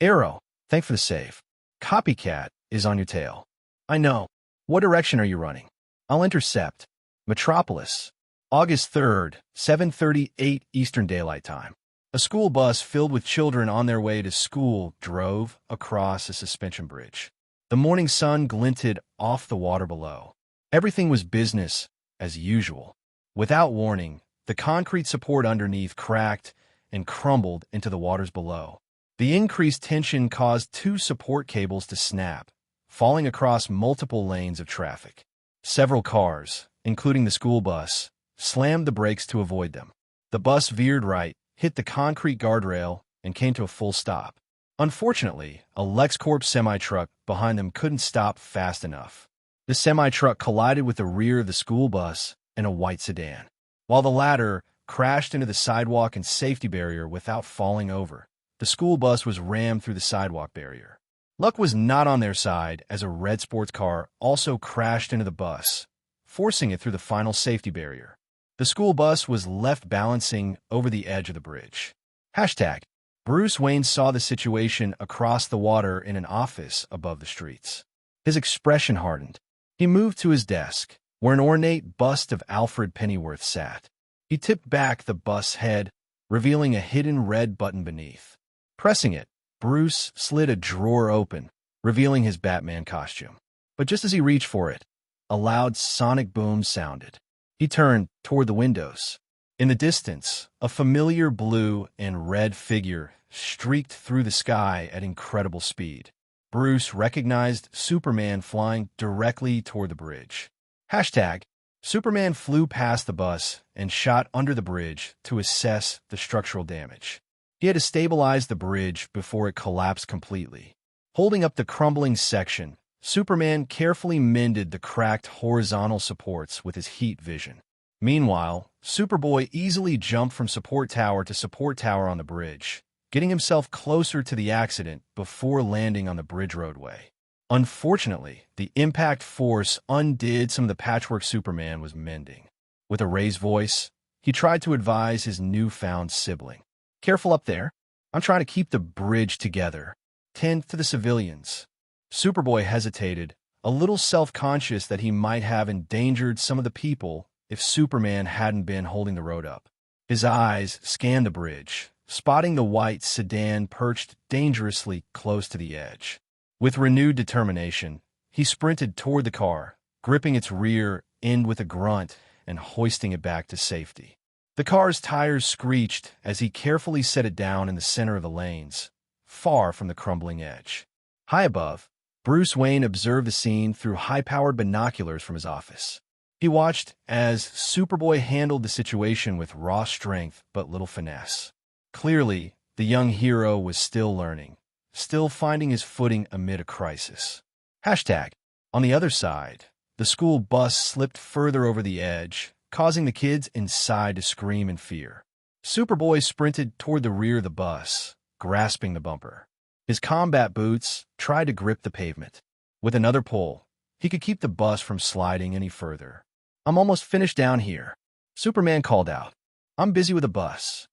"Arrow, thanks for the save. Copycat is on your tail." "I know. What direction are you running?" "I'll intercept. Metropolis. August 3rd, 7:38 Eastern Daylight Time." A school bus filled with children on their way to school drove across a suspension bridge. The morning sun glinted off the water below. Everything was business as usual. Without warning, the concrete support underneath cracked and crumbled into the waters below. The increased tension caused two support cables to snap, falling across multiple lanes of traffic. Several cars, including the school bus, slammed the brakes to avoid them. The bus veered right, hit the concrete guardrail, and came to a full stop. Unfortunately, a LexCorp semi-truck behind them couldn't stop fast enough. The semi-truck collided with the rear of the school bus and a white sedan, while the latter crashed into the sidewalk and safety barrier without falling over. The school bus was rammed through the sidewalk barrier. Luck was not on their side as a red sports car also crashed into the bus, forcing it through the final safety barrier. The school bus was left balancing over the edge of the bridge. Hashtag. Bruce Wayne saw the situation across the water in an office above the streets. His expression hardened. He moved to his desk, where an ornate bust of Alfred Pennyworth sat. He tipped back the bust's head, revealing a hidden red button beneath. Pressing it, Bruce slid a drawer open, revealing his Batman costume. But just as he reached for it, a loud sonic boom sounded. He turned toward the windows. In the distance, a familiar blue and red figure streaked through the sky at incredible speed. Bruce recognized Superman flying directly toward the bridge. Hashtag, Superman flew past the bus and shot under the bridge to assess the structural damage. He had to stabilize the bridge before it collapsed completely. Holding up the crumbling section, Superman carefully mended the cracked horizontal supports with his heat vision. Meanwhile, Superboy easily jumped from support tower to support tower on the bridge, getting himself closer to the accident before landing on the bridge roadway. Unfortunately, the impact force undid some of the patchwork Superman was mending. With a raised voice, he tried to advise his newfound sibling. "Careful up there. I'm trying to keep the bridge together. Tend to the civilians." Superboy hesitated, a little self-conscious that he might have endangered some of the people if Superman hadn't been holding the road up. His eyes scanned the bridge, spotting the white sedan perched dangerously close to the edge. With renewed determination, he sprinted toward the car, gripping its rear end with a grunt and hoisting it back to safety. The car's tires screeched as he carefully set it down in the center of the lanes, far from the crumbling edge. High above, Bruce Wayne observed the scene through high-powered binoculars from his office. He watched as Superboy handled the situation with raw strength but little finesse. Clearly, the young hero was still learning, still finding his footing amid a crisis. Hashtag, on the other side, the school bus slipped further over the edge, causing the kids inside to scream in fear. Superboy sprinted toward the rear of the bus, grasping the bumper. His combat boots tried to grip the pavement. With another pull, he could keep the bus from sliding any further. "I'm almost finished down here," Superman called out. "I'm busy with a bus."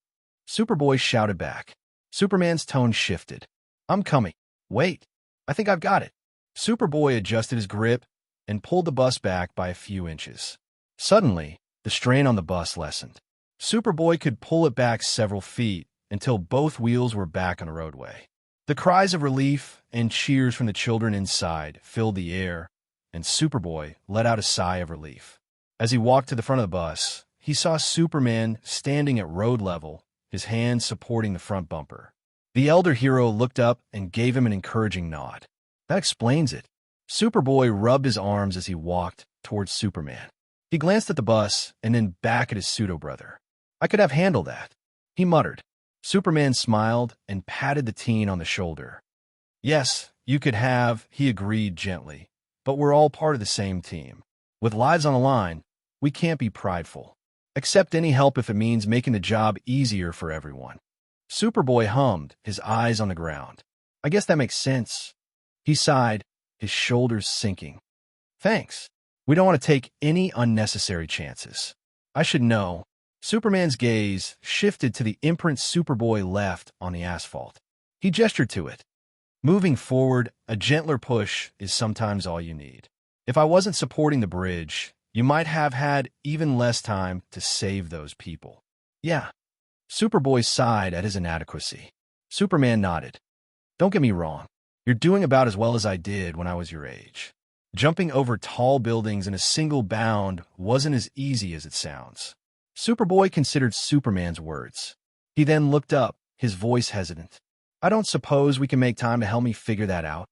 Superboy shouted back. Superman's tone shifted. "I'm coming. Wait, I think I've got it." Superboy adjusted his grip and pulled the bus back by a few inches. Suddenly, the strain on the bus lessened. Superboy could pull it back several feet until both wheels were back on the roadway. The cries of relief and cheers from the children inside filled the air, and Superboy let out a sigh of relief. As he walked to the front of the bus, he saw Superman standing at road level, his hands supporting the front bumper. The elder hero looked up and gave him an encouraging nod. That explains it. Superboy rubbed his arms as he walked towards Superman. He glanced at the bus and then back at his pseudo-brother. "I could have handled that," he muttered. Superman smiled and patted the teen on the shoulder. "Yes, you could have," he agreed gently, "but we're all part of the same team. With lives on the line, we can't be prideful. Accept any help if it means making the job easier for everyone." Superboy hummed, his eyes on the ground. "I guess that makes sense." He sighed, his shoulders sinking. "Thanks. We don't want to take any unnecessary chances. I should know." Superman's gaze shifted to the imprint Superboy left on the asphalt. He gestured to it. "Moving forward, a gentler push is sometimes all you need. If I wasn't supporting the bridge, you might have had even less time to save those people." "Yeah." Superboy sighed at his inadequacy. Superman nodded. "Don't get me wrong. You're doing about as well as I did when I was your age. Jumping over tall buildings in a single bound wasn't as easy as it sounds." Superboy considered Superman's words. He then looked up, his voice hesitant. "I don't suppose we can make time to help me figure that out?"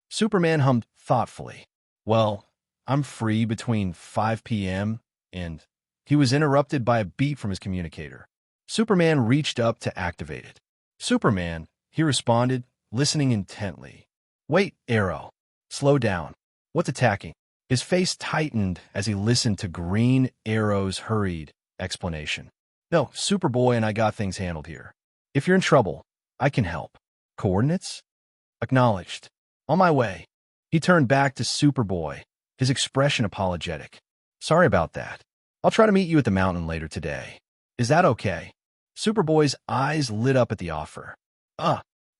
Superman hummed thoughtfully. "Well, I'm free between 5 p.m. and—" He was interrupted by a beep from his communicator. Superman reached up to activate it. "Superman," he responded, listening intently. "Wait, Arrow. Slow down. What's attacking?" His face tightened as he listened to Green Arrow's hurried explanation. "No, Superboy and I got things handled here. If you're in trouble, I can help. Coordinates?" "Acknowledged. On my way." He turned back to Superboy, his expression apologetic. "Sorry about that. I'll try to meet you at the mountain later today. Is that okay?" Superboy's eyes lit up at the offer.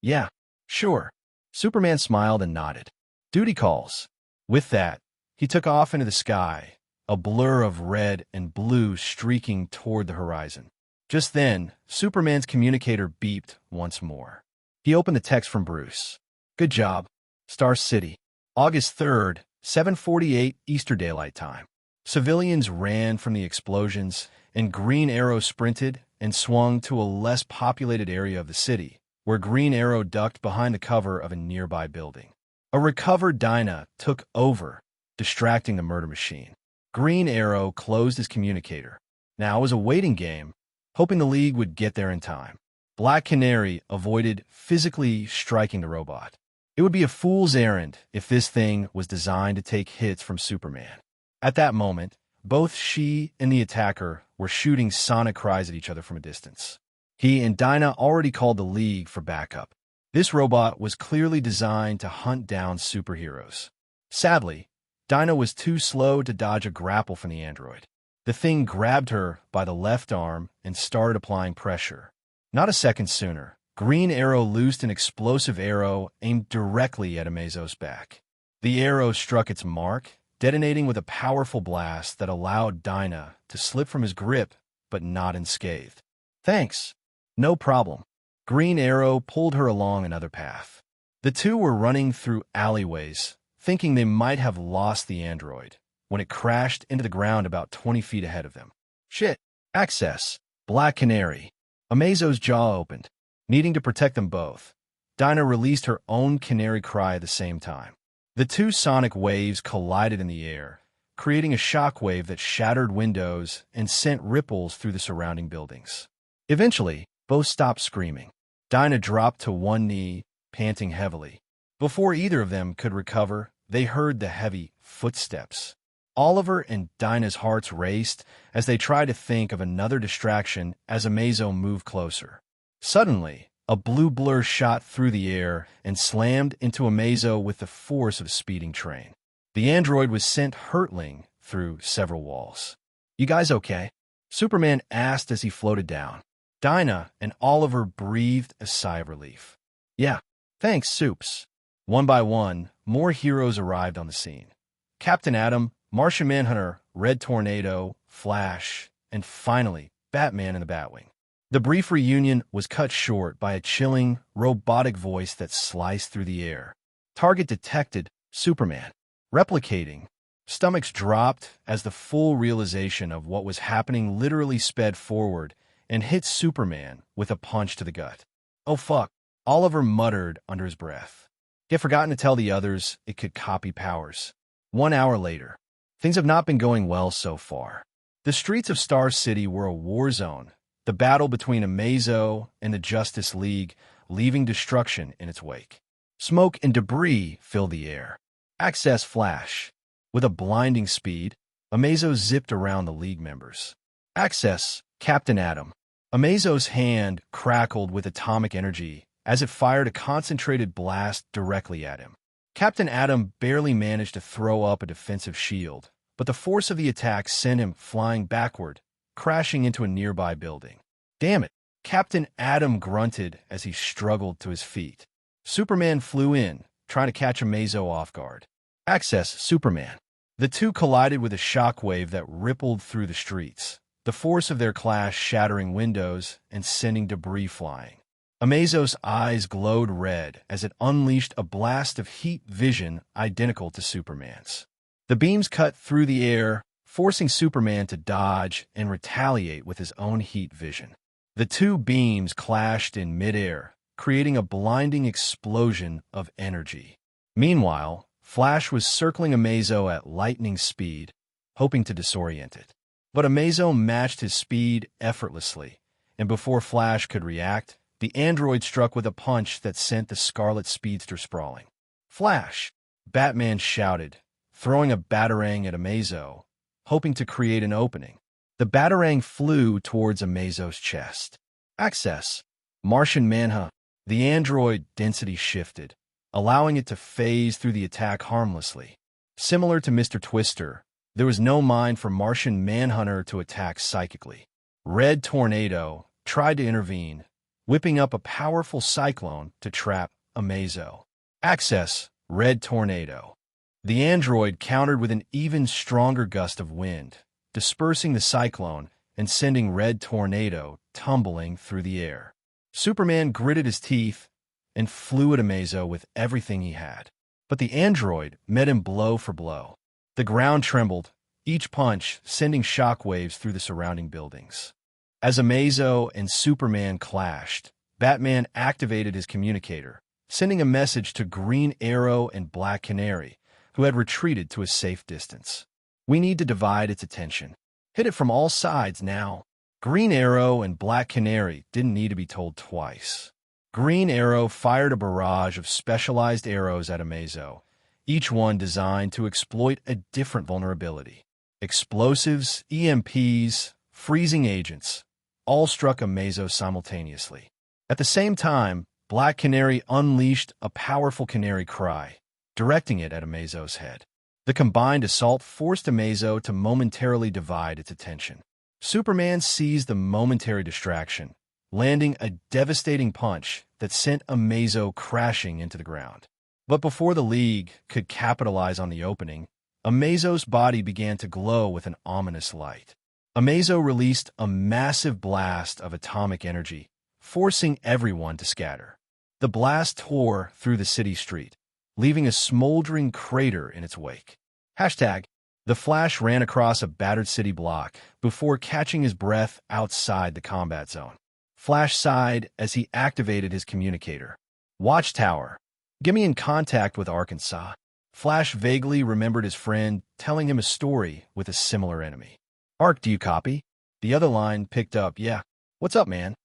Yeah, sure." Superman smiled and nodded. "Duty calls." With that, he took off into the sky, a blur of red and blue streaking toward the horizon. Just then, Superman's communicator beeped once more. He opened the text from Bruce. "Good job. Star City. August 3rd, 7:48 Eastern Daylight Time." Civilians ran from the explosions, and Green Arrow sprinted and swung to a less populated area of the city, where Green Arrow ducked behind the cover of a nearby building. A recovered Dinah took over, distracting the murder machine. Green Arrow closed his communicator. Now it was a waiting game, hoping the League would get there in time. Black Canary avoided physically striking the robot. It would be a fool's errand if this thing was designed to take hits from Superman. At that moment, both she and the attacker were shooting sonic cries at each other from a distance. He and Dinah already called the League for backup. This robot was clearly designed to hunt down superheroes. Sadly, Dinah was too slow to dodge a grapple from the android. The thing grabbed her by the left arm and started applying pressure. Not a second sooner, Green Arrow loosed an explosive arrow aimed directly at Amazo's back. The arrow struck its mark, detonating with a powerful blast that allowed Dinah to slip from his grip, but not unscathed. "Thanks. No problem." Green Arrow pulled her along another path. The two were running through alleyways, thinking they might have lost the android, when it crashed into the ground about 20 feet ahead of them. "Shit. Access. Black Canary." Amazo's jaw opened. Needing to protect them both, Dinah released her own canary cry at the same time. The two sonic waves collided in the air, creating a shockwave that shattered windows and sent ripples through the surrounding buildings. Eventually, both stopped screaming. Dinah dropped to one knee, panting heavily. Before either of them could recover, they heard the heavy footsteps. Oliver and Dinah's hearts raced as they tried to think of another distraction as Amazo moved closer. Suddenly, a blue blur shot through the air and slammed into Amazo with the force of a speeding train. The android was sent hurtling through several walls. "You guys okay?" Superman asked as he floated down. Dinah and Oliver breathed a sigh of relief. "Yeah, thanks, Soups." One by one, more heroes arrived on the scene. Captain Atom, Martian Manhunter, Red Tornado, Flash, and finally, Batman and the Batwing. The brief reunion was cut short by a chilling, robotic voice that sliced through the air. "Target detected, Superman." Replicating, stomachs dropped as the full realization of what was happening literally sped forward and hit Superman with a punch to the gut. "Oh fuck," Oliver muttered under his breath. He had forgotten to tell the others it could copy powers. 1 hour later. Things have not been going well so far. The streets of Star City were a war zone, the battle between Amazo and the Justice League leaving destruction in its wake. Smoke and debris filled the air. Access Flash. With a blinding speed, Amazo zipped around the League members. Access Captain Atom. Amazo's hand crackled with atomic energy as it fired a concentrated blast directly at him. Captain Atom barely managed to throw up a defensive shield, but the force of the attack sent him flying backward, crashing into a nearby building. "Damn it," Captain Atom grunted as he struggled to his feet. Superman flew in, trying to catch Amazo off guard. Access Superman. The two collided with a shockwave that rippled through the streets, the force of their clash shattering windows and sending debris flying. Amazo's eyes glowed red as it unleashed a blast of heat vision identical to Superman's. The beams cut through the air, forcing Superman to dodge and retaliate with his own heat vision. The two beams clashed in midair, creating a blinding explosion of energy. Meanwhile, Flash was circling Amazo at lightning speed, hoping to disorient it. But Amazo matched his speed effortlessly, and before Flash could react, the android struck with a punch that sent the Scarlet Speedster sprawling. "Flash!" Batman shouted, throwing a batarang at Amazo, hoping to create an opening. The batarang flew towards Amazo's chest. Access. Martian Manhunt. The android density shifted, allowing it to phase through the attack harmlessly. Similar to Mr. Twister, there was no mind for Martian Manhunter to attack psychically. Red Tornado tried to intervene, whipping up a powerful cyclone to trap Amazo. Access Red Tornado. The android countered with an even stronger gust of wind, dispersing the cyclone and sending Red Tornado tumbling through the air. Superman gritted his teeth and flew at Amazo with everything he had. But the android met him blow for blow. The ground trembled, each punch sending shockwaves through the surrounding buildings. As Amazo and Superman clashed, Batman activated his communicator, sending a message to Green Arrow and Black Canary, who had retreated to a safe distance. We need to divide its attention. Hit it from all sides now. Green Arrow and Black Canary didn't need to be told twice. Green Arrow fired a barrage of specialized arrows at Amazo, each one designed to exploit a different vulnerability. Explosives, EMPs, freezing agents, all struck Amazo simultaneously. At the same time, Black Canary unleashed a powerful canary cry, directing it at Amazo's head. The combined assault forced Amazo to momentarily divide its attention. Superman seized the momentary distraction, landing a devastating punch that sent Amazo crashing into the ground. But before the League could capitalize on the opening, Amazo's body began to glow with an ominous light. Amazo released a massive blast of atomic energy, forcing everyone to scatter. The blast tore through the city street, leaving a smoldering crater in its wake. The Flash ran across a battered city block before catching his breath outside the combat zone. Flash sighed as he activated his communicator. Watchtower, get me in contact with Arkansas. Flash vaguely remembered his friend telling him a story with a similar enemy. Ark, do you copy? The other line picked up, yeah. What's up, man?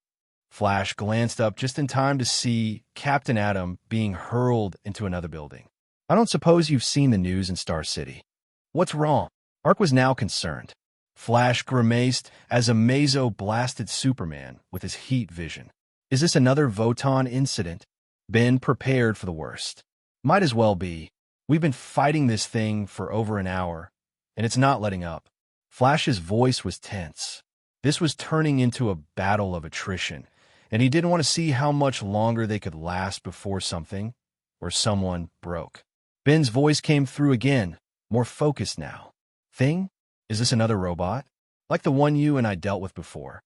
Flash glanced up just in time to see Captain Atom being hurled into another building. I don't suppose you've seen the news in Star City. What's wrong? Ark was now concerned. Flash grimaced as Amazo blasted Superman with his heat vision. Is this another Voton incident? Ben prepared for the worst. Might as well be. We've been fighting this thing for over an hour, and it's not letting up. Flash's voice was tense. This was turning into a battle of attrition, and he didn't want to see how much longer they could last before something or someone broke. Ben's voice came through again, more focused now. Thing? Is this another robot? Like the one you and I dealt with before?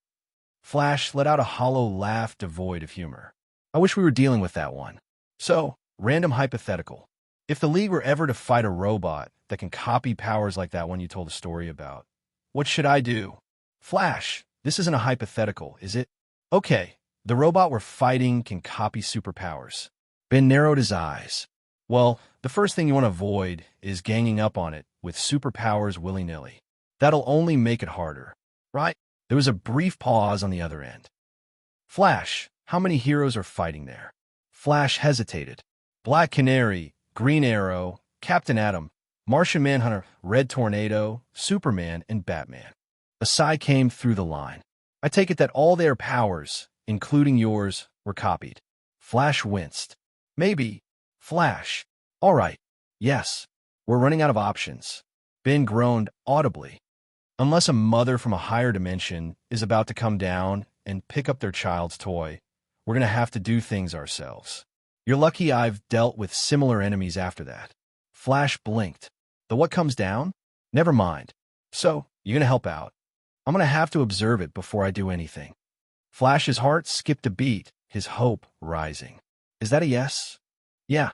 Flash let out a hollow laugh devoid of humor. I wish we were dealing with that one. So, random hypothetical. If the League were ever to fight a robot that can copy powers like that one you told a story about, what should I do? Flash, this isn't a hypothetical, is it? Okay, the robot we're fighting can copy superpowers. Ben narrowed his eyes. Well, the first thing you want to avoid is ganging up on it with superpowers willy-nilly. That'll only make it harder, right? There was a brief pause on the other end. Flash, how many heroes are fighting there? Flash hesitated. Black Canary, Green Arrow, Captain Atom, Martian Manhunter, Red Tornado, Superman, and Batman. A sigh came through the line. I take it that all their powers, including yours, were copied. Flash winced. Maybe. Flash. All right. Yes. We're running out of options. Ben groaned audibly. Unless a mother from a higher dimension is about to come down and pick up their child's toy, we're going to have to do things ourselves. You're lucky I've dealt with similar enemies after that. Flash blinked. The what comes down? Never mind. So, you're going to help out. I'm going to have to observe it before I do anything. Flash's heart skipped a beat, his hope rising. Is that a yes? Yeah,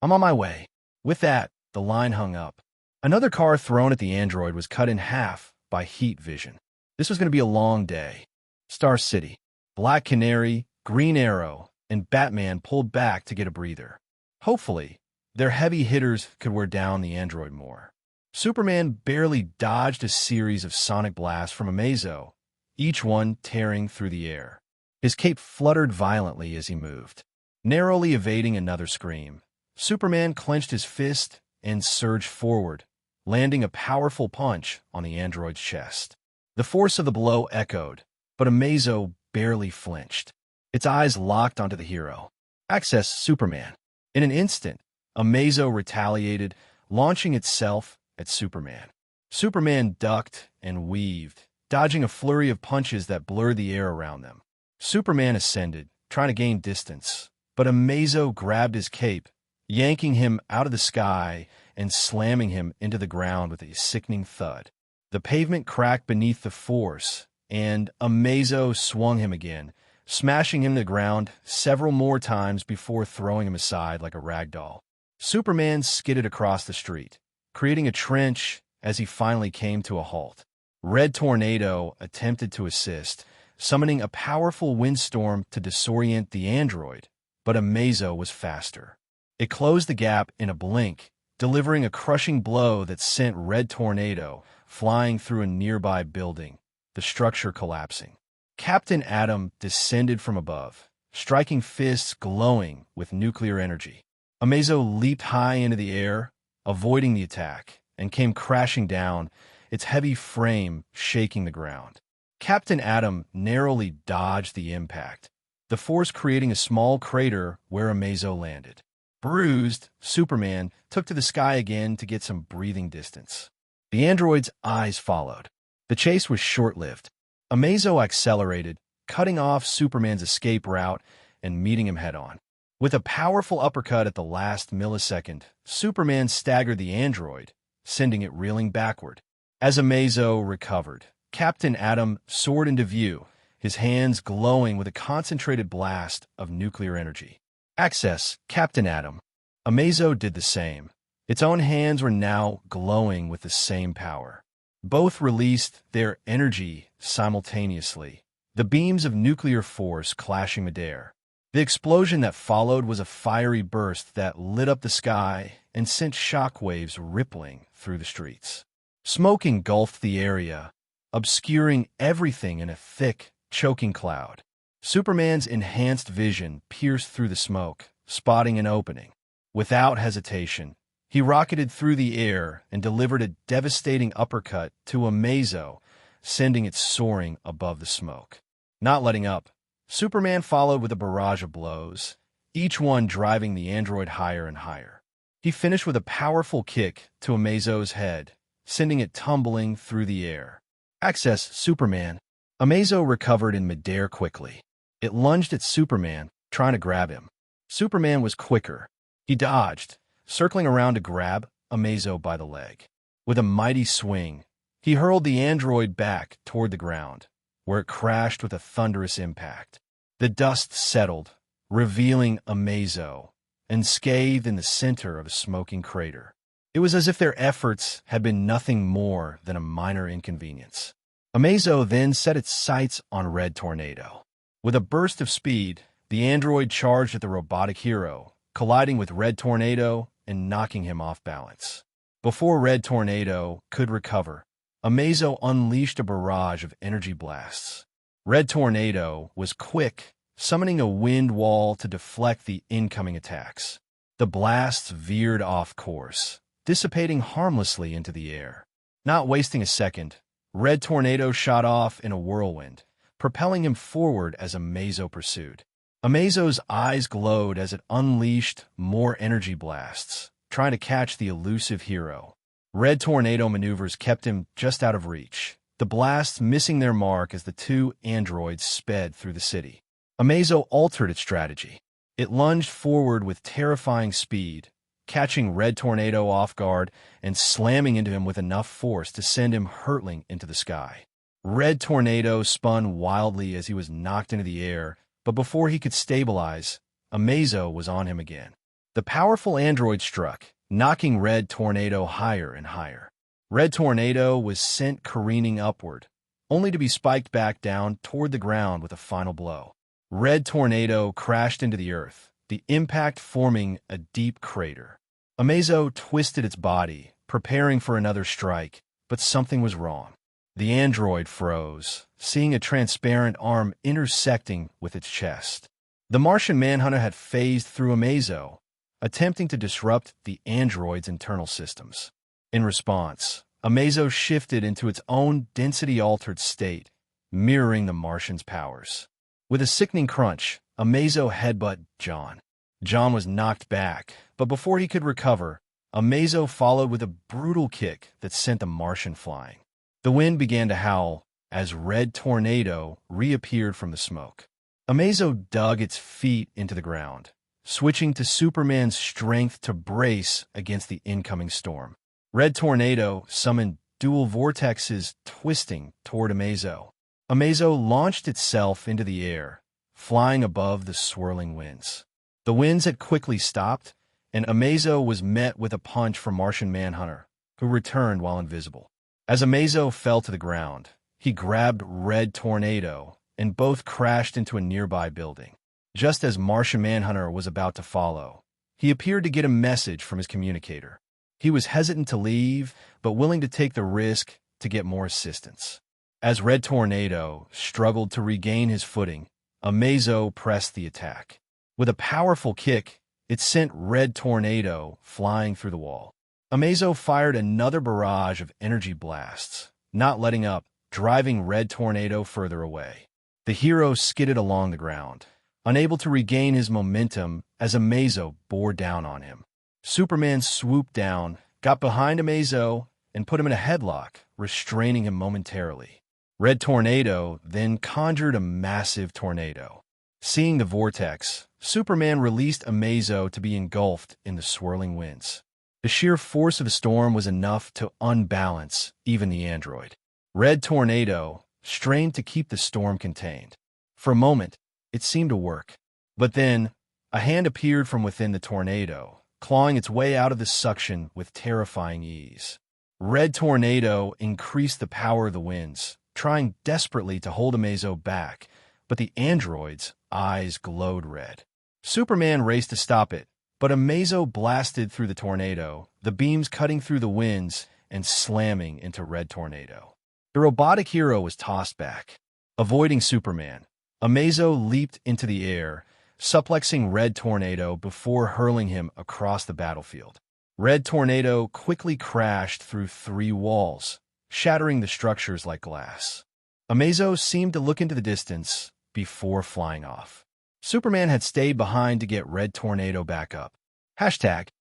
I'm on my way. With that, the line hung up. Another car thrown at the android was cut in half by heat vision. This was going to be a long day. Star City, Black Canary, Green Arrow, and Batman pulled back to get a breather. Hopefully, their heavy hitters could wear down the android more. Superman barely dodged a series of sonic blasts from Amazo, each one tearing through the air. His cape fluttered violently as he moved. Narrowly evading another scream, Superman clenched his fist and surged forward, landing a powerful punch on the android's chest. The force of the blow echoed, but Amazo barely flinched. Its eyes locked onto the hero. Access Superman. In an instant, Amazo retaliated, launching itself at Superman. Superman ducked and weaved, dodging a flurry of punches that blurred the air around them. Superman ascended, trying to gain distance, but Amazo grabbed his cape, yanking him out of the sky and slamming him into the ground with a sickening thud. The pavement cracked beneath the force, and Amazo swung him again, smashing him to the ground several more times before throwing him aside like a rag doll. Superman skidded across the street, creating a trench as he finally came to a halt. Red Tornado attempted to assist, summoning a powerful windstorm to disorient the android, but Amazo was faster. It closed the gap in a blink, delivering a crushing blow that sent Red Tornado flying through a nearby building, the structure collapsing. Captain Atom descended from above, striking fists glowing with nuclear energy. Amazo leaped high into the air, avoiding the attack, and came crashing down, its heavy frame shaking the ground. Captain Atom narrowly dodged the impact, the force creating a small crater where Amazo landed. Bruised, Superman took to the sky again to get some breathing distance. The android's eyes followed. The chase was short-lived. Amazo accelerated, cutting off Superman's escape route and meeting him head-on. With a powerful uppercut at the last millisecond, Superman staggered the android, sending it reeling backward. As Amazo recovered, Captain Atom soared into view, his hands glowing with a concentrated blast of nuclear energy. Access, Captain Atom. Amazo did the same. Its own hands were now glowing with the same power. Both released their energy simultaneously, the beams of nuclear force clashing midair. The explosion that followed was a fiery burst that lit up the sky and sent shockwaves rippling through the streets. Smoke engulfed the area, obscuring everything in a thick, choking cloud. Superman's enhanced vision pierced through the smoke, spotting an opening. Without hesitation, he rocketed through the air and delivered a devastating uppercut to Amazo, sending it soaring above the smoke. Not letting up, Superman followed with a barrage of blows, each one driving the android higher and higher. He finished with a powerful kick to Amazo's head, sending it tumbling through the air. Access, Superman. Amazo recovered in midair quickly. It lunged at Superman, trying to grab him. Superman was quicker. He dodged, circling around to grab Amazo by the leg. With a mighty swing, he hurled the android back toward the ground, where it crashed with a thunderous impact. The dust settled, revealing Amazo, unscathed in the center of a smoking crater. It was as if their efforts had been nothing more than a minor inconvenience. Amazo then set its sights on Red Tornado. With a burst of speed, the android charged at the robotic hero, colliding with Red Tornado and knocking him off balance. Before Red Tornado could recover, Amazo unleashed a barrage of energy blasts. Red Tornado was quick, summoning a wind wall to deflect the incoming attacks. The blasts veered off course, dissipating harmlessly into the air. Not wasting a second, Red Tornado shot off in a whirlwind, propelling him forward as Amazo pursued. Amazo's eyes glowed as it unleashed more energy blasts, trying to catch the elusive hero. Red Tornado maneuvers kept him just out of reach, the blasts missing their mark as the two androids sped through the city. Amazo altered its strategy. It lunged forward with terrifying speed, catching Red Tornado off guard and slamming into him with enough force to send him hurtling into the sky. Red Tornado spun wildly as he was knocked into the air, but before he could stabilize, Amazo was on him again. The powerful android struck, knocking Red Tornado higher and higher. Red Tornado was sent careening upward, only to be spiked back down toward the ground with a final blow. Red Tornado crashed into the earth, the impact forming a deep crater. Amazo twisted its body, preparing for another strike, but something was wrong. The android froze, seeing a transparent arm intersecting with its chest. The Martian Manhunter had phased through Amazo, attempting to disrupt the android's internal systems. In response, Amazo shifted into its own density-altered state, mirroring the Martian's powers. With a sickening crunch, Amazo headbutted John. John was knocked back, but before he could recover, Amazo followed with a brutal kick that sent the Martian flying. The wind began to howl as Red Tornado reappeared from the smoke. Amazo dug its feet into the ground, switching to Superman's strength to brace against the incoming storm. Red Tornado summoned dual vortexes twisting toward Amazo. Amazo launched itself into the air, flying above the swirling winds. The winds had quickly stopped, and Amazo was met with a punch from Martian Manhunter, who returned while invisible. As Amazo fell to the ground, he grabbed Red Tornado, and both crashed into a nearby building. Just as Martian Manhunter was about to follow, he appeared to get a message from his communicator. He was hesitant to leave, but willing to take the risk to get more assistance. As Red Tornado struggled to regain his footing, Amazo pressed the attack. With a powerful kick, it sent Red Tornado flying through the wall. Amazo fired another barrage of energy blasts, not letting up, driving Red Tornado further away. The hero skidded along the ground, unable to regain his momentum as Amazo bore down on him. Superman swooped down, got behind Amazo, and put him in a headlock, restraining him momentarily. Red Tornado then conjured a massive tornado. Seeing the vortex, Superman released Amazo to be engulfed in the swirling winds. The sheer force of the storm was enough to unbalance even the android. Red Tornado strained to keep the storm contained. For a moment, it seemed to work. But then, a hand appeared from within the tornado, clawing its way out of the suction with terrifying ease. Red Tornado increased the power of the winds, trying desperately to hold Amazo back, but the android's eyes glowed red. Superman raced to stop it, but Amazo blasted through the tornado, the beams cutting through the winds and slamming into Red Tornado. The robotic hero was tossed back. Avoiding Superman, Amazo leaped into the air, suplexing Red Tornado before hurling him across the battlefield. Red Tornado quickly crashed through 3 walls, shattering the structures like glass. Amazo seemed to look into the distance before flying off. Superman had stayed behind to get Red Tornado back up.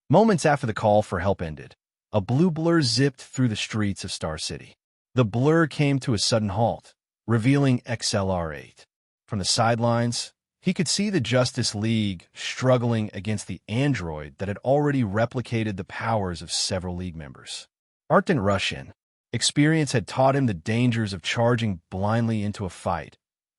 Moments after the call for help ended, a blue blur zipped through the streets of Star City. The blur came to a sudden halt, revealing XLR-8. From the sidelines, he could see the Justice League struggling against the android that had already replicated the powers of several League members. Art didn't rush in. Experience had taught him the dangers of charging blindly into a fight,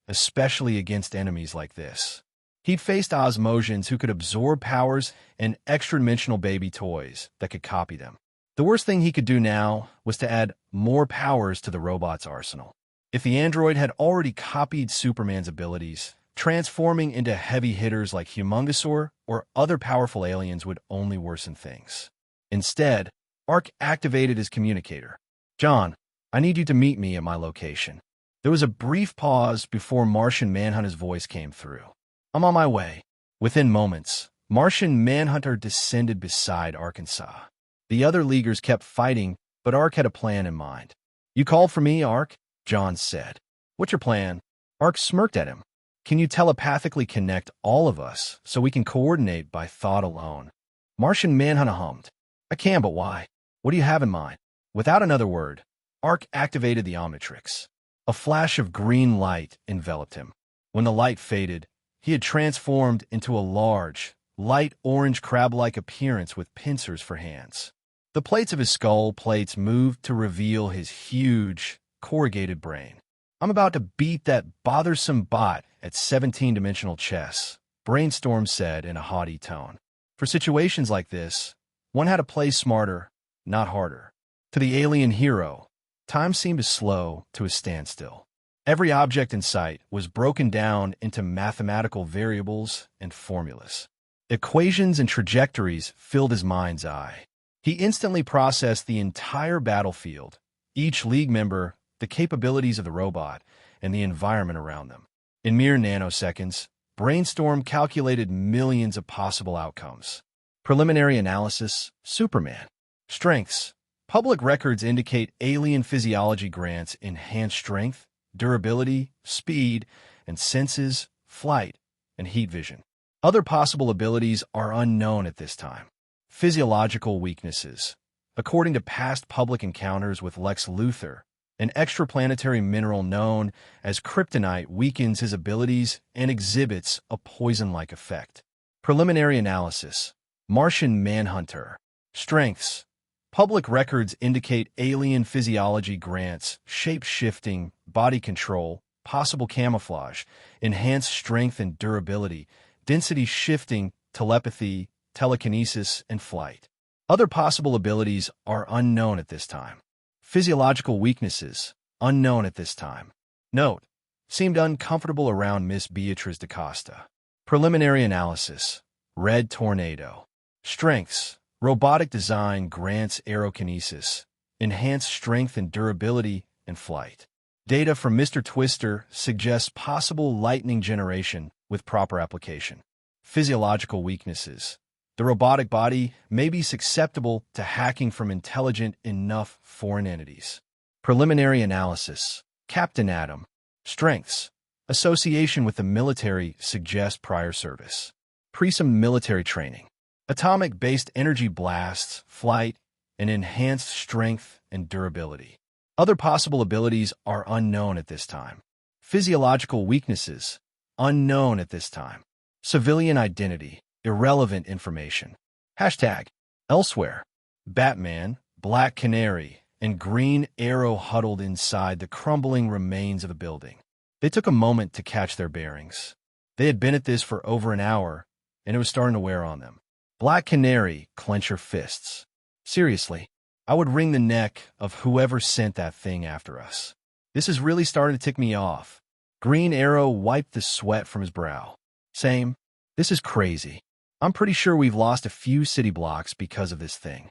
especially against enemies like this. He'd faced Osmosians who could absorb powers and extra-dimensional baby toys that could copy them. The worst thing he could do now was to add more powers to the robot's arsenal. If the android had already copied Superman's abilities, transforming into heavy hitters like Humongosaur or other powerful aliens would only worsen things. Instead, Ark activated his communicator. "John, I need you to meet me at my location." There was a brief pause before Martian Manhunter's voice came through. "I'm on my way." Within moments, Martian Manhunter descended beside Arkansas. The other Leaguers kept fighting, but Ark had a plan in mind. "You called for me, Ark?" John said. "What's your plan?" Ark smirked at him. "Can you telepathically connect all of us so we can coordinate by thought alone?" Martian Manhunter hummed. "I can, but why? What do you have in mind?" Without another word, Ark activated the Omnitrix. A flash of green light enveloped him. When the light faded, he had transformed into a large, light orange crab-like appearance with pincers for hands. The plates of his skull plates moved to reveal his huge, corrugated brain. "I'm about to beat that bothersome bot at 17-dimensional chess," Brainstorm said in a haughty tone. For situations like this, one had to play smarter, not harder. To the alien hero, time seemed to slow to a standstill. Every object in sight was broken down into mathematical variables and formulas. Equations and trajectories filled his mind's eye. He instantly processed the entire battlefield, each League member, the capabilities of the robot, and the environment around them. In mere nanoseconds, Brainstorm calculated millions of possible outcomes. Preliminary analysis: Superman. Strengths: public records indicate alien physiology grants enhanced strength, durability, speed, and senses, flight, and heat vision. Other possible abilities are unknown at this time. Physiological weaknesses: according to past public encounters with Lex Luthor, an extraplanetary mineral known as kryptonite weakens his abilities and exhibits a poison-like effect. Preliminary analysis: Martian Manhunter. Strengths: public records indicate alien physiology grants shape-shifting, body control, possible camouflage, enhanced strength and durability, density shifting, telepathy, telekinesis, and flight. Other possible abilities are unknown at this time. Physiological weaknesses, unknown at this time. Note: seemed uncomfortable around Miss Beatriz da Costa. Preliminary analysis: Red Tornado. Strengths: robotic design grants aerokinesis, enhanced strength and durability, and flight. Data from Mr. Twister suggests possible lightning generation with proper application. Physiological weaknesses: the robotic body may be susceptible to hacking from intelligent enough foreign entities. Preliminary analysis: Captain Atom. Strengths: association with the military suggests prior service. Presumed military training. Atomic-based energy blasts, flight, and enhanced strength and durability. Other possible abilities are unknown at this time. Physiological weaknesses, unknown at this time. Civilian identity, irrelevant information. Hashtag elsewhere. Batman, Black Canary, and Green Arrow huddled inside the crumbling remains of the building. They took a moment to catch their bearings. They had been at this for over an hour, and it was starting to wear on them. Black Canary, clench your fists. Seriously, I would wring the neck of whoever sent that thing after us. This is really starting to tick me off. Green Arrow wiped the sweat from his brow. Same. This is crazy. I'm pretty sure we've lost a few city blocks because of this thing.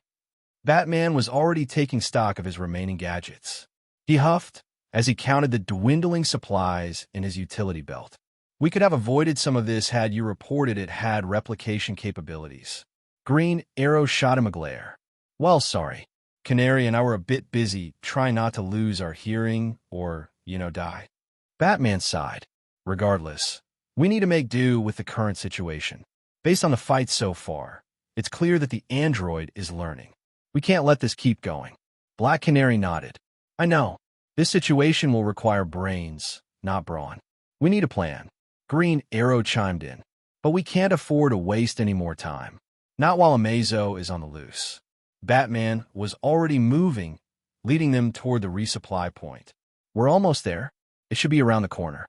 Batman was already taking stock of his remaining gadgets. He huffed as he counted the dwindling supplies in his utility belt. We could have avoided some of this had you reported it had replication capabilities. Green Arrow shot him a glare. Well, sorry. Canary and I were a bit busy trying not to lose our hearing or, die. Batman sighed. Regardless, we need to make do with the current situation. Based on the fight so far, it's clear that the android is learning. We can't let this keep going. Black Canary nodded. I know. This situation will require brains, not brawn. We need a plan. Green Arrow chimed in. But we can't afford to waste any more time. Not while Amazo is on the loose. Batman was already moving, leading them toward the resupply point. We're almost there. It should be around the corner.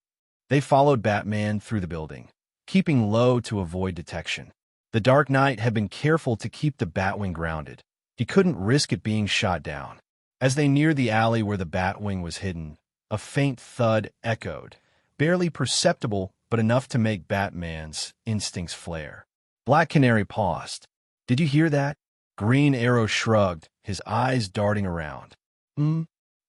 They followed Batman through the building, keeping low to avoid detection. The Dark Knight had been careful to keep the Batwing grounded. He couldn't risk it being shot down. As they neared the alley where the Batwing was hidden, a faint thud echoed, barely perceptible but enough to make Batman's instincts flare. Black Canary paused. Did you hear that? Green Arrow shrugged, his eyes darting around.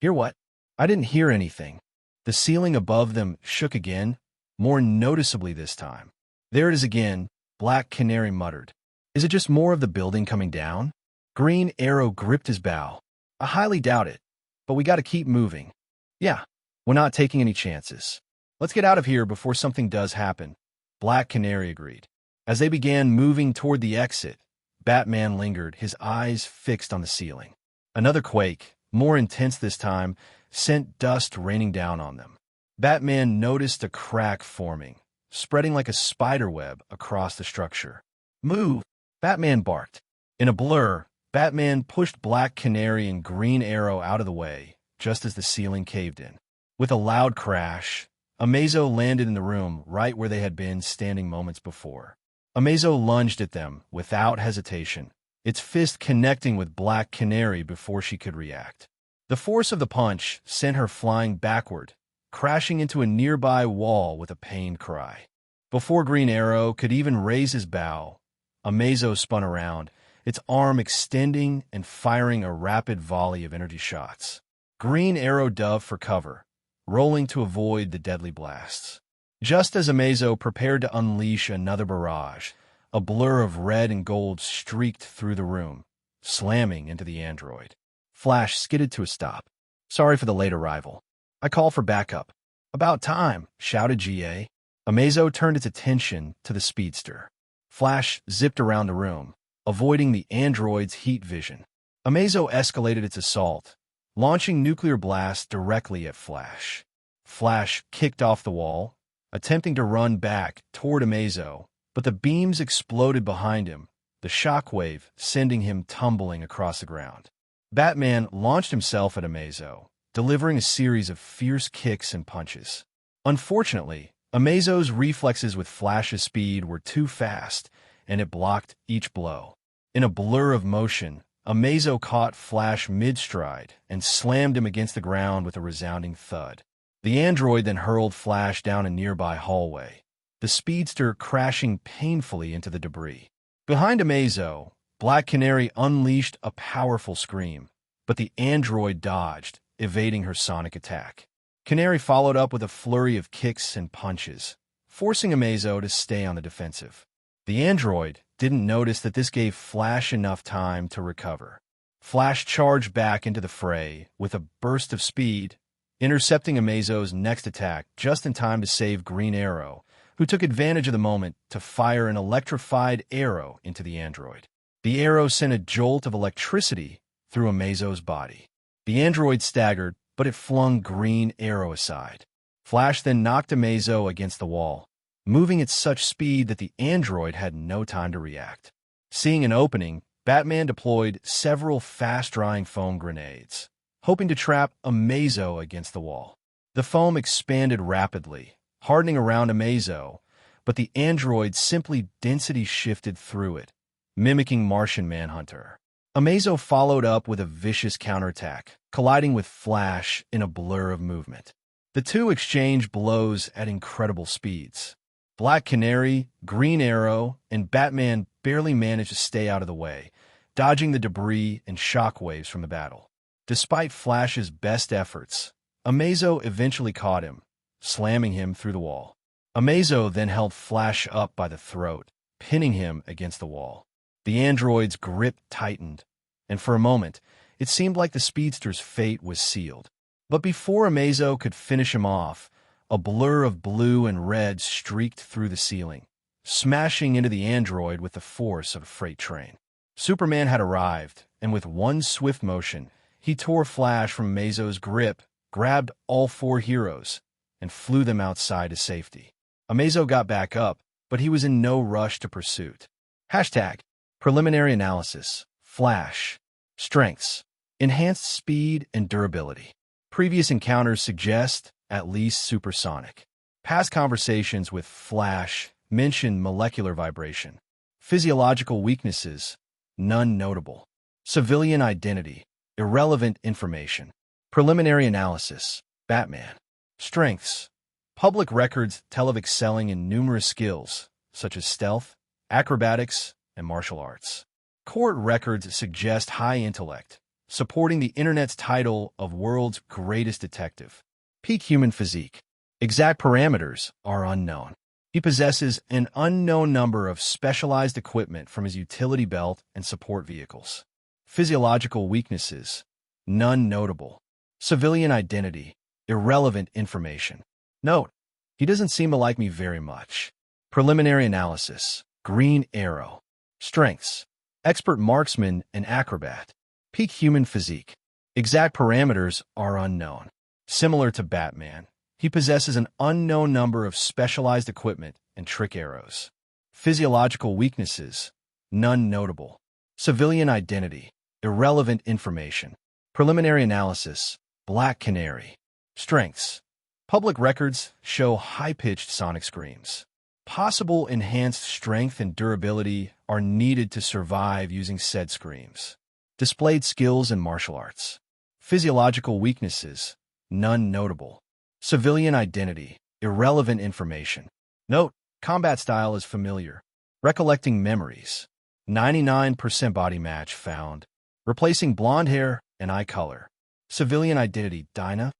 Hear what? I didn't hear anything. The ceiling above them shook again, more noticeably this time. There it is again, Black Canary muttered. Is it just more of the building coming down? Green Arrow gripped his bow. I highly doubt it, but we gotta keep moving. Yeah, we're not taking any chances. Let's get out of here before something does happen. Black Canary agreed. As they began moving toward the exit, Batman lingered, his eyes fixed on the ceiling. Another quake, more intense this time, sent dust raining down on them. Batman noticed a crack forming, spreading like a spiderweb across the structure. Move! Batman barked. In a blur, Batman pushed Black Canary and Green Arrow out of the way, just as the ceiling caved in. With a loud crash, Amazo landed in the room right where they had been standing moments before. Amazo lunged at them without hesitation, its fist connecting with Black Canary before she could react. The force of the punch sent her flying backward, crashing into a nearby wall with a pained cry. Before Green Arrow could even raise his bow, Amazo spun around, its arm extending and firing a rapid volley of energy shots. Green Arrow dove for cover, rolling to avoid the deadly blasts. Just as Amazo prepared to unleash another barrage, a blur of red and gold streaked through the room, slamming into the android. Flash skidded to a stop. Sorry for the late arrival. I call for backup. About time, shouted GA. Amazo turned its attention to the speedster. Flash zipped around the room, avoiding the android's heat vision. Amazo escalated its assault, launching nuclear blasts directly at Flash. Flash kicked off the wall, attempting to run back toward Amazo, but the beams exploded behind him, the shockwave sending him tumbling across the ground. Batman launched himself at Amazo, delivering a series of fierce kicks and punches. Unfortunately, Amazo's reflexes with Flash's speed were too fast, and it blocked each blow. In a blur of motion, Amazo caught Flash mid-stride and slammed him against the ground with a resounding thud. The android then hurled Flash down a nearby hallway, the speedster crashing painfully into the debris. Behind Amazo, Black Canary unleashed a powerful scream, but the android dodged, evading her sonic attack. Canary followed up with a flurry of kicks and punches, forcing Amazo to stay on the defensive. The android didn't notice that this gave Flash enough time to recover. Flash charged back into the fray with a burst of speed, intercepting Amazo's next attack just in time to save Green Arrow, who took advantage of the moment to fire an electrified arrow into the android. The arrow sent a jolt of electricity through Amazo's body. The android staggered, but it flung Green Arrow aside. Flash then knocked Amazo against the wall, moving at such speed that the android had no time to react. Seeing an opening, Batman deployed several fast-drying foam grenades, hoping to trap Amazo against the wall. The foam expanded rapidly, hardening around Amazo, but the android simply density shifted through it, mimicking Martian Manhunter. Amazo followed up with a vicious counterattack, colliding with Flash in a blur of movement. The two exchanged blows at incredible speeds. Black Canary, Green Arrow, and Batman barely managed to stay out of the way, dodging the debris and shockwaves from the battle. Despite Flash's best efforts, Amazo eventually caught him, slamming him through the wall. Amazo then held Flash up by the throat, pinning him against the wall. The android's grip tightened, and for a moment, it seemed like the speedster's fate was sealed. But before Amazo could finish him off, a blur of blue and red streaked through the ceiling, smashing into the android with the force of a freight train. Superman had arrived, and with one swift motion, he tore Flash from Amazo's grip, grabbed all four heroes, and flew them outside to safety. Amazo got back up, but he was in no rush to pursuit. Hashtag Preliminary Analysis. Flash. Strengths. Enhanced speed and durability. Previous encounters suggest at least supersonic. Past conversations with Flash mention molecular vibration. Physiological weaknesses. None notable. Civilian identity. Irrelevant information. Preliminary analysis. Batman. Strengths. Public records tell of excelling in numerous skills, such as stealth, acrobatics, and martial arts. Court records suggest high intellect, supporting the Internet's title of world's greatest detective. Peak human physique. Exact parameters are unknown. He possesses an unknown number of specialized equipment from his utility belt and support vehicles. Physiological weaknesses. None notable. Civilian identity. Irrelevant information. Note, he doesn't seem to like me very much. Preliminary analysis. Green Arrow. Strengths. Expert marksman and acrobat. Peak human physique. Exact parameters are unknown. Similar to Batman, he possesses an unknown number of specialized equipment and trick arrows. Physiological weaknesses. None notable. Civilian identity. Irrelevant information. Preliminary analysis. Black Canary. Strengths. Public records show high-pitched sonic screams. Possible enhanced strength and durability are needed to survive using said screams. Displayed skills in martial arts. Physiological weaknesses. None notable. Civilian identity. Irrelevant information. Note, combat style is familiar. Recollecting memories. 99% body match found. Replacing blonde hair and eye color. Civilian identity. Dinah?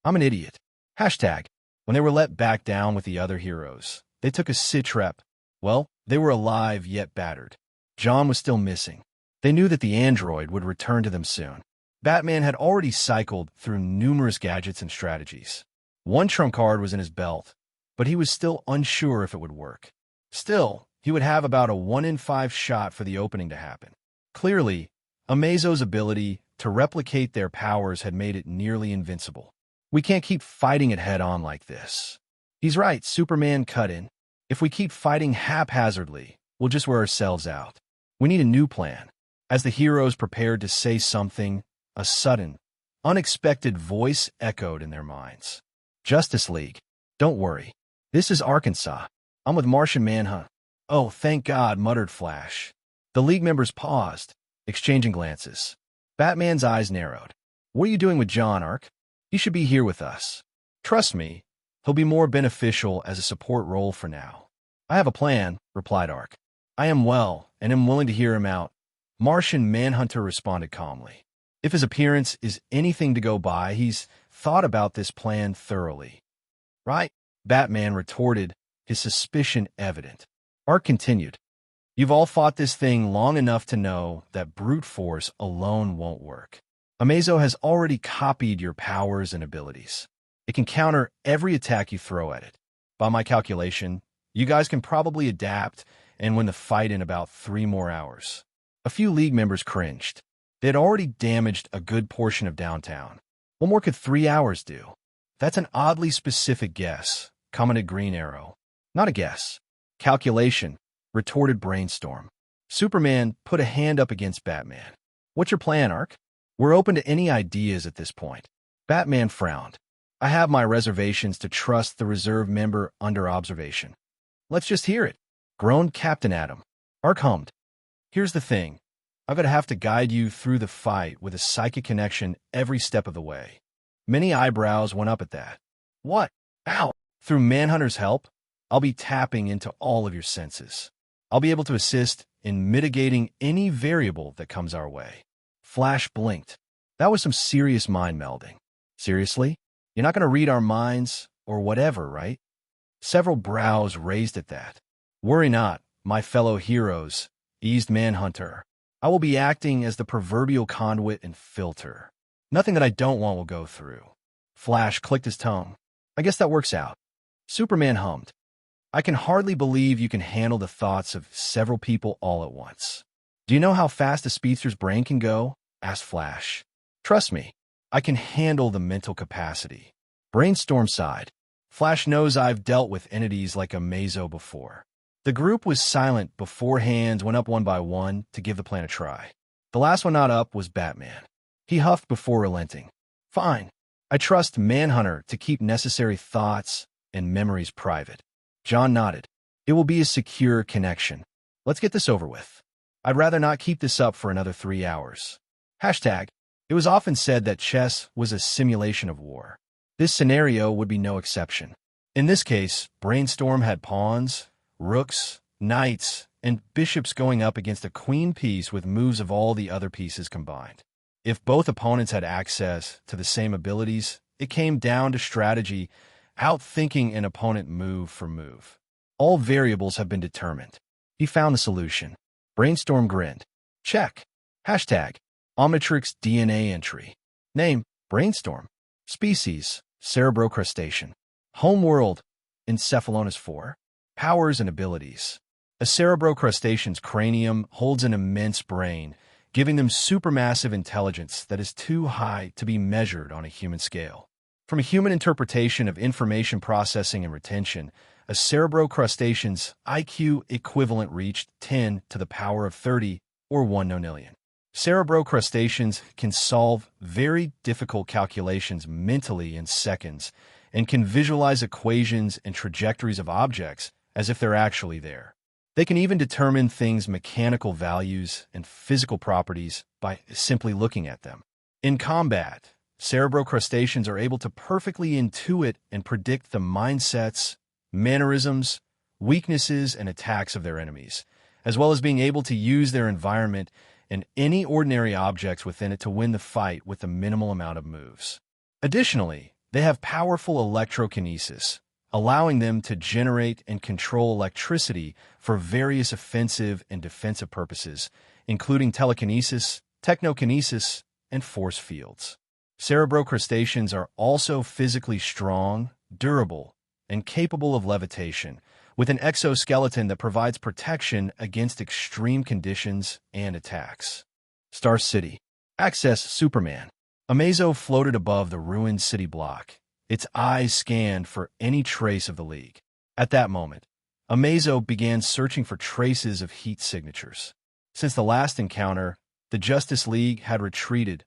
I'm an idiot. Hashtag. When they were let back down with the other heroes, they took a sit-rep. Well, they were alive yet battered. John was still missing. They knew that the android would return to them soon. Batman had already cycled through numerous gadgets and strategies. One trump card was in his belt, but he was still unsure if it would work. Still, he would have about a 1 in 5 shot for the opening to happen. Clearly, Amazo's ability to replicate their powers had made it nearly invincible. We can't keep fighting it head-on like this. He's right, Superman cut in. If we keep fighting haphazardly, we'll just wear ourselves out. We need a new plan. As the heroes prepared to say something, a sudden, unexpected voice echoed in their minds. Justice League. Don't worry. This is Arkansas. I'm with Martian Manhunt. Oh, thank God, muttered Flash. The League members paused, exchanging glances. Batman's eyes narrowed. What are you doing with John, Ark? He should be here with us. Trust me, he'll be more beneficial as a support role for now. I have a plan, replied Ark. I am well, and am willing to hear him out. Martian Manhunter responded calmly. If his appearance is anything to go by, he's thought about this plan thoroughly. Right? Batman retorted, his suspicion evident. Ark continued. You've all fought this thing long enough to know that brute force alone won't work. Amazo has already copied your powers and abilities. It can counter every attack you throw at it. By my calculation, you guys can probably adapt and win the fight in about 3 more hours. A few League members cringed. They had already damaged a good portion of downtown. What more could 3 hours do? That's an oddly specific guess, commented Green Arrow. Not a guess. Calculation, retorted Brainstorm. Superman put a hand up against Batman. What's your plan, Ark? We're open to any ideas at this point. Batman frowned. I have my reservations to trust the reserve member under observation. Let's just hear it, groaned Captain Atom. Ark hummed. Here's the thing. I'm going to have to guide you through the fight with a psychic connection every step of the way. Many eyebrows went up at that. What? Ow! Through Manhunter's help, I'll be tapping into all of your senses. I'll be able to assist in mitigating any variable that comes our way. Flash blinked. That was some serious mind melding. Seriously? You're not going to read our minds or whatever, right? Several brows raised at that. Worry not, my fellow heroes, eased Manhunter. I will be acting as the proverbial conduit and filter. Nothing that I don't want will go through. Flash clicked his tongue. I guess that works out. Superman hummed. I can hardly believe you can handle the thoughts of several people all at once. Do you know how fast a speedster's brain can go? Asked Flash. Trust me, I can handle the mental capacity. Brainstorm sighed. Flash knows I've dealt with entities like Amazo before. The group was silent before hands went up one by one to give the plan a try. The last one not up was Batman. He huffed before relenting. Fine. I trust Manhunter to keep necessary thoughts and memories private. John nodded. It will be a secure connection. Let's get this over with. I'd rather not keep this up for another 3 hours. Hashtag. It was often said that chess was a simulation of war. This scenario would be no exception. In this case, Brainstorm had pawns, rooks, knights, and bishops going up against a queen piece with moves of all the other pieces combined. If both opponents had access to the same abilities, it came down to strategy, outthinking an opponent move for move. All variables have been determined. He found the solution. Brainstorm grinned. Check. Hashtag. Omnitrix DNA entry. Name, Brainstorm. Species, cerebrocrustacean. Homeworld, Encephalonus 4. Powers and abilities. A cerebrocrustacean's cranium holds an immense brain, giving them supermassive intelligence that is too high to be measured on a human scale. From a human interpretation of information processing and retention, a cerebrocrustacean's IQ equivalent reached 10 to the power of 30, or 1 nonillion. Cerebrocrustaceans can solve very difficult calculations mentally in seconds and can visualize equations and trajectories of objects as if they're actually there. They can even determine things' mechanical values and physical properties by simply looking at them. In combat, cerebrocrustaceans are able to perfectly intuit and predict the mindsets, mannerisms, weaknesses, and attacks of their enemies, as well as being able to use their environment and any ordinary objects within it to win the fight with a minimal amount of moves. Additionally, they have powerful electrokinesis, allowing them to generate and control electricity for various offensive and defensive purposes, including telekinesis, technokinesis, and force fields. Cerebrocrustaceans are also physically strong, durable, and capable of levitation, with an exoskeleton that provides protection against extreme conditions and attacks. Star City. Access Superman. Amazo floated above the ruined city block. Its eyes scanned for any trace of the League. At that moment, Amazo began searching for traces of heat signatures. Since the last encounter, the Justice League had retreated,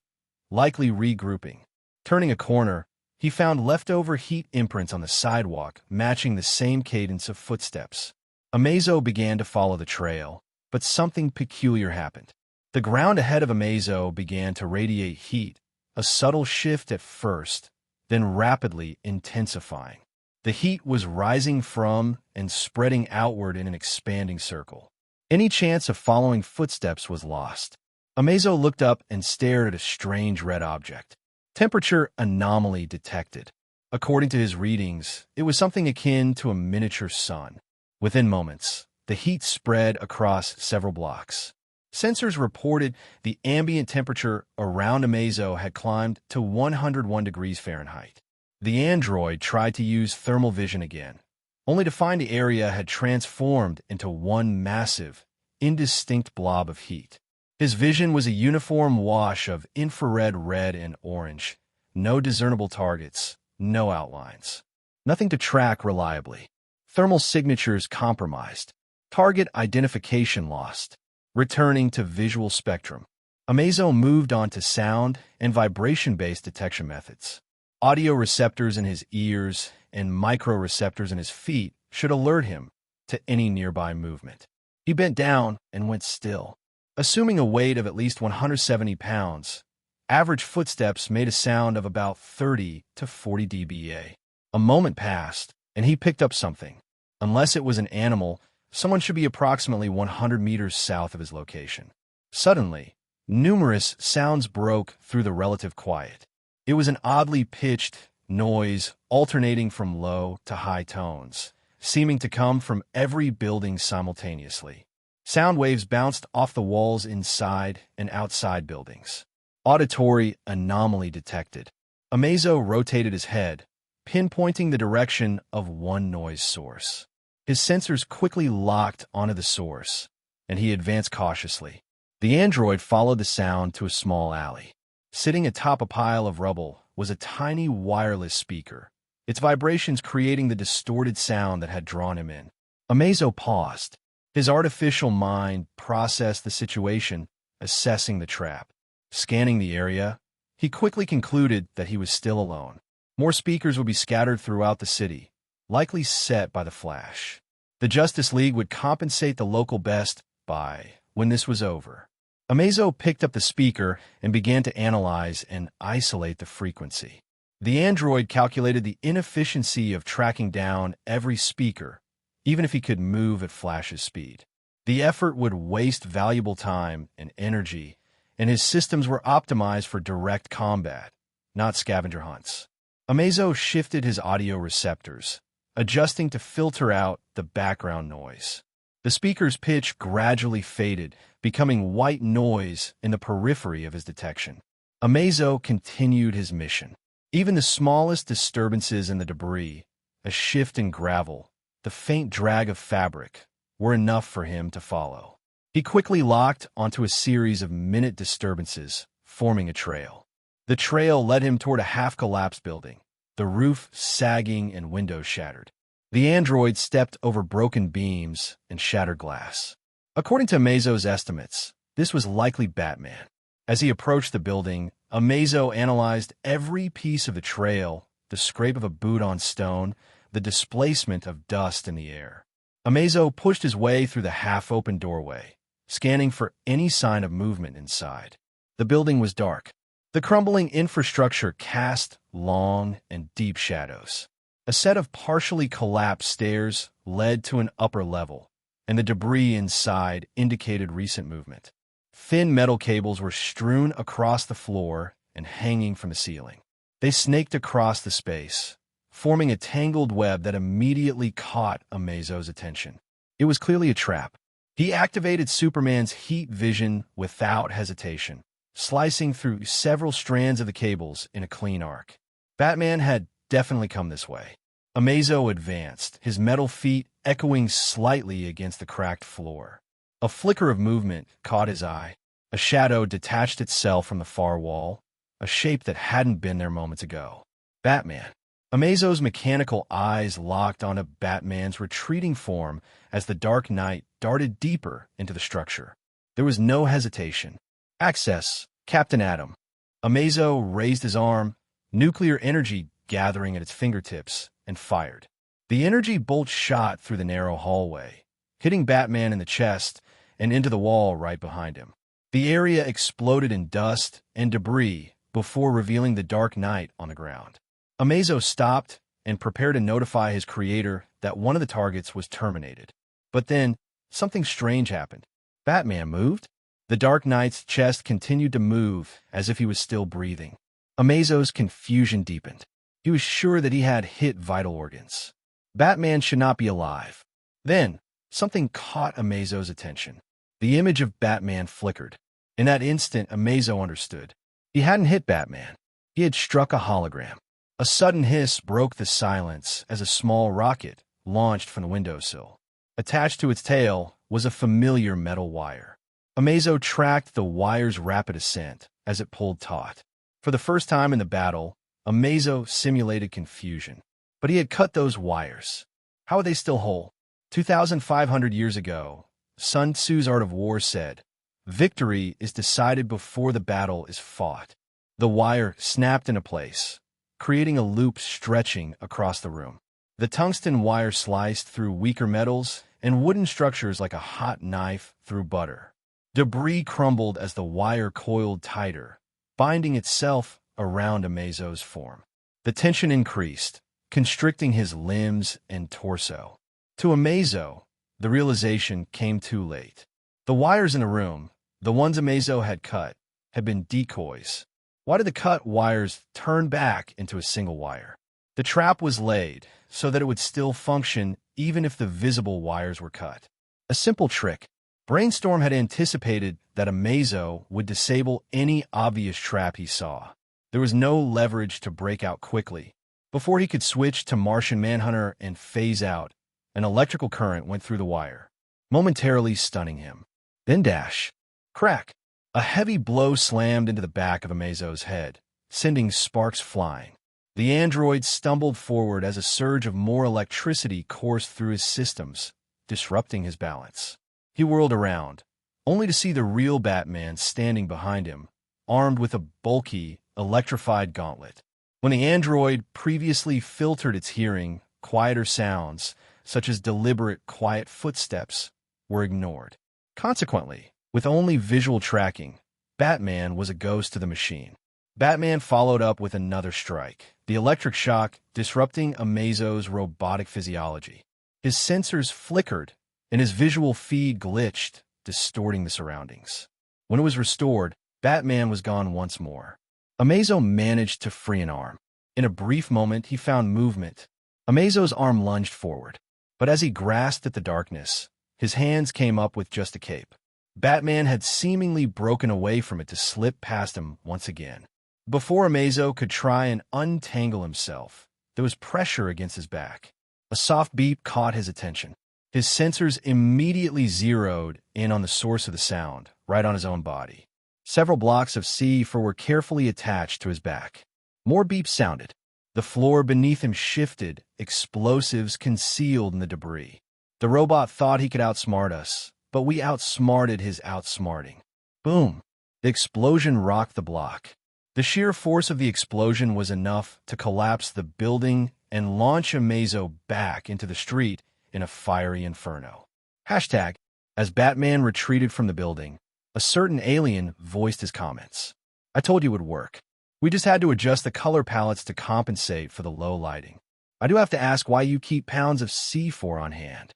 likely regrouping. Turning a corner, he found leftover heat imprints on the sidewalk, matching the same cadence of footsteps. Amazo began to follow the trail, But something peculiar happened. The ground ahead of Amazo began to radiate heat, a subtle shift at first, then rapidly intensifying. The heat was rising from and spreading outward in an expanding circle. Any chance of following footsteps was lost. Amazo looked up and stared at a strange red object. Temperature anomaly detected. According to his readings, it was something akin to a miniature sun. Within moments, the heat spread across several blocks. Sensors reported the ambient temperature around Amazo had climbed to 101 degrees Fahrenheit. The android tried to use thermal vision again, only to find the area had transformed into one massive, indistinct blob of heat. His vision was a uniform wash of infrared red and orange, no discernible targets, no outlines. Nothing to track reliably. Thermal signatures compromised. Target identification lost. Returning to visual spectrum, Amazo moved on to sound and vibration-based detection methods. Audio receptors in his ears and microreceptors in his feet should alert him to any nearby movement. He bent down and went still. Assuming a weight of at least 170 pounds, average footsteps made a sound of about 30 to 40 dBA. A moment passed, and he picked up something. Unless it was an animal, someone should be approximately 100 meters south of his location. Suddenly, numerous sounds broke through the relative quiet. It was an oddly pitched noise alternating from low to high tones, seeming to come from every building simultaneously. Sound waves bounced off the walls inside and outside buildings. Auditory anomaly detected. Amazo rotated his head, pinpointing the direction of one noise source. His sensors quickly locked onto the source, and he advanced cautiously. The android followed the sound to a small alley. Sitting atop a pile of rubble was a tiny wireless speaker, its vibrations creating the distorted sound that had drawn him in. Amazo paused. His artificial mind processed the situation, assessing the trap. Scanning the area, he quickly concluded that he was still alone. More speakers would be scattered throughout the city, likely set by the flash. The Justice League would compensate the local Best Buy when this was over. Amazo picked up the speaker and began to analyze and isolate the frequency. The android calculated the inefficiency of tracking down every speaker, even if he could move at Flash's speed. The effort would waste valuable time and energy, and his systems were optimized for direct combat, not scavenger hunts. Amazo shifted his audio receptors, adjusting to filter out the background noise. The speaker's pitch gradually faded, becoming white noise in the periphery of his detection. Amazo continued his mission. Even the smallest disturbances in the debris, a shift in gravel, the faint drag of fabric, were enough for him to follow. He quickly locked onto a series of minute disturbances, forming a trail. The trail led him toward a half-collapsed building, the roof sagging and windows shattered. The android stepped over broken beams and shattered glass. According to Amazo's estimates, this was likely Batman. As he approached the building, Amazo analyzed every piece of the trail, the scrape of a boot on stone, the displacement of dust in the air. Amazo pushed his way through the half-open doorway, scanning for any sign of movement inside. The building was dark. The crumbling infrastructure cast long and deep shadows. A set of partially collapsed stairs led to an upper level, and the debris inside indicated recent movement. Thin metal cables were strewn across the floor and hanging from the ceiling. They snaked across the space, forming a tangled web that immediately caught Amazo's attention. It was clearly a trap. He activated Superman's heat vision without hesitation, slicing through several strands of the cables in a clean arc. Batman had definitely come this way. Amazo advanced, his metal feet echoing slightly against the cracked floor. A flicker of movement caught his eye. A shadow detached itself from the far wall, a shape that hadn't been there moments ago. Batman. Amazo's mechanical eyes locked onto Batman's retreating form as the dark night darted deeper into the structure. There was no hesitation. Access, Captain Atom. Amazo raised his arm, nuclear energy gathering at its fingertips, and fired. The energy bolt shot through the narrow hallway, hitting Batman in the chest and into the wall right behind him. The area exploded in dust and debris before revealing the Dark Knight on the ground. Amazo stopped and prepared to notify his creator that one of the targets was terminated. But then, something strange happened. Batman moved. The Dark Knight's chest continued to move as if he was still breathing. Amazo's confusion deepened. He was sure that he had hit vital organs. Batman should not be alive. Then, something caught Amazo's attention. The image of Batman flickered. In that instant, Amazo understood. He hadn't hit Batman. He had struck a hologram. A sudden hiss broke the silence as a small rocket launched from the windowsill. Attached to its tail was a familiar metal wire. Amazo tracked the wire's rapid ascent as it pulled taut. For the first time in the battle, Amazo simulated confusion. But he had cut those wires. How are they still whole? 2,500 years ago, Sun Tzu's Art of War said, "Victory is decided before the battle is fought." The wire snapped into place, creating a loop stretching across the room. The tungsten wire sliced through weaker metals and wooden structures like a hot knife through butter. Debris crumbled as the wire coiled tighter, binding itself around Amazo's form. The tension increased, constricting his limbs and torso. To Amazo, the realization came too late. The wires in the room, the ones Amazo had cut, had been decoys. Why did the cut wires turn back into a single wire? The trap was laid so that it would still function even if the visible wires were cut. A simple trick. Brainstorm had anticipated that Amazo would disable any obvious trap he saw. There was no leverage to break out quickly. Before he could switch to Martian Manhunter and phase out, an electrical current went through the wire, momentarily stunning him. Then dash. Crack. A heavy blow slammed into the back of Amazo's head, sending sparks flying. The android stumbled forward as a surge of more electricity coursed through his systems, disrupting his balance. He whirled around, only to see the real Batman standing behind him, armed with a bulky, electrified gauntlet. When the android previously filtered its hearing, quieter sounds, such as deliberate, quiet footsteps, were ignored. Consequently, with only visual tracking, Batman was a ghost to the machine. Batman followed up with another strike, the electric shock disrupting Amazo's robotic physiology. His sensors flickered, and his visual feed glitched, distorting the surroundings. When it was restored, Batman was gone once more. Amazo managed to free an arm. In a brief moment, he found movement. Amazo's arm lunged forward, but as he grasped at the darkness, his hands came up with just a cape. Batman had seemingly broken away from it to slip past him once again. Before Amazo could try and untangle himself, there was pressure against his back. A soft beep caught his attention. His sensors immediately zeroed in on the source of the sound, right on his own body. Several blocks of C4 were carefully attached to his back. More beeps sounded. The floor beneath him shifted, explosives concealed in the debris. The robot thought he could outsmart us, but we outsmarted his outsmarting. Boom! The explosion rocked the block. The sheer force of the explosion was enough to collapse the building and launch Amazo back into the street in a fiery inferno. Hashtag, as Batman retreated from the building, a certain alien voiced his comments. "I told you it would work. We just had to adjust the color palettes to compensate for the low lighting. I do have to ask why you keep pounds of C4 on hand."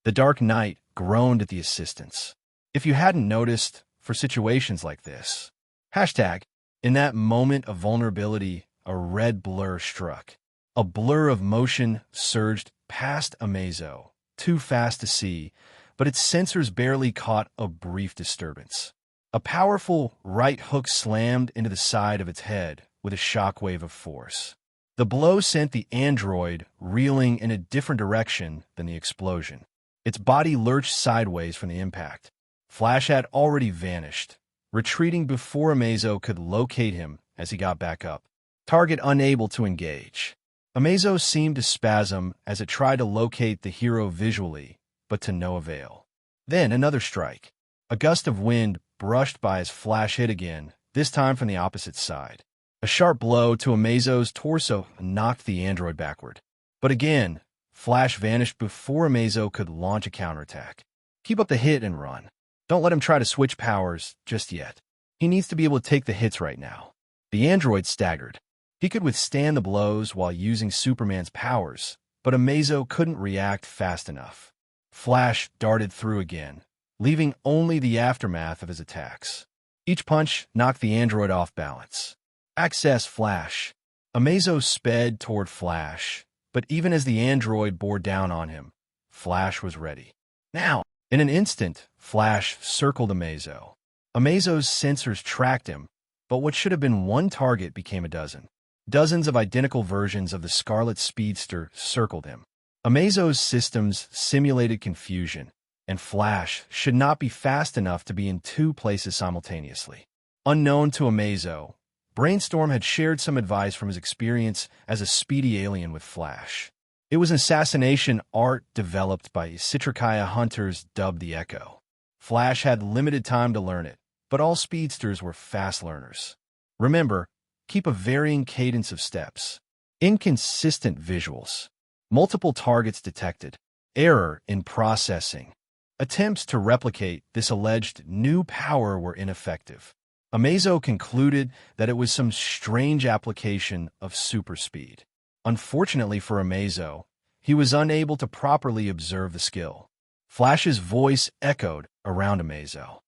The Dark Knight groaned at the assistance. If you hadn't noticed, for situations like this. Hashtag, in that moment of vulnerability, a red blur struck. A blur of motion surged past Amazo, too fast to see, but its sensors barely caught a brief disturbance. A powerful right hook slammed into the side of its head with a shockwave of force. The blow sent the android reeling in a different direction than the explosion. Its body lurched sideways from the impact. Flash had already vanished, retreating before Amazo could locate him as he got back up. Target unable to engage. Amazo seemed to spasm as it tried to locate the hero visually, but to no avail. Then another strike. A gust of wind brushed by as Flash hit again, this time from the opposite side. A sharp blow to Amazo's torso knocked the android backward. But again, Flash vanished before Amazo could launch a counterattack. Keep up the hit and run. Don't let him try to switch powers just yet. He needs to be able to take the hits right now. The android staggered. He could withstand the blows while using Superman's powers, but Amazo couldn't react fast enough. Flash darted through again, leaving only the aftermath of his attacks. Each punch knocked the android off balance. Access Flash. Amazo sped toward Flash, but even as the android bore down on him, Flash was ready. Now! In an instant, Flash circled Amazo. Amazo's sensors tracked him, but what should have been one target became a dozen. Dozens of identical versions of the Scarlet Speedster circled him. Amazo's systems simulated confusion, and Flash should not be fast enough to be in two places simultaneously. Unknown to Amazo, Brainstorm had shared some advice from his experience as a speedy alien with Flash. It was an assassination art developed by Citricaya hunters dubbed the Echo. Flash had limited time to learn it, but all speedsters were fast learners. Remember, keep a varying cadence of steps. Inconsistent visuals. Multiple targets detected. Error in processing. Attempts to replicate this alleged new power were ineffective. Amazo concluded that it was some strange application of super speed. Unfortunately for Amazo, he was unable to properly observe the skill. Flash's voice echoed around Amazo.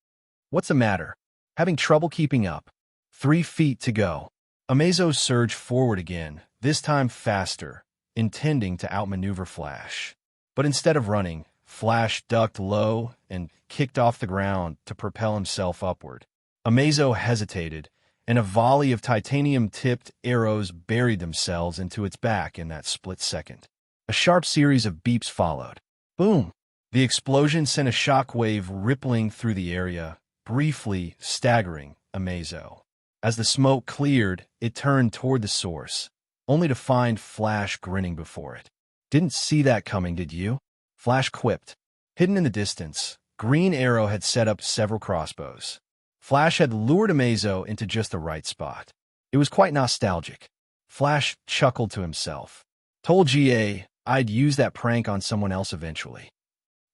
"What's the matter? Having trouble keeping up? 3 feet to go." Amazo surged forward again, this time faster, intending to outmaneuver Flash. But instead of running, Flash ducked low and kicked off the ground to propel himself upward. Amazo hesitated, and a volley of titanium-tipped arrows buried themselves into its back in that split second. A sharp series of beeps followed. Boom! The explosion sent a shockwave rippling through the area, briefly staggering Amazo. As the smoke cleared, it turned toward the source, only to find Flash grinning before it. "Didn't see that coming, did you?" Flash quipped. Hidden in the distance, Green Arrow had set up several crossbows. Flash had lured Amazo into just the right spot. It was quite nostalgic. Flash chuckled to himself. "Told GA I'd use that prank on someone else eventually."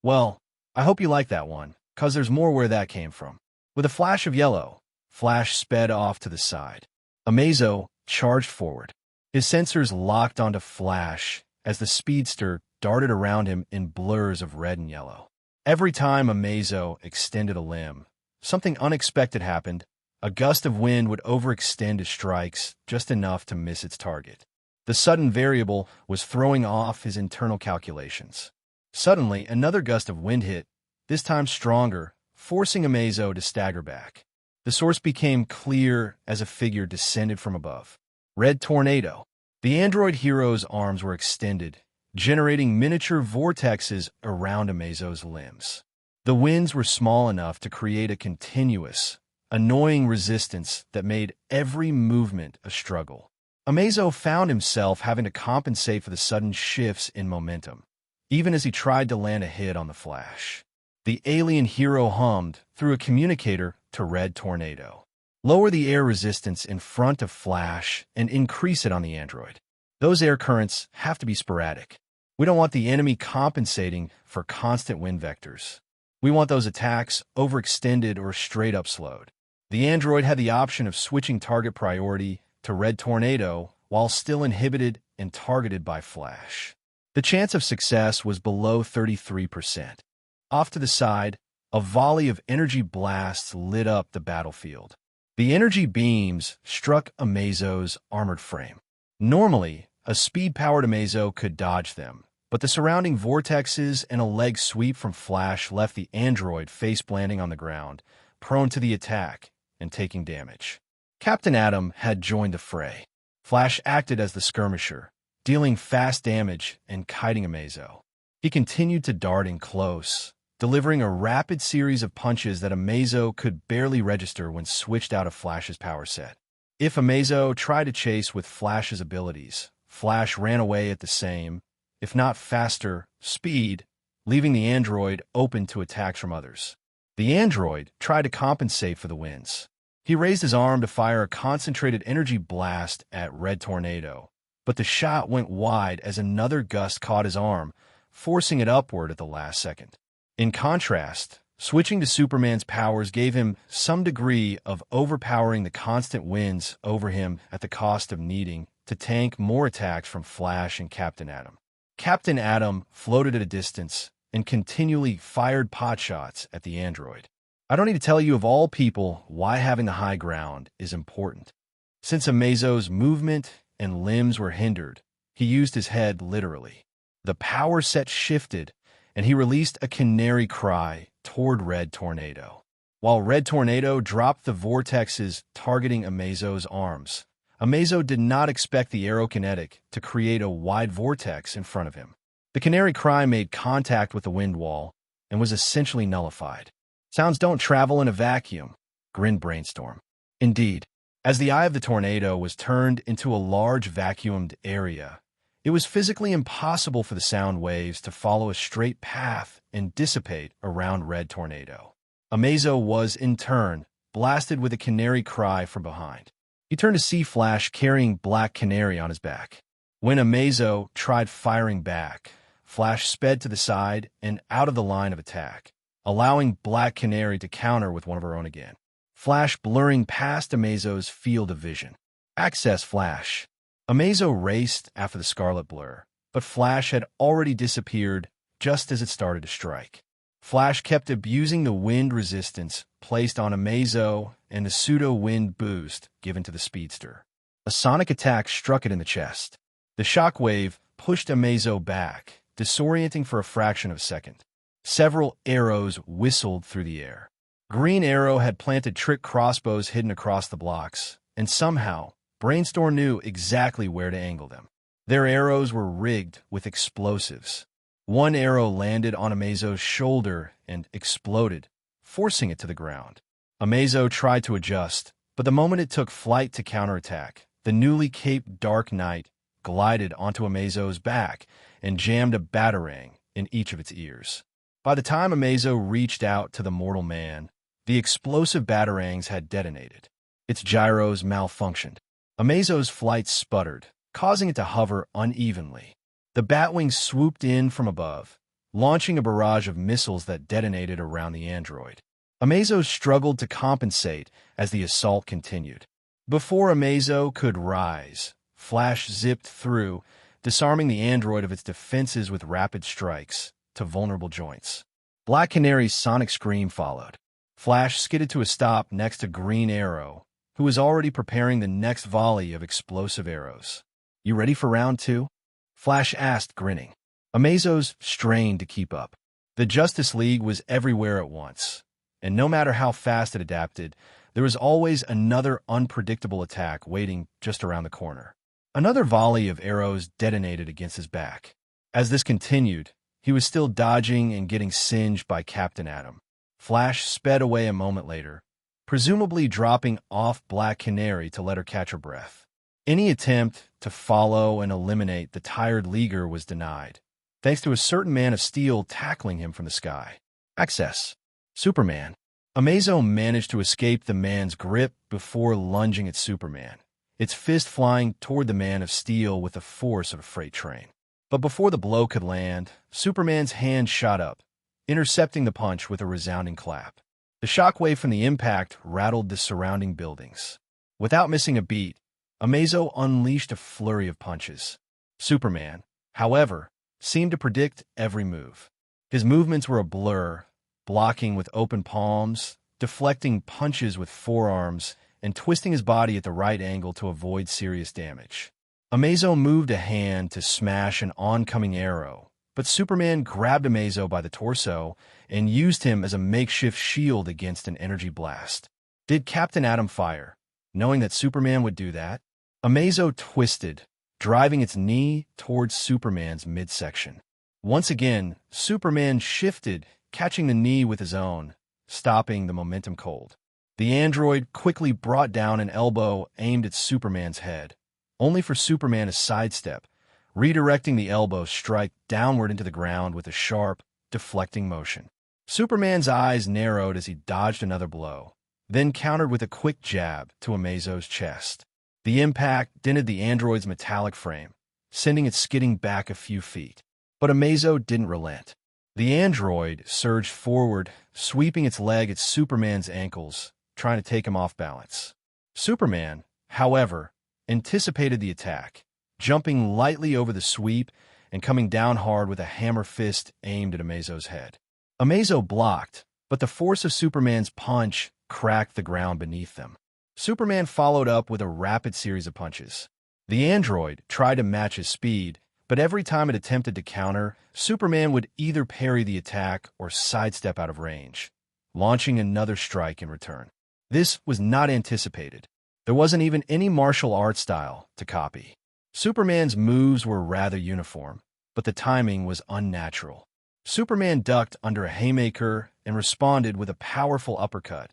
"Well, I hope you like that one, 'cause there's more where that came from." With a flash of yellow, Flash sped off to the side. Amazo charged forward. His sensors locked onto Flash as the speedster darted around him in blurs of red and yellow. Every time Amazo extended a limb, something unexpected happened. A gust of wind would overextend his strikes just enough to miss its target. The sudden variable was throwing off his internal calculations. Suddenly, another gust of wind hit, this time stronger, forcing Amazo to stagger back. The source became clear as a figure descended from above. Red Tornado. The android hero's arms were extended, generating miniature vortexes around Amazo's limbs. The winds were small enough to create a continuous, annoying resistance that made every movement a struggle. Amazo found himself having to compensate for the sudden shifts in momentum, even as he tried to land a hit on the Flash. The alien hero hummed through a communicator to Red Tornado. "Lower the air resistance in front of Flash and increase it on the android. Those air currents have to be sporadic. We don't want the enemy compensating for constant wind vectors. We want those attacks overextended or straight up slowed." The android had the option of switching target priority to Red Tornado while still inhibited and targeted by Flash. The chance of success was below 33%. Off to the side, a volley of energy blasts lit up the battlefield. The energy beams struck Amazo's armored frame. Normally, a speed-powered Amazo could dodge them, but the surrounding vortexes and a leg sweep from Flash left the android face-planting on the ground, prone to the attack and taking damage. Captain Atom had joined the fray. Flash acted as the skirmisher, dealing fast damage and kiting Amazo. He continued to dart in close, delivering a rapid series of punches that Amazo could barely register when switched out of Flash's power set. If Amazo tried to chase with Flash's abilities, Flash ran away at the same, if not faster, speed, leaving the android open to attacks from others. The android tried to compensate for the winds. He raised his arm to fire a concentrated energy blast at Red Tornado, but the shot went wide as another gust caught his arm, forcing it upward at the last second. In contrast, Switching to Superman's powers gave him some degree of overpowering the constant winds over him at the cost of needing to tank more attacks from Flash and Captain Atom. Captain Atom floated at a distance and continually fired potshots at the android. I don't need to tell you, of all people, why having the high ground is important. Since Amazo's movement and limbs were hindered, he used his head literally. The power set shifted, and he released a canary cry toward Red Tornado. While Red Tornado dropped the vortexes targeting Amazo's arms, Amazo did not expect the aerokinetic to create a wide vortex in front of him. The canary cry made contact with the wind wall and was essentially nullified. Sounds don't travel in a vacuum, grinned Brainstorm. Indeed, as the eye of the tornado was turned into a large vacuumed area, it was physically impossible for the sound waves to follow a straight path and dissipate around Red Tornado. Amazo was, in turn, blasted with a canary cry from behind. He turned to see Flash carrying Black Canary on his back. When Amazo tried firing back, Flash sped to the side and out of the line of attack, allowing Black Canary to counter with one of her own again. Flash blurring past Amazo's field of vision. Access Flash. Amazo raced after the scarlet blur, but Flash had already disappeared just as it started to strike. Flash kept abusing the wind resistance placed on Amazo and the pseudo-wind boost given to the speedster. A sonic attack struck it in the chest. The shockwave pushed Amazo back, disorienting for a fraction of a second. Several arrows whistled through the air. Green Arrow had planted trick crossbows hidden across the blocks, and somehow, Brainstorm knew exactly where to angle them. Their arrows were rigged with explosives. One arrow landed on Amazo's shoulder and exploded, forcing it to the ground. Amazo tried to adjust, but the moment it took flight to counterattack, the newly caped Dark Knight glided onto Amazo's back and jammed a batarang in each of its ears. By the time Amazo reached out to the mortal man, the explosive batarangs had detonated. Its gyros malfunctioned. Amazo's flight sputtered, causing it to hover unevenly. The Batwing swooped in from above, launching a barrage of missiles that detonated around the android. Amazo struggled to compensate as the assault continued. Before Amazo could rise, Flash zipped through, disarming the android of its defenses with rapid strikes to vulnerable joints. Black Canary's sonic scream followed. Flash skidded to a stop next to Green Arrow, who was already preparing the next volley of explosive arrows. "You ready for round two?" Flash asked, grinning. Amazo's strained to keep up. The Justice League was everywhere at once, and no matter how fast it adapted, there was always another unpredictable attack waiting just around the corner. Another volley of arrows detonated against his back. As this continued, he was still dodging and getting singed by Captain Atom. Flash sped away a moment later, presumably dropping off Black Canary to let her catch her breath. Any attempt to follow and eliminate the tired Leaguer was denied, thanks to a certain Man of Steel tackling him from the sky. Access. Superman. Amazo managed to escape the man's grip before lunging at Superman, its fist flying toward the Man of Steel with the force of a freight train. But before the blow could land, Superman's hand shot up, intercepting the punch with a resounding clap. The shockwave from the impact rattled the surrounding buildings. Without missing a beat, Amazo unleashed a flurry of punches. Superman, however, seemed to predict every move. His movements were a blur, blocking with open palms, deflecting punches with forearms, and twisting his body at the right angle to avoid serious damage. Amazo moved a hand to smash an oncoming arrow, but Superman grabbed Amazo by the torso and used him as a makeshift shield against an energy blast. Did Captain Atom fire, knowing that Superman would do that? Amazo twisted, driving its knee towards Superman's midsection. Once again, Superman shifted, catching the knee with his own, stopping the momentum cold. The android quickly brought down an elbow aimed at Superman's head, only for Superman to sidestep, redirecting the elbow strike downward into the ground with a sharp, deflecting motion. Superman's eyes narrowed as he dodged another blow, then countered with a quick jab to Amazo's chest. The impact dented the android's metallic frame, sending it skidding back a few feet. But Amazo didn't relent. The android surged forward, sweeping its leg at Superman's ankles, trying to take him off balance. Superman, however, anticipated the attack, jumping lightly over the sweep and coming down hard with a hammer fist aimed at Amazo's head. Amazo blocked, but the force of Superman's punch cracked the ground beneath them. Superman followed up with a rapid series of punches. The android tried to match his speed, but every time it attempted to counter, Superman would either parry the attack or sidestep out of range, launching another strike in return. This was not anticipated. There wasn't even any martial arts style to copy. Superman's moves were rather uniform, but the timing was unnatural. Superman ducked under a haymaker and responded with a powerful uppercut,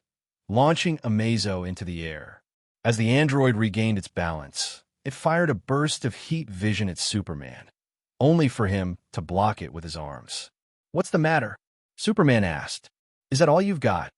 launching Amazo into the air. As the android regained its balance, it fired a burst of heat vision at Superman, only for him to block it with his arms. "What's the matter?" Superman asked. "Is that all you've got?"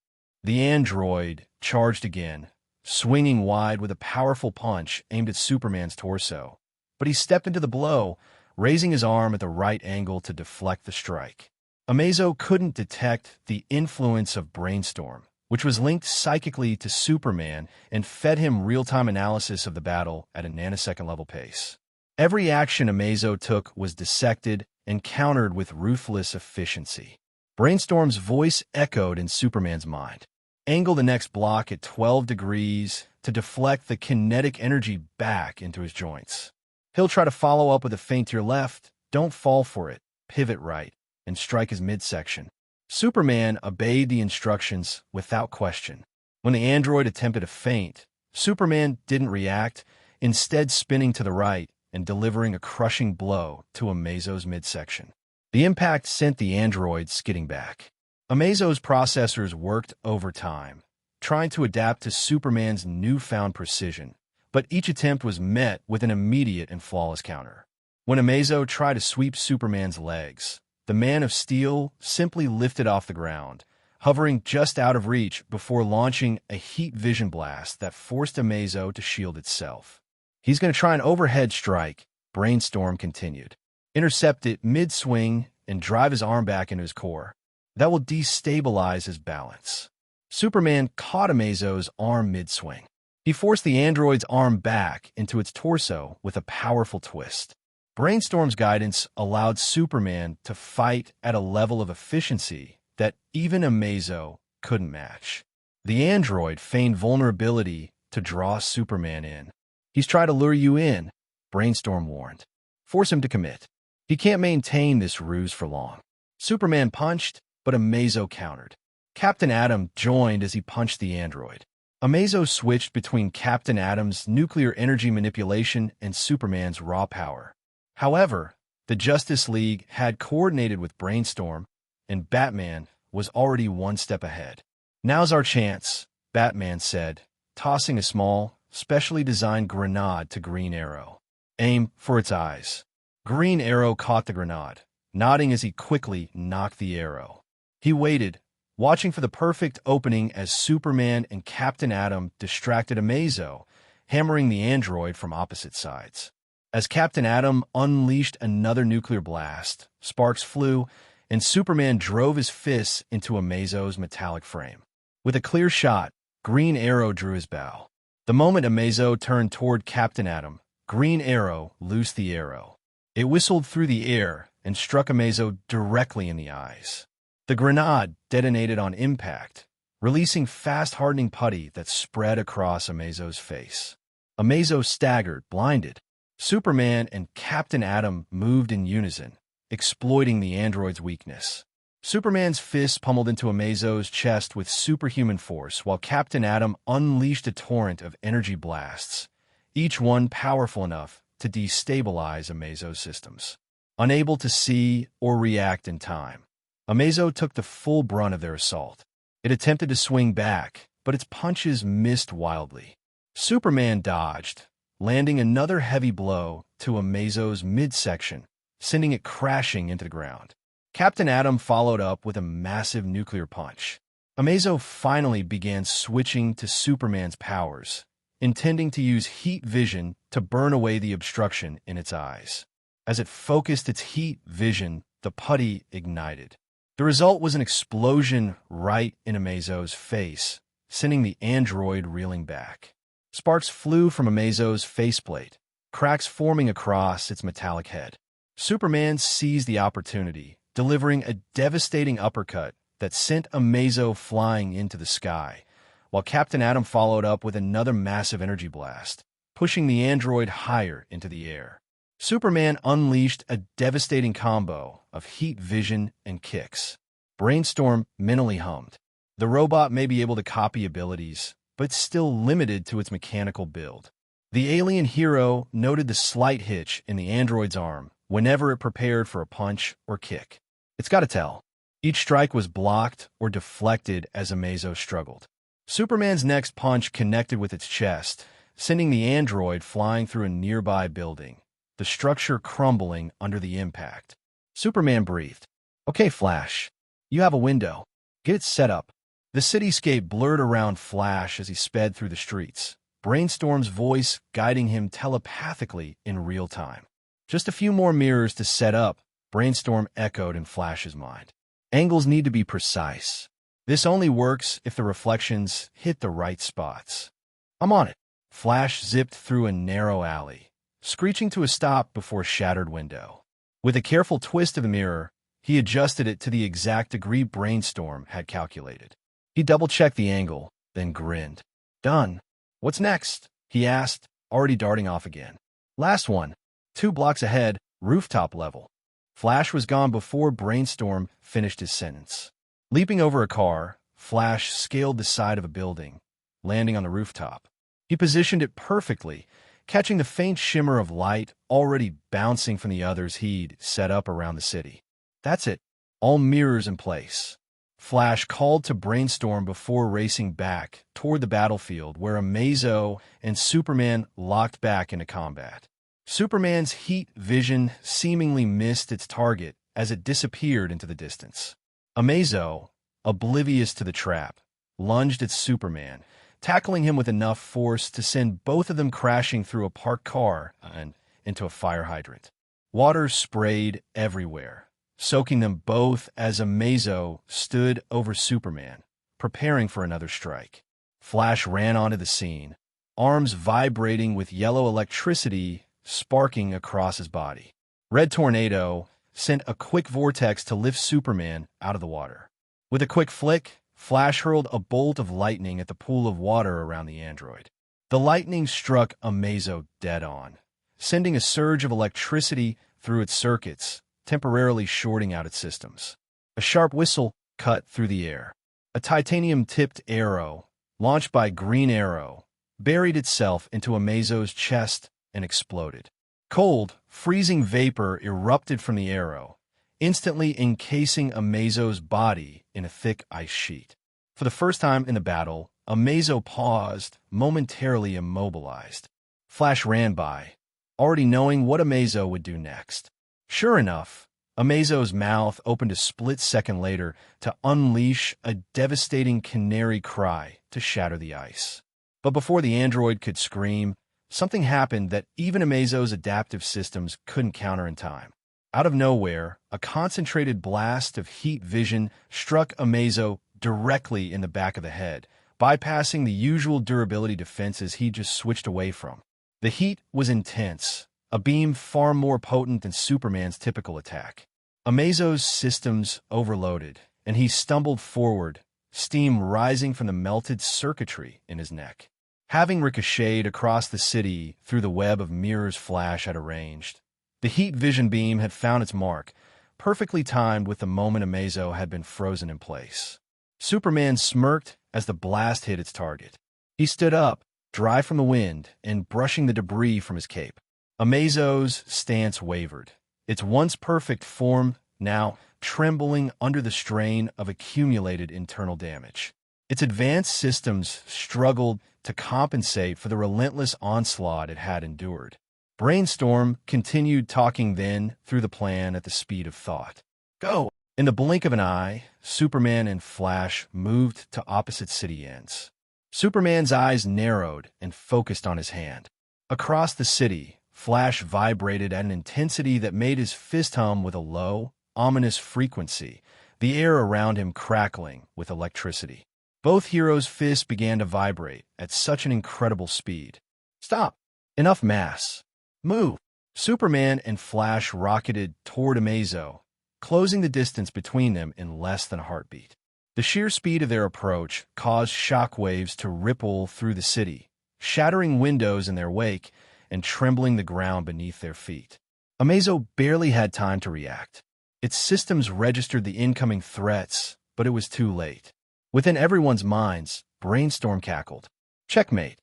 The android charged again, swinging wide with a powerful punch aimed at Superman's torso. But he stepped into the blow, raising his arm at the right angle to deflect the strike. Amazo couldn't detect the influence of Brainstorm, which was linked psychically to Superman and fed him real-time analysis of the battle at a nanosecond-level pace. Every action Amazo took was dissected and countered with ruthless efficiency. Brainstorm's voice echoed in Superman's mind. "Angle the next block at 12 degrees to deflect the kinetic energy back into his joints. He'll try to follow up with a feint to your left. Don't fall for it. Pivot right and strike his midsection." Superman obeyed the instructions without question. When the android attempted a feint, Superman didn't react, instead spinning to the right and delivering a crushing blow to Amazo's midsection. The impact sent the android skidding back. Amazo's processors worked overtime, trying to adapt to Superman's newfound precision, but each attempt was met with an immediate and flawless counter. When Amazo tried to sweep Superman's legs, the Man of Steel simply lifted off the ground, hovering just out of reach before launching a heat vision blast that forced Amazo to shield itself. "He's going to try an overhead strike," Brainstorm continued. "Intercept it mid-swing and drive his arm back into his core. That will destabilize his balance." Superman caught Amazo's arm mid-swing. He forced the android's arm back into its torso with a powerful twist. Brainstorm's guidance allowed Superman to fight at a level of efficiency that even Amazo couldn't match. The android feigned vulnerability to draw Superman in. "He's trying to lure you in," Brainstorm warned. "Force him to commit. He can't maintain this ruse for long." Superman punched, but Amazo countered. Captain Atom joined as he punched the android. Amazo switched between Captain Atom's nuclear energy manipulation and Superman's raw power. However, the Justice League had coordinated with Brainstorm, and Batman was already one step ahead. "Now's our chance," Batman said, tossing a small, specially designed grenade to Green Arrow. "Aim for its eyes." Green Arrow caught the grenade, nodding as he quickly knocked the arrow. He waited, watching for the perfect opening as Superman and Captain Atom distracted Amazo, hammering the android from opposite sides. As Captain Atom unleashed another nuclear blast, sparks flew, and Superman drove his fists into Amazo's metallic frame. With a clear shot, Green Arrow drew his bow. The moment Amazo turned toward Captain Atom, Green Arrow loosed the arrow. It whistled through the air and struck Amazo directly in the eyes. The grenade detonated on impact, releasing fast-hardening putty that spread across Amazo's face. Amazo staggered, blinded. Superman and Captain Atom moved in unison, exploiting the android's weakness. Superman's fists pummeled into Amazo's chest with superhuman force, while Captain Atom unleashed a torrent of energy blasts, each one powerful enough to destabilize Amazo's systems. Unable to see or react in time, Amazo took the full brunt of their assault. It attempted to swing back, but its punches missed wildly. Superman dodged, landing another heavy blow to Amazo's midsection, sending it crashing into the ground. Captain Atom followed up with a massive nuclear punch. Amazo finally began switching to Superman's powers, intending to use heat vision to burn away the obstruction in its eyes. As it focused its heat vision, the putty ignited. The result was an explosion right in Amazo's face, sending the android reeling back. Sparks flew from Amazo's faceplate, cracks forming across its metallic head. Superman seized the opportunity, delivering a devastating uppercut that sent Amazo flying into the sky, while Captain Atom followed up with another massive energy blast, pushing the android higher into the air. Superman unleashed a devastating combo of heat vision and kicks. Brainstorm mentally hummed. The robot may be able to copy abilities, but still limited to its mechanical build. The alien hero noted the slight hitch in the android's arm whenever it prepared for a punch or kick. It's got to tell. Each strike was blocked or deflected as Amazo struggled. Superman's next punch connected with its chest, sending the android flying through a nearby building, the structure crumbling under the impact. Superman breathed. "Okay, Flash, you have a window. Get it set up." The cityscape blurred around Flash as he sped through the streets, Brainstorm's voice guiding him telepathically in real time. "Just a few more mirrors to set up," Brainstorm echoed in Flash's mind. "Angles need to be precise. This only works if the reflections hit the right spots." "I'm on it." Flash zipped through a narrow alley, screeching to a stop before a shattered window. With a careful twist of the mirror, he adjusted it to the exact degree Brainstorm had calculated. He double-checked the angle, then grinned. "Done. What's next?" he asked, already darting off again. "Last one. 2 blocks ahead, rooftop level." Flash was gone before Brainstorm finished his sentence. Leaping over a car, Flash scaled the side of a building, landing on the rooftop. He positioned it perfectly, catching the faint shimmer of light already bouncing from the others he'd set up around the city. "That's it. All mirrors in place." Flash called to Brainstorm before racing back toward the battlefield where Amazo and Superman locked back into combat. Superman's heat vision seemingly missed its target as it disappeared into the distance. Amazo, oblivious to the trap, lunged at Superman, tackling him with enough force to send both of them crashing through a parked car and into a fire hydrant. Water sprayed everywhere, soaking them both as Amazo stood over Superman, preparing for another strike. Flash ran onto the scene, arms vibrating with yellow electricity sparking across his body. Red Tornado sent a quick vortex to lift Superman out of the water. With a quick flick, Flash hurled a bolt of lightning at the pool of water around the android. The lightning struck Amazo dead on, sending a surge of electricity through its circuits, temporarily shorting out its systems. A sharp whistle cut through the air. A titanium-tipped arrow, launched by Green Arrow, buried itself into Amazo's chest and exploded. Cold, freezing vapor erupted from the arrow, instantly encasing Amazo's body in a thick ice sheet. For the first time in the battle, Amazo paused, momentarily immobilized. Flash ran by, already knowing what Amazo would do next. Sure enough, Amazo's mouth opened a split second later to unleash a devastating canary cry to shatter the ice. But before the android could scream, something happened that even Amazo's adaptive systems couldn't counter in time. Out of nowhere, a concentrated blast of heat vision struck Amazo directly in the back of the head, bypassing the usual durability defenses he just switched away from. The heat was intense, a beam far more potent than Superman's typical attack. Amazo's systems overloaded, and he stumbled forward, steam rising from the melted circuitry in his neck. Having ricocheted across the city through the web of mirrors Flash had arranged, the heat vision beam had found its mark, perfectly timed with the moment Amazo had been frozen in place. Superman smirked as the blast hit its target. He stood up, dry from the wind, and brushing the debris from his cape. Amazo's stance wavered, its once perfect form now trembling under the strain of accumulated internal damage. Its advanced systems struggled to compensate for the relentless onslaught it had endured. Brainstorm continued talking then through the plan at the speed of thought. "Go!" In the blink of an eye, Superman and Flash moved to opposite city ends. Superman's eyes narrowed and focused on his hand. Across the city, Flash vibrated at an intensity that made his fist hum with a low, ominous frequency the air around him crackling with electricity. Both heroes' fists began to vibrate at such an incredible speed. Stop! Enough mass! Move! Superman and Flash rocketed toward Amazo, closing the distance between them in less than a heartbeat. The sheer speed of their approach caused shockwaves to ripple through the city, shattering windows in their wake and trembling the ground beneath their feet. Amazo barely had time to react. Its systems registered the incoming threats, but it was too late. Within everyone's minds, Brainstorm cackled. Checkmate.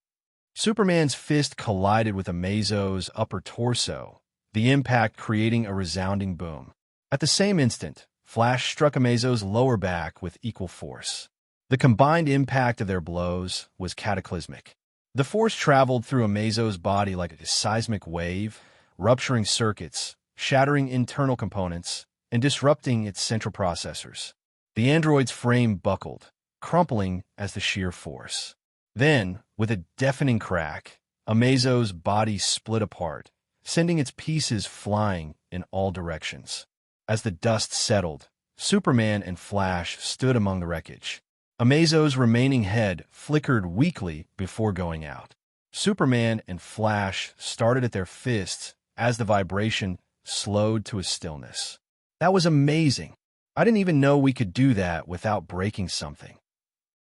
Superman's fist collided with Amazo's upper torso, the impact creating a resounding boom. At the same instant, Flash struck Amazo's lower back with equal force. The combined impact of their blows was cataclysmic. The force traveled through Amazo's body like a seismic wave, rupturing circuits, shattering internal components, and disrupting its central processors. The android's frame buckled, crumpling as the sheer force. Then, with a deafening crack, Amazo's body split apart, sending its pieces flying in all directions. As the dust settled, Superman and Flash stood among the wreckage. Amazo's remaining head flickered weakly before going out. Superman and Flash started at their fists as the vibration slowed to a stillness. That was amazing. I didn't even know we could do that without breaking something.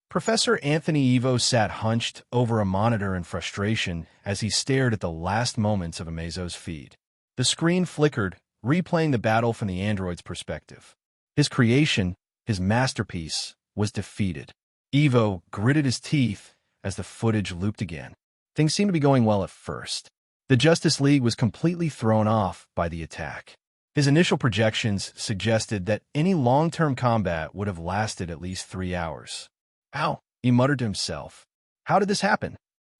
Professor Anthony Evo sat hunched over a monitor in frustration as he stared at the last moments of Amazo's feed. The screen flickered, replaying the battle from the android's perspective. His creation, his masterpiece, was defeated. Evo gritted his teeth as the footage looped again. Things seemed to be going well at first. The Justice League was completely thrown off by the attack. His initial projections suggested that any long-term combat would have lasted at least 3 hours. Ow, he muttered to himself. How did this happen?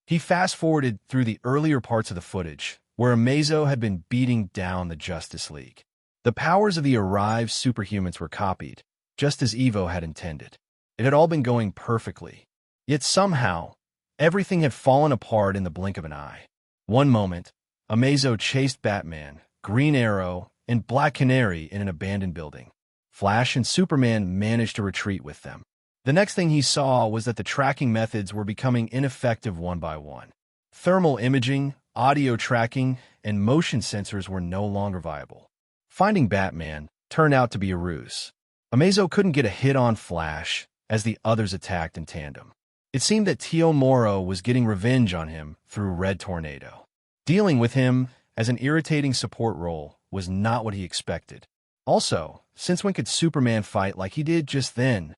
He fast-forwarded through the earlier parts of the footage, where Amazo had been beating down the Justice League. The powers of the arrived superhumans were copied, just as Evo had intended. It had all been going perfectly. Yet somehow, everything had fallen apart in the blink of an eye. One moment, Amazo chased Batman, Green Arrow, and Black Canary in an abandoned building. Flash and Superman managed to retreat with them. The next thing he saw was that the tracking methods were becoming ineffective one by one. Thermal imaging, audio tracking, and motion sensors were no longer viable. Finding Batman turned out to be a ruse. Amazo couldn't get a hit on Flash as the others attacked in tandem. It seemed that Tio Moro was getting revenge on him through Red Tornado. Dealing with him as an irritating support role was not what he expected. Also, since when could Superman fight like he did just then?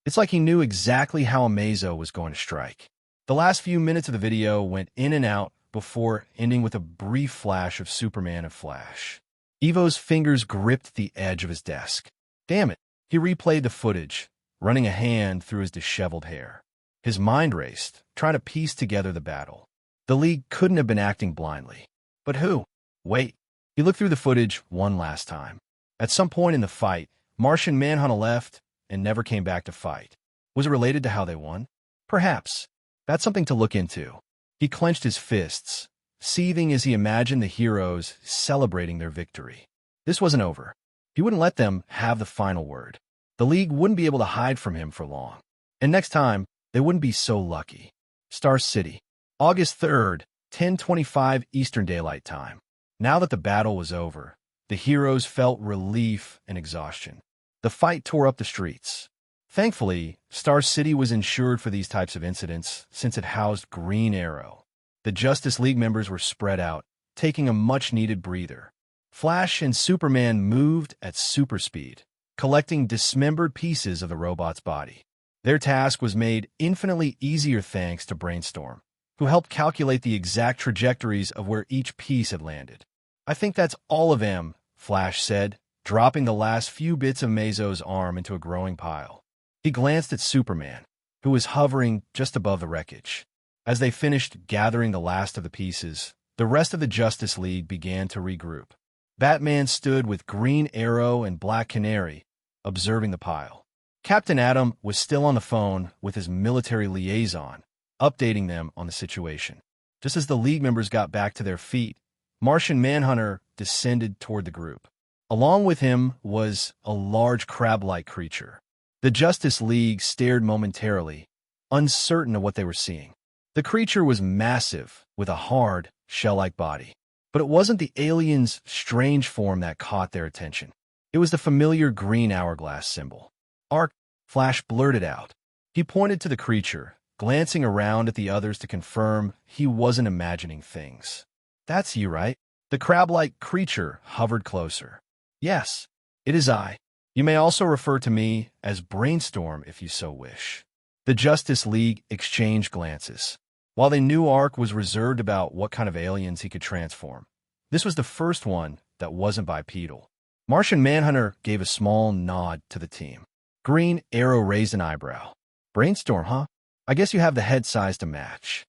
It's like he knew exactly how Amazo was going to strike. The last few minutes of the video went in and out before ending with a brief flash of Superman and Flash. Evo's fingers gripped the edge of his desk. Damn it, he replayed the footage, running a hand through his disheveled hair. His mind raced, trying to piece together the battle. The League couldn't have been acting blindly. But who? Wait. He looked through the footage one last time. At some point in the fight, Martian Manhunter left and never came back to fight. Was it related to how they won? Perhaps. That's something to look into. He clenched his fists, seething as he imagined the heroes celebrating their victory. This wasn't over. He wouldn't let them have the final word. The League wouldn't be able to hide from him for long. And next time, they wouldn't be so lucky. Star City, August 3rd, 10:25 Eastern Daylight Time. Now that the battle was over, the heroes felt relief and exhaustion. The fight tore up the streets. Thankfully, Star City was insured for these types of incidents since it housed Green Arrow. The Justice League members were spread out, taking a much-needed breather. Flash and Superman moved at super speed, collecting dismembered pieces of the robot's body. Their task was made infinitely easier thanks to Brainstorm, who helped calculate the exact trajectories of where each piece had landed. I think that's all of them, Flash said, dropping the last few bits of Amazo's arm into a growing pile. He glanced at Superman, who was hovering just above the wreckage. As they finished gathering the last of the pieces, the rest of the Justice League began to regroup. Batman stood with Green Arrow and Black Canary, observing the pile. Captain Atom was still on the phone with his military liaison, updating them on the situation. Just as the League members got back to their feet, Martian Manhunter descended toward the group. Along with him was a large crab-like creature. The Justice League stared momentarily, uncertain of what they were seeing. The creature was massive, with a hard, shell-like body. But it wasn't the alien's strange form that caught their attention. It was the familiar green hourglass symbol. "Arc," Flash blurted out. He pointed to the creature, glancing around at the others to confirm he wasn't imagining things. "That's you, right?" The crab-like creature hovered closer. "Yes, it is I. You may also refer to me as Brainstorm if you so wish." The Justice League exchanged glances. While they knew Arc was reserved about what kind of aliens he could transform, this was the first one that wasn't bipedal. Martian Manhunter gave a small nod to the team. Green Arrow raised an eyebrow. "Brainstorm, huh? I guess you have the head size to match."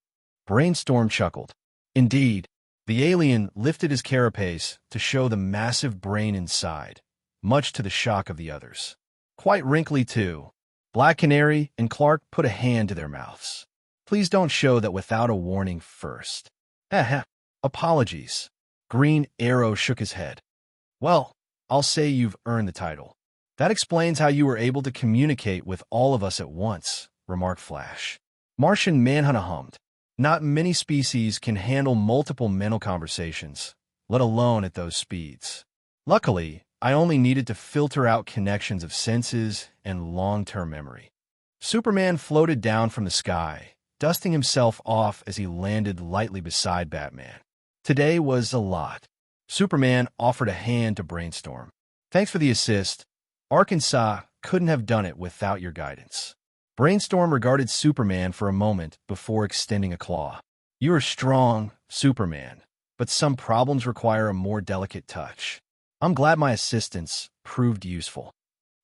Brainstorm chuckled. Indeed, the alien lifted his carapace to show the massive brain inside, much to the shock of the others. Quite wrinkly, too. Black Canary and Clark put a hand to their mouths. "Please don't show that without a warning first." Apologies." Green Arrow shook his head. "Well, I'll say you've earned the title." "That explains how you were able to communicate with all of us at once," remarked Flash. Martian Manhunter hummed. "Not many species can handle multiple mental conversations, let alone at those speeds. Luckily, I only needed to filter out connections of senses and long-term memory." Superman floated down from the sky, dusting himself off as he landed lightly beside Batman. Today was a lot. Superman offered a hand to Brainstorm. "Thanks for the assist. Arkansas couldn't have done it without your guidance." Brainstorm regarded Superman for a moment before extending a claw. "You are strong, Superman, but some problems require a more delicate touch. I'm glad my assistance proved useful."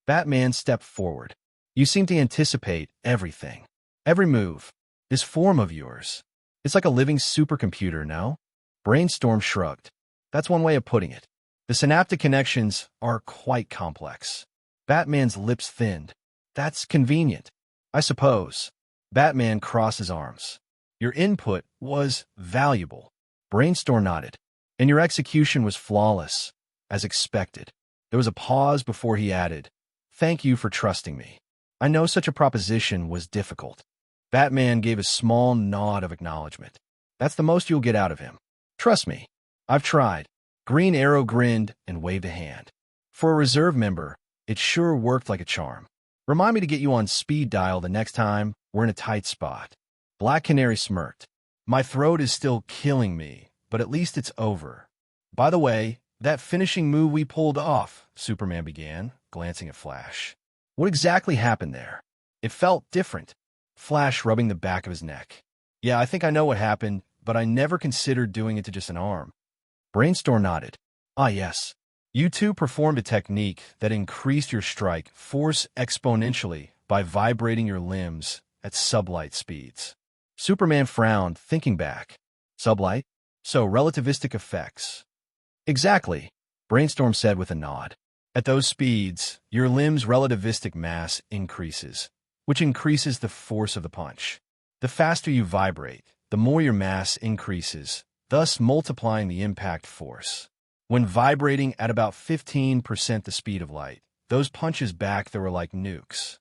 Batman stepped forward. "You seem to anticipate everything. Every move. This form of yours. It's like a living supercomputer, no?" Brainstorm shrugged. "That's one way of putting it. The synaptic connections are quite complex." Batman's lips thinned. "That's convenient, I suppose." Batman crossed his arms. "Your input was valuable." Brainstorm nodded. "And your execution was flawless, as expected." There was a pause before he added, "Thank you for trusting me. I know such a proposition was difficult." Batman gave a small nod of acknowledgement. "That's the most you'll get out of him. Trust me. I've tried." Green Arrow grinned and waved a hand. "For a reserve member, it sure worked like a charm. Remind me to get you on speed dial the next time we're in a tight spot." Black Canary smirked. "My throat is still killing me, but at least it's over. By the way, that finishing move we pulled off," Superman began, glancing at Flash. "What exactly happened there? It felt different." Flash rubbing the back of his neck. "Yeah, I think I know what happened, but I never considered doing it to just an arm." Brainstorm nodded. "Ah, yes. You two performed a technique that increased your strike force exponentially by vibrating your limbs at sublight speeds." Superman frowned, thinking back. "Sublight? So relativistic effects." "Exactly," Brainstorm said with a nod. "At those speeds, your limb's relativistic mass increases, which increases the force of the punch. The faster you vibrate, the more your mass increases, thus multiplying the impact force. When vibrating at about 15% the speed of light, those punches back there were like nukes."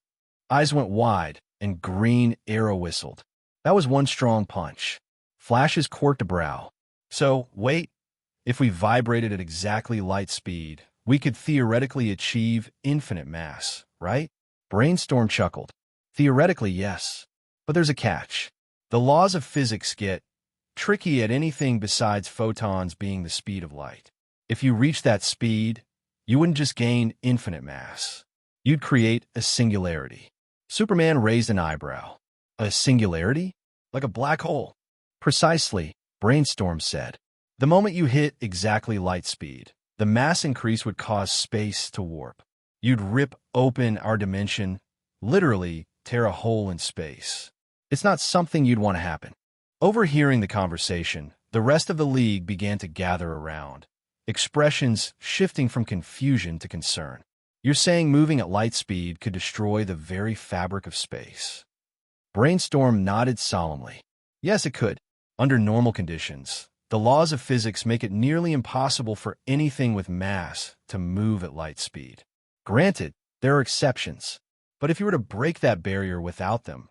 Eyes went wide, and Green Arrow whistled. "That was one strong punch." Flash's quirked a brow. "So, wait, if we vibrated at exactly light speed, we could theoretically achieve infinite mass, right?" Brainstorm chuckled. "Theoretically, yes. But there's a catch. The laws of physics get tricky at anything besides photons being the speed of light. If you reach that speed, you wouldn't just gain infinite mass. You'd create a singularity." Superman raised an eyebrow. "A singularity? Like a black hole?" "Precisely," Brainstorm said. "The moment you hit exactly light speed, the mass increase would cause space to warp. You'd rip open our dimension, literally tear a hole in space. It's not something you'd want to happen." Overhearing the conversation, the rest of the League began to gather around, expressions shifting from confusion to concern. "You're saying moving at light speed could destroy the very fabric of space?" Brainstorm nodded solemnly. "Yes, it could. Under normal conditions, The laws of physics make it nearly impossible for anything with mass to move at light speed. Granted, there are exceptions, but if you were to break that barrier without them,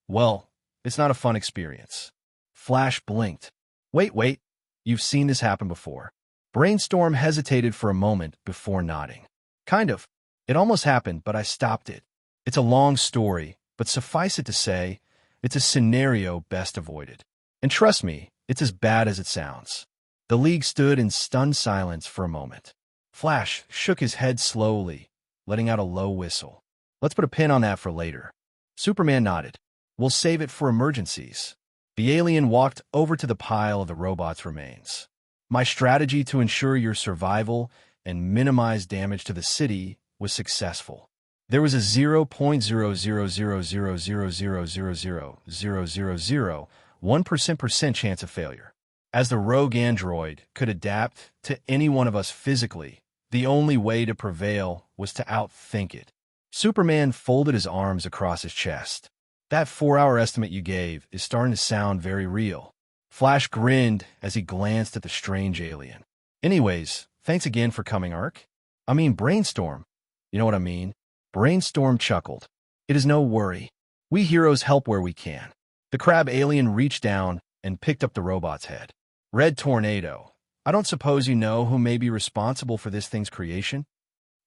well, it's not a fun experience. Flash blinked. Wait, you've seen this happen before. Brainstorm hesitated for a moment before nodding. Kind of. It almost happened, but I stopped it. It's a long story, but suffice it to say, it's a scenario best avoided. And trust me, it's as bad as it sounds. The League stood in stunned silence for a moment. Flash shook his head slowly, letting out a low whistle. Let's put a pin on that for later. Superman nodded. We'll save it for emergencies. The alien walked over to the pile of the robot's remains. My strategy to ensure your survival and minimize damage to the city was successful. There was a 0.00000000001% chance of failure. As the rogue android could adapt to any one of us physically, the only way to prevail was to outthink it. Superman folded his arms across his chest. That 4-hour estimate you gave is starting to sound very real. Flash grinned as he glanced at the strange alien. Anyways, thanks again for coming, Ark. Brainstorm. You know what I mean? Brainstorm chuckled. It is no worry. We heroes help where we can. The crab alien reached down and picked up the robot's head. Red Tornado. I don't suppose you know who may be responsible for this thing's creation?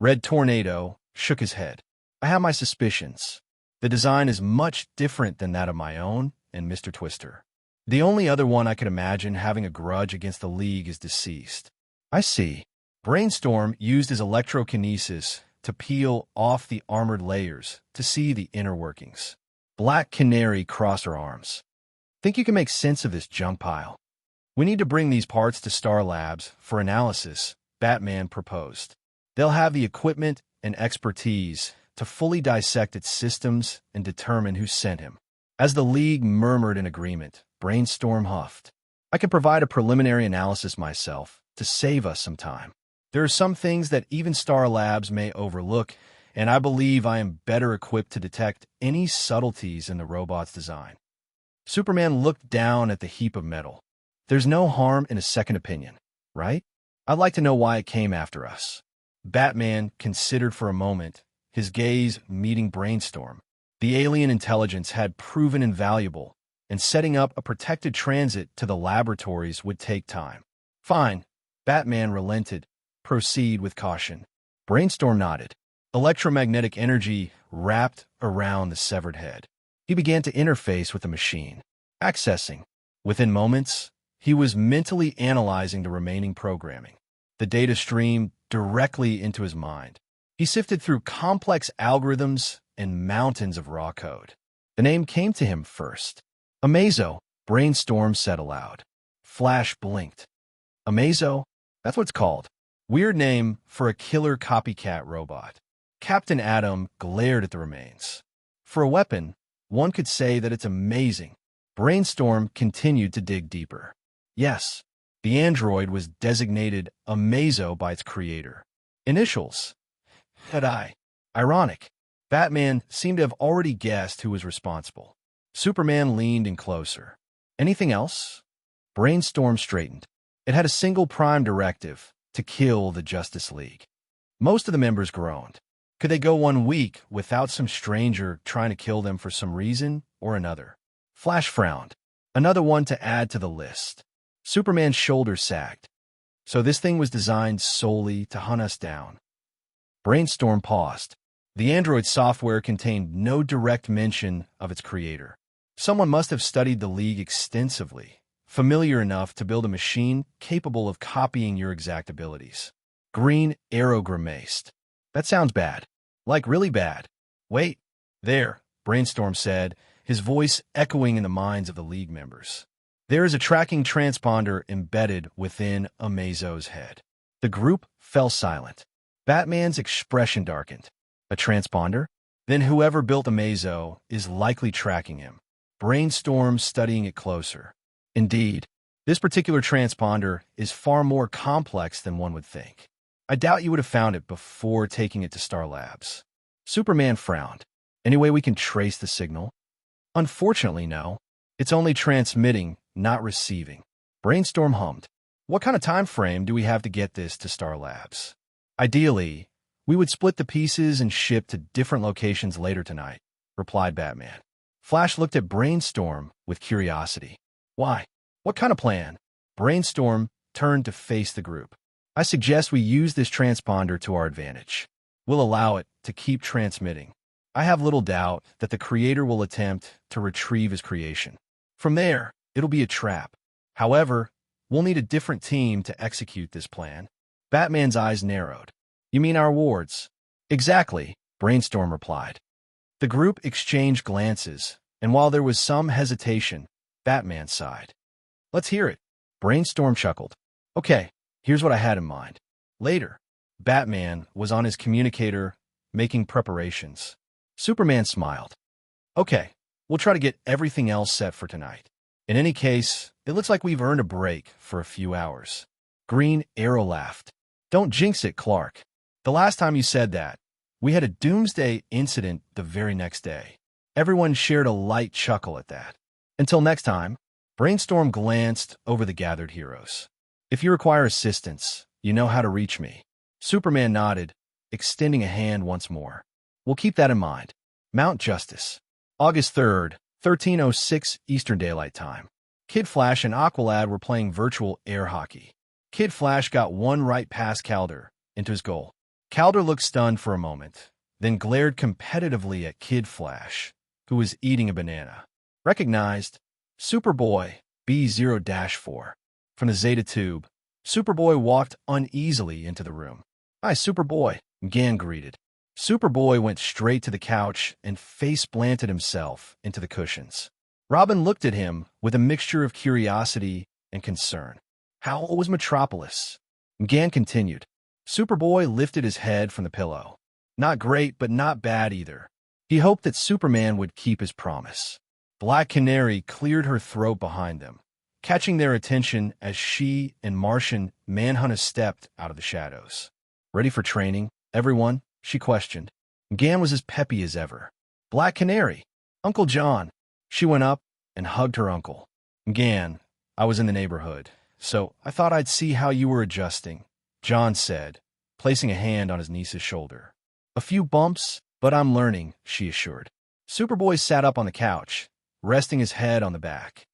Red Tornado shook his head. I have my suspicions. The design is much different than that of my own and Mr. Twister. The only other one I could imagine having a grudge against the League is deceased. I see. Brainstorm used his electrokinesis to peel off the armored layers to see the inner workings. Black Canary crossed her arms. Think you can make sense of this junk pile? We need to bring these parts to Star Labs for analysis, Batman proposed. They'll have the equipment and expertise to fully dissect its systems and determine who sent him. As the League murmured in agreement, Brainstorm huffed. I can provide a preliminary analysis myself to save us some time. There are some things that even Star Labs may overlook, and I believe I am better equipped to detect any subtleties in the robot's design. Superman looked down at the heap of metal. There's no harm in a second opinion, right? I'd like to know why it came after us. Batman considered for a moment, his gaze meeting Brainstorm. The alien intelligence had proven invaluable, and setting up a protected transit to the laboratories would take time. Fine. Batman relented. Proceed with caution. Brainstorm nodded. Electromagnetic energy wrapped around the severed head. He began to interface with the machine. Accessing. Within moments, he was mentally analyzing the remaining programming. The data streamed directly into his mind. He sifted through complex algorithms and mountains of raw code. The name came to him first. Amazo, Brainstorm said aloud. Flash blinked. Amazo? That's what it's called. Weird name for a killer copycat robot. Captain Atom glared at the remains. For a weapon, one could say that it's amazing. Brainstorm continued to dig deeper. Yes, the android was designated Amazo by its creator. Initials. Had-I. Ironic. Batman seemed to have already guessed who was responsible. Superman leaned in closer. Anything else? Brainstorm straightened. It had a single prime directive, to kill the Justice League. Most of the members groaned. Could they go 1 week without some stranger trying to kill them for some reason or another? Flash frowned. Another one to add to the list. Superman's shoulders sagged. So this thing was designed solely to hunt us down. Brainstorm paused. The android software contained no direct mention of its creator. Someone must have studied the League extensively, familiar enough to build a machine capable of copying your exact abilities. Green Arrow grimaced. That sounds bad. Like really bad. Wait. There, Brainstorm said, his voice echoing in the minds of the League members. There is a tracking transponder embedded within Amazo's head. The group fell silent. Batman's expression darkened. A transponder? Then whoever built Amazo is likely tracking him. Brainstorm studying it closer. Indeed, this particular transponder is far more complex than one would think. I doubt you would have found it before taking it to Star Labs. Superman frowned. Any way we can trace the signal? Unfortunately, no. It's only transmitting, not receiving. Brainstorm hummed. What kind of time frame do we have to get this to Star Labs? Ideally, we would split the pieces and ship to different locations later tonight, replied Batman. Flash looked at Brainstorm with curiosity. Why? What kind of plan? Brainstorm turned to face the group. I suggest we use this transponder to our advantage. We'll allow it to keep transmitting. I have little doubt that the creator will attempt to retrieve his creation. From there, it'll be a trap. However, we'll need a different team to execute this plan. Batman's eyes narrowed. You mean our wards? Exactly, Brainstorm replied. The group exchanged glances, and while there was some hesitation, Batman sighed. Let's hear it. Brainstorm chuckled. Okay, here's what I had in mind. Later, Batman was on his communicator, making preparations. Superman smiled. Okay, we'll try to get everything else set for tonight. In any case, it looks like we've earned a break for a few hours. Green Arrow laughed. Don't jinx it, Clark. The last time you said that, we had a doomsday incident the very next day. Everyone shared a light chuckle at that. Until next time, Brainstorm glanced over the gathered heroes. If you require assistance, you know how to reach me. Superman nodded, extending a hand once more. We'll keep that in mind. Mount Justice. August 3rd, 13:06 Eastern Daylight Time. Kid Flash and Aqualad were playing virtual air hockey. Kid Flash got one right past Calder into his goal. Calder looked stunned for a moment, then glared competitively at Kid Flash, who was eating a banana. Recognized, Superboy B0-4. From the Zeta tube, Superboy walked uneasily into the room. Hi, Superboy, Gan greeted. Superboy went straight to the couch and face-planted himself into the cushions. Robin looked at him with a mixture of curiosity and concern. How was Metropolis? Gan continued. Superboy lifted his head from the pillow. Not great, but not bad either. He hoped that Superman would keep his promise. Black Canary cleared her throat behind them, catching their attention as she and Martian Manhunter stepped out of the shadows. Ready for training, everyone? She questioned. Gan was as peppy as ever. Black Canary, Uncle John. She went up and hugged her uncle. Gan, I was in the neighborhood, so I thought I'd see how you were adjusting, John said, placing a hand on his niece's shoulder. A few bumps, but I'm learning, she assured. Superboy sat up on the couch, resting his head on the back.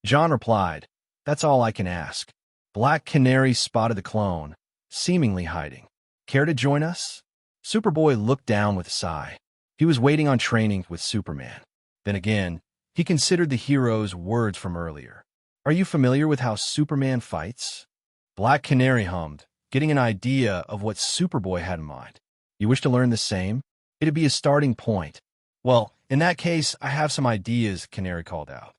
John replied, That's all I can ask. Black Canary spotted the clone, seemingly hiding. Care to join us? Superboy looked down with a sigh. He was waiting on training with Superman. Then again, he considered the hero's words from earlier. Are you familiar with how Superman fights? Black Canary hummed, getting an idea of what Superboy had in mind. You wish to learn the same? It'd be a starting point. Well, in that case, I have some ideas, Canary called out.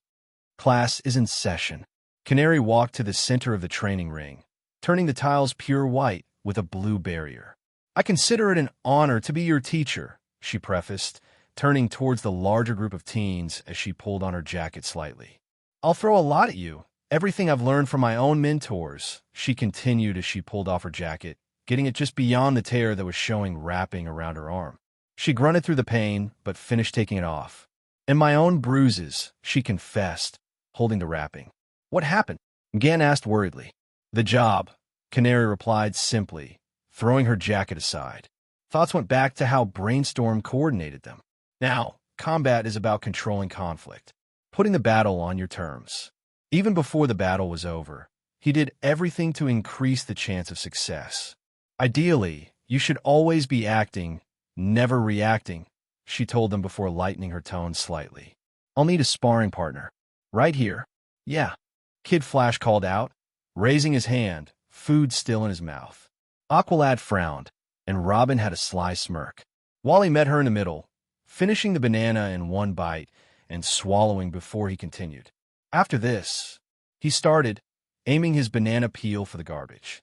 Class is in session. Canary walked to the center of the training ring, turning the tiles pure white with a blue barrier. I consider it an honor to be your teacher, she prefaced, turning towards the larger group of teens as she pulled on her jacket slightly. I'll throw a lot at you. Everything I've learned from my own mentors, she continued as she pulled off her jacket, getting it just beyond the tear that was showing wrapping around her arm. She grunted through the pain, but finished taking it off. And my own bruises, she confessed, holding the wrapping. What happened? Gan asked worriedly. The job, Canary replied simply, throwing her jacket aside. Thoughts went back to how Brainstorm coordinated them. Now, combat is about controlling conflict, putting the battle on your terms. Even before the battle was over, he did everything to increase the chance of success. Ideally, you should always be acting, never reacting, she told them before lightening her tone slightly. I'll need a sparring partner. Right here. Yeah. Kid Flash called out, raising his hand, food still in his mouth. Aqualad frowned, and Robin had a sly smirk. Wally met her in the middle, finishing the banana in one bite and swallowing before he continued. After this, he started, aiming his banana peel for the garbage.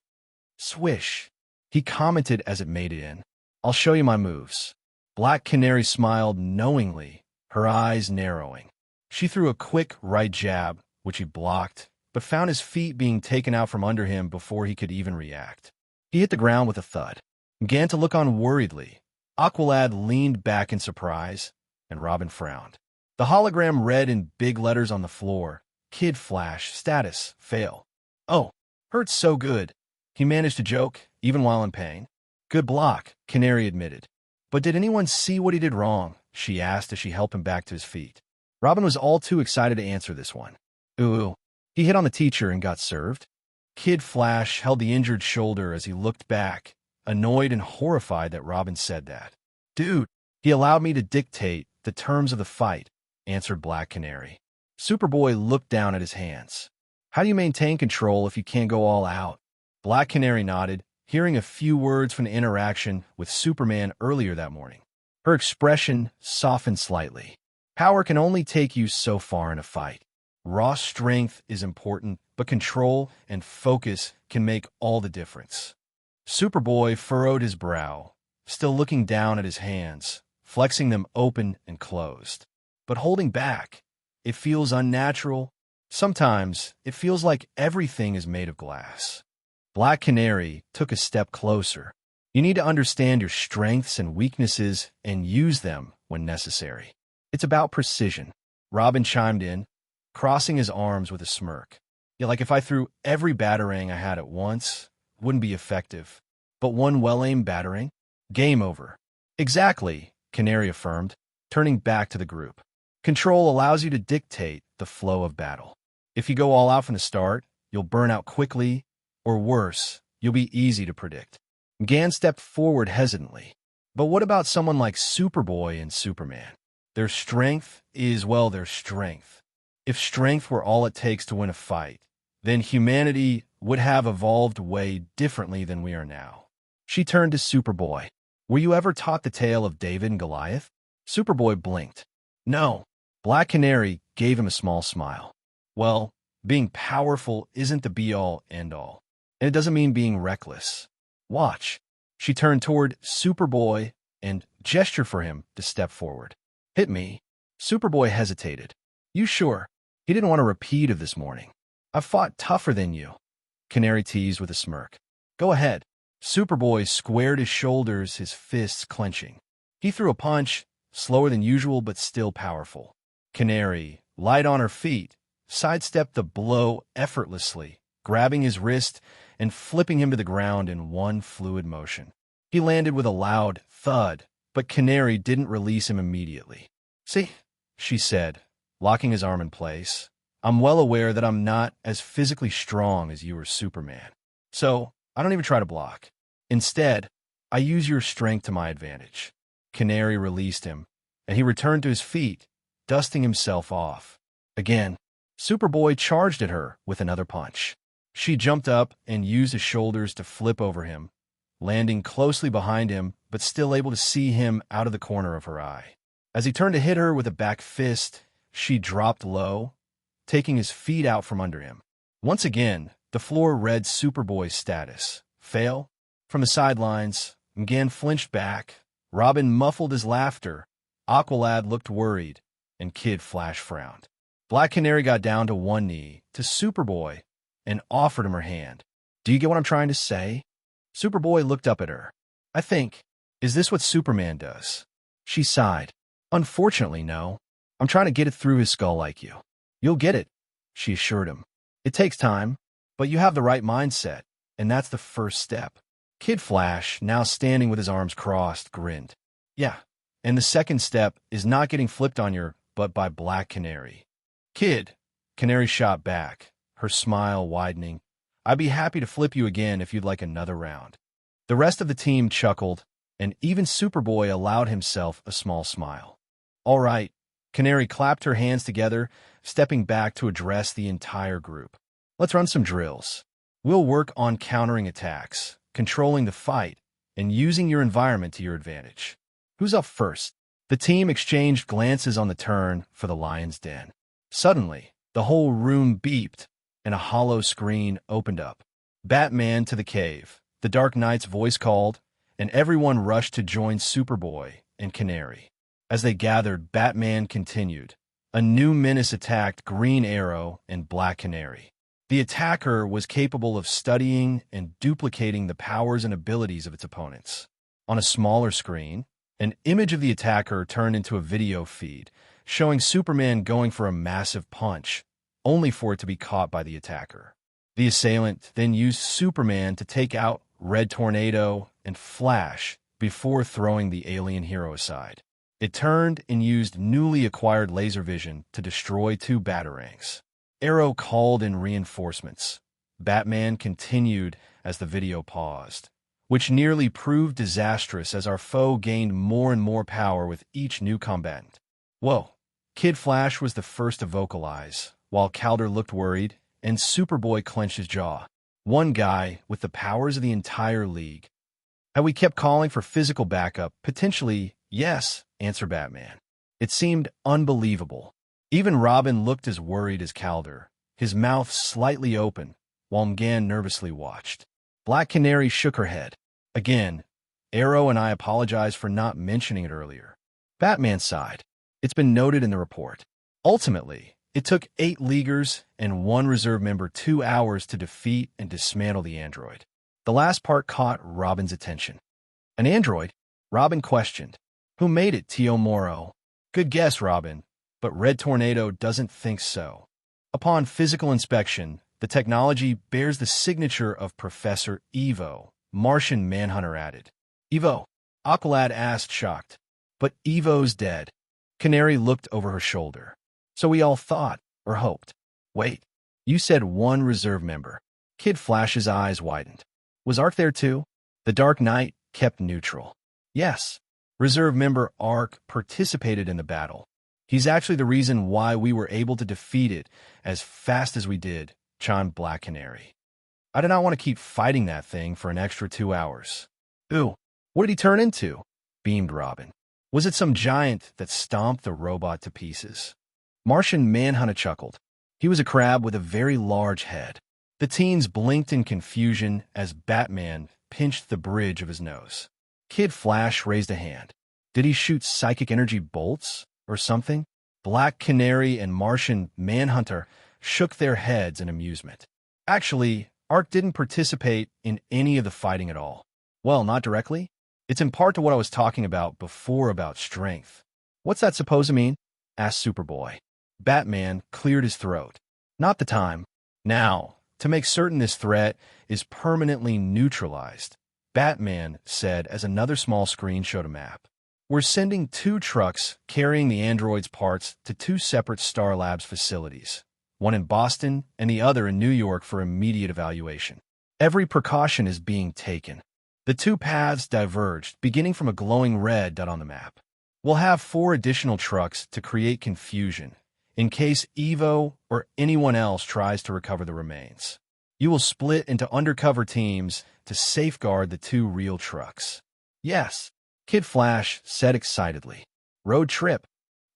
Swish, he commented as it made it in. I'll show you my moves. Black Canary smiled knowingly, her eyes narrowing. She threw a quick right jab, which he blocked, but found his feet being taken out from under him before he could even react. He hit the ground with a thud. Began to look on worriedly. Aqualad leaned back in surprise, and Robin frowned. The hologram read in big letters on the floor, Kid Flash, status, fail. Oh, hurts so good. He managed to joke, even while in pain. Good block, Canary admitted. But did anyone see what he did wrong? She asked as she helped him back to his feet. Robin was all too excited to answer this one. Ooh, he hit on the teacher and got served. Kid Flash held the injured shoulder as he looked back, annoyed and horrified that Robin said that. Dude, he allowed me to dictate the terms of the fight, answered Black Canary. Superboy looked down at his hands. How do you maintain control if you can't go all out? Black Canary nodded, hearing a few words from the interaction with Superman earlier that morning. Her expression softened slightly. Power can only take you so far in a fight. Raw strength is important, but control and focus can make all the difference. Superboy furrowed his brow, still looking down at his hands, flexing them open and closed. But holding back, it feels unnatural. Sometimes it feels like everything is made of glass. Black Canary took a step closer. You need to understand your strengths and weaknesses and use them when necessary. It's about precision. Robin chimed in, crossing his arms with a smirk. Yeah, like if I threw every batarang I had at once, it wouldn't be effective. But one well-aimed batarang? Game over. Exactly, Canary affirmed, turning back to the group. Control allows you to dictate the flow of battle. If you go all out from the start, you'll burn out quickly, or worse, you'll be easy to predict. Gan stepped forward hesitantly. But what about someone like Superboy and Superman? Their strength is, well, their strength. If strength were all it takes to win a fight, then humanity would have evolved way differently than we are now. She turned to Superboy. Were you ever taught the tale of David and Goliath? Superboy blinked. No. Black Canary gave him a small smile. Well, being powerful isn't the be-all, end-all. And it doesn't mean being reckless. Watch. She turned toward Superboy and gestured for him to step forward. Hit me. Superboy hesitated. You sure? He didn't want a repeat of this morning. I've fought tougher than you. Canary teased with a smirk. Go ahead. Superboy squared his shoulders, his fists clenching. He threw a punch, slower than usual but still powerful. Canary, light on her feet, sidestepped the blow effortlessly, grabbing his wrist and flipping him to the ground in one fluid motion. He landed with a loud thud, but Canary didn't release him immediately. See, she said, locking his arm in place. I'm well aware that I'm not as physically strong as you or Superman. So, I don't even try to block. Instead, I use your strength to my advantage. Canary released him, and he returned to his feet, dusting himself off. Again, Superboy charged at her with another punch. She jumped up and used his shoulders to flip over him, landing closely behind him, but still able to see him out of the corner of her eye. As he turned to hit her with a back fist, she dropped low, taking his feet out from under him. Once again, the floor read Superboy's status. Fail? From the sidelines, Mgan flinched back. Robin muffled his laughter. Aqualad looked worried, and Kid Flash frowned. Black Canary got down to one knee to Superboy and offered him her hand. Do you get what I'm trying to say? Superboy looked up at her. I think, is this what Superman does? She sighed. Unfortunately, no. I'm trying to get it through his skull like you. You'll get it, she assured him. It takes time, but you have the right mindset, and that's the first step. Kid Flash, now standing with his arms crossed, grinned. Yeah, and the second step is not getting flipped on your butt by Black Canary. Kid, Canary shot back, her smile widening. I'd be happy to flip you again if you'd like another round. The rest of the team chuckled, and even Superboy allowed himself a small smile. All right, Canary clapped her hands together, stepping back to address the entire group. Let's run some drills. We'll work on countering attacks, controlling the fight, and using your environment to your advantage. Who's up first? The team exchanged glances on the turn for the lion's den. Suddenly, the whole room beeped, and a hollow screen opened up. Batman to the cave, the Dark Knight's voice called, and everyone rushed to join Superboy and Canary. As they gathered, Batman continued. A new menace attacked Green Arrow and Black Canary. The attacker was capable of studying and duplicating the powers and abilities of its opponents. On a smaller screen, an image of the attacker turned into a video feed, showing Superman going for a massive punch, only for it to be caught by the attacker. The assailant then used Superman to take out Red Tornado and Flash before throwing the alien hero aside. It turned and used newly acquired laser vision to destroy 2 batarangs. Arrow called in reinforcements. Batman continued as the video paused, which nearly proved disastrous as our foe gained more and more power with each new combatant. Whoa. Kid Flash was the first to vocalize, while Calder looked worried and Superboy clenched his jaw. One guy with the powers of the entire league. Had we kept calling for physical backup, potentially, yes, answered Batman. It seemed unbelievable. Even Robin looked as worried as Calder, his mouth slightly open, while Mgan nervously watched. Black Canary shook her head. Again, Arrow and I apologize for not mentioning it earlier. Batman sighed. It's been noted in the report. Ultimately, it took 8 Leaguers and 1 reserve member 2 hours to defeat and dismantle the android. The last part caught Robin's attention. An android? Robin questioned. Who made it, Tio Moro? Good guess, Robin, but Red Tornado doesn't think so. Upon physical inspection, the technology bears the signature of Professor Evo, Martian Manhunter added. Evo? Aqualad asked, shocked. But Evo's dead. Canary looked over her shoulder. So we all thought, or hoped. Wait, you said 1 reserve member. Kid Flash's eyes widened. Was Ark there too? The Dark Knight kept neutral. Yes, reserve member Ark participated in the battle. He's actually the reason why we were able to defeat it as fast as we did, chimed Black Canary. I did not want to keep fighting that thing for an extra 2 hours. Ooh, what did he turn into? Beamed Robin. Was it some giant that stomped the robot to pieces? Martian Manhunter chuckled. He was a crab with a very large head. The teens blinked in confusion as Batman pinched the bridge of his nose. Kid Flash raised a hand. Did he shoot psychic energy bolts or something? Black Canary and Martian Manhunter shook their heads in amusement. Actually, Ark didn't participate in any of the fighting at all. Well, not directly. It's in part to what I was talking about before about strength. What's that supposed to mean? Asked Superboy. Batman cleared his throat. Not the time. Now, to make certain this threat is permanently neutralized, Batman said as another small screen showed a map. We're sending 2 trucks carrying the android's parts to 2 separate Star Labs facilities, one in Boston and the other in New York for immediate evaluation. Every precaution is being taken. The 2 paths diverged, beginning from a glowing red dot on the map. We'll have 4 additional trucks to create confusion, in case Evo or anyone else tries to recover the remains. You will split into undercover teams to safeguard the 2 real trucks. Yes, Kid Flash said excitedly. Road trip.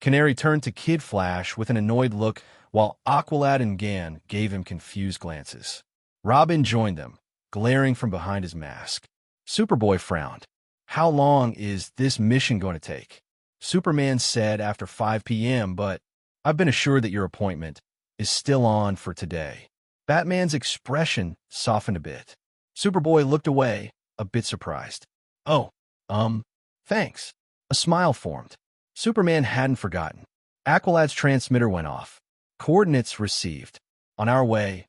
Canary turned to Kid Flash with an annoyed look while Aqualad and Gan gave him confused glances. Robin joined them, glaring from behind his mask. Superboy frowned. How long is this mission going to take? Superman said after 5 p.m., but I've been assured that your appointment is still on for today. Batman's expression softened a bit. Superboy looked away, a bit surprised. Oh, thanks. A smile formed. Superman hadn't forgotten. Aqualad's transmitter went off. Coordinates received. On our way.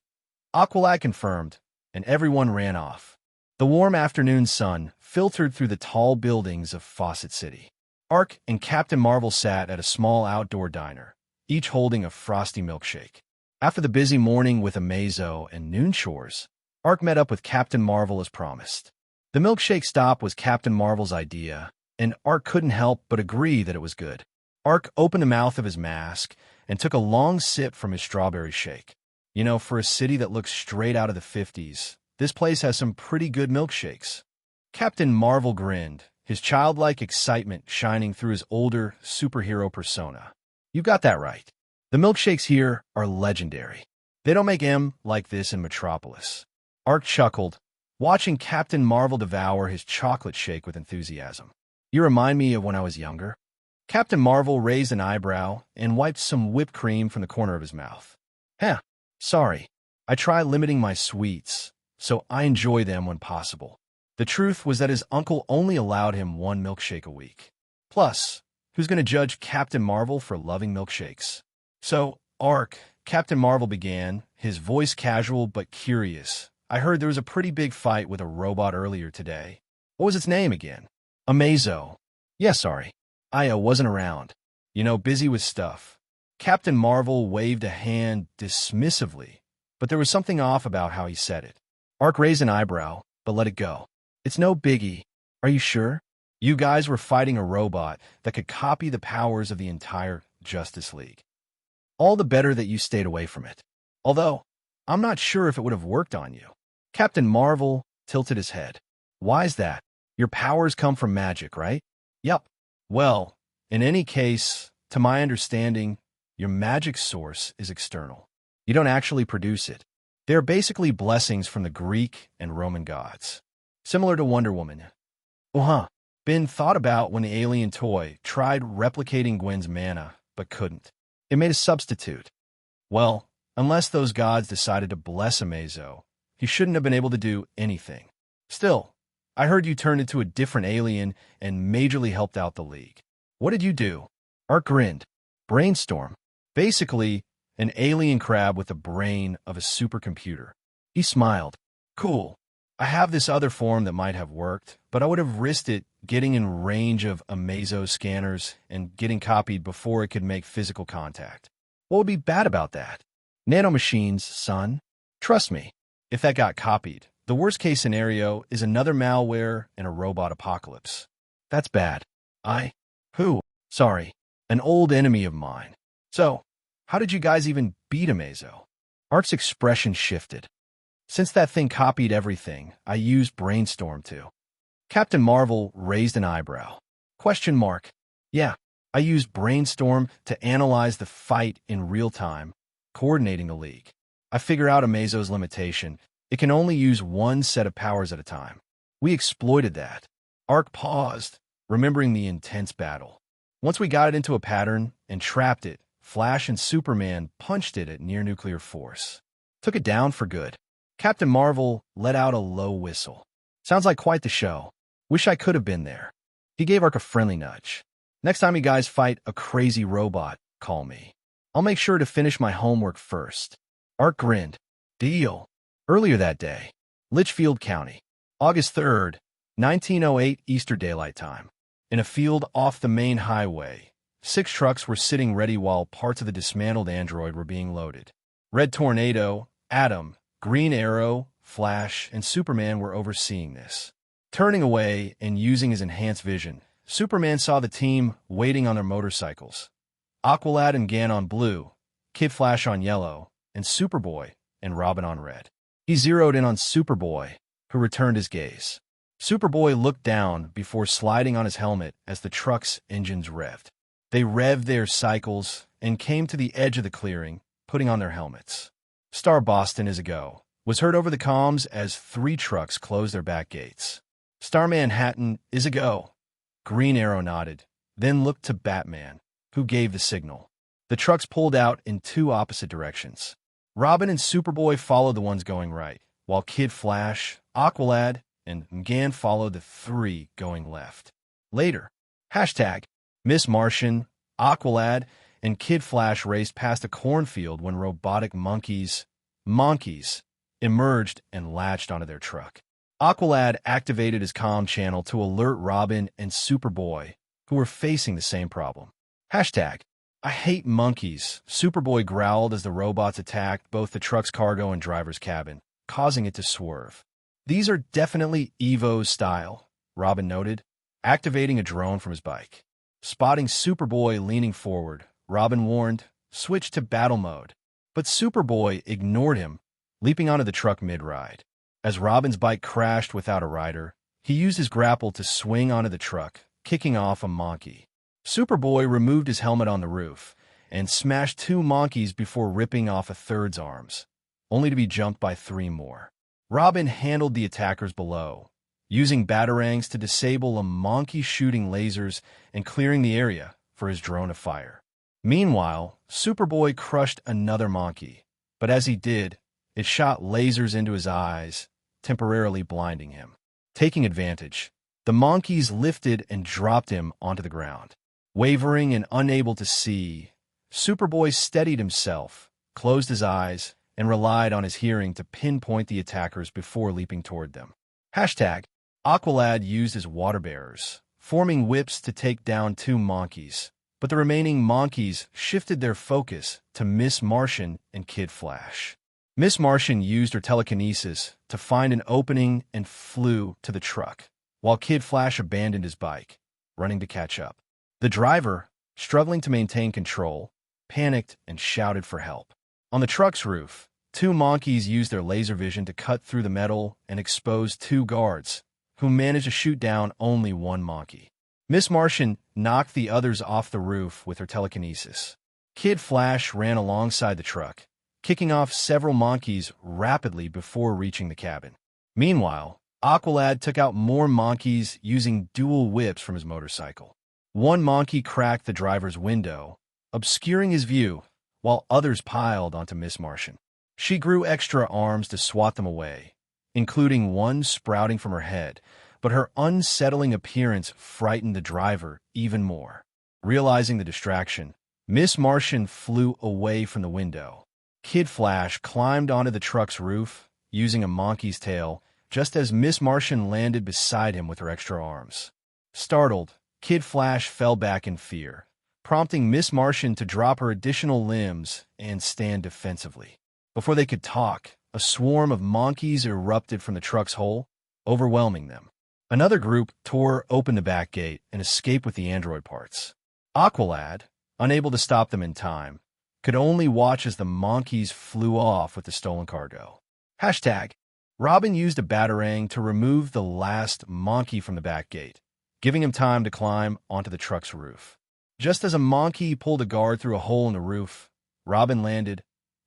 Aqualad confirmed, and everyone ran off. The warm afternoon sun filtered through the tall buildings of Fawcett City. Ark and Captain Marvel sat at a small outdoor diner, each holding a frosty milkshake. After the busy morning with Amazo and noon chores, Ark met up with Captain Marvel as promised. The milkshake stop was Captain Marvel's idea, and Ark couldn't help but agree that it was good. Ark opened the mouth of his mask and took a long sip from his strawberry shake. You know, for a city that looks straight out of the 50s, this place has some pretty good milkshakes. Captain Marvel grinned, his childlike excitement shining through his older superhero persona. You got that right. The milkshakes here are legendary. They don't make M like this in Metropolis. Ark chuckled, watching Captain Marvel devour his chocolate shake with enthusiasm. You remind me of when I was younger. Captain Marvel raised an eyebrow and wiped some whipped cream from the corner of his mouth. Sorry. I try limiting my sweets, so I enjoy them when possible. The truth was that his uncle only allowed him 1 milkshake a week. Plus, who's going to judge Captain Marvel for loving milkshakes? So, Ark Captain Marvel began, his voice casual but curious. I heard there was a pretty big fight with a robot earlier today. What was its name again? Amazo. Yeah, sorry. I wasn't around. Busy with stuff. Captain Marvel waved a hand dismissively, but there was something off about how he said it. Ark raised an eyebrow, but let it go. It's no biggie. Are you sure? You guys were fighting a robot that could copy the powers of the entire Justice League. All the better that you stayed away from it. Although, I'm not sure if it would have worked on you. Captain Marvel tilted his head. Why's that? Your powers come from magic, right? Yup. Well, in any case, to my understanding, your magic source is external. You don't actually produce it. They are basically blessings from the Greek and Roman gods. Similar to Wonder Woman. Been thought about when the alien toy tried replicating Gwen's mana, but couldn't. It made a substitute. Well, unless those gods decided to bless Amazo, he shouldn't have been able to do anything. Still, I heard you turned into a different alien and majorly helped out the League. What did you do? Art grinned. Brainstorm. Basically, an alien crab with the brain of a supercomputer. He smiled. Cool. I have this other form that might have worked, but I would have risked it getting in range of Amazo scanners and getting copied before it could make physical contact. What would be bad about that? Nanomachines, son. Trust me, if that got copied, the worst-case scenario is another malware and a robot apocalypse. That's bad. Who? Sorry, an old enemy of mine. So, how did you guys even beat Amazo? Art's expression shifted. Since that thing copied everything, I used Brainstorm too. Captain Marvel raised an eyebrow. Question mark. Yeah, I used Brainstorm to analyze the fight in real time, coordinating the League. I figure out Amazo's limitation. It can only use one set of powers at a time. We exploited that. Ark paused, remembering the intense battle. Once we got it into a pattern and trapped it, Flash and Superman punched it at near-nuclear force. Took it down for good. Captain Marvel let out a low whistle. Sounds like quite the show. Wish I could have been there. He gave Ark a friendly nudge. Next time you guys fight a crazy robot, call me. I'll make sure to finish my homework first. Ark grinned. Deal. Earlier that day, Litchfield County, August 3rd, 1908 Eastern Daylight Time. In a field off the main highway, 6 trucks were sitting ready while parts of the dismantled android were being loaded. Red Tornado, Atom, Green Arrow, Flash, and Superman were overseeing this. Turning away and using his enhanced vision, Superman saw the team waiting on their motorcycles. Aqualad and Gan on blue, Kid Flash on yellow, and Superboy and Robin on red. He zeroed in on Superboy, who returned his gaze. Superboy looked down before sliding on his helmet as the truck's engines revved. They revved their cycles and came to the edge of the clearing, putting on their helmets. Star Boston is a go, was heard over the comms as 3 trucks closed their back gates. Star Manhattan is a go. Green Arrow nodded, then looked to Batman, who gave the signal. The trucks pulled out in 2 opposite directions. Robin and Superboy followed the ones going right, while Kid Flash, Aqualad, and Mgan followed the 3 going left. Later, Miss Martian, Aqualad, and Kid Flash raced past a cornfield when robotic monkeys emerged and latched onto their truck. Aqualad activated his comm channel to alert Robin and Superboy, who were facing the same problem. I hate monkeys, Superboy growled as the robots attacked both the truck's cargo and driver's cabin, causing it to swerve. These are definitely Evo's style, Robin noted, activating a drone from his bike. Spotting Superboy leaning forward, Robin warned, switch to battle mode. But Superboy ignored him, leaping onto the truck mid-ride. As Robin's bike crashed without a rider, he used his grapple to swing onto the truck, kicking off a monkey. Superboy removed his helmet on the roof and smashed 2 monkeys before ripping off a third's arms, only to be jumped by 3 more. Robin handled the attackers below, using batarangs to disable a monkey shooting lasers and clearing the area for his drone to fire. Meanwhile, Superboy crushed another monkey, but as he did, it shot lasers into his eyes, temporarily blinding him. Taking advantage, the monkeys lifted and dropped him onto the ground. Wavering and unable to see, Superboy steadied himself, closed his eyes, and relied on his hearing to pinpoint the attackers before leaping toward them. Hashtag Aqualad used his water bearers, forming whips to take down 2 monkeys, but the remaining monkeys shifted their focus to Miss Martian and Kid Flash. Miss Martian used her telekinesis to find an opening and flew to the truck, while Kid Flash abandoned his bike, running to catch up. The driver, struggling to maintain control, panicked and shouted for help. On the truck's roof, 2 monkeys used their laser vision to cut through the metal and expose 2 guards, who managed to shoot down only 1 monkey. Miss Martian knocked the others off the roof with her telekinesis. Kid Flash ran alongside the truck, kicking off several monkeys rapidly before reaching the cabin. Meanwhile, Aqualad took out more monkeys using dual whips from his motorcycle. 1 monkey cracked the driver's window, obscuring his view, while others piled onto Miss Martian. She grew extra arms to swat them away, including one sprouting from her head, but her unsettling appearance frightened the driver even more. Realizing the distraction, Miss Martian flew away from the window. Kid Flash climbed onto the truck's roof, using a monkey's tail, just as Miss Martian landed beside him with her extra arms. Startled, Kid Flash fell back in fear, prompting Miss Martian to drop her additional limbs and stand defensively. Before they could talk, a swarm of monkeys erupted from the truck's hole, overwhelming them. Another group tore open the back gate and escaped with the android parts. Aqualad, unable to stop them in time, could only watch as the monkeys flew off with the stolen cargo. Hashtag Robin used a batarang to remove the last monkey from the back gate, giving him time to climb onto the truck's roof. Just as a monkey pulled a guard through a hole in the roof, Robin landed,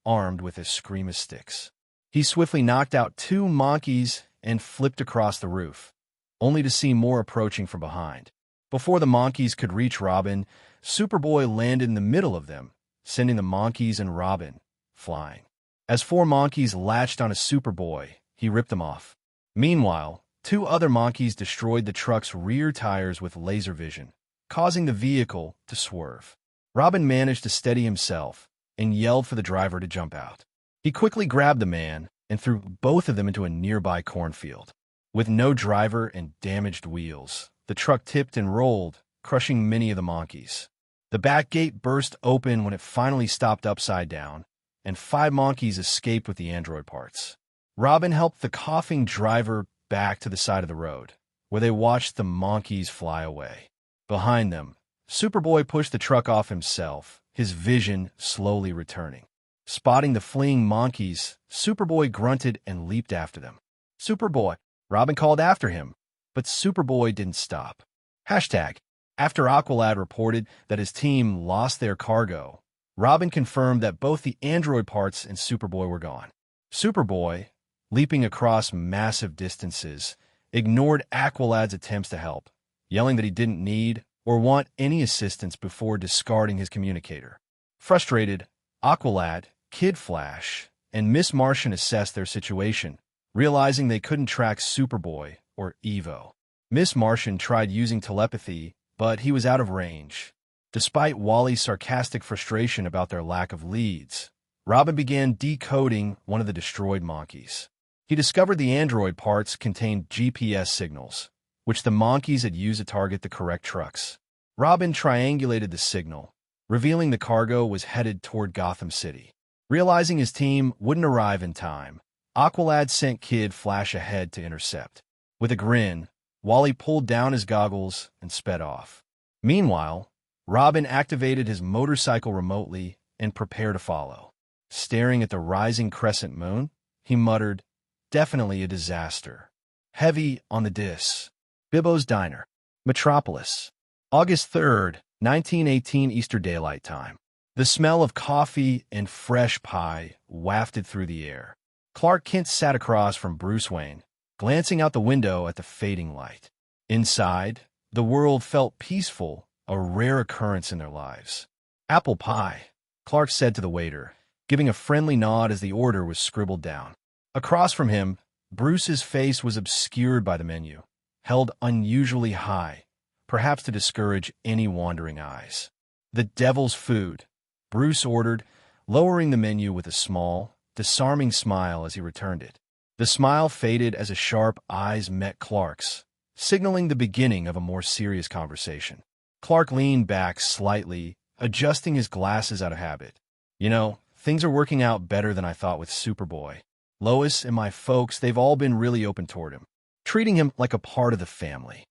armed with his screamer sticks. He swiftly knocked out 2 monkeys and flipped across the roof, only to see more approaching from behind. Before the monkeys could reach Robin, Superboy landed in the middle of them, sending the monkeys and Robin flying. As 4 monkeys latched onto Superboy, he ripped them off. Meanwhile, 2 other monkeys destroyed the truck's rear tires with laser vision, causing the vehicle to swerve. Robin managed to steady himself and yelled for the driver to jump out. He quickly grabbed the man and threw both of them into a nearby cornfield. With no driver and damaged wheels, the truck tipped and rolled, crushing many of the monkeys. The back gate burst open when it finally stopped upside down, and 5 monkeys escaped with the android parts. Robin helped the coughing driver back to the side of the road, where they watched the monkeys fly away. Behind them, Superboy pushed the truck off himself, his vision slowly returning. Spotting the fleeing monkeys, Superboy grunted and leaped after them. Superboy! Robin called after him, but Superboy didn't stop. Hashtag After Aqualad reported that his team lost their cargo, Robin confirmed that both the android parts and Superboy were gone. Superboy, leaping across massive distances, ignored Aqualad's attempts to help, yelling that he didn't need or want any assistance before discarding his communicator. Frustrated, Aqualad, Kid Flash, and Miss Martian assessed their situation, realizing they couldn't track Superboy or Evo. Miss Martian tried using telepathy, but he was out of range. Despite Wally's sarcastic frustration about their lack of leads, Robin began decoding one of the destroyed monkeys. He discovered the android parts contained GPS signals, which the monkeys had used to target the correct trucks. Robin triangulated the signal, revealing the cargo was headed toward Gotham City. Realizing his team wouldn't arrive in time, Aqualad sent Kid Flash ahead to intercept. With a grin, Wally pulled down his goggles and sped off. Meanwhile, Robin activated his motorcycle remotely and prepared to follow. Staring at the rising crescent moon, he muttered, "Definitely a disaster." Heavy on the dis. Bibbo's Diner, Metropolis. August 3rd, 1918 Eastern Daylight Time. The smell of coffee and fresh pie wafted through the air. Clark Kent sat across from Bruce Wayne, glancing out the window at the fading light. Inside, the world felt peaceful, a rare occurrence in their lives. "Apple pie," Clark said to the waiter, giving a friendly nod as the order was scribbled down. Across from him, Bruce's face was obscured by the menu, held unusually high, perhaps to discourage any wandering eyes. "The devil's food," Bruce ordered, lowering the menu with a small, disarming smile as he returned it. The smile faded as his sharp eyes met Clark's, signaling the beginning of a more serious conversation. Clark leaned back slightly, adjusting his glasses out of habit. You know, things are working out better than I thought with Superboy. Lois and my folks, they've all been really open toward him, treating him like a part of the family.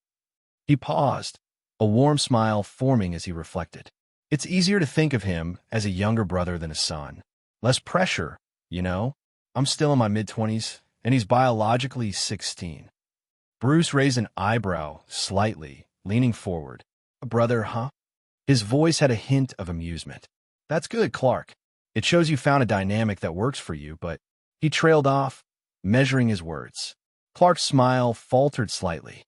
He paused, a warm smile forming as he reflected. It's easier to think of him as a younger brother than a son. Less pressure, you know? I'm still in my mid-20s, and he's biologically 16. Bruce raised an eyebrow slightly, leaning forward. A brother, huh? His voice had a hint of amusement. That's good, Clark. It shows you found a dynamic that works for you, but he trailed off, measuring his words. Clark's smile faltered slightly.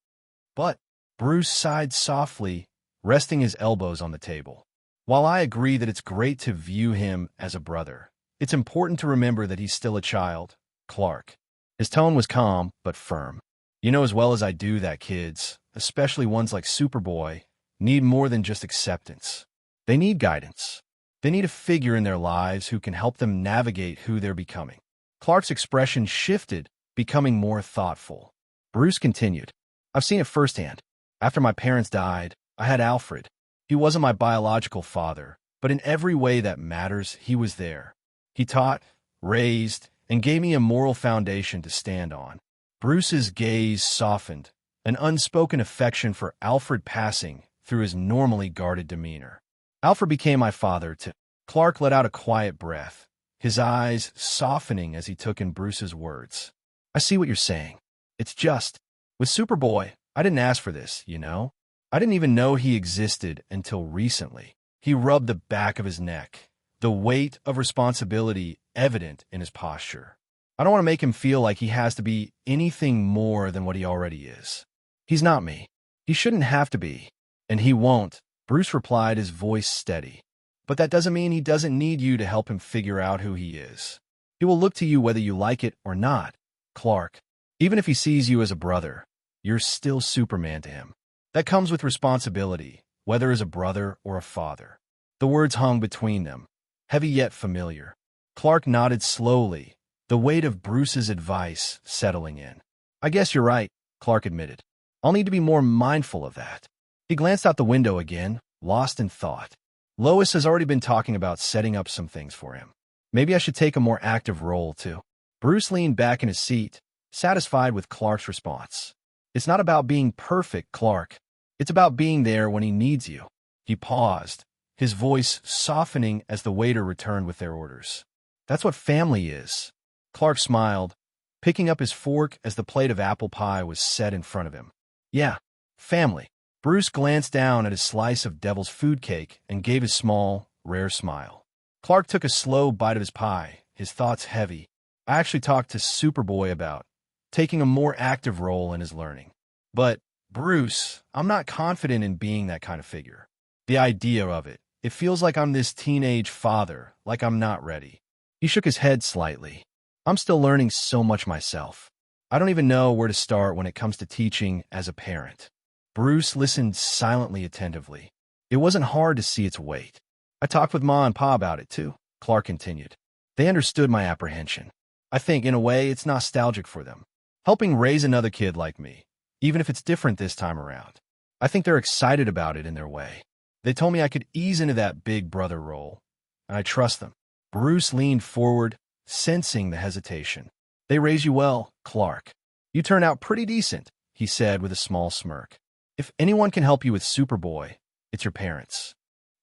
But Bruce sighed softly, resting his elbows on the table. While I agree that it's great to view him as a brother, it's important to remember that he's still a child, Clark. His tone was calm, but firm. You know as well as I do that kids, especially ones like Superboy, need more than just acceptance. They need guidance. They need a figure in their lives who can help them navigate who they're becoming. Clark's expression shifted, becoming more thoughtful. Bruce continued, I've seen it firsthand. After my parents died, I had Alfred. He wasn't my biological father, but in every way that matters, he was there. He taught, raised, and gave me a moral foundation to stand on. Bruce's gaze softened, an unspoken affection for Alfred passing through his normally guarded demeanor. Alfred became my father, too. Clark let out a quiet breath, his eyes softening as he took in Bruce's words. I see what you're saying. It's just, with Superboy, I didn't ask for this, you know? I didn't even know he existed until recently. He rubbed the back of his neck, the weight of responsibility evident in his posture. I don't want to make him feel like he has to be anything more than what he already is. He's not me. He shouldn't have to be. And he won't, Bruce replied, his voice steady. But that doesn't mean he doesn't need you to help him figure out who he is. He will look to you whether you like it or not, Clark. Even if he sees you as a brother, you're still Superman to him. That comes with responsibility, whether as a brother or a father. The words hung between them, heavy yet familiar. Clark nodded slowly, the weight of Bruce's advice settling in. I guess you're right, Clark admitted. I'll need to be more mindful of that. He glanced out the window again, lost in thought. Lois has already been talking about setting up some things for him. Maybe I should take a more active role, too. Bruce leaned back in his seat, satisfied with Clark's response. It's not about being perfect, Clark. It's about being there when he needs you. He paused, his voice softening as the waiter returned with their orders. That's what family is. Clark smiled, picking up his fork as the plate of apple pie was set in front of him. Yeah, family. Bruce glanced down at his slice of devil's food cake and gave a small, rare smile. Clark took a slow bite of his pie, his thoughts heavy. I actually talked to Superboy about taking a more active role in his learning. But, Bruce, I'm not confident in being that kind of figure. The idea of it, it feels like I'm this teenage father, like I'm not ready. He shook his head slightly. I'm still learning so much myself. I don't even know where to start when it comes to teaching as a parent. Bruce listened silently attentively. It wasn't hard to see its weight. I talked with Ma and Pa about it, too, Clark continued. They understood my apprehension. I think, in a way, it's nostalgic for them. Helping raise another kid like me, even if it's different this time around. I think they're excited about it in their way. They told me I could ease into that big brother role, and I trust them. Bruce leaned forward, sensing the hesitation. They raise you well, Clark. You turn out pretty decent, he said with a small smirk. If anyone can help you with Superboy, it's your parents.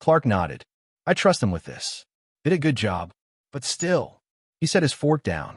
Clark nodded. I trust them with this. Did a good job. But still, he set his fork down.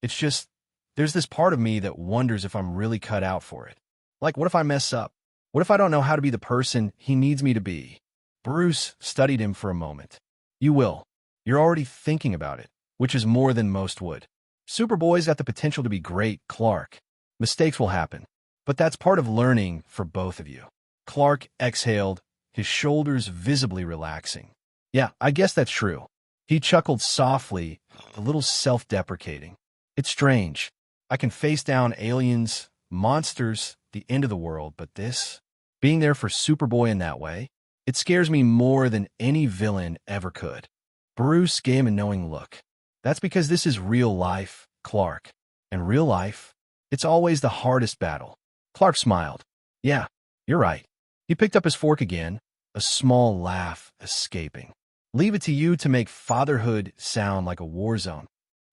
It's just, there's this part of me that wonders if I'm really cut out for it. Like, what if I mess up? What if I don't know how to be the person he needs me to be? Bruce studied him for a moment. You will. You're already thinking about it, which is more than most would. Superboy's got the potential to be great, Clark. Mistakes will happen. But that's part of learning for both of you. Clark exhaled, his shoulders visibly relaxing. Yeah, I guess that's true. He chuckled softly, a little self-deprecating. It's strange. I can face down aliens, monsters, the end of the world, but this, being there for Superboy in that way, it scares me more than any villain ever could. Bruce gave him a knowing look. That's because this is real life, Clark. And real life, it's always the hardest battle. Clark smiled. Yeah, you're right. He picked up his fork again, a small laugh escaping. Leave it to you to make fatherhood sound like a war zone.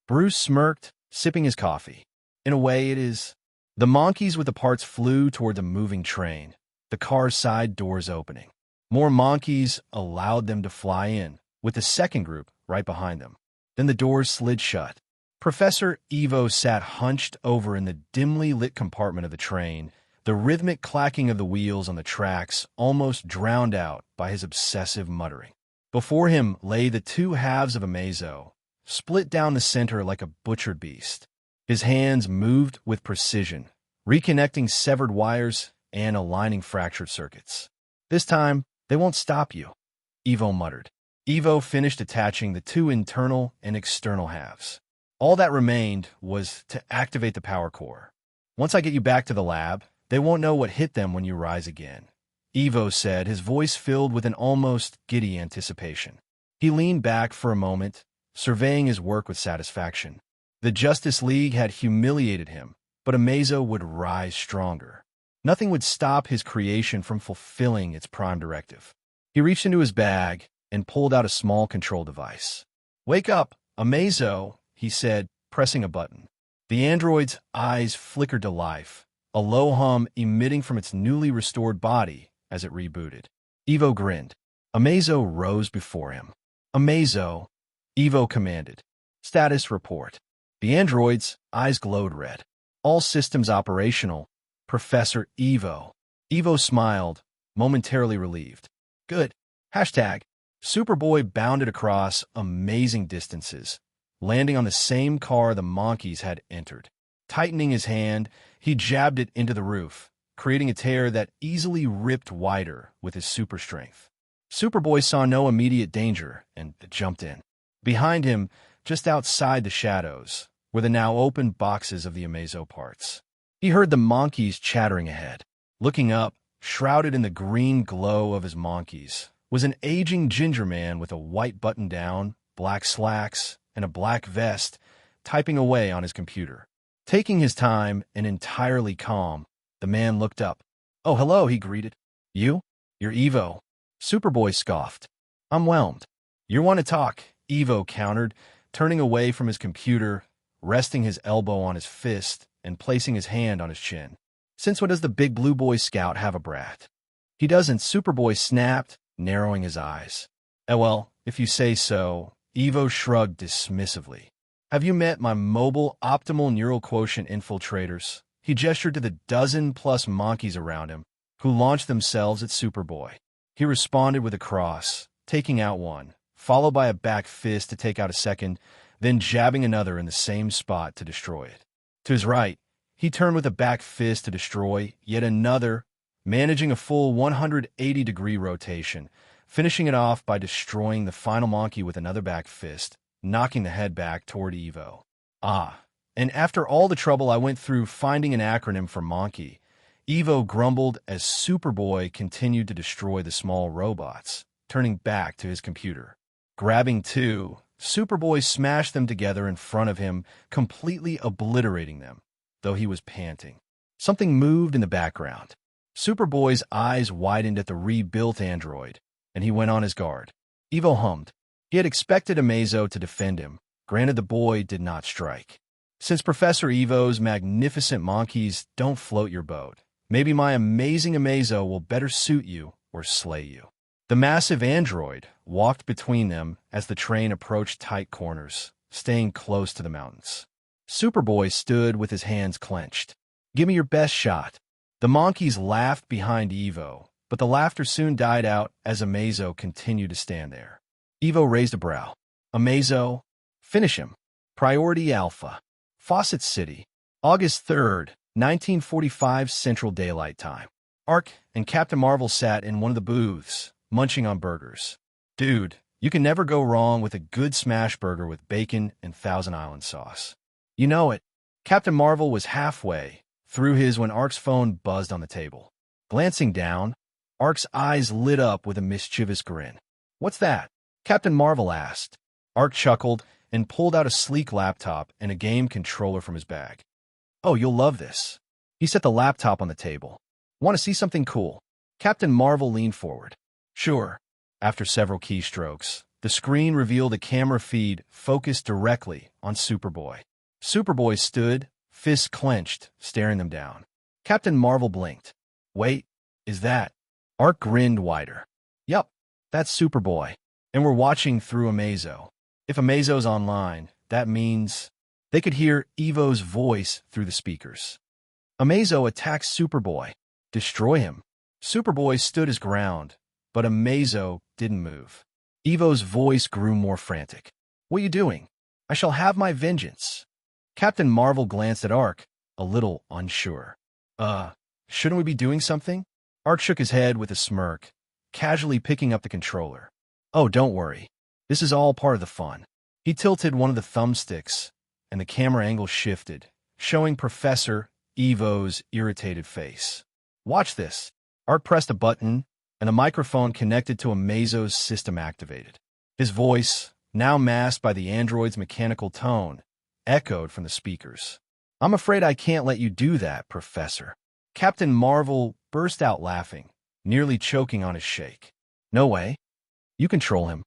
Bruce smirked, sipping his coffee. In a way, it is. The monkeys with the parts flew toward the moving train, the car's side doors opening. More monkeys allowed them to fly in, with the second group right behind them. Then the doors slid shut. Professor Evo sat hunched over in the dimly lit compartment of the train, the rhythmic clacking of the wheels on the tracks almost drowned out by his obsessive muttering. Before him lay the two halves of a mazo, split down the center like a butchered beast. His hands moved with precision, reconnecting severed wires and aligning fractured circuits. This time, they won't stop you, Evo muttered. Evo finished attaching the two internal and external halves. All that remained was to activate the power core. Once I get you back to the lab, they won't know what hit them when you rise again, Evo said, his voice filled with an almost giddy anticipation. He leaned back for a moment, surveying his work with satisfaction. The Justice League had humiliated him, but Amazo would rise stronger. Nothing would stop his creation from fulfilling its prime directive. He reached into his bag and pulled out a small control device. "Wake up, Amazo," he said, pressing a button. The android's eyes flickered to life, a low hum emitting from its newly restored body as it rebooted. Evo grinned. Amazo rose before him. "Amazo," Evo commanded. "Status report." The android's eyes glowed red. "All systems operational, Professor Evo." Evo smiled, momentarily relieved. "Good. Hashtag." Superboy bounded across amazing distances, landing on the same car the monkeys had entered. Tightening his hand, he jabbed it into the roof, creating a tear that easily ripped wider with his super strength. Superboy saw no immediate danger and jumped in. Behind him, just outside the shadows, were the now open boxes of the Amazo parts. He heard the monkeys chattering ahead. Looking up, shrouded in the green glow of his monkeys, was an aging ginger man with a white button-down, black slacks, and a black vest, typing away on his computer. Taking his time and entirely calm, the man looked up. "Oh, hello," he greeted. "You? You're Evo." Superboy scoffed. "I'm whelmed." "You want to talk," Evo countered, turning away from his computer, resting his elbow on his fist, and placing his hand on his chin. "Since when does the big blue boy scout have a brat?" "He doesn't," Superboy snapped, narrowing his eyes. Well, if you say so," Evo shrugged dismissively. "Have you met my mobile optimal neural quotient infiltrators?" He gestured to the dozen-plus monkeys around him, who launched themselves at Superboy. He responded with a cross, taking out one, followed by a back fist to take out a second, then jabbing another in the same spot to destroy it. To his right, he turned with a back fist to destroy yet another, managing a full 180-degree rotation, finishing it off by destroying the final monkey with another back fist, knocking the head back toward Evo. And after all the trouble I went through finding an acronym for monkey, Evo grumbled as Superboy continued to destroy the small robots, turning back to his computer. Grabbing two, Superboy smashed them together in front of him, completely obliterating them, though he was panting. Something moved in the background. Superboy's eyes widened at the rebuilt android, and he went on his guard. Evo hummed. He had expected Amazo to defend him, granted the boy did not strike. Since Professor Evo's magnificent monkeys don't float your boat, maybe my amazing Amazo will better suit you or slay you. The massive android walked between them as the train approached tight corners, staying close to the mountains. Superboy stood with his hands clenched. "Give me your best shot." The monkeys laughed behind Evo, but the laughter soon died out as Amazo continued to stand there. Evo raised a brow. "Amazo, finish him." Priority Alpha. Fawcett City, August 3rd, 1945 Central Daylight Time. Ark and Captain Marvel sat in one of the booths, munching on burgers. "Dude, you can never go wrong with a good smash burger with bacon and Thousand Island sauce." "You know it." Captain Marvel was halfway through his when Ark's phone buzzed on the table. Glancing down, Ark's eyes lit up with a mischievous grin. "What's that?" Captain Marvel asked. Ark chuckled and pulled out a sleek laptop and a game controller from his bag. "Oh, you'll love this." He set the laptop on the table. "Want to see something cool?" Captain Marvel leaned forward. "Sure." After several keystrokes, the screen revealed a camera feed focused directly on Superboy. Superboy stood, fists clenched, staring them down. Captain Marvel blinked. "Wait, is that?" Ark grinned wider. "Yup, that's Superboy. And we're watching through Amazo. If Amazo's online, that means..." They could hear Evo's voice through the speakers. "Amazo attacks Superboy. Destroy him." Superboy stood his ground, but Amazo didn't move. Evo's voice grew more frantic. "What are you doing? I shall have my vengeance." Captain Marvel glanced at Ark, a little unsure. Shouldn't we be doing something?" Ark shook his head with a smirk, casually picking up the controller. "Oh, don't worry. This is all part of the fun." He tilted one of the thumbsticks, and the camera angle shifted, showing Professor Evo's irritated face. "Watch this." Ark pressed a button, and the microphone connected to Amazo's system activated. His voice, now masked by the android's mechanical tone, echoed from the speakers. "I'm afraid I can't let you do that, Professor." Captain Marvel burst out laughing, nearly choking on his shake. "No way. You control him."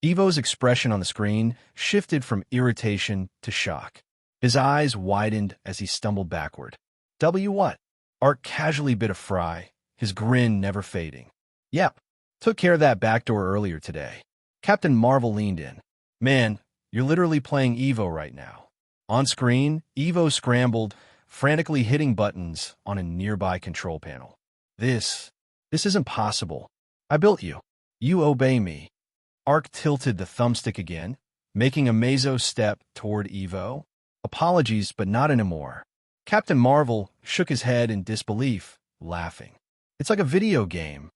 Evo's expression on the screen shifted from irritation to shock. His eyes widened as he stumbled backward. What?" Ark casually bit a fry, his grin never fading. "Yep. Took care of that back door earlier today." Captain Marvel leaned in. "Man, you're literally playing Evo right now." On screen, Evo scrambled, frantically hitting buttons on a nearby control panel. This isn't possible. I built you. You obey me." Ark tilted the thumbstick again, making a Amazo step toward Evo. "Apologies, but not anymore." Captain Marvel shook his head in disbelief, laughing. "It's like a video game."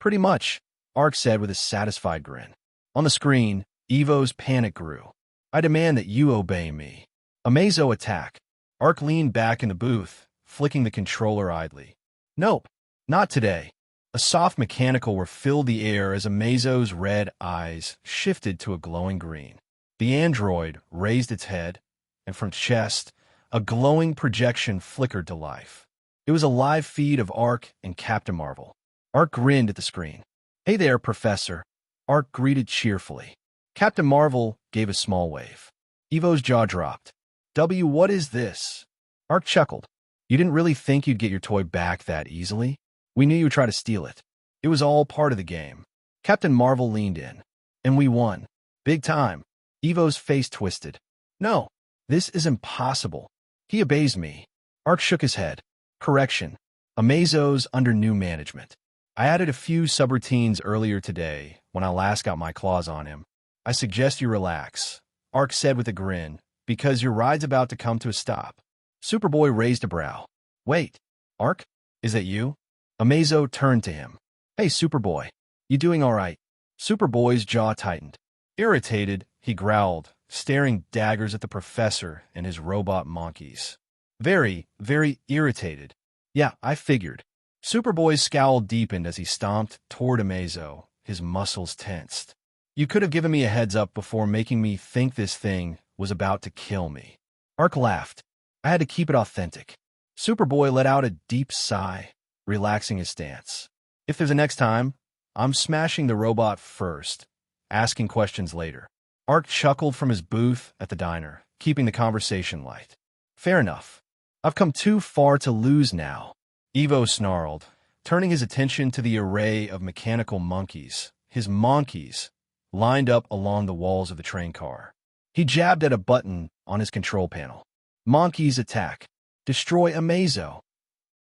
"Pretty much," Ark said with a satisfied grin. On the screen, Evo's panic grew. "I demand that you obey me." Amazo attack. Ark leaned back in the booth, flicking the controller idly. "Nope, not today." A soft mechanical whir filled the air as Amazo's red eyes shifted to a glowing green. The android raised its head, and from chest, a glowing projection flickered to life. It was a live feed of Ark and Captain Marvel. Ark grinned at the screen. "Hey there, Professor." Ark greeted cheerfully. Captain Marvel gave a small wave. Evo's jaw dropped. What is this?" Ark chuckled. "You didn't really think you'd get your toy back that easily? We knew you would try to steal it. It was all part of the game." Captain Marvel leaned in. "And we won. Big time." Evo's face twisted. "No, this is impossible. He obeys me." Ark shook his head. "Correction. Amazo's under new management. I added a few subroutines earlier today when I last got my claws on him. I suggest you relax," Ark said with a grin, "because your ride's about to come to a stop." Superboy raised a brow. "Wait, Ark? Is that you?" Amazo turned to him. "Hey, Superboy. You doing all right?" Superboy's jaw tightened. Irritated, he growled, staring daggers at the professor and his robot monkeys. Very, very irritated. "Yeah, I figured." Superboy's scowl deepened as he stomped toward Amazo, his muscles tensed. "You could have given me a heads up before making me think this thing was about to kill me." Ark laughed. "I had to keep it authentic." Superboy let out a deep sigh, relaxing his stance. "If there's a next time, I'm smashing the robot first, asking questions later." Ark chuckled from his booth at the diner, keeping the conversation light. "Fair enough. I've come too far to lose now." Evo snarled, turning his attention to the array of mechanical monkeys, his monkeys, lined up along the walls of the train car. He jabbed at a button on his control panel. "Monkeys attack. Destroy Amazo."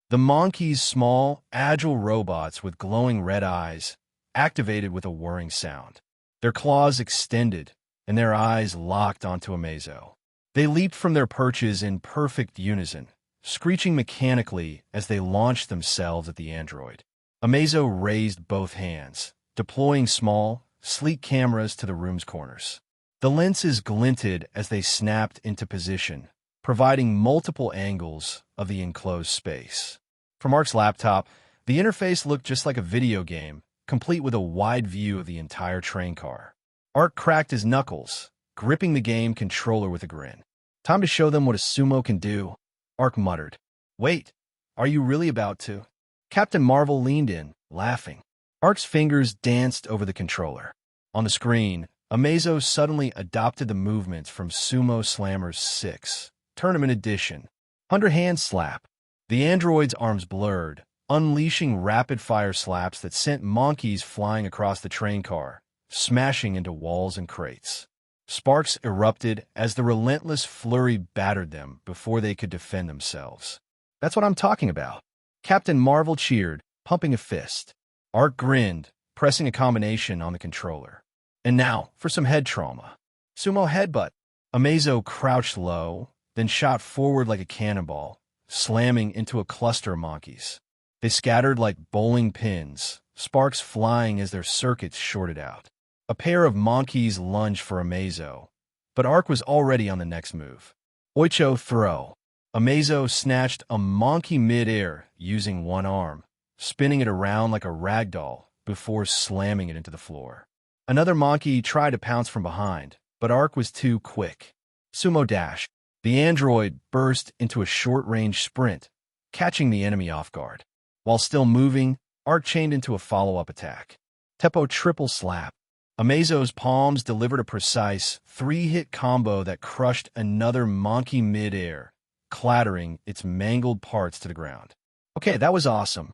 The monkeys, small, agile robots with glowing red eyes, activated with a whirring sound. Their claws extended, and their eyes locked onto Amazo. They leaped from their perches in perfect unison, screeching mechanically as they launched themselves at the android. Amazo raised both hands, deploying small, sleek cameras to the room's corners. The lenses glinted as they snapped into position, providing multiple angles of the enclosed space. From Ark's laptop, the interface looked just like a video game, complete with a wide view of the entire train car. Ark cracked his knuckles, gripping the game controller with a grin. Time to show them what a sumo can do, Ark muttered. Wait, are you really about to? Captain Marvel leaned in, laughing. Ark's fingers danced over the controller. On the screen, Amazo suddenly adopted the movements from Sumo Slammer's 6 Tournament Edition. Underhand slap. The android's arms blurred, unleashing rapid-fire slaps that sent monkeys flying across the train car, smashing into walls and crates. Sparks erupted as the relentless flurry battered them before they could defend themselves. That's what I'm talking about. Captain Marvel cheered, pumping a fist. Ark grinned, pressing a combination on the controller. And now, for some head trauma. Sumo headbutt. Amazo crouched low, then shot forward like a cannonball, slamming into a cluster of monkeys. They scattered like bowling pins, sparks flying as their circuits shorted out. A pair of monkeys lunged for Amazo, but Ark was already on the next move. Oicho throw. Amazo snatched a monkey mid-air using one arm, spinning it around like a rag doll before slamming it into the floor. Another monkey tried to pounce from behind, but Ark was too quick. Sumo dash. The android burst into a short-range sprint, catching the enemy off guard. While still moving, Ark chained into a follow-up attack. Teppo triple slap. Amazo's palms delivered a precise 3-hit combo that crushed another monkey mid-air, clattering its mangled parts to the ground. Okay, that was awesome.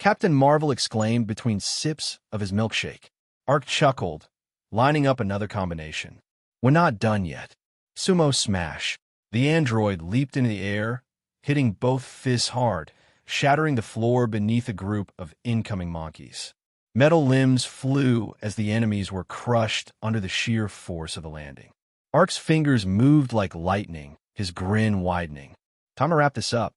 Captain Marvel exclaimed between sips of his milkshake. Ark chuckled, lining up another combination. We're not done yet. Sumo smash. The android leaped into the air, hitting both fists hard, shattering the floor beneath a group of incoming monkeys. Metal limbs flew as the enemies were crushed under the sheer force of the landing. Ark's fingers moved like lightning, his grin widening. Time to wrap this up.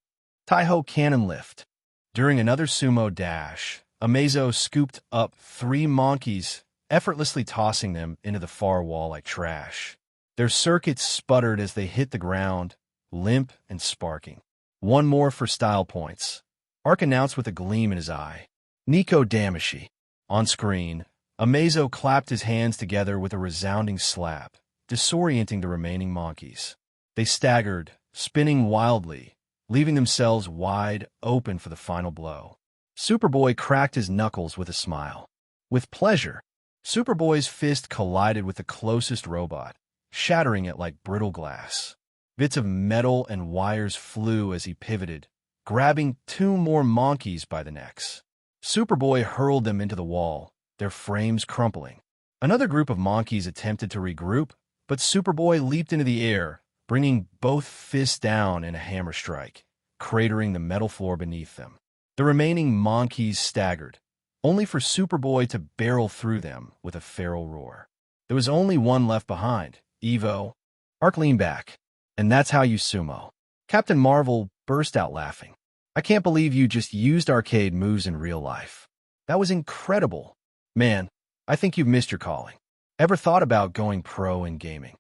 Tai-Ho cannon lift. During another sumo dash, Amazo scooped up 3 monkeys, effortlessly tossing them into the far wall like trash. Their circuits sputtered as they hit the ground, limp and sparking. One more for style points. Ark announced with a gleam in his eye. Nico Damashi. On screen, Amazo clapped his hands together with a resounding slap, disorienting the remaining monkeys. They staggered, spinning wildly, leaving themselves wide open for the final blow. Superboy cracked his knuckles with a smile. With pleasure, Superboy's fist collided with the closest robot, shattering it like brittle glass. Bits of metal and wires flew as he pivoted, grabbing 2 more monkeys by the necks. Superboy hurled them into the wall, their frames crumpling. Another group of monkeys attempted to regroup, but Superboy leaped into the air, bringing both fists down in a hammer strike, cratering the metal floor beneath them. The remaining monkeys staggered, only for Superboy to barrel through them with a feral roar. There was only one left behind, Evo. Ark leaned back. And that's how you sumo. Captain Marvel burst out laughing. I can't believe you just used arcade moves in real life. That was incredible. Man, I think you've missed your calling. Ever thought about going pro in gaming?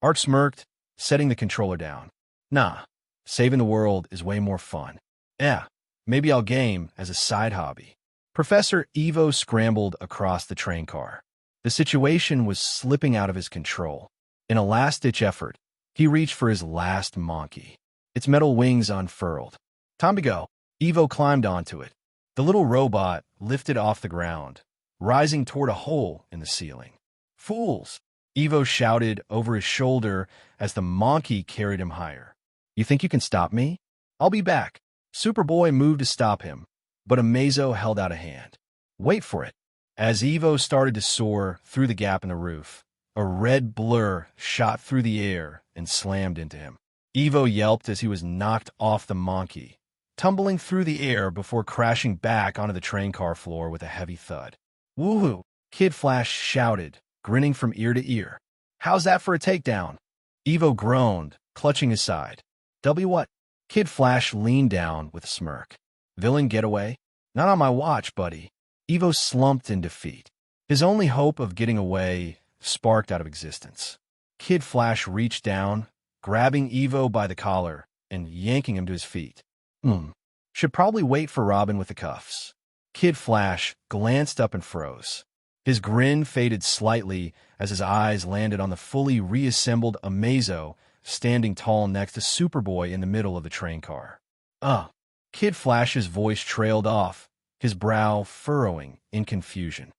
Ark smirked, setting the controller down. Nah, saving the world is way more fun. Yeah, maybe I'll game as a side hobby. Professor Evo scrambled across the train car. The situation was slipping out of his control. In a last-ditch effort, he reached for his last monkey. Its metal wings unfurled. Time to go. Evo climbed onto it. The little robot lifted off the ground, rising toward a hole in the ceiling. Fools! Evo shouted over his shoulder as the monkey carried him higher. You think you can stop me? I'll be back. Superboy moved to stop him, but Amazo held out a hand. Wait for it. As Evo started to soar through the gap in the roof, a red blur shot through the air and slammed into him. Evo yelped as he was knocked off the monkey, tumbling through the air before crashing back onto the train car floor with a heavy thud. Woohoo! Kid Flash shouted, grinning from ear to ear. How's that for a takedown? Evo groaned, clutching his side. W what? Kid Flash leaned down with a smirk. Villain getaway? Not on my watch, buddy. Evo slumped in defeat. His only hope of getting away sparked out of existence. Kid Flash reached down, grabbing Evo by the collar and yanking him to his feet. Should probably wait for Robin with the cuffs. Kid Flash glanced up and froze. His grin faded slightly as his eyes landed on the fully reassembled Amazo standing tall next to Superboy in the middle of the train car. Kid Flash's voice trailed off, his brow furrowing in confusion.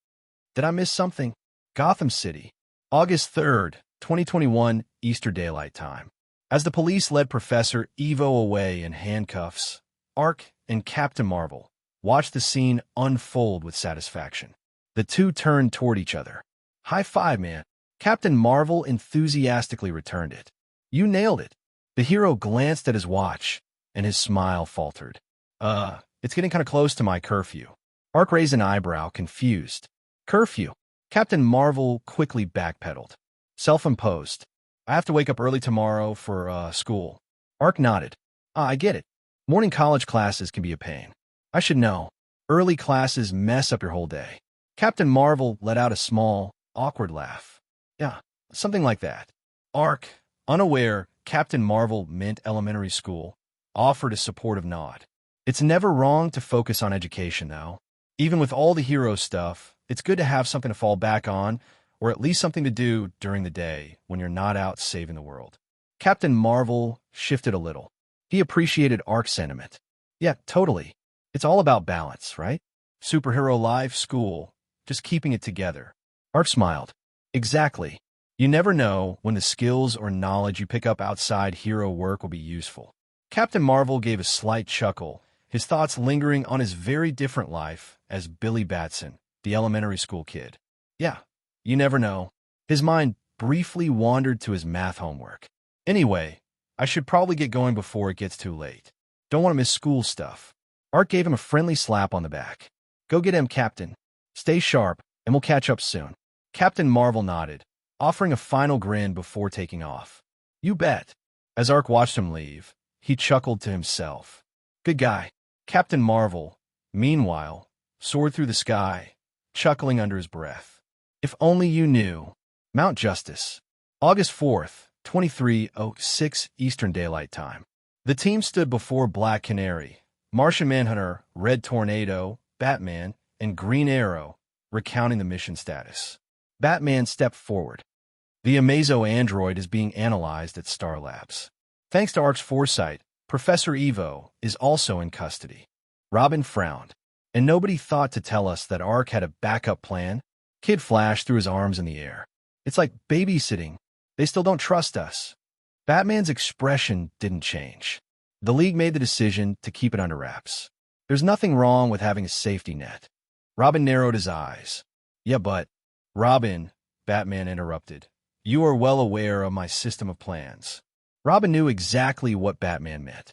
Did I miss something? Gotham City, August 3rd, 2021, Eastern Daylight Time. As the police led Professor Evo away in handcuffs, Ark and Captain Marvel watched the scene unfold with satisfaction. The two turned toward each other. High five, man. Captain Marvel enthusiastically returned it. You nailed it. The hero glanced at his watch, and his smile faltered. It's getting kind of close to my curfew. Ark raised an eyebrow, confused. Curfew? Captain Marvel quickly backpedaled. Self-imposed. I have to wake up early tomorrow for, school. Ark nodded. I get it. Morning college classes can be a pain. I should know. Early classes mess up your whole day. Captain Marvel let out a small, awkward laugh. Yeah, something like that. Ark, unaware Captain Marvel meant elementary school, offered a supportive nod. It's never wrong to focus on education, though. Even with all the hero stuff, it's good to have something to fall back on, or at least something to do during the day when you're not out saving the world. Captain Marvel shifted a little. He appreciated Ark's sentiment. Yeah, totally. It's all about balance, right? Superhero life, school, just keeping it together. Ark smiled. Exactly. You never know when the skills or knowledge you pick up outside hero work will be useful. Captain Marvel gave a slight chuckle, his thoughts lingering on his very different life as Billy Batson, the elementary school kid. Yeah, you never know. His mind briefly wandered to his math homework. Anyway, I should probably get going before it gets too late. Don't want to miss school stuff. Ark gave him a friendly slap on the back. Go get him, Captain. Stay sharp, and we'll catch up soon. Captain Marvel nodded, offering a final grin before taking off. You bet. As Ark watched him leave, he chuckled to himself. Good guy. Captain Marvel, meanwhile, soared through the sky, chuckling under his breath. If only you knew. Mount Justice, August 4th, 23:06 Eastern Daylight Time. The team stood before Black Canary, Martian Manhunter, Red Tornado, Batman, and Green Arrow, recounting the mission status. Batman stepped forward. The Amazo android is being analyzed at Star Labs. Thanks to Ark's foresight, Professor Evo is also in custody. Robin frowned, and nobody thought to tell us that Ark had a backup plan. Kid Flash threw his arms in the air. It's like babysitting. They still don't trust us. Batman's expression didn't change. The League made the decision to keep it under wraps. There's nothing wrong with having a safety net. Robin narrowed his eyes. Yeah, but... Robin, Batman interrupted. You are well aware of my system of plans. Robin knew exactly what Batman meant.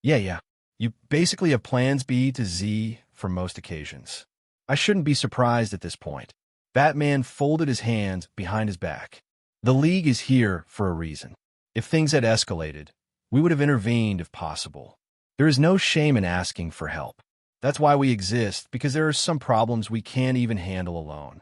Yeah. You basically have plans B to Z for most occasions. I shouldn't be surprised at this point. Batman folded his hands behind his back. The League is here for a reason. If things had escalated, we would have intervened if possible. There is no shame in asking for help. That's why we exist, because there are some problems we can't even handle alone.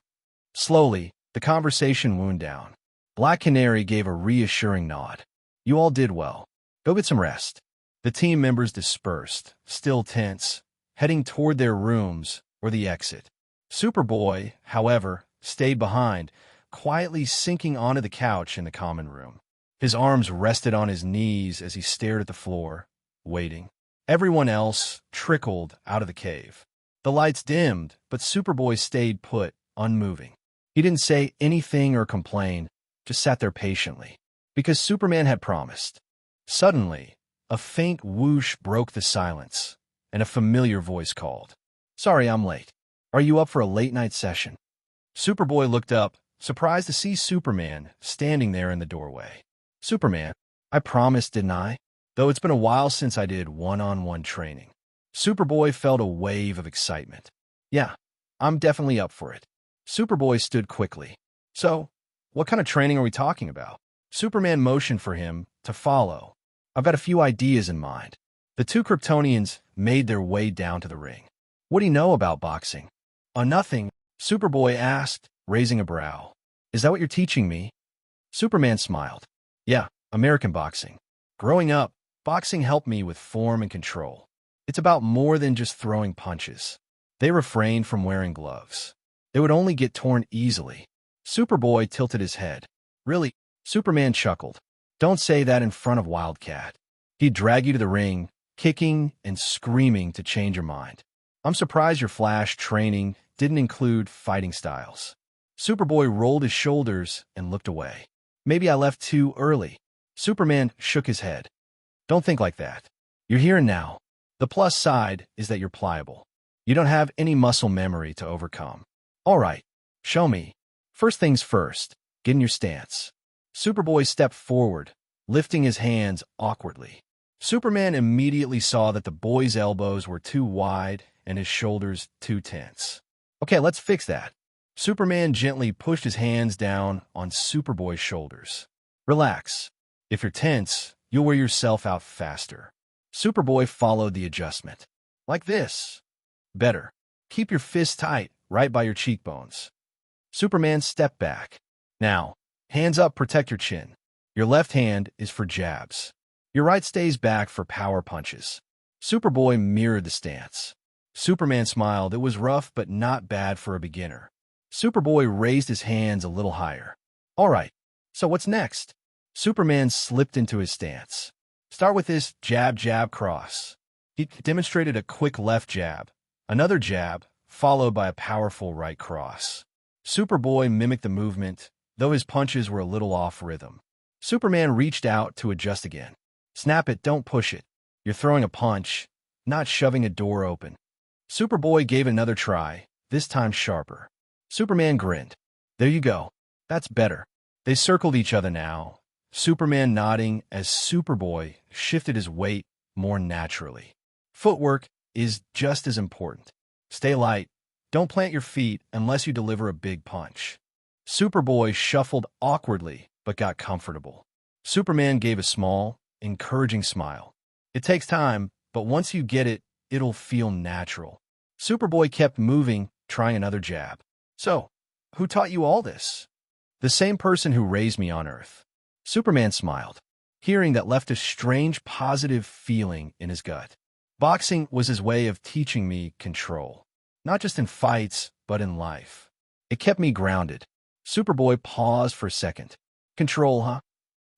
Slowly, the conversation wound down. Black Canary gave a reassuring nod. You all did well. Go get some rest. The team members dispersed, still tense, heading toward their rooms or the exit. Superboy, however, stayed behind, quietly sinking onto the couch in the common room. His arms rested on his knees as he stared at the floor, waiting. Everyone else trickled out of the cave. The lights dimmed, but Superboy stayed put, unmoving. He didn't say anything or complain, just sat there patiently, because Superman had promised. Suddenly, a faint whoosh broke the silence, and a familiar voice called. Sorry, I'm late. Are you up for a late-night session? Superboy looked up, surprised to see Superman standing there in the doorway. Superman, I promised, didn't I? Though it's been a while since I did one-on-one training. Superboy felt a wave of excitement. Yeah, I'm definitely up for it. Superboy stood quickly. So, what kind of training are we talking about? Superman motioned for him to follow. I've got a few ideas in mind. The two Kryptonians made their way down to the ring. What do you know about boxing? Nothing, Superboy asked, raising a brow. Is that what you're teaching me? Superman smiled. Yeah, American boxing. Growing up, boxing helped me with form and control. It's about more than just throwing punches. They refrained from wearing gloves. They would only get torn easily. Superboy tilted his head. Really? Superman chuckled. Don't say that in front of Wildcat. He'd drag you to the ring, kicking and screaming to change your mind. I'm surprised your Flash training didn't include fighting styles. Superboy rolled his shoulders and looked away. Maybe I left too early. Superman shook his head. Don't think like that. You're here now. The plus side is that you're pliable. You don't have any muscle memory to overcome. All right, show me. First things first, get in your stance. Superboy stepped forward, lifting his hands awkwardly. Superman immediately saw that the boy's elbows were too wide and his shoulders too tense. Okay, let's fix that. Superman gently pushed his hands down on Superboy's shoulders. Relax. If you're tense, you'll wear yourself out faster. Superboy followed the adjustment. Like this. Better. Keep your fists tight, right by your cheekbones. Superman stepped back. Now, hands up, protect your chin. Your left hand is for jabs. Your right stays back for power punches. Superboy mirrored the stance. Superman smiled. It was rough, but not bad for a beginner. Superboy raised his hands a little higher. All right, so what's next? Superman slipped into his stance. Start with this jab, jab, cross. He demonstrated a quick left jab, another jab, followed by a powerful right cross. Superboy mimicked the movement, though his punches were a little off rhythm. Superman reached out to adjust again. Snap it, don't push it. You're throwing a punch, not shoving a door open. Superboy gave another try, this time sharper. Superman grinned. There you go. That's better. They circled each other now, Superman nodding as Superboy shifted his weight more naturally. Footwork is just as important. Stay light. Don't plant your feet unless you deliver a big punch. Superboy shuffled awkwardly but got comfortable. Superman gave a small, encouraging smile. It takes time, but once you get it, it'll feel natural. Superboy kept moving, trying another jab. So, who taught you all this? The same person who raised me on Earth. Superman smiled. Hearing that left a strange positive feeling in his gut. Boxing was his way of teaching me control. Not just in fights, but in life. It kept me grounded. Superboy paused for a second. Control, huh?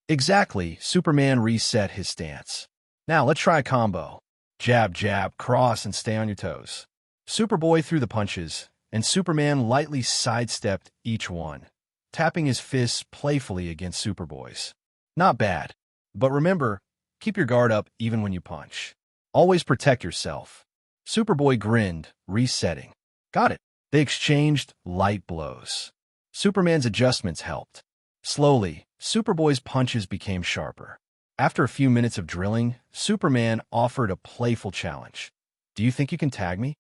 Exactly. Superman reset his stance. Now let's try a combo. Jab, jab, cross, and stay on your toes. Superboy threw the punches, and Superman lightly sidestepped each one, tapping his fists playfully against Superboy's. Not bad. But remember, keep your guard up even when you punch. Always protect yourself. Superboy grinned, resetting. Got it. They exchanged light blows. Superman's adjustments helped. Slowly, Superboy's punches became sharper. After a few minutes of drilling, Superman offered a playful challenge. Do you think you can tag me?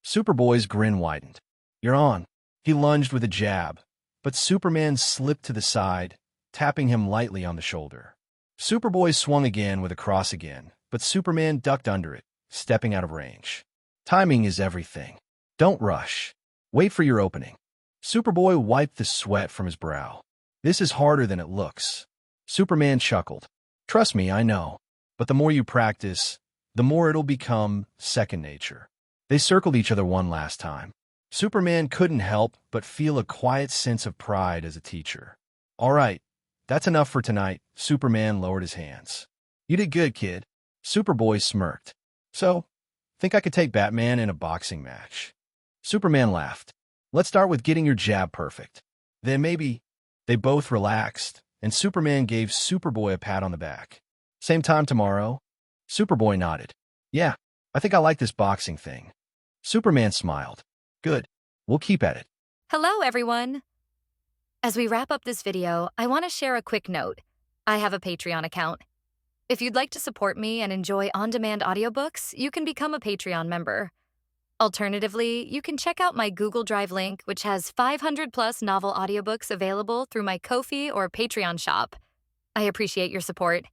Superboy's grin widened. You're on. He lunged with a jab, but Superman slipped to the side, tapping him lightly on the shoulder. Superboy swung again with a cross again, but Superman ducked under it, stepping out of range. Timing is everything. Don't rush. Wait for your opening. Superboy wiped the sweat from his brow. This is harder than it looks. Superman chuckled. Trust me, I know. But the more you practice, the more it'll become second nature. They circled each other one last time. Superman couldn't help but feel a quiet sense of pride as a teacher. All right, that's enough for tonight. Superman lowered his hands. You did good, kid. Superboy smirked. So, think I could take Batman in a boxing match? Superman laughed. Let's start with getting your jab perfect. Then maybe. They both relaxed, and Superman gave Superboy a pat on the back. Same time tomorrow? Superboy nodded. Yeah, I think I like this boxing thing. Superman smiled. Good. We'll keep at it. Hello, everyone. As we wrap up this video, I want to share a quick note. I have a Patreon account. If you'd like to support me and enjoy on-demand audiobooks, you can become a Patreon member. Alternatively, you can check out my Google Drive link, which has 500-plus novel audiobooks available through my Ko-fi or Patreon shop. I appreciate your support.